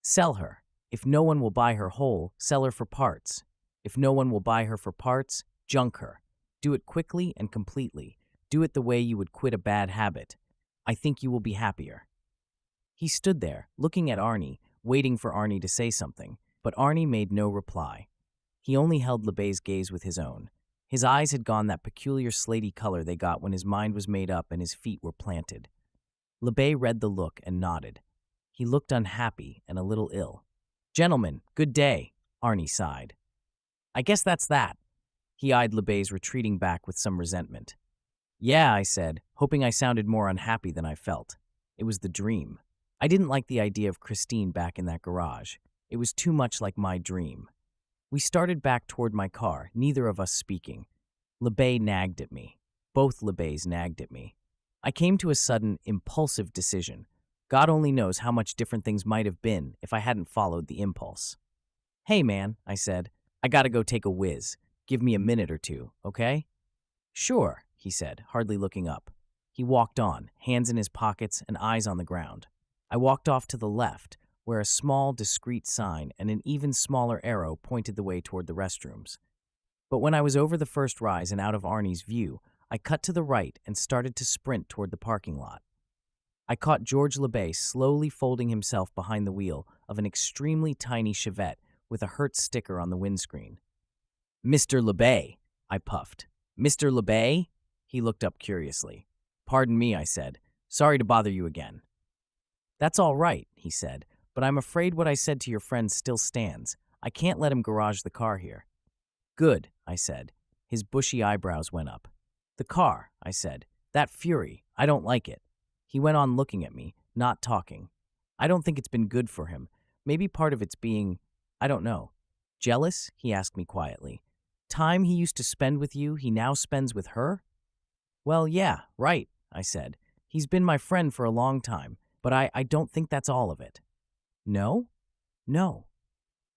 Speaker 1: "Sell her. If no one will buy her whole, sell her for parts. If no one will buy her for parts, junk her. Do it quickly and completely. Do it the way you would quit a bad habit. I think you will be happier." He stood there, looking at Arnie, waiting for Arnie to say something, but Arnie made no reply. He only held LeBay's gaze with his own. His eyes had gone that peculiar slaty color they got when his mind was made up and his feet were planted. LeBay read the look and nodded. He looked unhappy and a little ill. "Gentlemen, good day," Arnie sighed. "I guess that's that." He eyed LeBay's retreating back with some resentment. "Yeah," I said, hoping I sounded more unhappy than I felt. It was the dream. I didn't like the idea of Christine back in that garage. It was too much like my dream. We started back toward my car, neither of us speaking. LeBay nagged at me. Both LeBays nagged at me. I came to a sudden, impulsive decision. God only knows how much different things might have been if I hadn't followed the impulse. "Hey, man," I said, "I gotta go take a whiz. Give me a minute or two, okay?" "Sure," he said, hardly looking up. He walked on, hands in his pockets and eyes on the ground. I walked off to the left, where a small, discreet sign and an even smaller arrow pointed the way toward the restrooms. But when I was over the first rise and out of Arnie's view, I cut to the right and started to sprint toward the parking lot. I caught George LeBay slowly folding himself behind the wheel of an extremely tiny Chevette with a Hertz sticker on the windscreen. "Mr. LeBay," I puffed. "Mr. LeBay?" He looked up curiously. "Pardon me," I said. "Sorry to bother you again." "That's all right," he said, "but I'm afraid what I said to your friend still stands. I can't let him garage the car here." "Good," I said. His bushy eyebrows went up. "The car," I said. "That fury. I don't like it." He went on looking at me, not talking. I don't think it's been good for him. Maybe part of it's being, I don't know. Jealous? He asked me quietly. Time he used to spend with you, he now spends with her? Well, yeah, right, I said. He's been my friend for a long time, but I don't think that's all of it. No? No.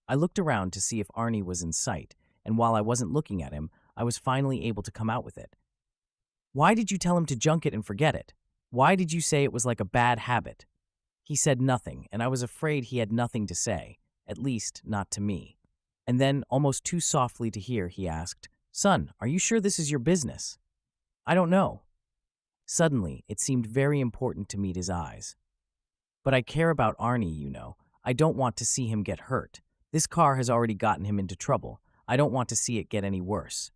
Speaker 1: I looked around to see if Arnie was in sight, and while I wasn't looking at him, I was finally able to come out with it. Why did you tell him to junk it and forget it? Why did you say it was like a bad habit? He said nothing, and I was afraid he had nothing to say, at least not to me. And then, almost too softly to hear, he asked, Son, are you sure this is your business? I don't know. Suddenly, it seemed very important to meet his eyes. But I care about Arnie, you know. I don't want to see him get hurt. This car has already gotten him into trouble. I don't want to see it get any worse.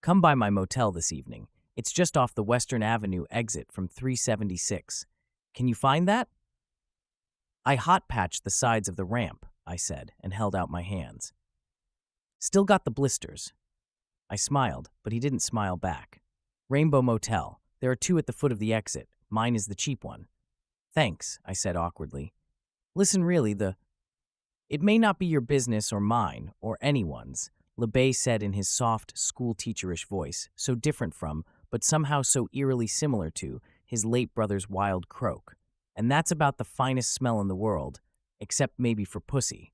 Speaker 1: Come by my motel this evening. It's just off the Western Avenue exit from 376. Can you find that? I hot-patched the sides of the ramp, I said, and held out my hands. Still got the blisters. I smiled, but he didn't smile back. Rainbow Motel. There are two at the foot of the exit. Mine is the cheap one. Thanks, I said awkwardly. Listen, really, It may not be your business or mine, or anyone's, LeBay said in his soft, school-teacherish voice, so different from, but somehow so eerily similar to, his late brother's wild croak. And that's about the finest smell in the world, except maybe for pussy.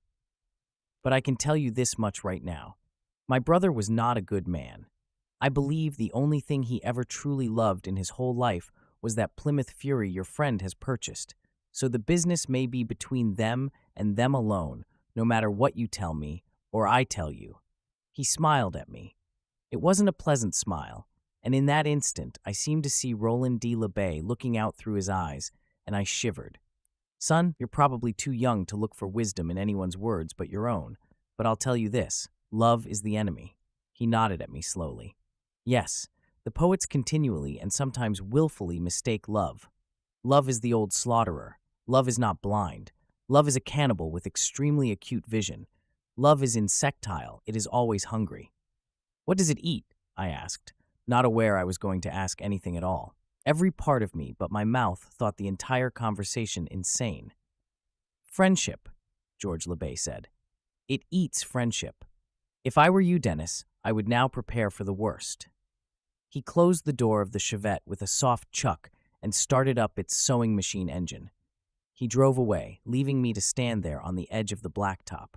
Speaker 1: But I can tell you this much right now. My brother was not a good man. I believe the only thing he ever truly loved in his whole life was that Plymouth Fury your friend has purchased. So the business may be between them and them alone, no matter what you tell me or I tell you. He smiled at me. It wasn't a pleasant smile, and in that instant I seemed to see Roland D. LeBay looking out through his eyes, and I shivered. Son, you're probably too young to look for wisdom in anyone's words but your own, but I'll tell you this, love is the enemy. He nodded at me slowly. Yes, the poets continually and sometimes willfully mistake love. Love is the old slaughterer. Love is not blind. Love is a cannibal with extremely acute vision. Love is insectile. It is always hungry. What does it eat? I asked, not aware I was going to ask anything at all. Every part of me but my mouth thought the entire conversation insane. Friendship, George LeBay said. It eats friendship. If I were you, Dennis, I would now prepare for the worst. He closed the door of the Chevette with a soft chuck and started up its sewing machine engine. He drove away, leaving me to stand there on the edge of the blacktop.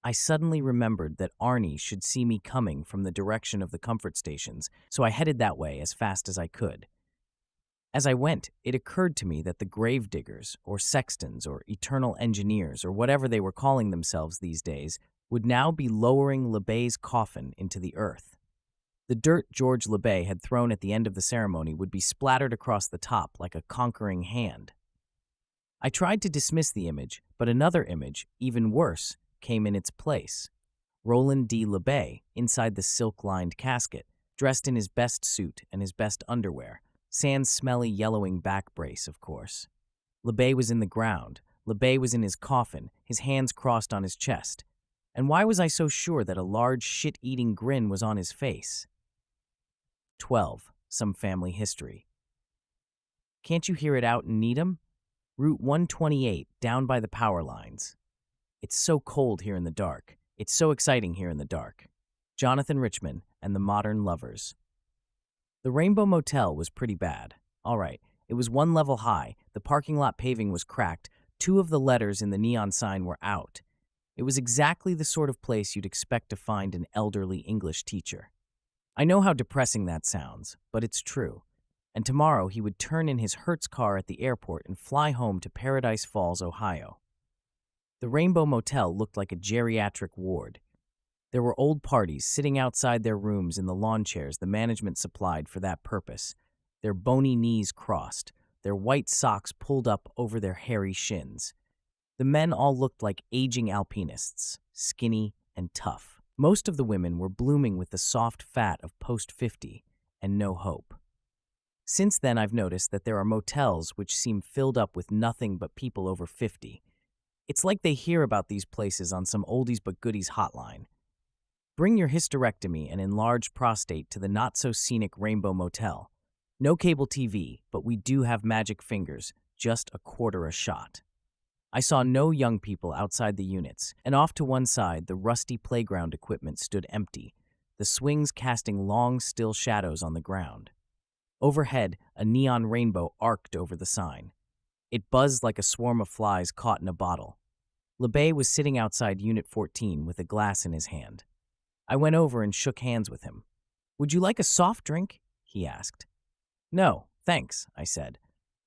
Speaker 1: I suddenly remembered that Arnie should see me coming from the direction of the comfort stations, so I headed that way as fast as I could. As I went, it occurred to me that the gravediggers, or sextons, or eternal engineers, or whatever they were calling themselves these days, would now be lowering LeBay's coffin into the earth. The dirt George LeBay had thrown at the end of the ceremony would be splattered across the top like a conquering hand. I tried to dismiss the image, but another image, even worse, came in its place. Roland D. LeBay, inside the silk-lined casket, dressed in his best suit and his best underwear, sans smelly yellowing back brace, of course. LeBay was in the ground. LeBay was in his coffin, his hands crossed on his chest. And why was I so sure that a large shit-eating grin was on his face? 12. Some family history. Can't you hear it out in Needham? Route 128, down by the power lines. It's so cold here in the dark. It's so exciting here in the dark. Jonathan Richman and the Modern Lovers. The Rainbow Motel was pretty bad. All right, it was one level high, the parking lot paving was cracked, two of the letters in the neon sign were out. It was exactly the sort of place you'd expect to find an elderly English teacher. I know how depressing that sounds, but it's true. And tomorrow he would turn in his Hertz car at the airport and fly home to Paradise Falls, Ohio. The Rainbow Motel looked like a geriatric ward. There were old parties sitting outside their rooms in the lawn chairs the management supplied for that purpose, their bony knees crossed, their white socks pulled up over their hairy shins. The men all looked like aging alpinists, skinny and tough. Most of the women were blooming with the soft fat of post-50 and no hope. Since then, I've noticed that there are motels which seem filled up with nothing but people over 50. It's like they hear about these places on some oldies but goodies hotline. Bring your hysterectomy and enlarged prostate to the not-so-scenic Rainbow Motel. No cable TV, but we do have magic fingers, just a quarter a shot. I saw no young people outside the units, and off to one side the rusty playground equipment stood empty, the swings casting long, still shadows on the ground. Overhead, a neon rainbow arced over the sign. It buzzed like a swarm of flies caught in a bottle. LeBay was sitting outside Unit 14 with a glass in his hand. I went over and shook hands with him. "Would you like a soft drink?" he asked. "No, thanks," I said.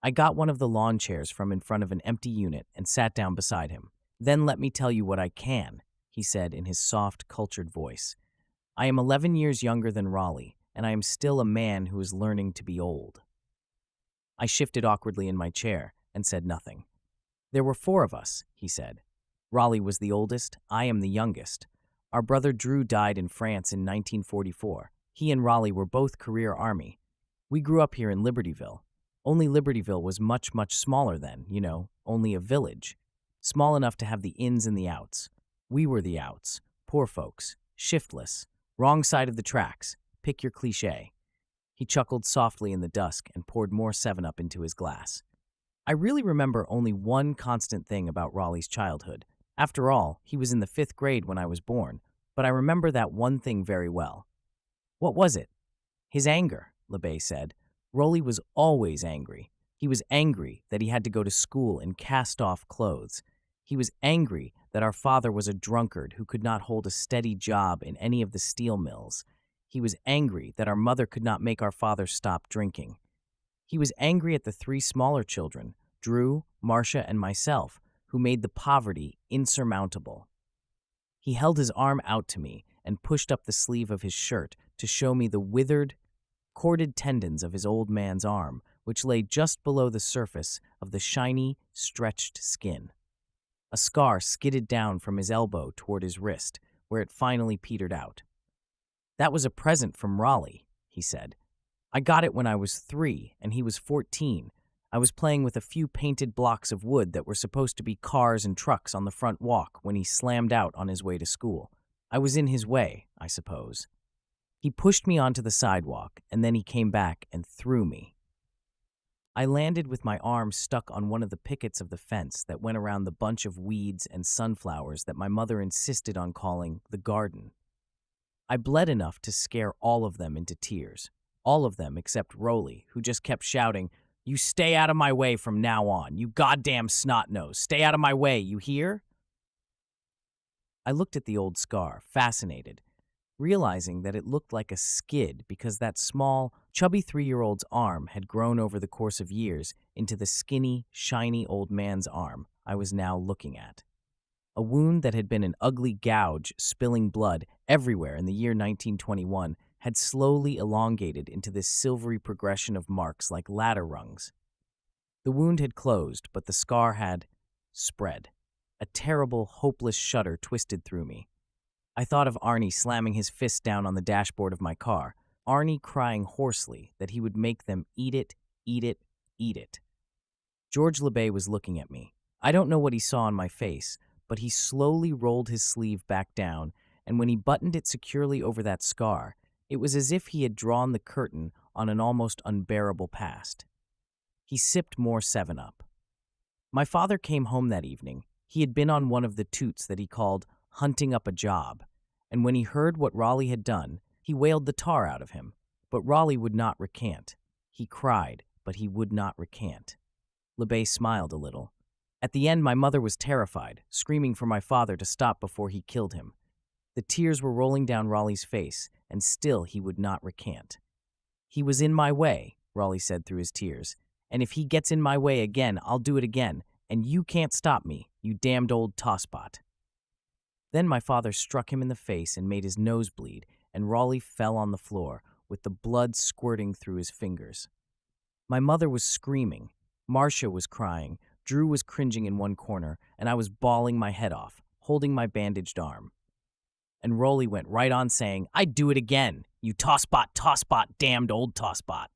Speaker 1: I got one of the lawn chairs from in front of an empty unit and sat down beside him. "Then let me tell you what I can," he said in his soft, cultured voice. "I am 11 years younger than Raleigh, and I am still a man who is learning to be old." I shifted awkwardly in my chair and said nothing. "There were 4 of us," he said. "Raleigh was the oldest, I am the youngest. Our brother Drew died in France in 1944. He and Raleigh were both career Army. We grew up here in Libertyville. Only Libertyville was much, much smaller then, only a village. Small enough to have the ins and the outs. We were the outs, poor folks, shiftless, wrong side of the tracks, pick your cliché." He chuckled softly in the dusk and poured more 7-Up into his glass. I really remember only one constant thing about Raleigh's childhood. After all, he was in the 5th grade when I was born, but I remember that one thing very well. "What was it?" "His anger," LeBay said. "Raleigh was always angry. He was angry that he had to go to school in cast-off clothes. He was angry that our father was a drunkard who could not hold a steady job in any of the steel mills. He was angry that our mother could not make our father stop drinking. He was angry at the 3 smaller children, Drew, Marcia, and myself, who made the poverty insurmountable." He held his arm out to me and pushed up the sleeve of his shirt to show me the withered, corded tendons of his old man's arm, which lay just below the surface of the shiny, stretched skin. A scar skidded down from his elbow toward his wrist, where it finally petered out. "That was a present from Raleigh," he said. "I got it when I was 3 and he was 14. I was playing with a few painted blocks of wood that were supposed to be cars and trucks on the front walk when he slammed out on his way to school. I was in his way, I suppose. He pushed me onto the sidewalk, and then he came back and threw me. I landed with my arm stuck on one of the pickets of the fence that went around the bunch of weeds and sunflowers that my mother insisted on calling the garden. I bled enough to scare all of them into tears. All of them except Raleigh, who just kept shouting, "You stay out of my way from now on, you goddamn snot-nose. Stay out of my way, you hear?" I looked at the old scar, fascinated, realizing that it looked like a skid because that small, chubby 3-year-old's arm had grown over the course of years into the skinny, shiny old man's arm I was now looking at. A wound that had been an ugly gouge spilling blood everywhere in the year 1921 had slowly elongated into this silvery progression of marks like ladder rungs. The wound had closed, but the scar had spread. A terrible, hopeless shudder twisted through me. I thought of Arnie slamming his fist down on the dashboard of my car, Arnie crying hoarsely that he would make them eat it, eat it, eat it. George LeBay was looking at me. I don't know what he saw on my face, but he slowly rolled his sleeve back down, and when he buttoned it securely over that scar, it was as if he had drawn the curtain on an almost unbearable past. He sipped more 7-Up. My father came home that evening. He had been on one of the toots that he called hunting up a job, and when he heard what Raleigh had done, he wailed the tar out of him. But Raleigh would not recant. He cried, but he would not recant. LeBay smiled a little. At the end, my mother was terrified, screaming for my father to stop before he killed him. The tears were rolling down Raleigh's face, and still he would not recant. "He was in my way," Raleigh said through his tears, "and if he gets in my way again, I'll do it again, and you can't stop me, you damned old tosspot." Then my father struck him in the face and made his nose bleed, and Raleigh fell on the floor, with the blood squirting through his fingers. My mother was screaming. Marcia was crying. Drew was cringing in one corner, and I was bawling my head off, holding my bandaged arm. And Raleigh went right on saying, "I'd do it again, you tosspot, damned old tosspot."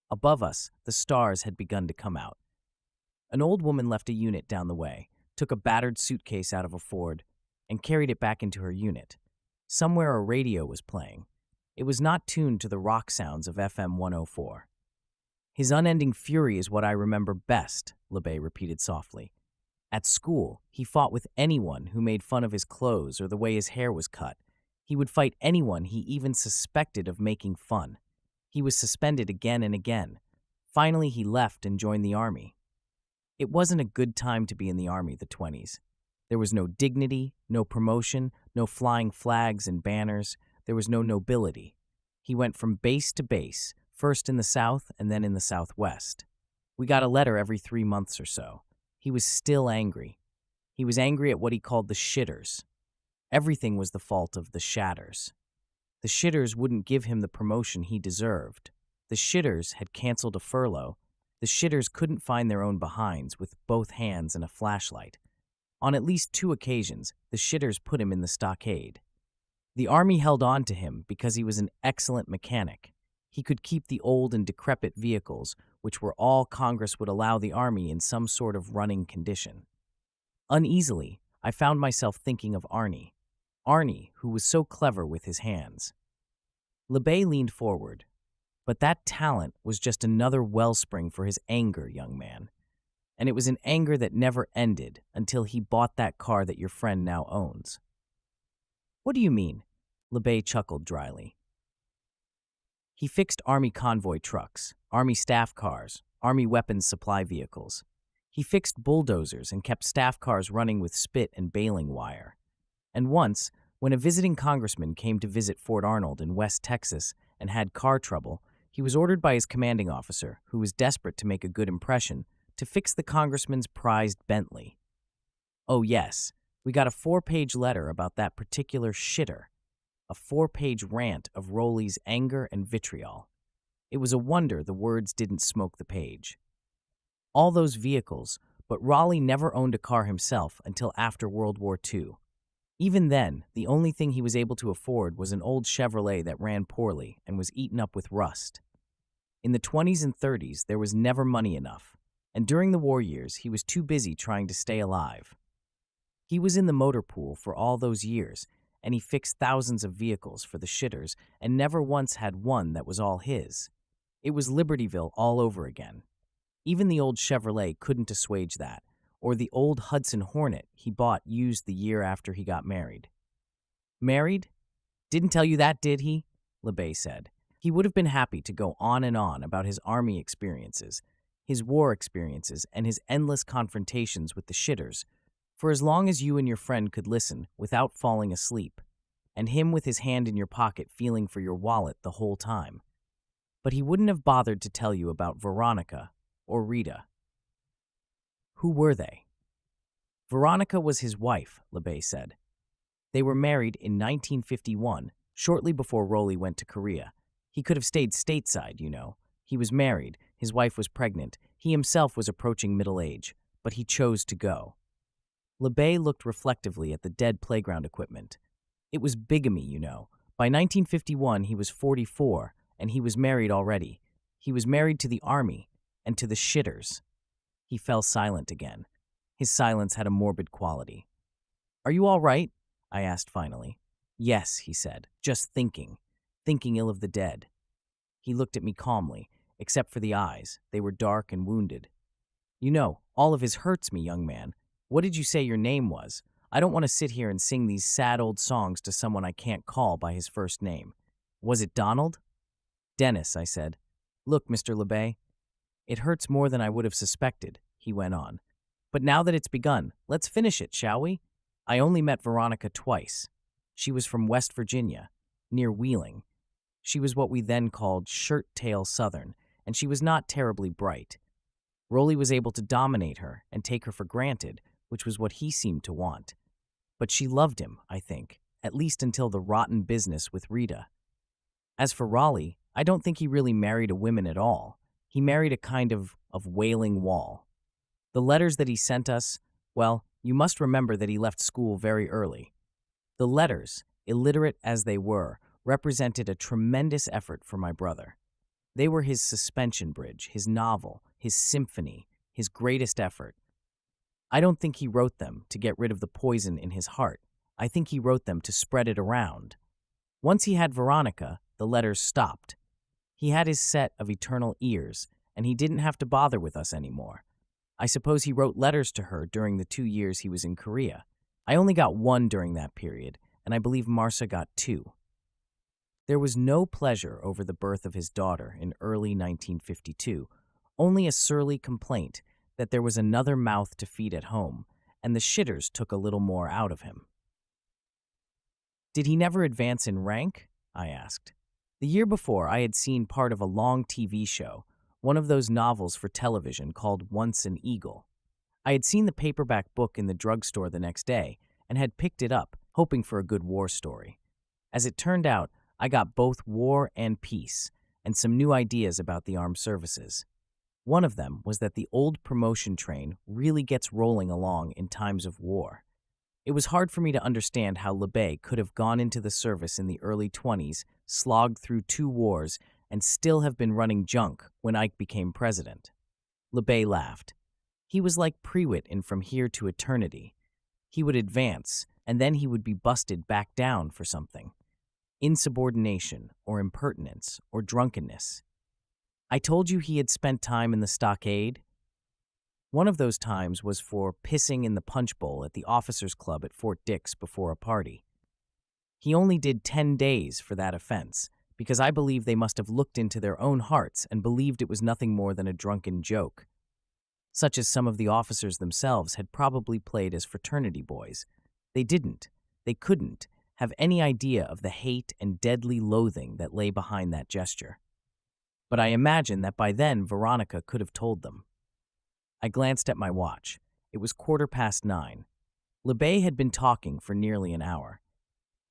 Speaker 1: Above us, the stars had begun to come out. An old woman left a unit down the way, took a battered suitcase out of a Ford, and carried it back into her unit. Somewhere a radio was playing. It was not tuned to the rock sounds of FM 104. His unending fury is what I remember best, LeBay repeated softly. At school, he fought with anyone who made fun of his clothes or the way his hair was cut. He would fight anyone he even suspected of making fun. He was suspended again and again. Finally, he left and joined the army. It wasn't a good time to be in the army, the 20s. There was no dignity, no promotion, no flying flags and banners. There was no nobility. He went from base to base, first in the South and then in the Southwest. We got a letter every 3 months or so. He was still angry. He was angry at what he called the shitters. Everything was the fault of the shatters. The shitters wouldn't give him the promotion he deserved. The shitters had canceled a furlough. The shitters couldn't find their own behinds with both hands and a flashlight. On at least 2 occasions, the shitters put him in the stockade. The army held on to him because he was an excellent mechanic. He could keep the old and decrepit vehicles, which were all Congress would allow the army in some sort of running condition. Uneasily, I found myself thinking of Arnie. Arnie, who was so clever with his hands. LeBay leaned forward. But that talent was just another wellspring for his anger, young man. And it was an anger that never ended until he bought that car that your friend now owns. What do you mean? LeBay chuckled dryly. He fixed Army convoy trucks, Army staff cars, Army weapons supply vehicles. He fixed bulldozers and kept staff cars running with spit and baling wire. And once, when a visiting congressman came to visit Fort Arnold in West Texas and had car trouble, he was ordered by his commanding officer, who was desperate to make a good impression, to fix the congressman's prized Bentley. Oh yes, we got a 4-page letter about that particular shitter, a 4-page rant of Rowley's anger and vitriol. It was a wonder the words didn't smoke the page. All those vehicles, but Raleigh never owned a car himself until after World War II. Even then, the only thing he was able to afford was an old Chevrolet that ran poorly and was eaten up with rust. In the 20s and 30s, there was never money enough, and during the war years, he was too busy trying to stay alive. He was in the motor pool for all those years, and he fixed thousands of vehicles for the shitters and never once had one that was all his. It was Libertyville all over again. Even the old Chevrolet couldn't assuage that, or the old Hudson Hornet he bought used the year after he got married. Married? Didn't tell you that, did he? LeBay said. He would have been happy to go on and on about his army experiences, his war experiences, and his endless confrontations with the shitters, for as long as you and your friend could listen without falling asleep, and him with his hand in your pocket feeling for your wallet the whole time. But he wouldn't have bothered to tell you about Veronica or Rita. Who were they? Veronica was his wife, LeBay said. They were married in 1951, shortly before Rowley went to Korea. He could have stayed stateside, you know. He was married, his wife was pregnant, he himself was approaching middle age, but he chose to go. LeBay looked reflectively at the dead playground equipment. It was bigamy, you know. By 1951, he was 44, and he was married already. He was married to the army and to the shitters. He fell silent again. His silence had a morbid quality. Are you all right? I asked finally. Yes, he said, just thinking ill of the dead. He looked at me calmly, except for the eyes. They were dark and wounded. You know, all of his hurts me, young man. What did you say your name was? I don't want to sit here and sing these sad old songs to someone I can't call by his first name. Was it Donald? Dennis, I said. Look, Mr. LeBay, it hurts more than I would have suspected, he went on. But now that it's begun, let's finish it, shall we? I only met Veronica twice. She was from West Virginia, near Wheeling. She was what we then called shirt-tail Southern, and she was not terribly bright. Rowley was able to dominate her and take her for granted, which was what he seemed to want. But she loved him, I think, at least until the rotten business with Rita. As for Raleigh, I don't think he really married a woman at all. He married a kind of wailing wall. The letters that he sent us, well, you must remember that he left school very early. The letters, illiterate as they were, represented a tremendous effort for my brother. They were his suspension bridge, his novel, his symphony, his greatest effort. I don't think he wrote them to get rid of the poison in his heart. I think he wrote them to spread it around. Once he had Veronica, the letters stopped. He had his set of eternal ears, and he didn't have to bother with us anymore. I suppose he wrote letters to her during the 2 years he was in Korea. I only got one during that period, and I believe Marcia got two. There was no pleasure over the birth of his daughter in early 1952, only a surly complaint that there was another mouth to feed at home, and the shitters took a little more out of him. Did he never advance in rank? I asked. The year before, I had seen part of a long TV show, one of those novels for television called Once an Eagle. I had seen the paperback book in the drugstore the next day and had picked it up, hoping for a good war story. As it turned out, I got both war and peace, and some new ideas about the armed services. One of them was that the old promotion train really gets rolling along in times of war. It was hard for me to understand how LeBay could have gone into the service in the early 20s, slogged through 2 wars, and still have been running junk when Ike became president. LeBay laughed. He was like Prewitt in From Here to Eternity. He would advance, and then he would be busted back down for something. Insubordination, or impertinence, or drunkenness. I told you he had spent time in the stockade? One of those times was for pissing in the punch bowl at the officers' club at Fort Dix before a party. He only did 10 days for that offense, because I believe they must have looked into their own hearts and believed it was nothing more than a drunken joke, such as some of the officers themselves had probably played as fraternity boys. They couldn't have any idea of the hate and deadly loathing that lay behind that gesture. But I imagine that by then Veronica could have told them. I glanced at my watch. It was 9:15. LeBay had been talking for nearly an hour.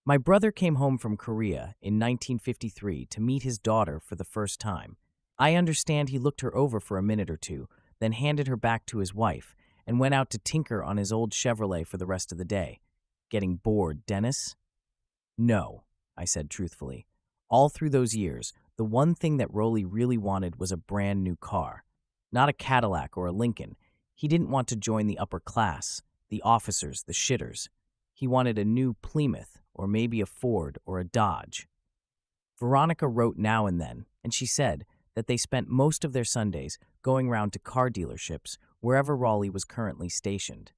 Speaker 1: My brother came home from Korea in 1953 to meet his daughter for the first time. I understand he looked her over for a minute or two, then handed her back to his wife, and went out to tinker on his old Chevrolet for the rest of the day. Getting bored, Dennis? No, I said truthfully. All through those years, the one thing that Rolly really wanted was a brand new car. Not a Cadillac or a Lincoln. He didn't want to join the upper class, the officers, the shitters. He wanted a new Plymouth, or maybe a Ford or a Dodge. Veronica wrote now and then, and she said that they spent most of their Sundays going round to car dealerships wherever Raleigh was currently stationed.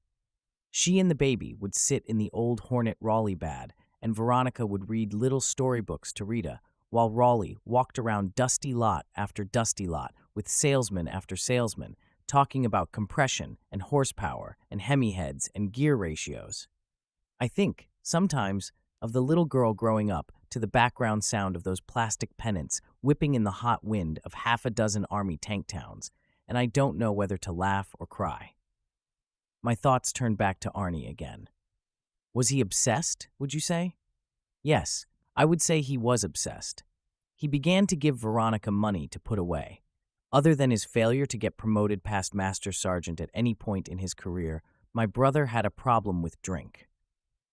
Speaker 1: She and the baby would sit in the old Hornet Raleigh bad, and Veronica would read little storybooks to Rita, while Raleigh walked around dusty lot after dusty lot with salesman after salesman, talking about compression and horsepower and Hemi heads and gear ratios. I think, sometimes, of the little girl growing up to the background sound of those plastic pennants whipping in the hot wind of half a dozen army tank towns, and I don't know whether to laugh or cry. My thoughts turned back to Arnie again. Was he obsessed, would you say? Yes, I would say he was obsessed. He began to give Veronica money to put away. Other than his failure to get promoted past master sergeant at any point in his career, my brother had a problem with drink.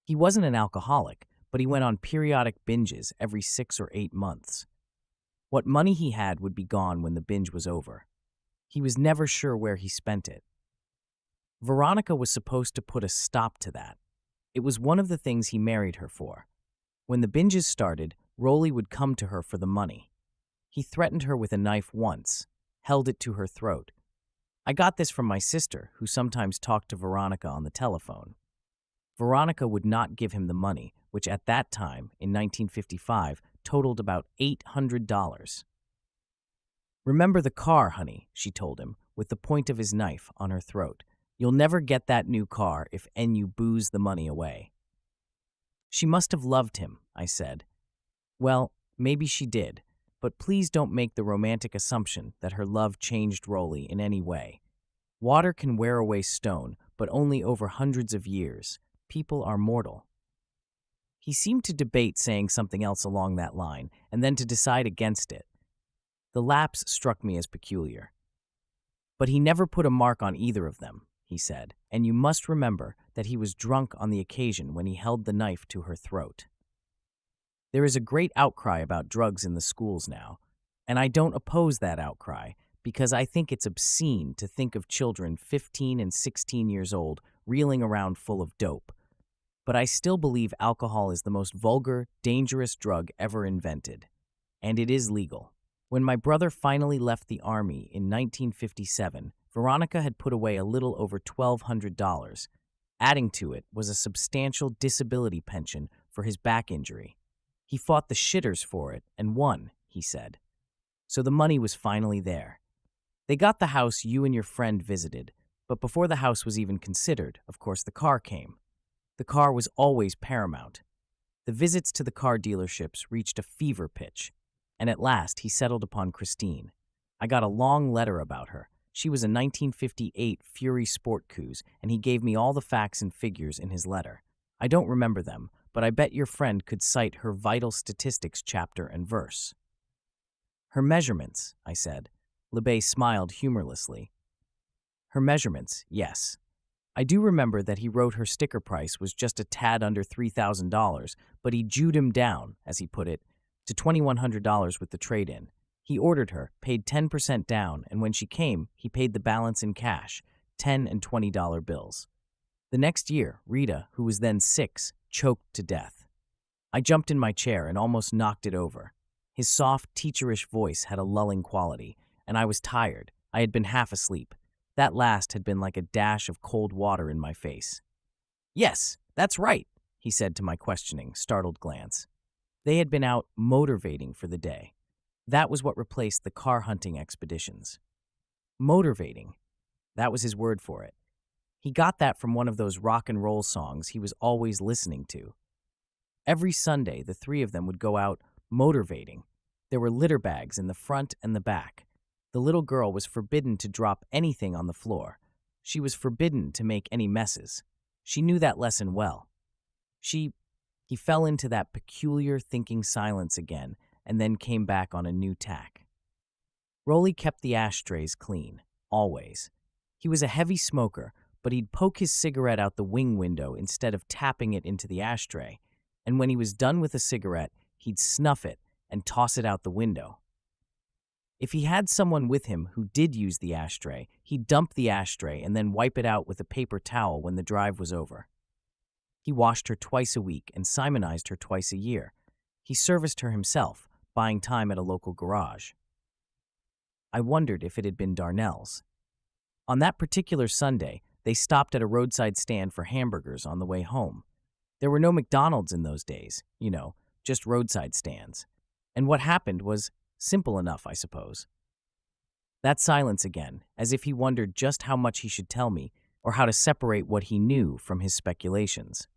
Speaker 1: He wasn't an alcoholic, but he went on periodic binges every 6 or 8 months. What money he had would be gone when the binge was over. He was never sure where he spent it. Veronica was supposed to put a stop to that. It was one of the things he married her for. When the binges started, Rolly would come to her for the money. He threatened her with a knife once, held it to her throat. I got this from my sister, who sometimes talked to Veronica on the telephone. Veronica would not give him the money, which at that time, in 1955, totaled about $800. "Remember the car, honey," she told him, with the point of his knife on her throat. "You'll never get that new car if you booze the money away." She must have loved him, I said. Well, maybe she did, but please don't make the romantic assumption that her love changed Rolly in any way. Water can wear away stone, but only over hundreds of years. People are mortal. He seemed to debate saying something else along that line, and then to decide against it. The lapse struck me as peculiar. "But he never put a mark on either of them," he said, "and you must remember that he was drunk on the occasion when he held the knife to her throat." There is a great outcry about drugs in the schools now, and I don't oppose that outcry because I think it's obscene to think of children 15 and 16 years old reeling around full of dope. But I still believe alcohol is the most vulgar, dangerous drug ever invented, and it is legal. When my brother finally left the army in 1957, Veronica had put away a little over $1,200. Adding to it was a substantial disability pension for his back injury. He fought the shitters for it and won, he said. So the money was finally there. They got the house you and your friend visited, but before the house was even considered, of course, the car came. The car was always paramount. The visits to the car dealerships reached a fever pitch, and at last he settled upon Christine. I got a long letter about her. She was a 1958 Fury Sport Coupe, and he gave me all the facts and figures in his letter. I don't remember them, but I bet your friend could cite her vital statistics chapter and verse. Her measurements, I said. LeBay smiled humorlessly. Her measurements, yes. I do remember that he wrote her sticker price was just a tad under $3,000, but he jewed him down, as he put it, to $2,100 with the trade-in. He ordered her, paid 10% down, and when she came, he paid the balance in cash, $10 and $20 bills. The next year, Rita, who was then 6, choked to death. I jumped in my chair and almost knocked it over. His soft, teacherish voice had a lulling quality, and I was tired. I had been half asleep. That last had been like a dash of cold water in my face. "Yes, that's right," he said to my questioning, startled glance. They had been out motivating for the day. That was what replaced the car hunting expeditions. Motivating. That was his word for it. He got that from one of those rock and roll songs he was always listening to. Every Sunday, the three of them would go out motivating. There were litter bags in the front and the back. The little girl was forbidden to drop anything on the floor. She was forbidden to make any messes. She knew that lesson well. He fell into that peculiar thinking silence again and then came back on a new tack. Rolly kept the ashtrays clean, always. He was a heavy smoker, but he'd poke his cigarette out the wing window instead of tapping it into the ashtray, and when he was done with a cigarette, he'd snuff it and toss it out the window. If he had someone with him who did use the ashtray, he'd dump the ashtray and then wipe it out with a paper towel when the drive was over. He washed her twice a week and Simonized her twice a year. He serviced her himself, buying time at a local garage. I wondered if it had been Darnell's. On that particular Sunday, they stopped at a roadside stand for hamburgers on the way home. There were no McDonald's in those days, just roadside stands. And what happened was simple enough, I suppose. That silence again, as if he wondered just how much he should tell me or how to separate what he knew from his speculations.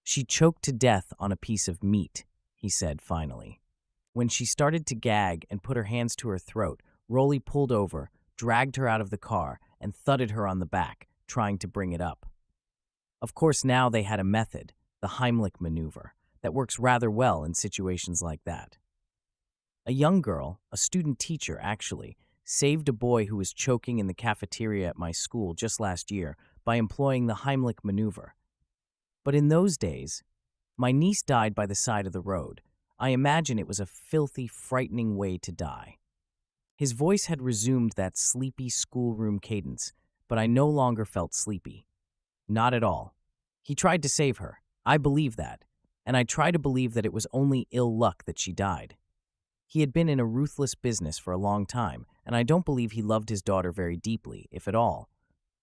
Speaker 1: "She choked to death on a piece of meat," he said finally. When she started to gag and put her hands to her throat, Rolly pulled over, dragged her out of the car, and thudded her on the back, trying to bring it up. Of course, now they had a method, the Heimlich maneuver, that works rather well in situations like that. A young girl, a student teacher actually, saved a boy who was choking in the cafeteria at my school just last year by employing the Heimlich maneuver. But in those days, my niece died by the side of the road. I imagine it was a filthy, frightening way to die. His voice had resumed that sleepy schoolroom cadence, but I no longer felt sleepy. Not at all. He tried to save her. I believe that, and I try to believe that it was only ill luck that she died. He had been in a ruthless business for a long time, and I don't believe he loved his daughter very deeply, if at all.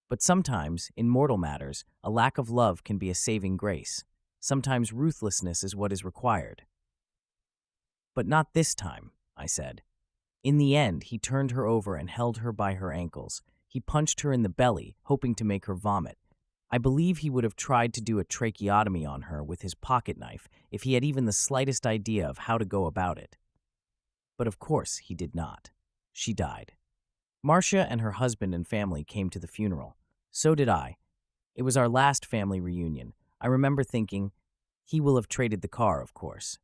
Speaker 1: But sometimes, in mortal matters, a lack of love can be a saving grace. Sometimes ruthlessness is what is required. "But not this time," I said. In the end, he turned her over and held her by her ankles. He punched her in the belly, hoping to make her vomit. I believe he would have tried to do a tracheotomy on her with his pocket knife if he had even the slightest idea of how to go about it. But of course he did not. She died. Marcia and her husband and family came to the funeral. So did I. It was our last family reunion. I remember thinking, he will have traded the car, of course.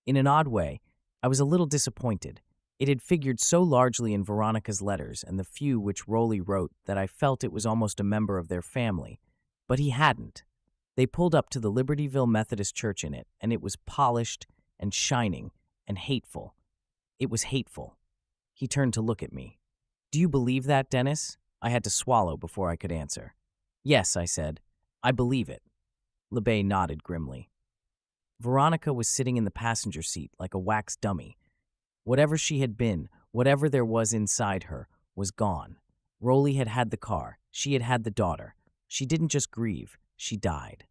Speaker 1: In an odd way, I was a little disappointed. It had figured so largely in Veronica's letters and the few which Rolly wrote that I felt it was almost a member of their family. But he hadn't. They pulled up to the Libertyville Methodist Church in it, and it was polished and shining and hateful. It was hateful. He turned to look at me. "Do you believe that, Dennis?" I had to swallow before I could answer. "Yes," I said. "I believe it." LeBay nodded grimly. Veronica was sitting in the passenger seat like a wax dummy. Whatever she had been, whatever there was inside her, was gone. Rolly had had the car. She had had the daughter. She didn't just grieve, she died.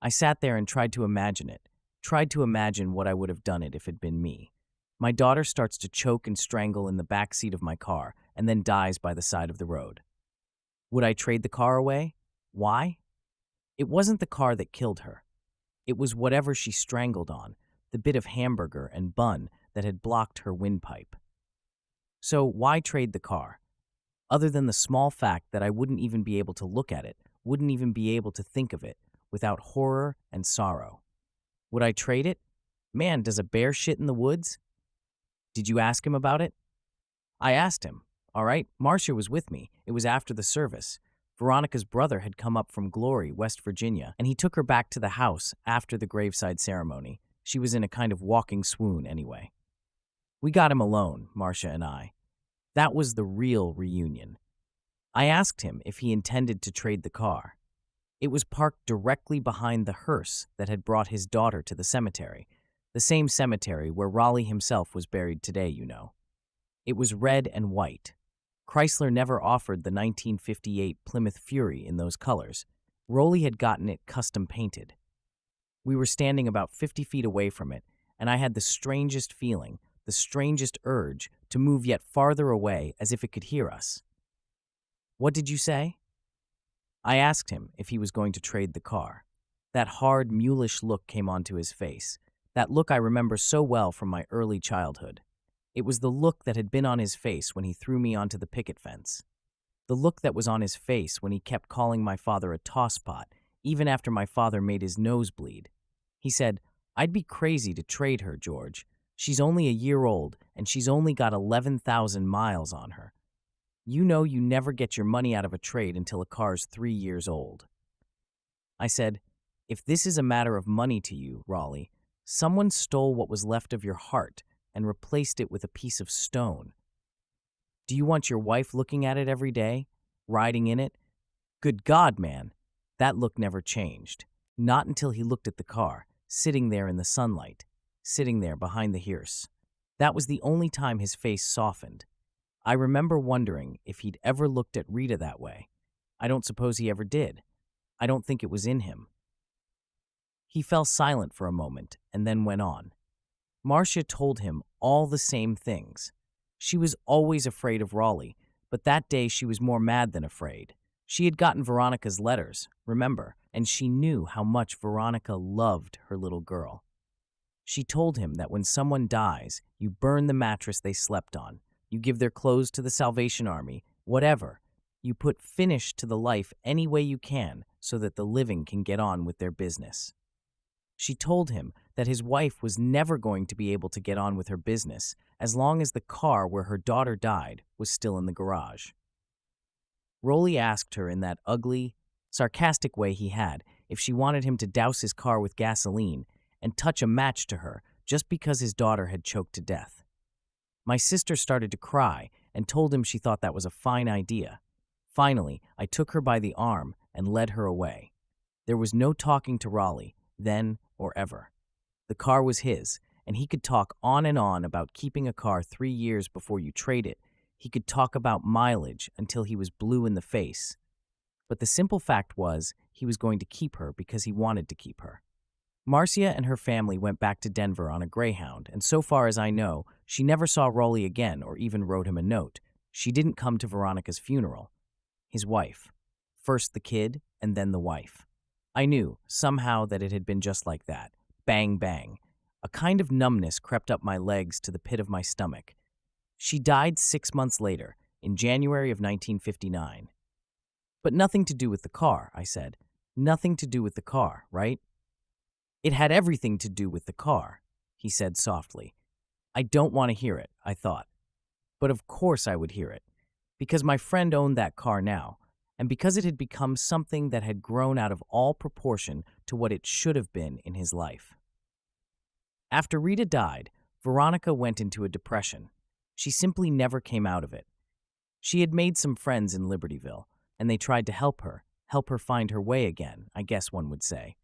Speaker 1: I sat there and tried to imagine it, tried to imagine what I would have done it if it had been me. My daughter starts to choke and strangle in the back seat of my car and then dies by the side of the road. Would I trade the car away? Why? It wasn't the car that killed her. It was whatever she strangled on, the bit of hamburger and bun that had blocked her windpipe. So why trade the car? Other than the small fact that I wouldn't even be able to look at it, wouldn't even be able to think of it, without horror and sorrow. Would I trade it? Man, does a bear shit in the woods? Did you ask him about it? I asked him. All right, Marcia was with me. It was after the service. Veronica's brother had come up from Glory, West Virginia, and he took her back to the house after the graveside ceremony. She was in a kind of walking swoon anyway. We got him alone, Marcia and I. That was the real reunion. I asked him if he intended to trade the car. It was parked directly behind the hearse that had brought his daughter to the cemetery, the same cemetery where Raleigh himself was buried today, you know. It was red and white. Chrysler never offered the 1958 Plymouth Fury in those colors. Rolly had gotten it custom painted. We were standing about 50 feet away from it, and I had the strangest feeling, the strangest urge to move yet farther away as if it could hear us. What did you say? I asked him if he was going to trade the car. That hard, mulish look came onto his face, that look I remember so well from my early childhood. It was the look that had been on his face when he threw me onto the picket fence. The look that was on his face when he kept calling my father a tosspot, even after my father made his nose bleed. He said, "I'd be crazy to trade her, George. She's only a year old, and she's only got 11,000 miles on her. You know you never get your money out of a trade until a car's 3 years old." I said, "If this is a matter of money to you, Raleigh, someone stole what was left of your heart and replaced it with a piece of stone. Do you want your wife looking at it every day, riding in it? Good God, man!" That look never changed. Not until he looked at the car, sitting there in the sunlight, sitting there behind the hearse. That was the only time his face softened. I remember wondering if he'd ever looked at Rita that way. I don't suppose he ever did. I don't think it was in him. He fell silent for a moment and then went on. Marcia told him all the same things. She was always afraid of Raleigh, but that day she was more mad than afraid. She had gotten Veronica's letters, remember, and she knew how much Veronica loved her little girl. She told him that when someone dies, you burn the mattress they slept on, you give their clothes to the Salvation Army, whatever. You put finish to the life any way you can so that the living can get on with their business. She told him that his wife was never going to be able to get on with her business as long as the car where her daughter died was still in the garage. Rolly asked her in that ugly, sarcastic way he had if she wanted him to douse his car with gasoline and touch a match to her just because his daughter had choked to death. My sister started to cry and told him she thought that was a fine idea. Finally, I took her by the arm and led her away. There was no talking to Raleigh, then or ever. The car was his, and he could talk on and on about keeping a car 3 years before you trade it. He could talk about mileage until he was blue in the face. But the simple fact was, he was going to keep her because he wanted to keep her. Marcia and her family went back to Denver on a Greyhound, and so far as I know, she never saw Rolly again or even wrote him a note. She didn't come to Veronica's funeral. His wife. First the kid, and then the wife. I knew, somehow, that it had been just like that. Bang, bang. A kind of numbness crept up my legs to the pit of my stomach. She died 6 months later, in January of 1959. But nothing to do with the car, I said. Nothing to do with the car, right? It had everything to do with the car, he said softly. I don't want to hear it, I thought. But of course I would hear it, because my friend owned that car now, and because it had become something that had grown out of all proportion to what it should have been in his life. After Rita died, Veronica went into a depression. She simply never came out of it. She had made some friends in Libertyville, and they tried to help her find her way again, I guess one would say.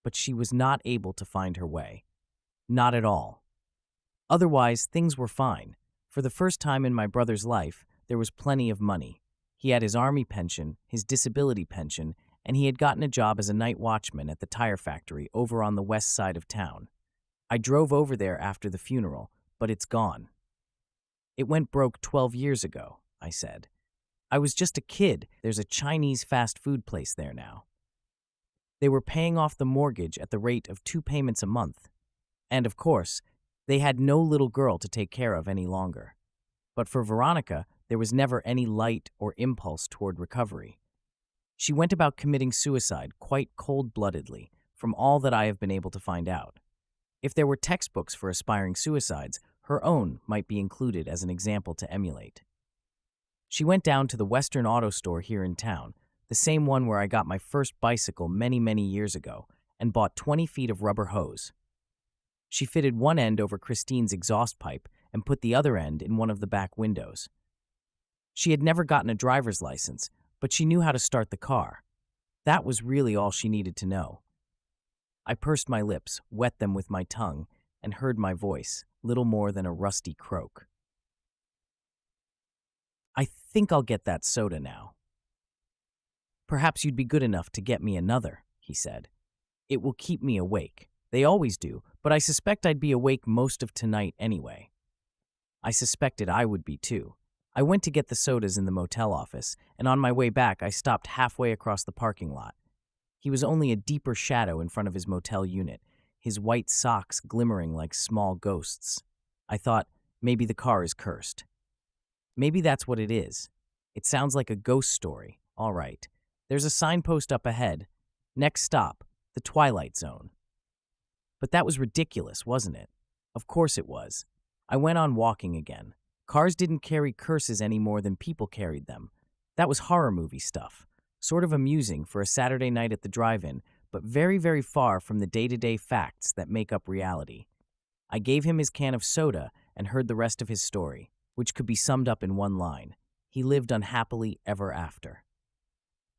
Speaker 1: But she was not able to find her way. Not at all. Otherwise, things were fine. For the first time in my brother's life, there was plenty of money. He had his army pension, his disability pension, and he had gotten a job as a night watchman at the tire factory over on the west side of town. I drove over there after the funeral, but it's gone. It went broke 12 years ago, I said. I was just a kid. There's a Chinese fast food place there now. They were paying off the mortgage at the rate of 2 payments a month. And of course, they had no little girl to take care of any longer. But for Veronica, there was never any light or impulse toward recovery. She went about committing suicide quite cold-bloodedly, from all that I have been able to find out. If there were textbooks for aspiring suicides, her own might be included as an example to emulate. She went down to the Western Auto Store here in town, the same one where I got my first bicycle many, many years ago, and bought 20 feet of rubber hose. She fitted one end over Christine's exhaust pipe and put the other end in one of the back windows. She had never gotten a driver's license, but she knew how to start the car. That was really all she needed to know. I pursed my lips, wet them with my tongue, and heard my voice, little more than a rusty croak. I think I'll get that soda now. Perhaps you'd be good enough to get me another, he said. It will keep me awake. They always do, but I suspect I'd be awake most of tonight anyway. I suspected I would be too. I went to get the sodas in the motel office, and on my way back I stopped halfway across the parking lot. He was only a deeper shadow in front of his motel unit, his white socks glimmering like small ghosts. I thought, maybe the car is cursed. Maybe that's what it is. It sounds like a ghost story. All right. There's a signpost up ahead. Next stop, the Twilight Zone. But that was ridiculous, wasn't it? Of course it was. I went on walking again. Cars didn't carry curses any more than people carried them. That was horror movie stuff. Sort of amusing for a Saturday night at the drive-in, but very, very far from the day-to-day facts that make up reality. I gave him his can of soda and heard the rest of his story, which could be summed up in one line. He lived unhappily ever after.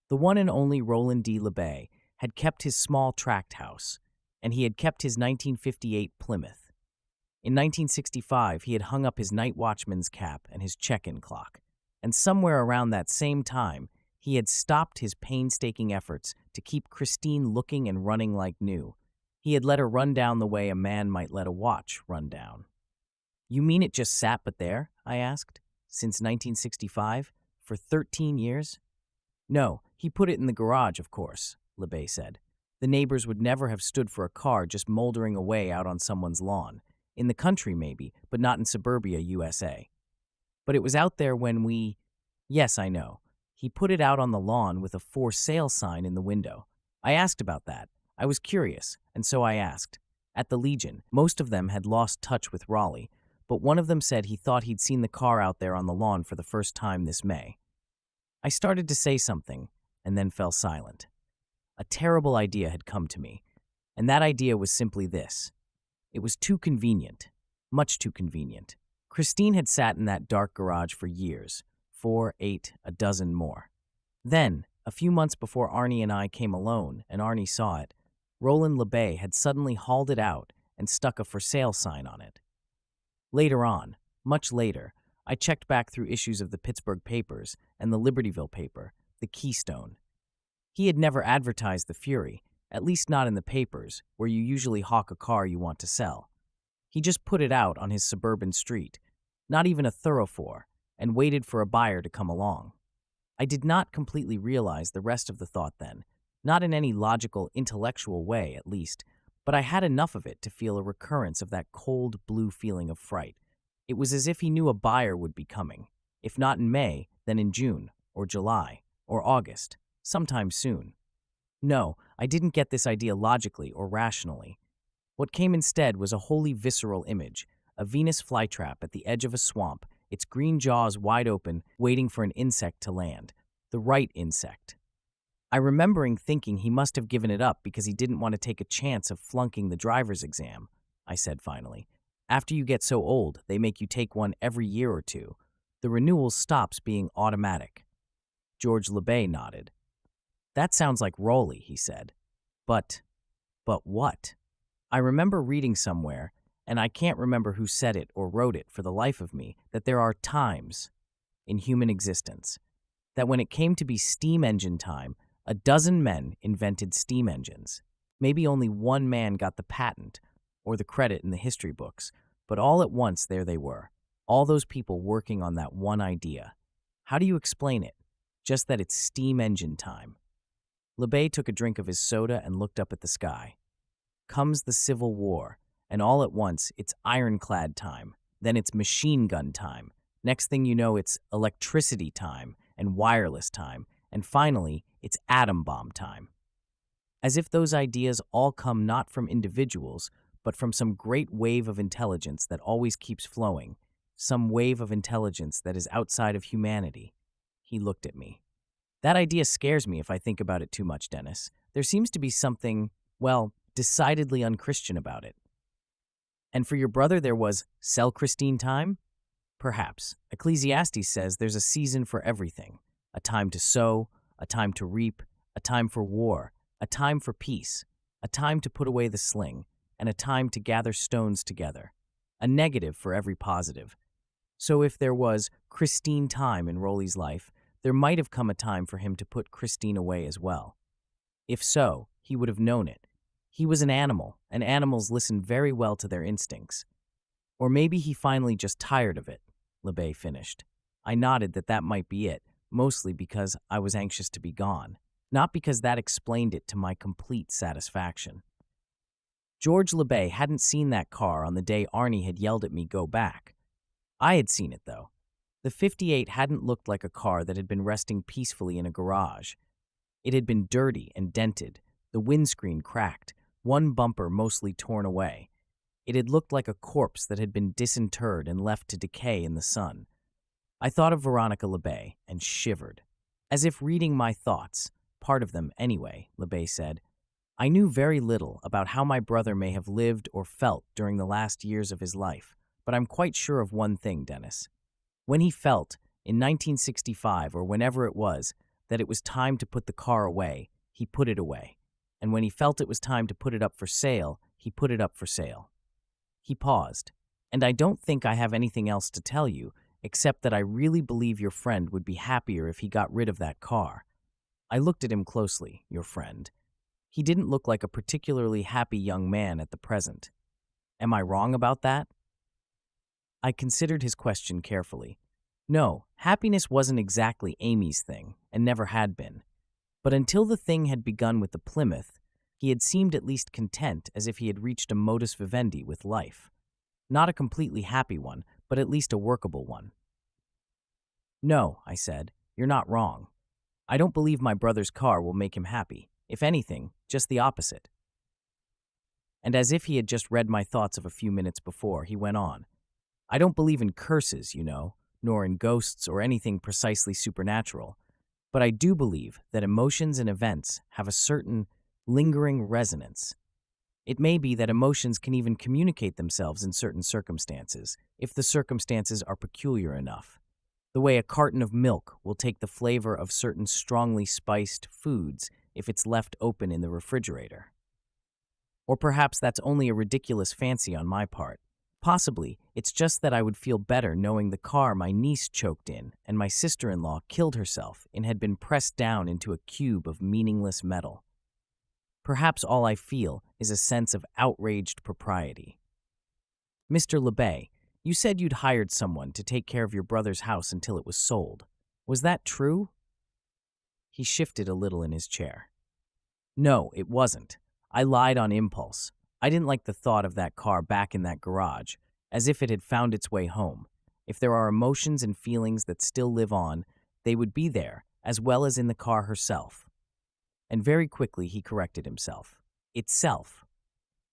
Speaker 1: The one and only Roland D. LeBay had kept his small tract house, and he had kept his 1958 Plymouth. In 1965, he had hung up his night watchman's cap and his check-in clock, and somewhere around that same time, he had stopped his painstaking efforts to keep Christine looking and running like new. He had let her run down the way a man might let a watch run down. You mean it just sat but there? I asked. Since 1965? For 13 years? No, he put it in the garage, of course, LeBay said. The neighbors would never have stood for a car just moldering away out on someone's lawn. In the country, maybe, but not in suburbia, USA. But it was out there when we... Yes, I know. He put it out on the lawn with a for sale sign in the window. I asked about that. I was curious, and so I asked. At the Legion, most of them had lost touch with Raleigh, but one of them said he thought he'd seen the car out there on the lawn for the first time this May. I started to say something, and then fell silent. A terrible idea had come to me, and that idea was simply this. It was too convenient, much too convenient. Christine had sat in that dark garage for years, 4, 8, a dozen more. Then, a few months before Arnie and I came alone, and Arnie saw it, Roland LeBay had suddenly hauled it out and stuck a for sale sign on it. Later on, much later, I checked back through issues of the Pittsburgh papers and the Libertyville paper, the Keystone. He had never advertised the Fury, at least not in the papers, where you usually hawk a car you want to sell. He just put it out on his suburban street, not even a thoroughfare, and waited for a buyer to come along. I did not completely realize the rest of the thought then, not in any logical, intellectual way, at least, but I had enough of it to feel a recurrence of that cold, blue feeling of fright. It was as if he knew a buyer would be coming, if not in May, then in June, or July, or August, sometime soon. No, I didn't get this idea logically or rationally. What came instead was a wholly visceral image, a Venus flytrap at the edge of a swamp, its green jaws wide open, waiting for an insect to land. The right insect. I remembering thinking he must have given it up because he didn't want to take a chance of flunking the driver's exam, I said finally. After you get so old, they make you take one every year or two. The renewal stops being automatic. George LeBay nodded. That sounds like Rowley, he said. But what? I remember reading somewhere, and I can't remember who said it or wrote it for the life of me, that there are times in human existence that when it came to be steam engine time, a dozen men invented steam engines. Maybe only one man got the patent or the credit in the history books, but all at once there they were, all those people working on that one idea. How do you explain it? Just that it's steam engine time. LeBay took a drink of his soda and looked up at the sky. Comes the Civil War, and all at once it's ironclad time. Then it's machine gun time. Next thing you know, it's electricity time and wireless time. And finally, it's atom bomb time. As if those ideas all come not from individuals, but from some great wave of intelligence that always keeps flowing, some wave of intelligence that is outside of humanity. He looked at me. That idea scares me if I think about it too much, Dennis. There seems to be something, well, decidedly unchristian about it. And for your brother there was sell Christine time? Perhaps. Ecclesiastes says there's a season for everything. A time to sow, a time to reap, a time for war, a time for peace, a time to put away the sling, and a time to gather stones together. A negative for every positive. So if there was Christine time in Rolly's life, there might have come a time for him to put Christine away as well. If so, he would have known it. He was an animal, and animals listen very well to their instincts. Or maybe he finally just tired of it, LeBay finished. I nodded that might be it, mostly because I was anxious to be gone, not because that explained it to my complete satisfaction. George LeBay hadn't seen that car on the day Arnie had yelled at me go back. I had seen it, though. The 58 hadn't looked like a car that had been resting peacefully in a garage. It had been dirty and dented, the windscreen cracked, one bumper mostly torn away. It had looked like a corpse that had been disinterred and left to decay in the sun. I thought of Veronica LeBay and shivered. As if reading my thoughts, part of them anyway, LeBay said. I knew very little about how my brother may have lived or felt during the last years of his life, but I'm quite sure of one thing, Dennis. When he felt, in 1965 or whenever it was, that it was time to put the car away, he put it away. And when he felt it was time to put it up for sale, he put it up for sale. He paused. And I don't think I have anything else to tell you, except that I really believe your friend would be happier if he got rid of that car. I looked at him closely, your friend. He didn't look like a particularly happy young man at the present. Am I wrong about that? I considered his question carefully. No, happiness wasn't exactly Amy's thing, and never had been. But until the thing had begun with the Plymouth, he had seemed at least content, as if he had reached a modus vivendi with life. Not a completely happy one, but at least a workable one. No, I said, you're not wrong. I don't believe my brother's car will make him happy. If anything, just the opposite. And as if he had just read my thoughts of a few minutes before, he went on. I don't believe in curses, you know, nor in ghosts or anything precisely supernatural, but I do believe that emotions and events have a certain lingering resonance. It may be that emotions can even communicate themselves in certain circumstances, if the circumstances are peculiar enough. The way a carton of milk will take the flavor of certain strongly spiced foods if it's left open in the refrigerator. Or perhaps that's only a ridiculous fancy on my part. Possibly, it's just that I would feel better knowing the car my niece choked in and my sister-in-law killed herself in had been pressed down into a cube of meaningless metal. Perhaps all I feel is a sense of outraged propriety. Mr. LeBay, you said you'd hired someone to take care of your brother's house until it was sold. Was that true? He shifted a little in his chair. No, it wasn't. I lied on impulse. I didn't like the thought of that car back in that garage, as if it had found its way home. If there are emotions and feelings that still live on, they would be there, as well as in the car herself. And very quickly he corrected himself. Itself.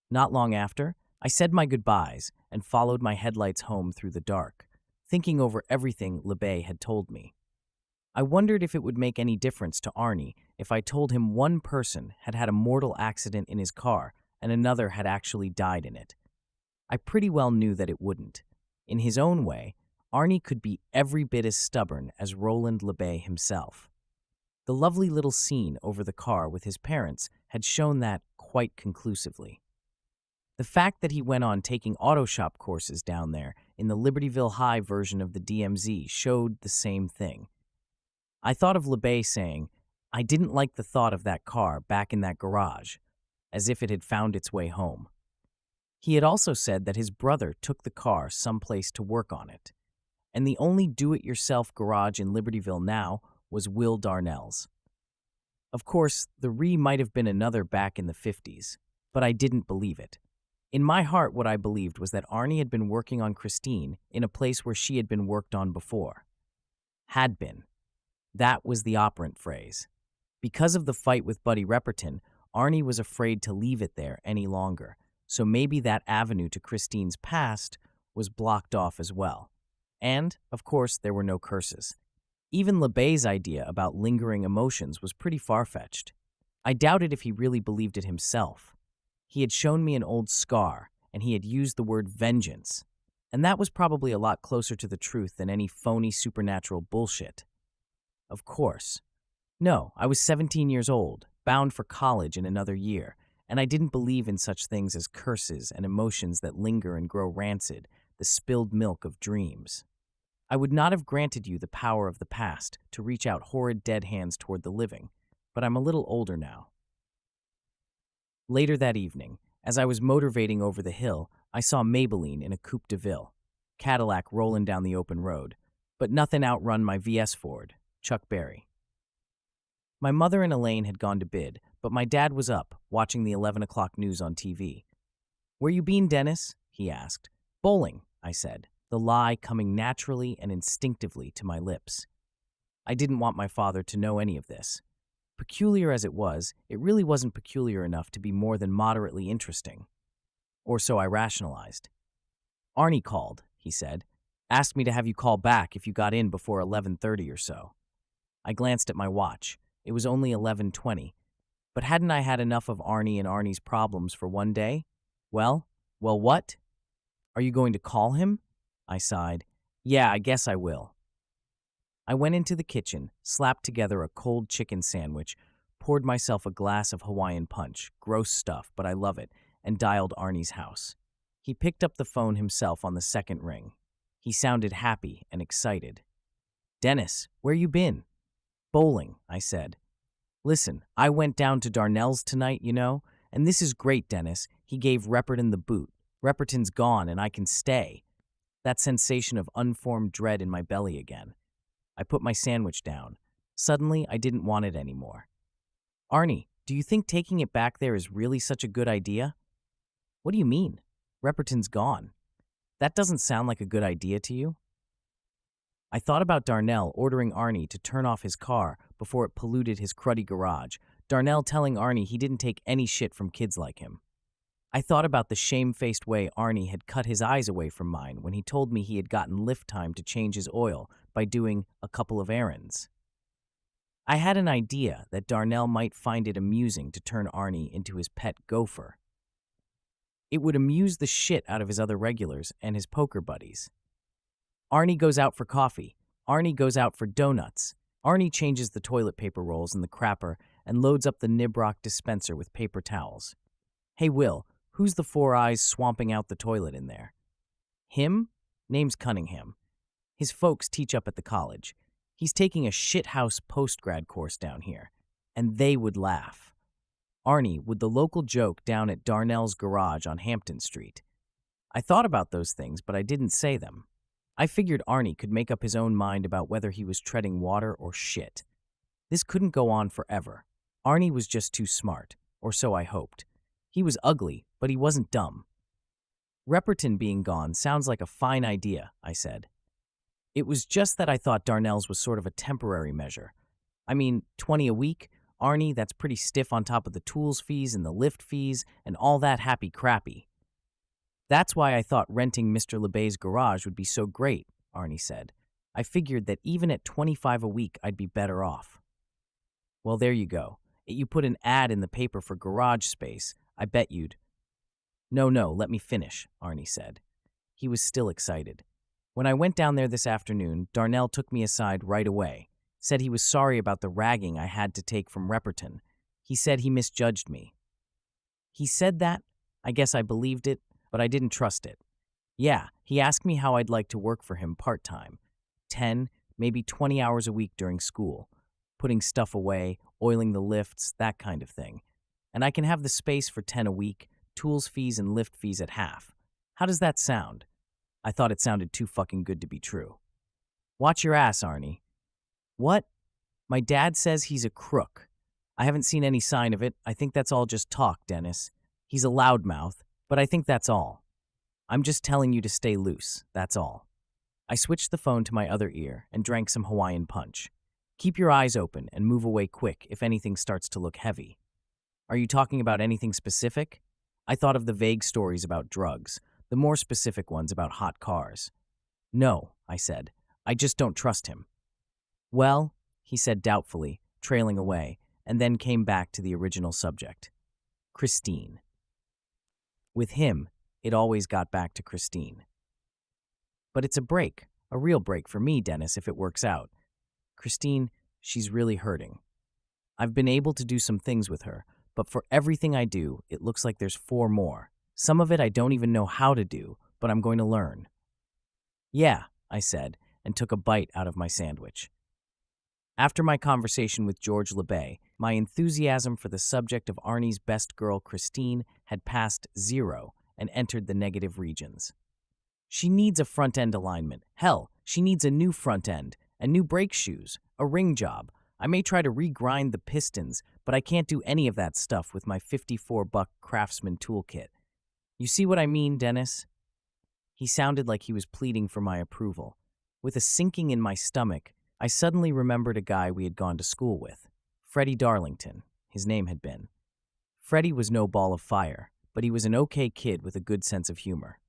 Speaker 1: Not long after, I said my goodbyes and followed my headlights home through the dark, thinking over everything LeBay had told me. I wondered if it would make any difference to Arnie if I told him one person had had a mortal accident in his car and another had actually died in it. I pretty well knew that it wouldn't. In his own way, Arnie could be every bit as stubborn as Roland LeBay himself. The lovely little scene over the car with his parents had shown that quite conclusively. The fact that he went on taking auto shop courses down there in the Libertyville High version of the DMZ showed the same thing. I thought of LeBay saying, "I didn't like the thought of that car back in that garage," as if it had found its way home. He had also said that his brother took the car someplace to work on it, and the only do-it-yourself garage in Libertyville now was Will Darnell's. Of course, the might have been another back in the 50s, but I didn't believe it. In my heart, what I believed was that Arnie had been working on Christine in a place where she had been worked on before. Had been. That was the operant phrase. Because of the fight with Buddy Repperton, Arnie was afraid to leave it there any longer, so maybe that avenue to Christine's past was blocked off as well. And, of course, there were no curses. Even LeBay's idea about lingering emotions was pretty far-fetched. I doubted if he really believed it himself. He had shown me an old scar, and he had used the word vengeance, and that was probably a lot closer to the truth than any phony supernatural bullshit. Of course. No, I was 17 years old, bound for college in another year, and I didn't believe in such things as curses and emotions that linger and grow rancid, the spilled milk of dreams. I would not have granted you the power of the past to reach out horrid dead hands toward the living, but I'm a little older now. Later that evening, as I was motorvating over the hill, I saw Maybelline in a Coupe de Ville, Cadillac rolling down the open road, but nothing outrun my VS Ford, Chuck Berry. My mother and Elaine had gone to bed, but my dad was up, watching the 11 o'clock news on TV. "Where you been, Dennis?" he asked. "Bowling," I said, the lie coming naturally and instinctively to my lips. I didn't want my father to know any of this. Peculiar as it was, it really wasn't peculiar enough to be more than moderately interesting. Or so I rationalized. "Arnie called," he said. "Asked me to have you call back if you got in before 11:30 or so." I glanced at my watch. It was only 11:20. But hadn't I had enough of Arnie and Arnie's problems for one day? Well, what? "Are you going to call him?" I sighed. "Yeah, I guess I will." I went into the kitchen, slapped together a cold chicken sandwich, poured myself a glass of Hawaiian punch, gross stuff, but I love it, and dialed Arnie's house. He picked up the phone himself on the second ring. He sounded happy and excited. "Dennis, where you been?" "Bowling," I said. "Listen, I went down to Darnell's tonight, and this is great, Dennis. He gave Repperton the boot. Repperton's gone, and I can stay." That sensation of unformed dread in my belly again. I put my sandwich down. Suddenly, I didn't want it anymore. "Arnie, do you think taking it back there is really such a good idea?" "What do you mean? Repperton's gone. That doesn't sound like a good idea to you?" I thought about Darnell ordering Arnie to turn off his car before it polluted his cruddy garage, Darnell telling Arnie he didn't take any shit from kids like him. I thought about the shame-faced way Arnie had cut his eyes away from mine when he told me he had gotten lift time to change his oil by doing a couple of errands. I had an idea that Darnell might find it amusing to turn Arnie into his pet gopher. It would amuse the shit out of his other regulars and his poker buddies. Arnie goes out for coffee. Arnie goes out for donuts. Arnie changes the toilet paper rolls in the crapper and loads up the Nibrock dispenser with paper towels. "Hey, Will, who's the four eyes swamping out the toilet in there?" "Him? Name's Cunningham. His folks teach up at the college. He's taking a shithouse post-grad course down here. And they would laugh. Arnie with the local joke down at Darnell's garage on Hampton Street. I thought about those things, but I didn't say them. I figured Arnie could make up his own mind about whether he was treading water or shit. This couldn't go on forever. Arnie was just too smart, or so I hoped. He was ugly, but he wasn't dumb. "Repperton being gone sounds like a fine idea," I said. It was just that I thought Darnell's was sort of a temporary measure. I mean, 20 a week, Arnie, that's pretty stiff on top of the tools fees and the lift fees and all that happy crappy. "That's why I thought renting Mr. LeBay's garage would be so great," Arnie said. "I figured that even at 25 a week, I'd be better off." "Well, there you go. You put an ad in the paper for garage space. I bet you'd—" No, let me finish," Arnie said. He was still excited. "When I went down there this afternoon, Darnell took me aside right away, said he was sorry about the ragging I had to take from Repperton. He said he misjudged me." "He said that?" I guess I believed it, but I didn't trust it. Yeah, he asked me how I'd like to work for him part-time. 10, maybe 20 hours a week during school. Putting stuff away, oiling the lifts, that kind of thing. And I can have the space for 10 a week, tools fees and lift fees at half. How does that sound? I thought it sounded too fucking good to be true. Watch your ass, Arnie. What? My dad says he's a crook. I haven't seen any sign of it. I think that's all just talk, Dennis. He's a loudmouth, but I think that's all. I'm just telling you to stay loose, that's all. I switched the phone to my other ear and drank some Hawaiian punch. Keep your eyes open and move away quick if anything starts to look heavy. Are you talking about anything specific? I thought of the vague stories about drugs, the more specific ones about hot cars. No, I said. I just don't trust him. Well, he said doubtfully, trailing away, and then came back to the original subject. Christine. With him, it always got back to Christine. But it's a break, a real break for me, Dennis, if it works out. Christine, she's really hurting. I've been able to do some things with her, but for everything I do, it looks like there's 4 more. Some of it I don't even know how to do, but I'm going to learn. Yeah, I said, and took a bite out of my sandwich. After my conversation with George LeBay, my enthusiasm for the subject of Arnie's best girl, Christine, had passed 0 and entered the negative regions. She needs a front-end alignment. Hell, she needs a new front end, and new brake shoes, a ring job. I may try to regrind the pistons, but I can't do any of that stuff with my $54 Craftsman toolkit. You see what I mean, Dennis? He sounded like he was pleading for my approval. With a sinking in my stomach, I suddenly remembered a guy we had gone to school with. Freddie Darlington, his name had been. Freddie was no ball of fire, but he was an okay kid with a good sense of humor.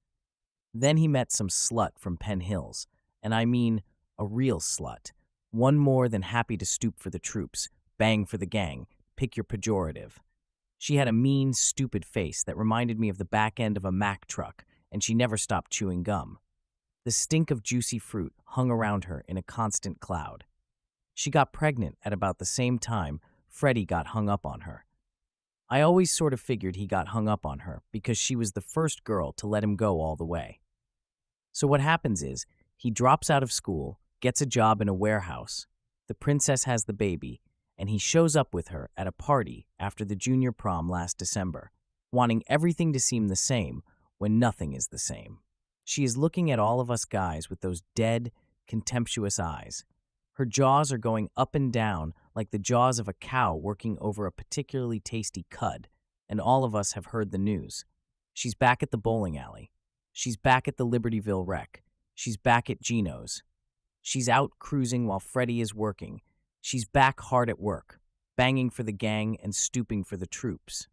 Speaker 1: Then he met some slut from Penn Hills, and I mean a real slut. One more than happy to stoop for the troops, bang for the gang, pick your pejorative. She had a mean, stupid face that reminded me of the back end of a Mack truck, and she never stopped chewing gum. The stink of juicy fruit hung around her in a constant cloud. She got pregnant at about the same time Freddie got hung up on her. I always sort of figured he got hung up on her because she was the first girl to let him go all the way. So what happens is, he drops out of school, gets a job in a warehouse, the princess has the baby, and he shows up with her at a party after the junior prom last December, wanting everything to seem the same when nothing is the same. She is looking at all of us guys with those dead, contemptuous eyes. Her jaws are going up and down like the jaws of a cow working over a particularly tasty cud, and all of us have heard the news. She's back at the bowling alley. She's back at the Libertyville wreck. She's back at Gino's. She's out cruising while Freddie is working. She's back hard at work, banging for the gang and stooping for the troops.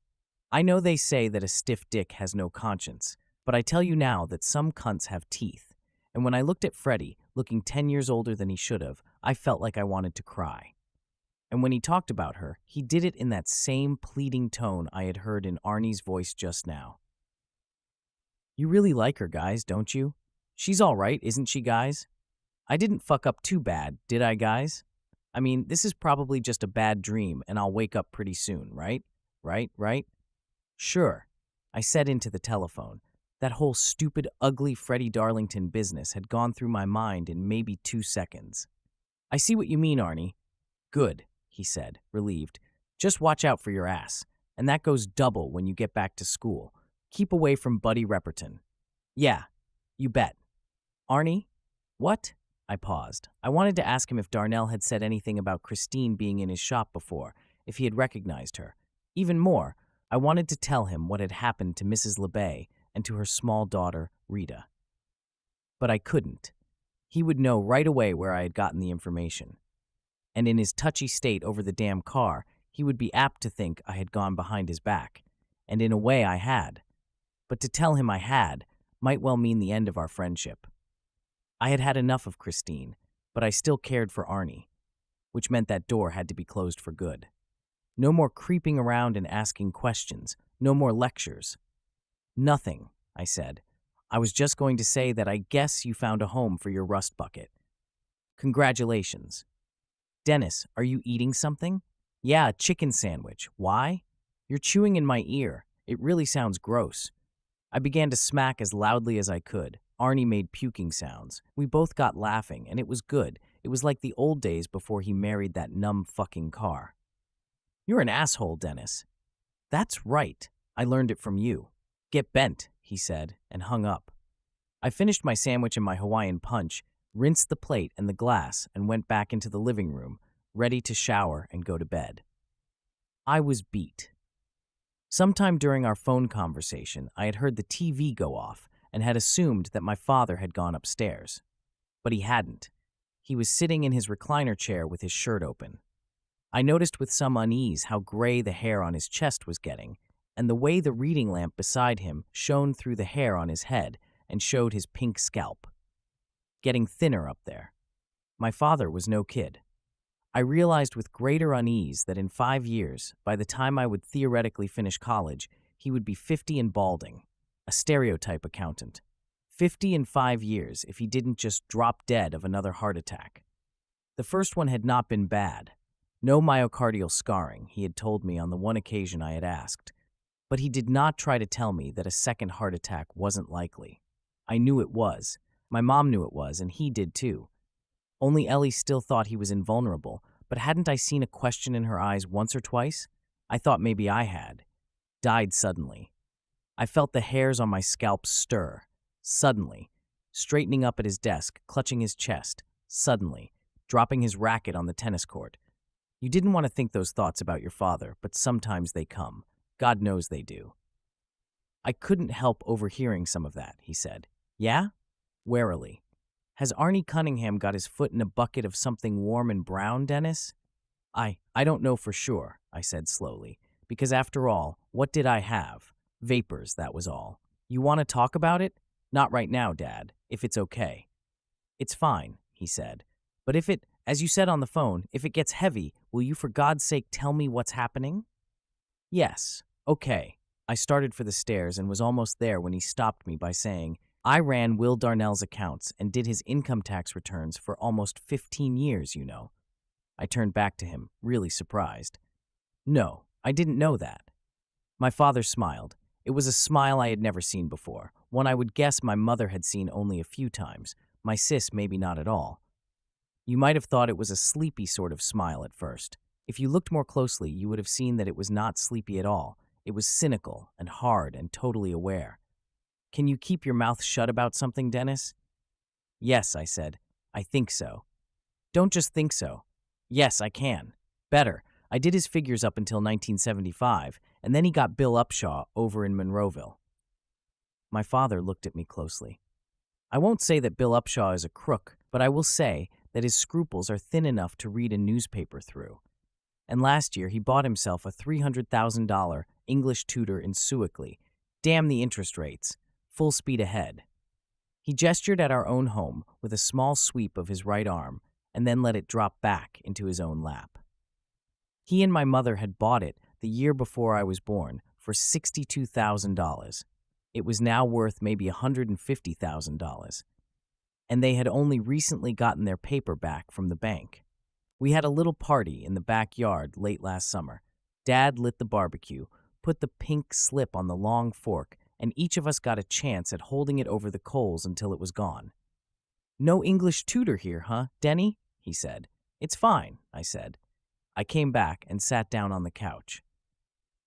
Speaker 1: I know they say that a stiff dick has no conscience, but I tell you now that some cunts have teeth. And when I looked at Freddie, looking 10 years older than he should have, I felt like I wanted to cry. And when he talked about her, he did it in that same pleading tone I had heard in Arnie's voice just now. You really like her, guys, don't you? She's all right, isn't she, guys? I didn't fuck up too bad, did I, guys? I mean, this is probably just a bad dream, and I'll wake up pretty soon, right? Right? Sure, I said into the telephone. That whole stupid, ugly Freddie Darlington business had gone through my mind in maybe 2 seconds. I see what you mean, Arnie. Good, he said, relieved. Just watch out for your ass. And that goes double when you get back to school. Keep away from Buddy Repperton. Yeah, you bet. Arnie? What? I paused. I wanted to ask him if Darnell had said anything about Christine being in his shop before, if he had recognized her. Even more, I wanted to tell him what had happened to Mrs. LeBay and to her small daughter, Rita. But I couldn't. He would know right away where I had gotten the information. And in his touchy state over the damn car, he would be apt to think I had gone behind his back. And in a way I had. But to tell him I had might well mean the end of our friendship. I had had enough of Christine, but I still cared for Arnie, which meant that door had to be closed for good. No more creeping around and asking questions. No more lectures. Nothing, I said. I was just going to say that I guess you found a home for your rust bucket. Congratulations. Dennis, are you eating something? Yeah, a chicken sandwich. Why? You're chewing in my ear. It really sounds gross. I began to smack as loudly as I could. Arnie made puking sounds. We both got laughing, and it was good. It was like the old days before he married that numb fucking car. You're an asshole, Dennis. That's right. I learned it from you. Get bent, he said, and hung up. I finished my sandwich and my Hawaiian punch, rinsed the plate and the glass, and went back into the living room, ready to shower and go to bed. I was beat. Sometime during our phone conversation, I had heard the TV go off and had assumed that my father had gone upstairs. But he hadn't. He was sitting in his recliner chair with his shirt open. I noticed with some unease how gray the hair on his chest was getting, and the way the reading lamp beside him shone through the hair on his head and showed his pink scalp. Getting thinner up there. My father was no kid. I realized with greater unease that in 5 years, by the time I would theoretically finish college, he would be 50 and balding, a stereotype accountant. 50 in 5 years if he didn't just drop dead of another heart attack. The first one had not been bad. No myocardial scarring, he had told me on the one occasion I had asked. But he did not try to tell me that a second heart attack wasn't likely. I knew it was. My mom knew it was, and he did too. Only Ellie still thought he was invulnerable, but hadn't I seen a question in her eyes once or twice? I thought maybe I had. Died suddenly. I felt the hairs on my scalp stir. Suddenly. Straightening up at his desk, clutching his chest. Suddenly. Dropping his racket on the tennis court. You didn't want to think those thoughts about your father, but sometimes they come. God knows they do. I couldn't help overhearing some of that, he said. Yeah? Warily. Has Arnie Cunningham got his foot in a bucket of something warm and brown, Dennis? I don't know for sure, I said slowly, because after all, what did I have? Vapors, that was all. You want to talk about it? Not right now, Dad, if it's okay. It's fine, he said. But if it, as you said on the phone, if it gets heavy, will you for God's sake tell me what's happening? Yes, okay. I started for the stairs and was almost there when he stopped me by saying, I ran Will Darnell's accounts and did his income tax returns for almost 15 years, you know. I turned back to him, really surprised. No, I didn't know that. My father smiled. It was a smile I had never seen before, one I would guess my mother had seen only a few times, my sis maybe not at all. You might have thought it was a sleepy sort of smile at first. If you looked more closely, you would have seen that it was not sleepy at all. It was cynical and hard and totally aware. Can you keep your mouth shut about something, Dennis? Yes, I said. I think so. Don't just think so. Yes, I can. Better. I did his figures up until 1975, and then he got Bill Upshaw over in Monroeville. My father looked at me closely. I won't say that Bill Upshaw is a crook, but I will say that his scruples are thin enough to read a newspaper through. And last year he bought himself a $300,000 English tutor in Sewickley. Damn the interest rates. Full speed ahead. He gestured at our own home with a small sweep of his right arm and then let it drop back into his own lap. He and my mother had bought it the year before I was born for $62,000. It was now worth maybe $150,000. And they had only recently gotten their paper back from the bank. We had a little party in the backyard late last summer. Dad lit the barbecue, put the pink slip on the long fork, and each of us got a chance at holding it over the coals until it was gone. No English tutor here, huh, Denny? He said. It's fine, I said. I came back and sat down on the couch.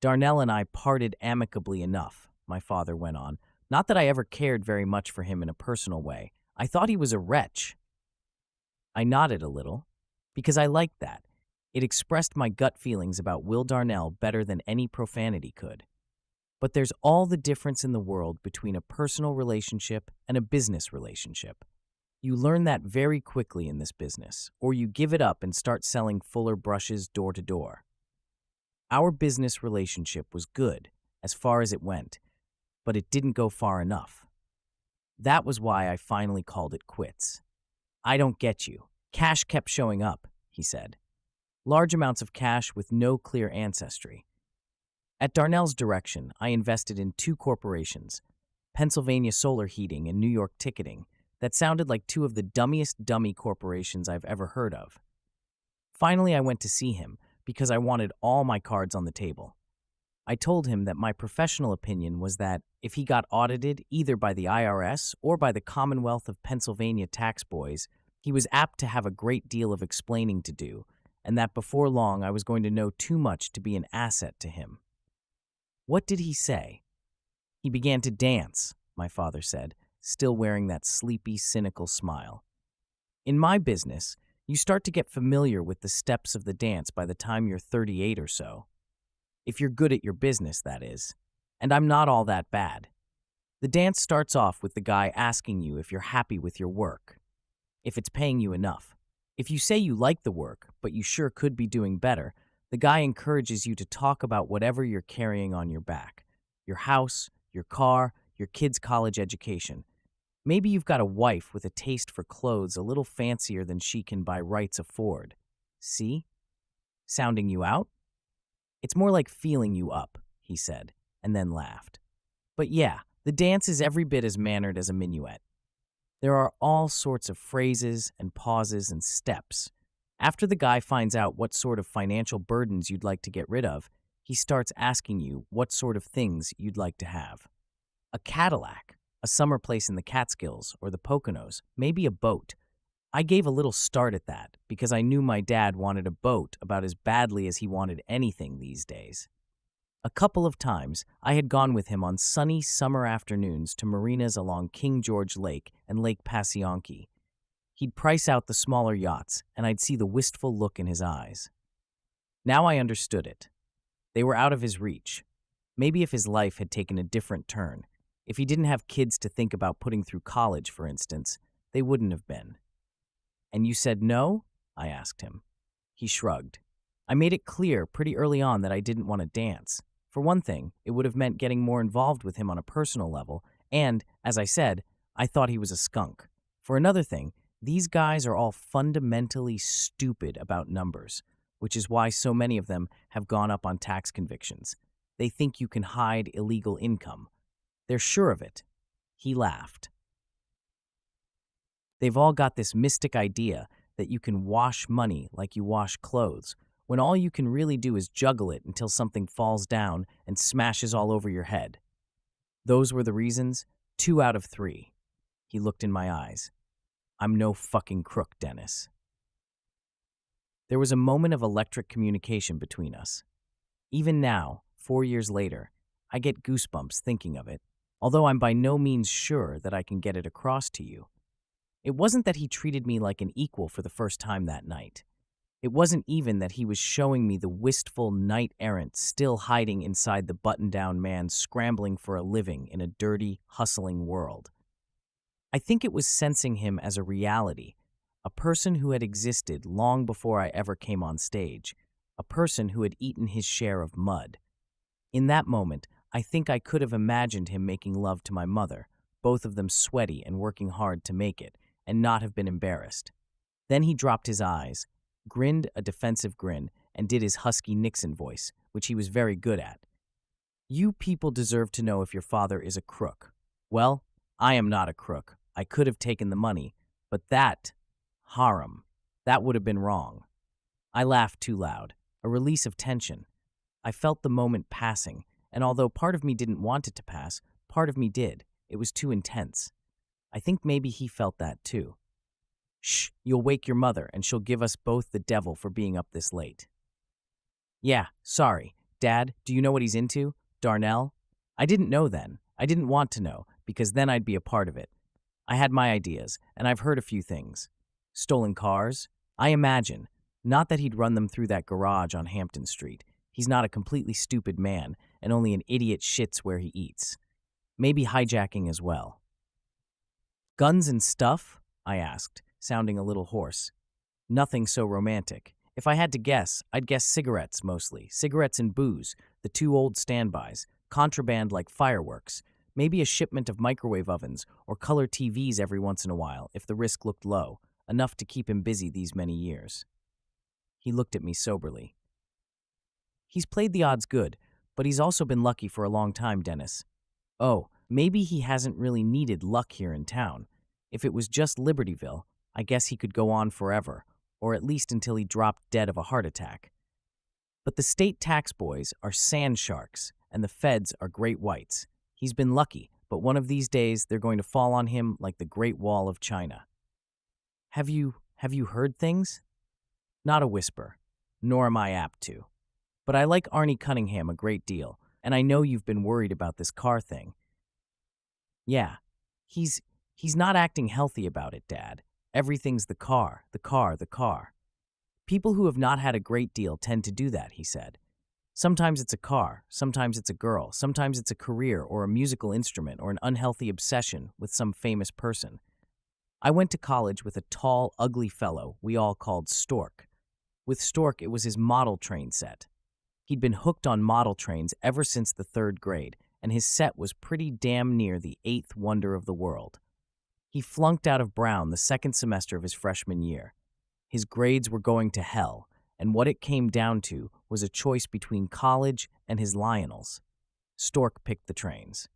Speaker 1: Darnell and I parted amicably enough, my father went on. Not that I ever cared very much for him in a personal way. I thought he was a wretch. I nodded a little, because I liked that. It expressed my gut feelings about Will Darnell better than any profanity could. But there's all the difference in the world between a personal relationship and a business relationship. You learn that very quickly in this business, or you give it up and start selling Fuller brushes door to door. Our business relationship was good, as far as it went, but it didn't go far enough. That was why I finally called it quits. I don't get you. Cash kept showing up, he said. Large amounts of cash with no clear ancestry. At Darnell's direction, I invested in 2 corporations, Pennsylvania Solar Heating and New York Ticketing, that sounded like 2 of the dummiest dummy corporations I've ever heard of. Finally, I went to see him because I wanted all my cards on the table. I told him that my professional opinion was that if he got audited either by the IRS or by the Commonwealth of Pennsylvania tax boys, he was apt to have a great deal of explaining to do, and that before long I was going to know too much to be an asset to him. What did he say? He began to dance, my father said, still wearing that sleepy, cynical smile. In my business, you start to get familiar with the steps of the dance by the time you're 38 or so. If you're good at your business, that is. And I'm not all that bad. The dance starts off with the guy asking you if you're happy with your work, if it's paying you enough. If you say you like the work, but you sure could be doing better, the guy encourages you to talk about whatever you're carrying on your back. Your house, your car, your kid's college education. Maybe you've got a wife with a taste for clothes a little fancier than she can by rights afford. See? Sounding you out? It's more like feeling you up, he said, and then laughed. But yeah, the dance is every bit as mannered as a minuet. There are all sorts of phrases and pauses and steps. After the guy finds out what sort of financial burdens you'd like to get rid of, he starts asking you what sort of things you'd like to have. A Cadillac, a summer place in the Catskills or the Poconos, maybe a boat. I gave a little start at that because I knew my dad wanted a boat about as badly as he wanted anything these days. A couple of times, I had gone with him on sunny summer afternoons to marinas along King George Lake and Lake Passyonke. He'd price out the smaller yachts, and I'd see the wistful look in his eyes. Now I understood it. They were out of his reach. Maybe if his life had taken a different turn, if he didn't have kids to think about putting through college, for instance, they wouldn't have been. "And you said no?" I asked him. He shrugged. I made it clear pretty early on that I didn't want to dance. For one thing, it would have meant getting more involved with him on a personal level, and, as I said, I thought he was a skunk. For another thing, these guys are all fundamentally stupid about numbers, which is why so many of them have gone up on tax convictions. They think you can hide illegal income. They're sure of it. He laughed. They've all got this mystic idea that you can wash money like you wash clothes, when all you can really do is juggle it until something falls down and smashes all over your head. Those were the reasons, 2 out of 3. He looked in my eyes. I'm no fucking crook, Dennis. There was a moment of electric communication between us. Even now, 4 years later, I get goosebumps thinking of it, although I'm by no means sure that I can get it across to you. It wasn't that he treated me like an equal for the first time that night. It wasn't even that he was showing me the wistful knight-errant still hiding inside the button-down man scrambling for a living in a dirty, hustling world. I think it was sensing him as a reality, a person who had existed long before I ever came on stage, a person who had eaten his share of mud. In that moment, I think I could have imagined him making love to my mother, both of them sweaty and working hard to make it, and not have been embarrassed. Then he dropped his eyes, grinned a defensive grin, and did his husky Nixon voice, which he was very good at. You people deserve to know if your father is a crook. Well, I am not a crook. I could have taken the money, but that, Haram, that would have been wrong. I laughed too loud, a release of tension. I felt the moment passing, and although part of me didn't want it to pass, part of me did. It was too intense. I think maybe he felt that too. Shh, you'll wake your mother, and she'll give us both the devil for being up this late. Yeah, sorry. Dad, do you know what he's into? Darnell? I didn't know then. I didn't want to know, because then I'd be a part of it. I had my ideas, and I've heard a few things. Stolen cars? I imagine. Not that he'd run them through that garage on Hampton Street. He's not a completely stupid man, and only an idiot shits where he eats. Maybe hijacking as well. Guns and stuff? I asked, sounding a little hoarse. Nothing so romantic. If I had to guess, I'd guess cigarettes mostly. Cigarettes and booze, the 2 old standbys, contraband like fireworks, maybe a shipment of microwave ovens or color TVs every once in a while if the risk looked low, enough to keep him busy these many years. He looked at me soberly. He's played the odds good, but he's also been lucky for a long time, Dennis. Oh, maybe he hasn't really needed luck here in town. If it was just Libertyville, I guess he could go on forever, or at least until he dropped dead of a heart attack. But the state tax boys are sand sharks, and the feds are great whites. He's been lucky, but one of these days they're going to fall on him like the Great Wall of China. Have you heard things? Not a whisper, nor am I apt to. But I like Arnie Cunningham a great deal, and I know you've been worried about this car thing. Yeah, he's not acting healthy about it, Dad. Everything's the car, the car, the car. People who have not had a great deal tend to do that, he said. Sometimes it's a car, sometimes it's a girl, sometimes it's a career or a musical instrument or an unhealthy obsession with some famous person. I went to college with a tall, ugly fellow we all called Stork. With Stork, it was his model train set. He'd been hooked on model trains ever since the 3rd grade, and his set was pretty damn near the 8th wonder of the world. He flunked out of Brown the 2nd semester of his freshman year. His grades were going to hell, and what it came down to was a choice between college and his Lionels. Stork picked the trains.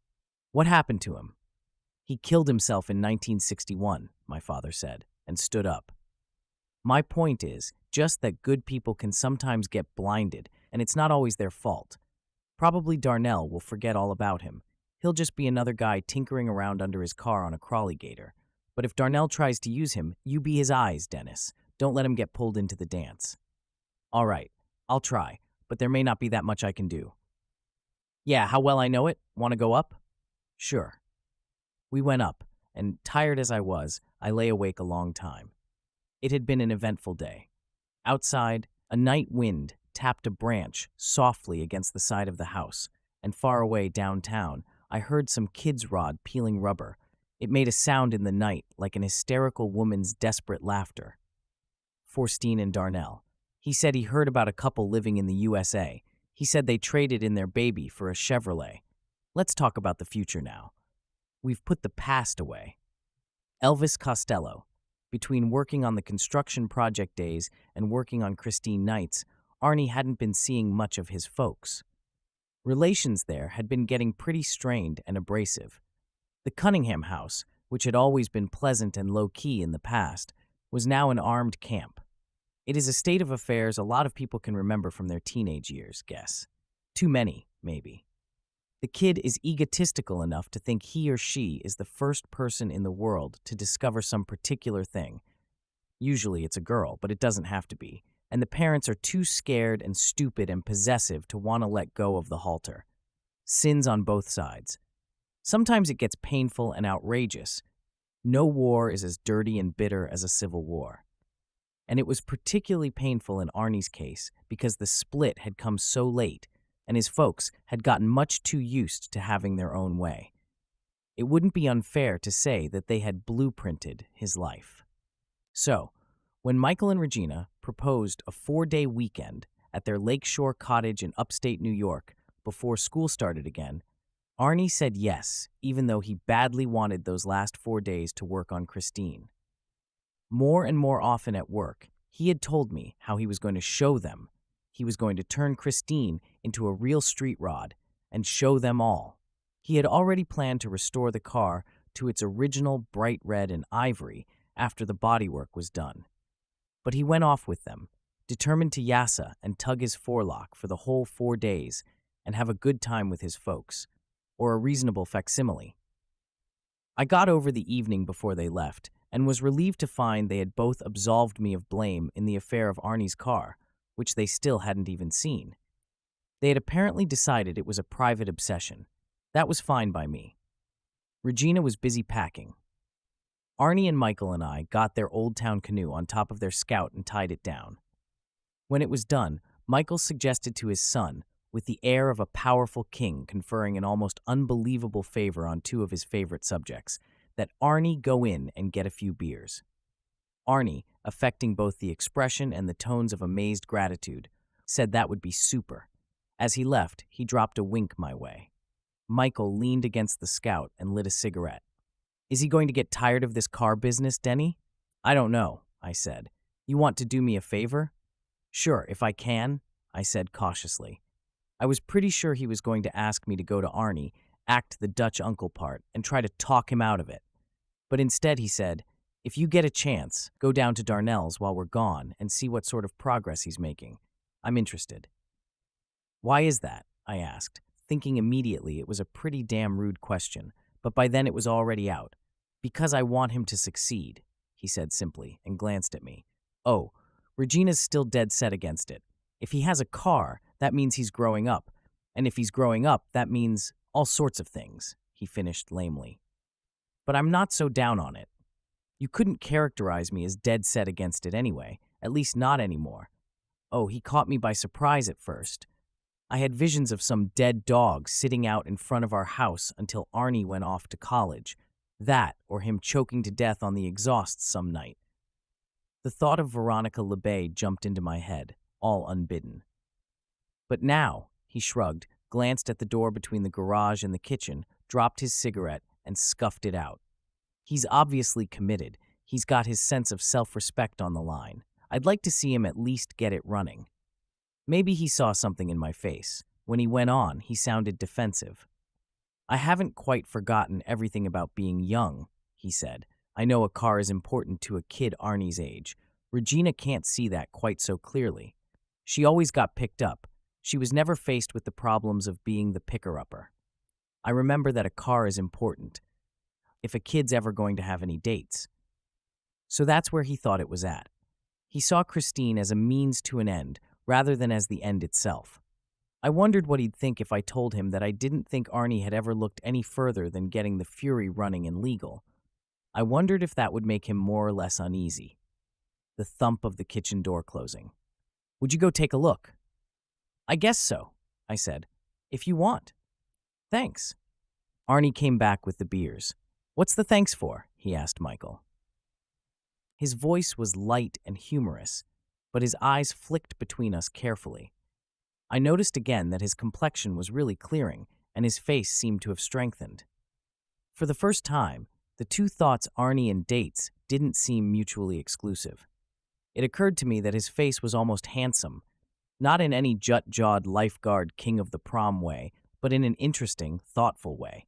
Speaker 1: What happened to him? He killed himself in 1961, my father said, and stood up. My point is just that good people can sometimes get blinded, and it's not always their fault. Probably Darnell will forget all about him. He'll just be another guy tinkering around under his car on a crawly-gator. But if Darnell tries to use him, you be his eyes, Dennis. Don't let him get pulled into the dance. All right, I'll try, but there may not be that much I can do. Yeah, how well I know it? Want to go up? Sure. We went up, and tired as I was, I lay awake a long time. It had been an eventful day. Outside, a night wind tapped a branch softly against the side of the house, and far away downtown, I heard some kid's rod peeling rubber. It made a sound in the night like an hysterical woman's desperate laughter. Forstine and Darnell. He said he heard about a couple living in the USA. He said they traded in their baby for a Chevrolet. Let's talk about the future now. We've put the past away. Elvis Costello. Between working on the construction project days and working on Christine nights, Arnie hadn't been seeing much of his folks. Relations there had been getting pretty strained and abrasive. The Cunningham house, which had always been pleasant and low-key in the past, was now an armed camp. It is a state of affairs a lot of people can remember from their teenage years, guess. Too many, maybe. The kid is egotistical enough to think he or she is the first person in the world to discover some particular thing. Usually it's a girl, but it doesn't have to be. And the parents are too scared and stupid and possessive to want to let go of the halter. Sins on both sides. Sometimes it gets painful and outrageous. No war is as dirty and bitter as a civil war. And it was particularly painful in Arnie's case because the split had come so late, and his folks had gotten much too used to having their own way. It wouldn't be unfair to say that they had blueprinted his life. So, when Michael and Regina proposed a 4-day weekend at their lakeshore cottage in upstate New York before school started again, Arnie said yes, even though he badly wanted those last 4 days to work on Christine. More and more often at work, he had told me how he was going to show them. He was going to turn Christine into a real street rod and show them all. He had already planned to restore the car to its original bright red and ivory after the bodywork was done. But he went off with them, determined to yassa and tug his forelock for the whole 4 days and have a good time with his folks, or a reasonable facsimile. I got over the evening before they left and was relieved to find they had both absolved me of blame in the affair of Arnie's car, which they still hadn't even seen. They had apparently decided it was a private obsession. That was fine by me. Regina was busy packing. Arnie and Michael and I got their Old Town canoe on top of their Scout and tied it down. When it was done, Michael suggested to his son, with the air of a powerful king conferring an almost unbelievable favor on 2 of his favorite subjects, that Arnie go in and get a few beers. Arnie, affecting both the expression and the tones of amazed gratitude, said that would be super. As he left, he dropped a wink my way. Michael leaned against the Scout and lit a cigarette. Is he going to get tired of this car business, Denny? I don't know, I said. You want to do me a favor? Sure, if I can, I said cautiously. I was pretty sure he was going to ask me to go to Arnie, act the Dutch uncle part, and try to talk him out of it. But instead he said, if you get a chance, go down to Darnell's while we're gone and see what sort of progress he's making. I'm interested. Why is that? I asked, thinking immediately it was a pretty damn rude question, but by then it was already out. Because I want him to succeed, he said simply, and glanced at me. Oh, Regina's still dead set against it. If he has a car, that means he's growing up. And if he's growing up, that means all sorts of things, he finished lamely. But I'm not so down on it. You couldn't characterize me as dead set against it anyway, at least not anymore. Oh, he caught me by surprise at first. I had visions of some dead dog sitting out in front of our house until Arnie went off to college. That, or him choking to death on the exhaust some night. The thought of Veronica LeBay jumped into my head, all unbidden. But now, he shrugged, glanced at the door between the garage and the kitchen, dropped his cigarette, and scuffed it out. He's obviously committed. He's got his sense of self-respect on the line. I'd like to see him at least get it running. Maybe he saw something in my face. When he went on, he sounded defensive. I haven't quite forgotten everything about being young, he said. I know a car is important to a kid Arnie's age. Regina can't see that quite so clearly. She always got picked up. She was never faced with the problems of being the picker-upper. I remember that a car is important, if a kid's ever going to have any dates. So that's where he thought it was at. He saw Christine as a means to an end, rather than as the end itself. I wondered what he'd think if I told him that I didn't think Arnie had ever looked any further than getting the Fury running and legal. I wondered if that would make him more or less uneasy. The thump of the kitchen door closing. Would you go take a look? I guess so, I said. If you want. Thanks. Arnie came back with the beers. What's the thanks for? He asked Michael. His voice was light and humorous, but his eyes flicked between us carefully. I noticed again that his complexion was really clearing, and his face seemed to have strengthened. For the first time, the two thoughts Arnie and dates didn't seem mutually exclusive. It occurred to me that his face was almost handsome, not in any jut-jawed lifeguard king of the prom way, but in an interesting, thoughtful way.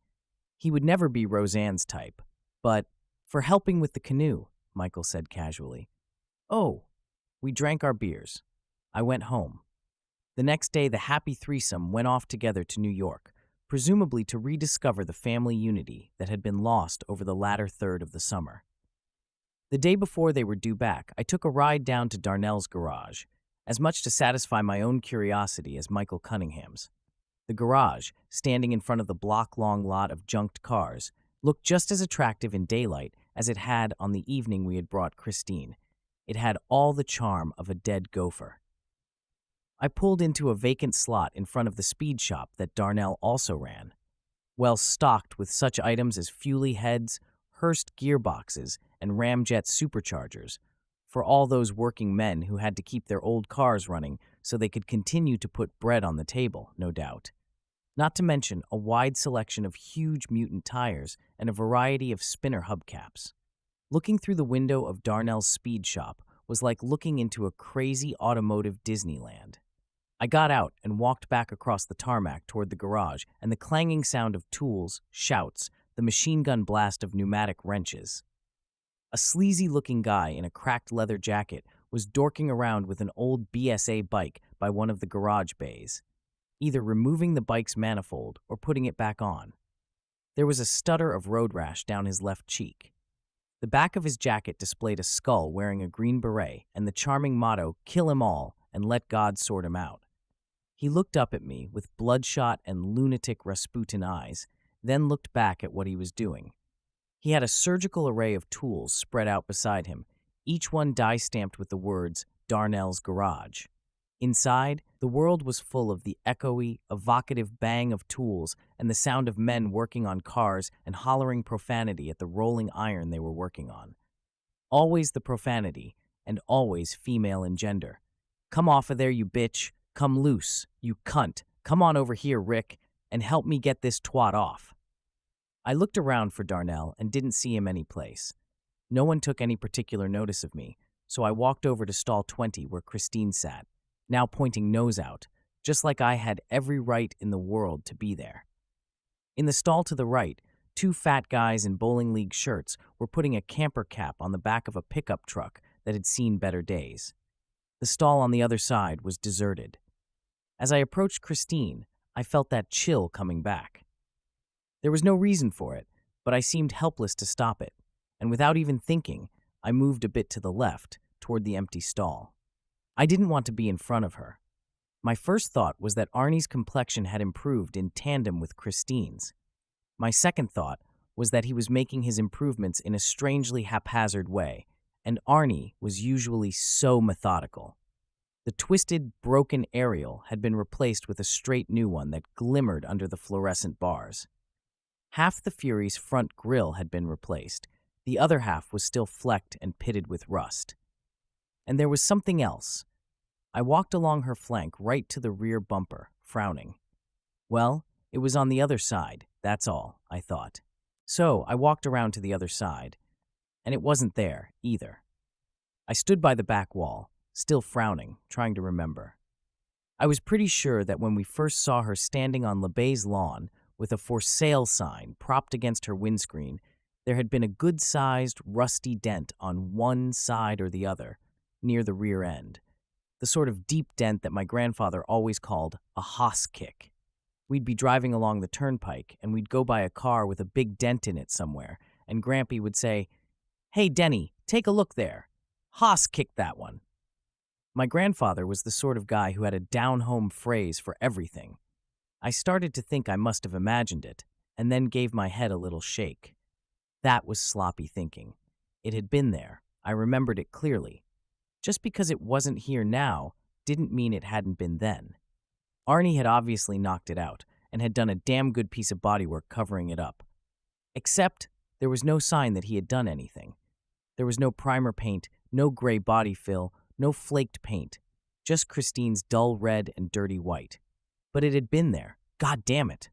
Speaker 1: He would never be Roseanne's type, but for helping with the canoe, Michael said casually. Oh, we drank our beers. I went home. The next day, the happy threesome went off together to New York, presumably to rediscover the family unity that had been lost over the latter third of the summer. The day before they were due back, I took a ride down to Darnell's garage, as much to satisfy my own curiosity as Michael Cunningham's. The garage, standing in front of the block-long lot of junked cars, looked just as attractive in daylight as it had on the evening we had brought Christine. It had all the charm of a dead gopher. I pulled into a vacant slot in front of the speed shop that Darnell also ran, well stocked with such items as Fuley heads, Hurst gearboxes, and Ramjet superchargers, for all those working men who had to keep their old cars running so they could continue to put bread on the table, no doubt. Not to mention a wide selection of huge mutant tires and a variety of spinner hubcaps. Looking through the window of Darnell's speed shop was like looking into a crazy automotive Disneyland. I got out and walked back across the tarmac toward the garage, and the clanging sound of tools, shouts, the machine gun blast of pneumatic wrenches. A sleazy-looking guy in a cracked leather jacket was dorking around with an old BSA bike by one of the garage bays, either removing the bike's manifold or putting it back on. There was a stutter of road rash down his left cheek. The back of his jacket displayed a skull wearing a green beret and the charming motto, "Kill 'em all and let God sort 'em out." He looked up at me with bloodshot and lunatic Rasputin eyes, then looked back at what he was doing. He had a surgical array of tools spread out beside him, each one die-stamped with the words, Darnell's Garage. Inside, the world was full of the echoey, evocative bang of tools and the sound of men working on cars and hollering profanity at the rolling iron they were working on. Always the profanity, and always female in gender. "Come off of there, you bitch. Come loose, you cunt. Come on over here, Rick, and help me get this twat off." I looked around for Darnell and didn't see him any place. No one took any particular notice of me, so I walked over to stall 20 where Christine sat, now pointing nose out, just like I had every right in the world to be there. In the stall to the right, two fat guys in bowling league shirts were putting a camper cap on the back of a pickup truck that had seen better days. The stall on the other side was deserted. As I approached Christine, I felt that chill coming back. There was no reason for it, but I seemed helpless to stop it, and without even thinking, I moved a bit to the left, toward the empty stall. I didn't want to be in front of her. My first thought was that Arnie's complexion had improved in tandem with Christine's. My second thought was that he was making his improvements in a strangely haphazard way, and Arnie was usually so methodical. The twisted, broken aerial had been replaced with a straight new one that glimmered under the fluorescent bars. Half the Fury's front grille had been replaced. The other half was still flecked and pitted with rust. And there was something else. I walked along her flank right to the rear bumper, frowning. Well, it was on the other side, that's all, I thought. So I walked around to the other side, and it wasn't there, either. I stood by the back wall, still frowning, trying to remember. I was pretty sure that when we first saw her standing on LeBay's lawn with a for sale sign propped against her windscreen, there had been a good-sized, rusty dent on one side or the other, near the rear end. The sort of deep dent that my grandfather always called a hoss kick. We'd be driving along the turnpike, and we'd go by a car with a big dent in it somewhere, and Grampy would say, "Hey, Denny, take a look there. Hoss kicked that one." My grandfather was the sort of guy who had a down-home phrase for everything. I started to think I must have imagined it, and then gave my head a little shake. That was sloppy thinking. It had been there. I remembered it clearly. Just because it wasn't here now didn't mean it hadn't been then. Arnie had obviously knocked it out and had done a damn good piece of bodywork covering it up. Except there was no sign that he had done anything. There was no primer paint, no gray body fill, no flaked paint, just Christine's dull red and dirty white. But it had been there. God damn it.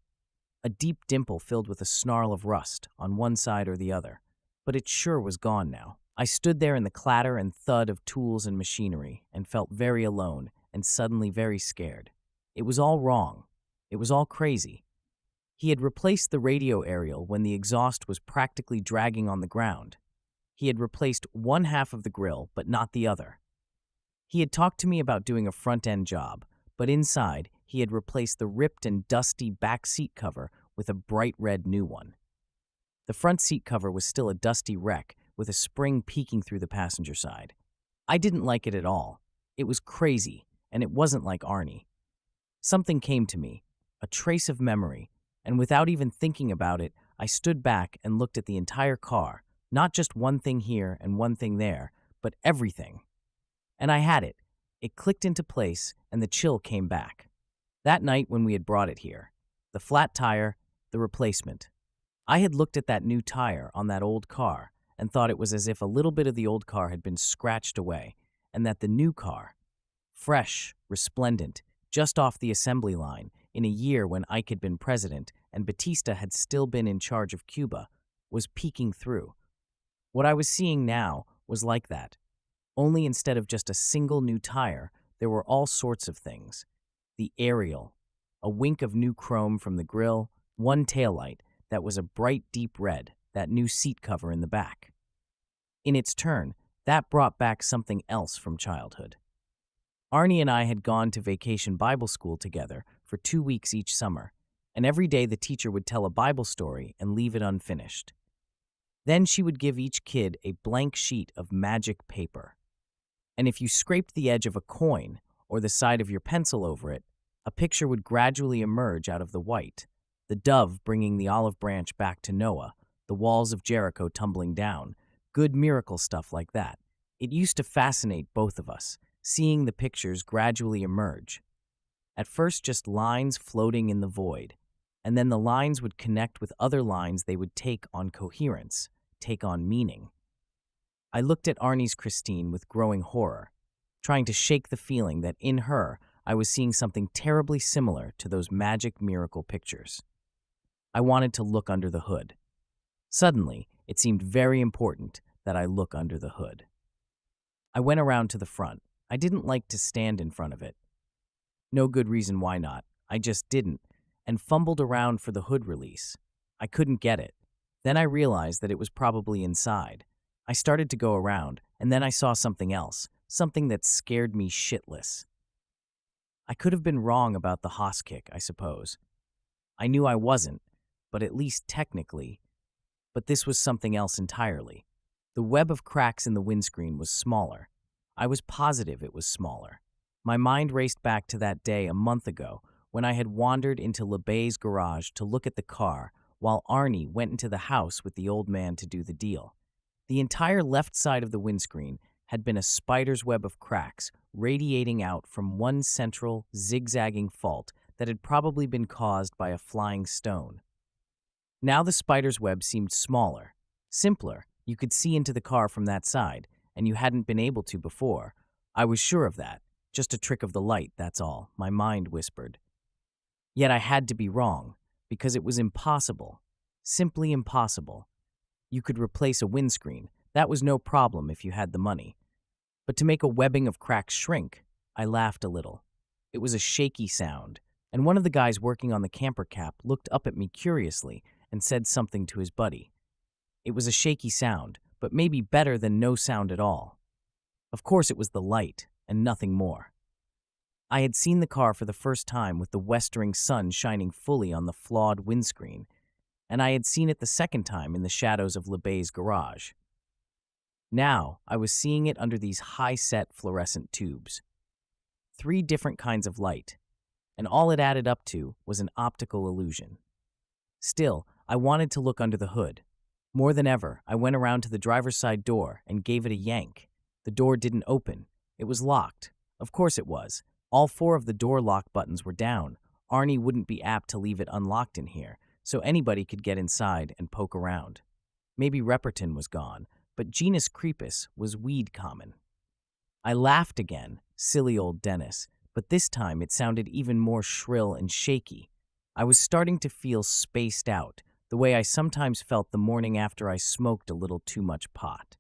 Speaker 1: A deep dimple filled with a snarl of rust on one side or the other. But it sure was gone now. I stood there in the clatter and thud of tools and machinery and felt very alone and suddenly very scared. It was all wrong. It was all crazy. He had replaced the radio aerial when the exhaust was practically dragging on the ground. He had replaced one half of the grill, but not the other. He had talked to me about doing a front-end job, but inside, he had replaced the ripped and dusty back seat cover with a bright red new one. The front seat cover was still a dusty wreck with a spring peeking through the passenger side. I didn't like it at all. It was crazy, and it wasn't like Arnie. Something came to me, a trace of memory, and without even thinking about it, I stood back and looked at the entire car, not just one thing here and one thing there, but everything. And I had it. It clicked into place, and the chill came back. That night when we had brought it here, the flat tire, the replacement. I had looked at that new tire on that old car and thought it was as if a little bit of the old car had been scratched away, and that the new car, fresh, resplendent, just off the assembly line, in a year when Ike had been president and Batista had still been in charge of Cuba, was peeking through. What I was seeing now was like that. Only instead of just a single new tire, there were all sorts of things. The aerial, a wink of new chrome from the grille, one taillight that was a bright deep red, that new seat cover in the back. In its turn, that brought back something else from childhood. Arnie and I had gone to vacation Bible school together for 2 weeks each summer, and every day the teacher would tell a Bible story and leave it unfinished. Then she would give each kid a blank sheet of magic paper. And if you scraped the edge of a coin or the side of your pencil over it, a picture would gradually emerge out of the white, the dove bringing the olive branch back to Noah, the walls of Jericho tumbling down, good miracle stuff like that. It used to fascinate both of us, seeing the pictures gradually emerge. At first just lines floating in the void, and then the lines would connect with other lines they would take on coherence, take on meaning. I looked at Arnie's Christine with growing horror, trying to shake the feeling that in her I was seeing something terribly similar to those magic miracle pictures. I wanted to look under the hood. Suddenly, it seemed very important that I look under the hood. I went around to the front. I didn't like to stand in front of it. No good reason why not. I just didn't, and fumbled around for the hood release. I couldn't get it. Then I realized that it was probably inside. I started to go around, and then I saw something else, something that scared me shitless. I could have been wrong about the hoss kick, I suppose. I knew I wasn't, but at least technically. But this was something else entirely. The web of cracks in the windscreen was smaller. I was positive it was smaller. My mind raced back to that day a month ago when I had wandered into LeBay's garage to look at the car while Arnie went into the house with the old man to do the deal. The entire left side of the windscreen had been a spider's web of cracks radiating out from one central, zigzagging fault that had probably been caused by a flying stone. Now the spider's web seemed smaller, simpler. You could see into the car from that side, and you hadn't been able to before. I was sure of that. Just a trick of the light, that's all, my mind whispered. Yet I had to be wrong, because it was impossible. Simply impossible. You could replace a windscreen. That was no problem if you had the money. But to make a webbing of cracks shrink, I laughed a little. It was a shaky sound, and one of the guys working on the camper cap looked up at me curiously and said something to his buddy. It was a shaky sound, but maybe better than no sound at all. Of course it was the light, and nothing more. I had seen the car for the first time with the westering sun shining fully on the flawed windscreen, and I had seen it the second time in the shadows of LeBay's garage. Now, I was seeing it under these high-set fluorescent tubes. 3 different kinds of light, and all it added up to was an optical illusion. Still, I wanted to look under the hood. More than ever, I went around to the driver's side door and gave it a yank. The door didn't open. It was locked. Of course it was. All 4 of the door lock buttons were down. Arnie wouldn't be apt to leave it unlocked in here, so anybody could get inside and poke around. Maybe Repperton was gone, but Genus Creepus was weed common. I laughed again, silly old Dennis, but this time it sounded even more shrill and shaky. I was starting to feel spaced out, the way I sometimes felt the morning after I smoked a little too much pot.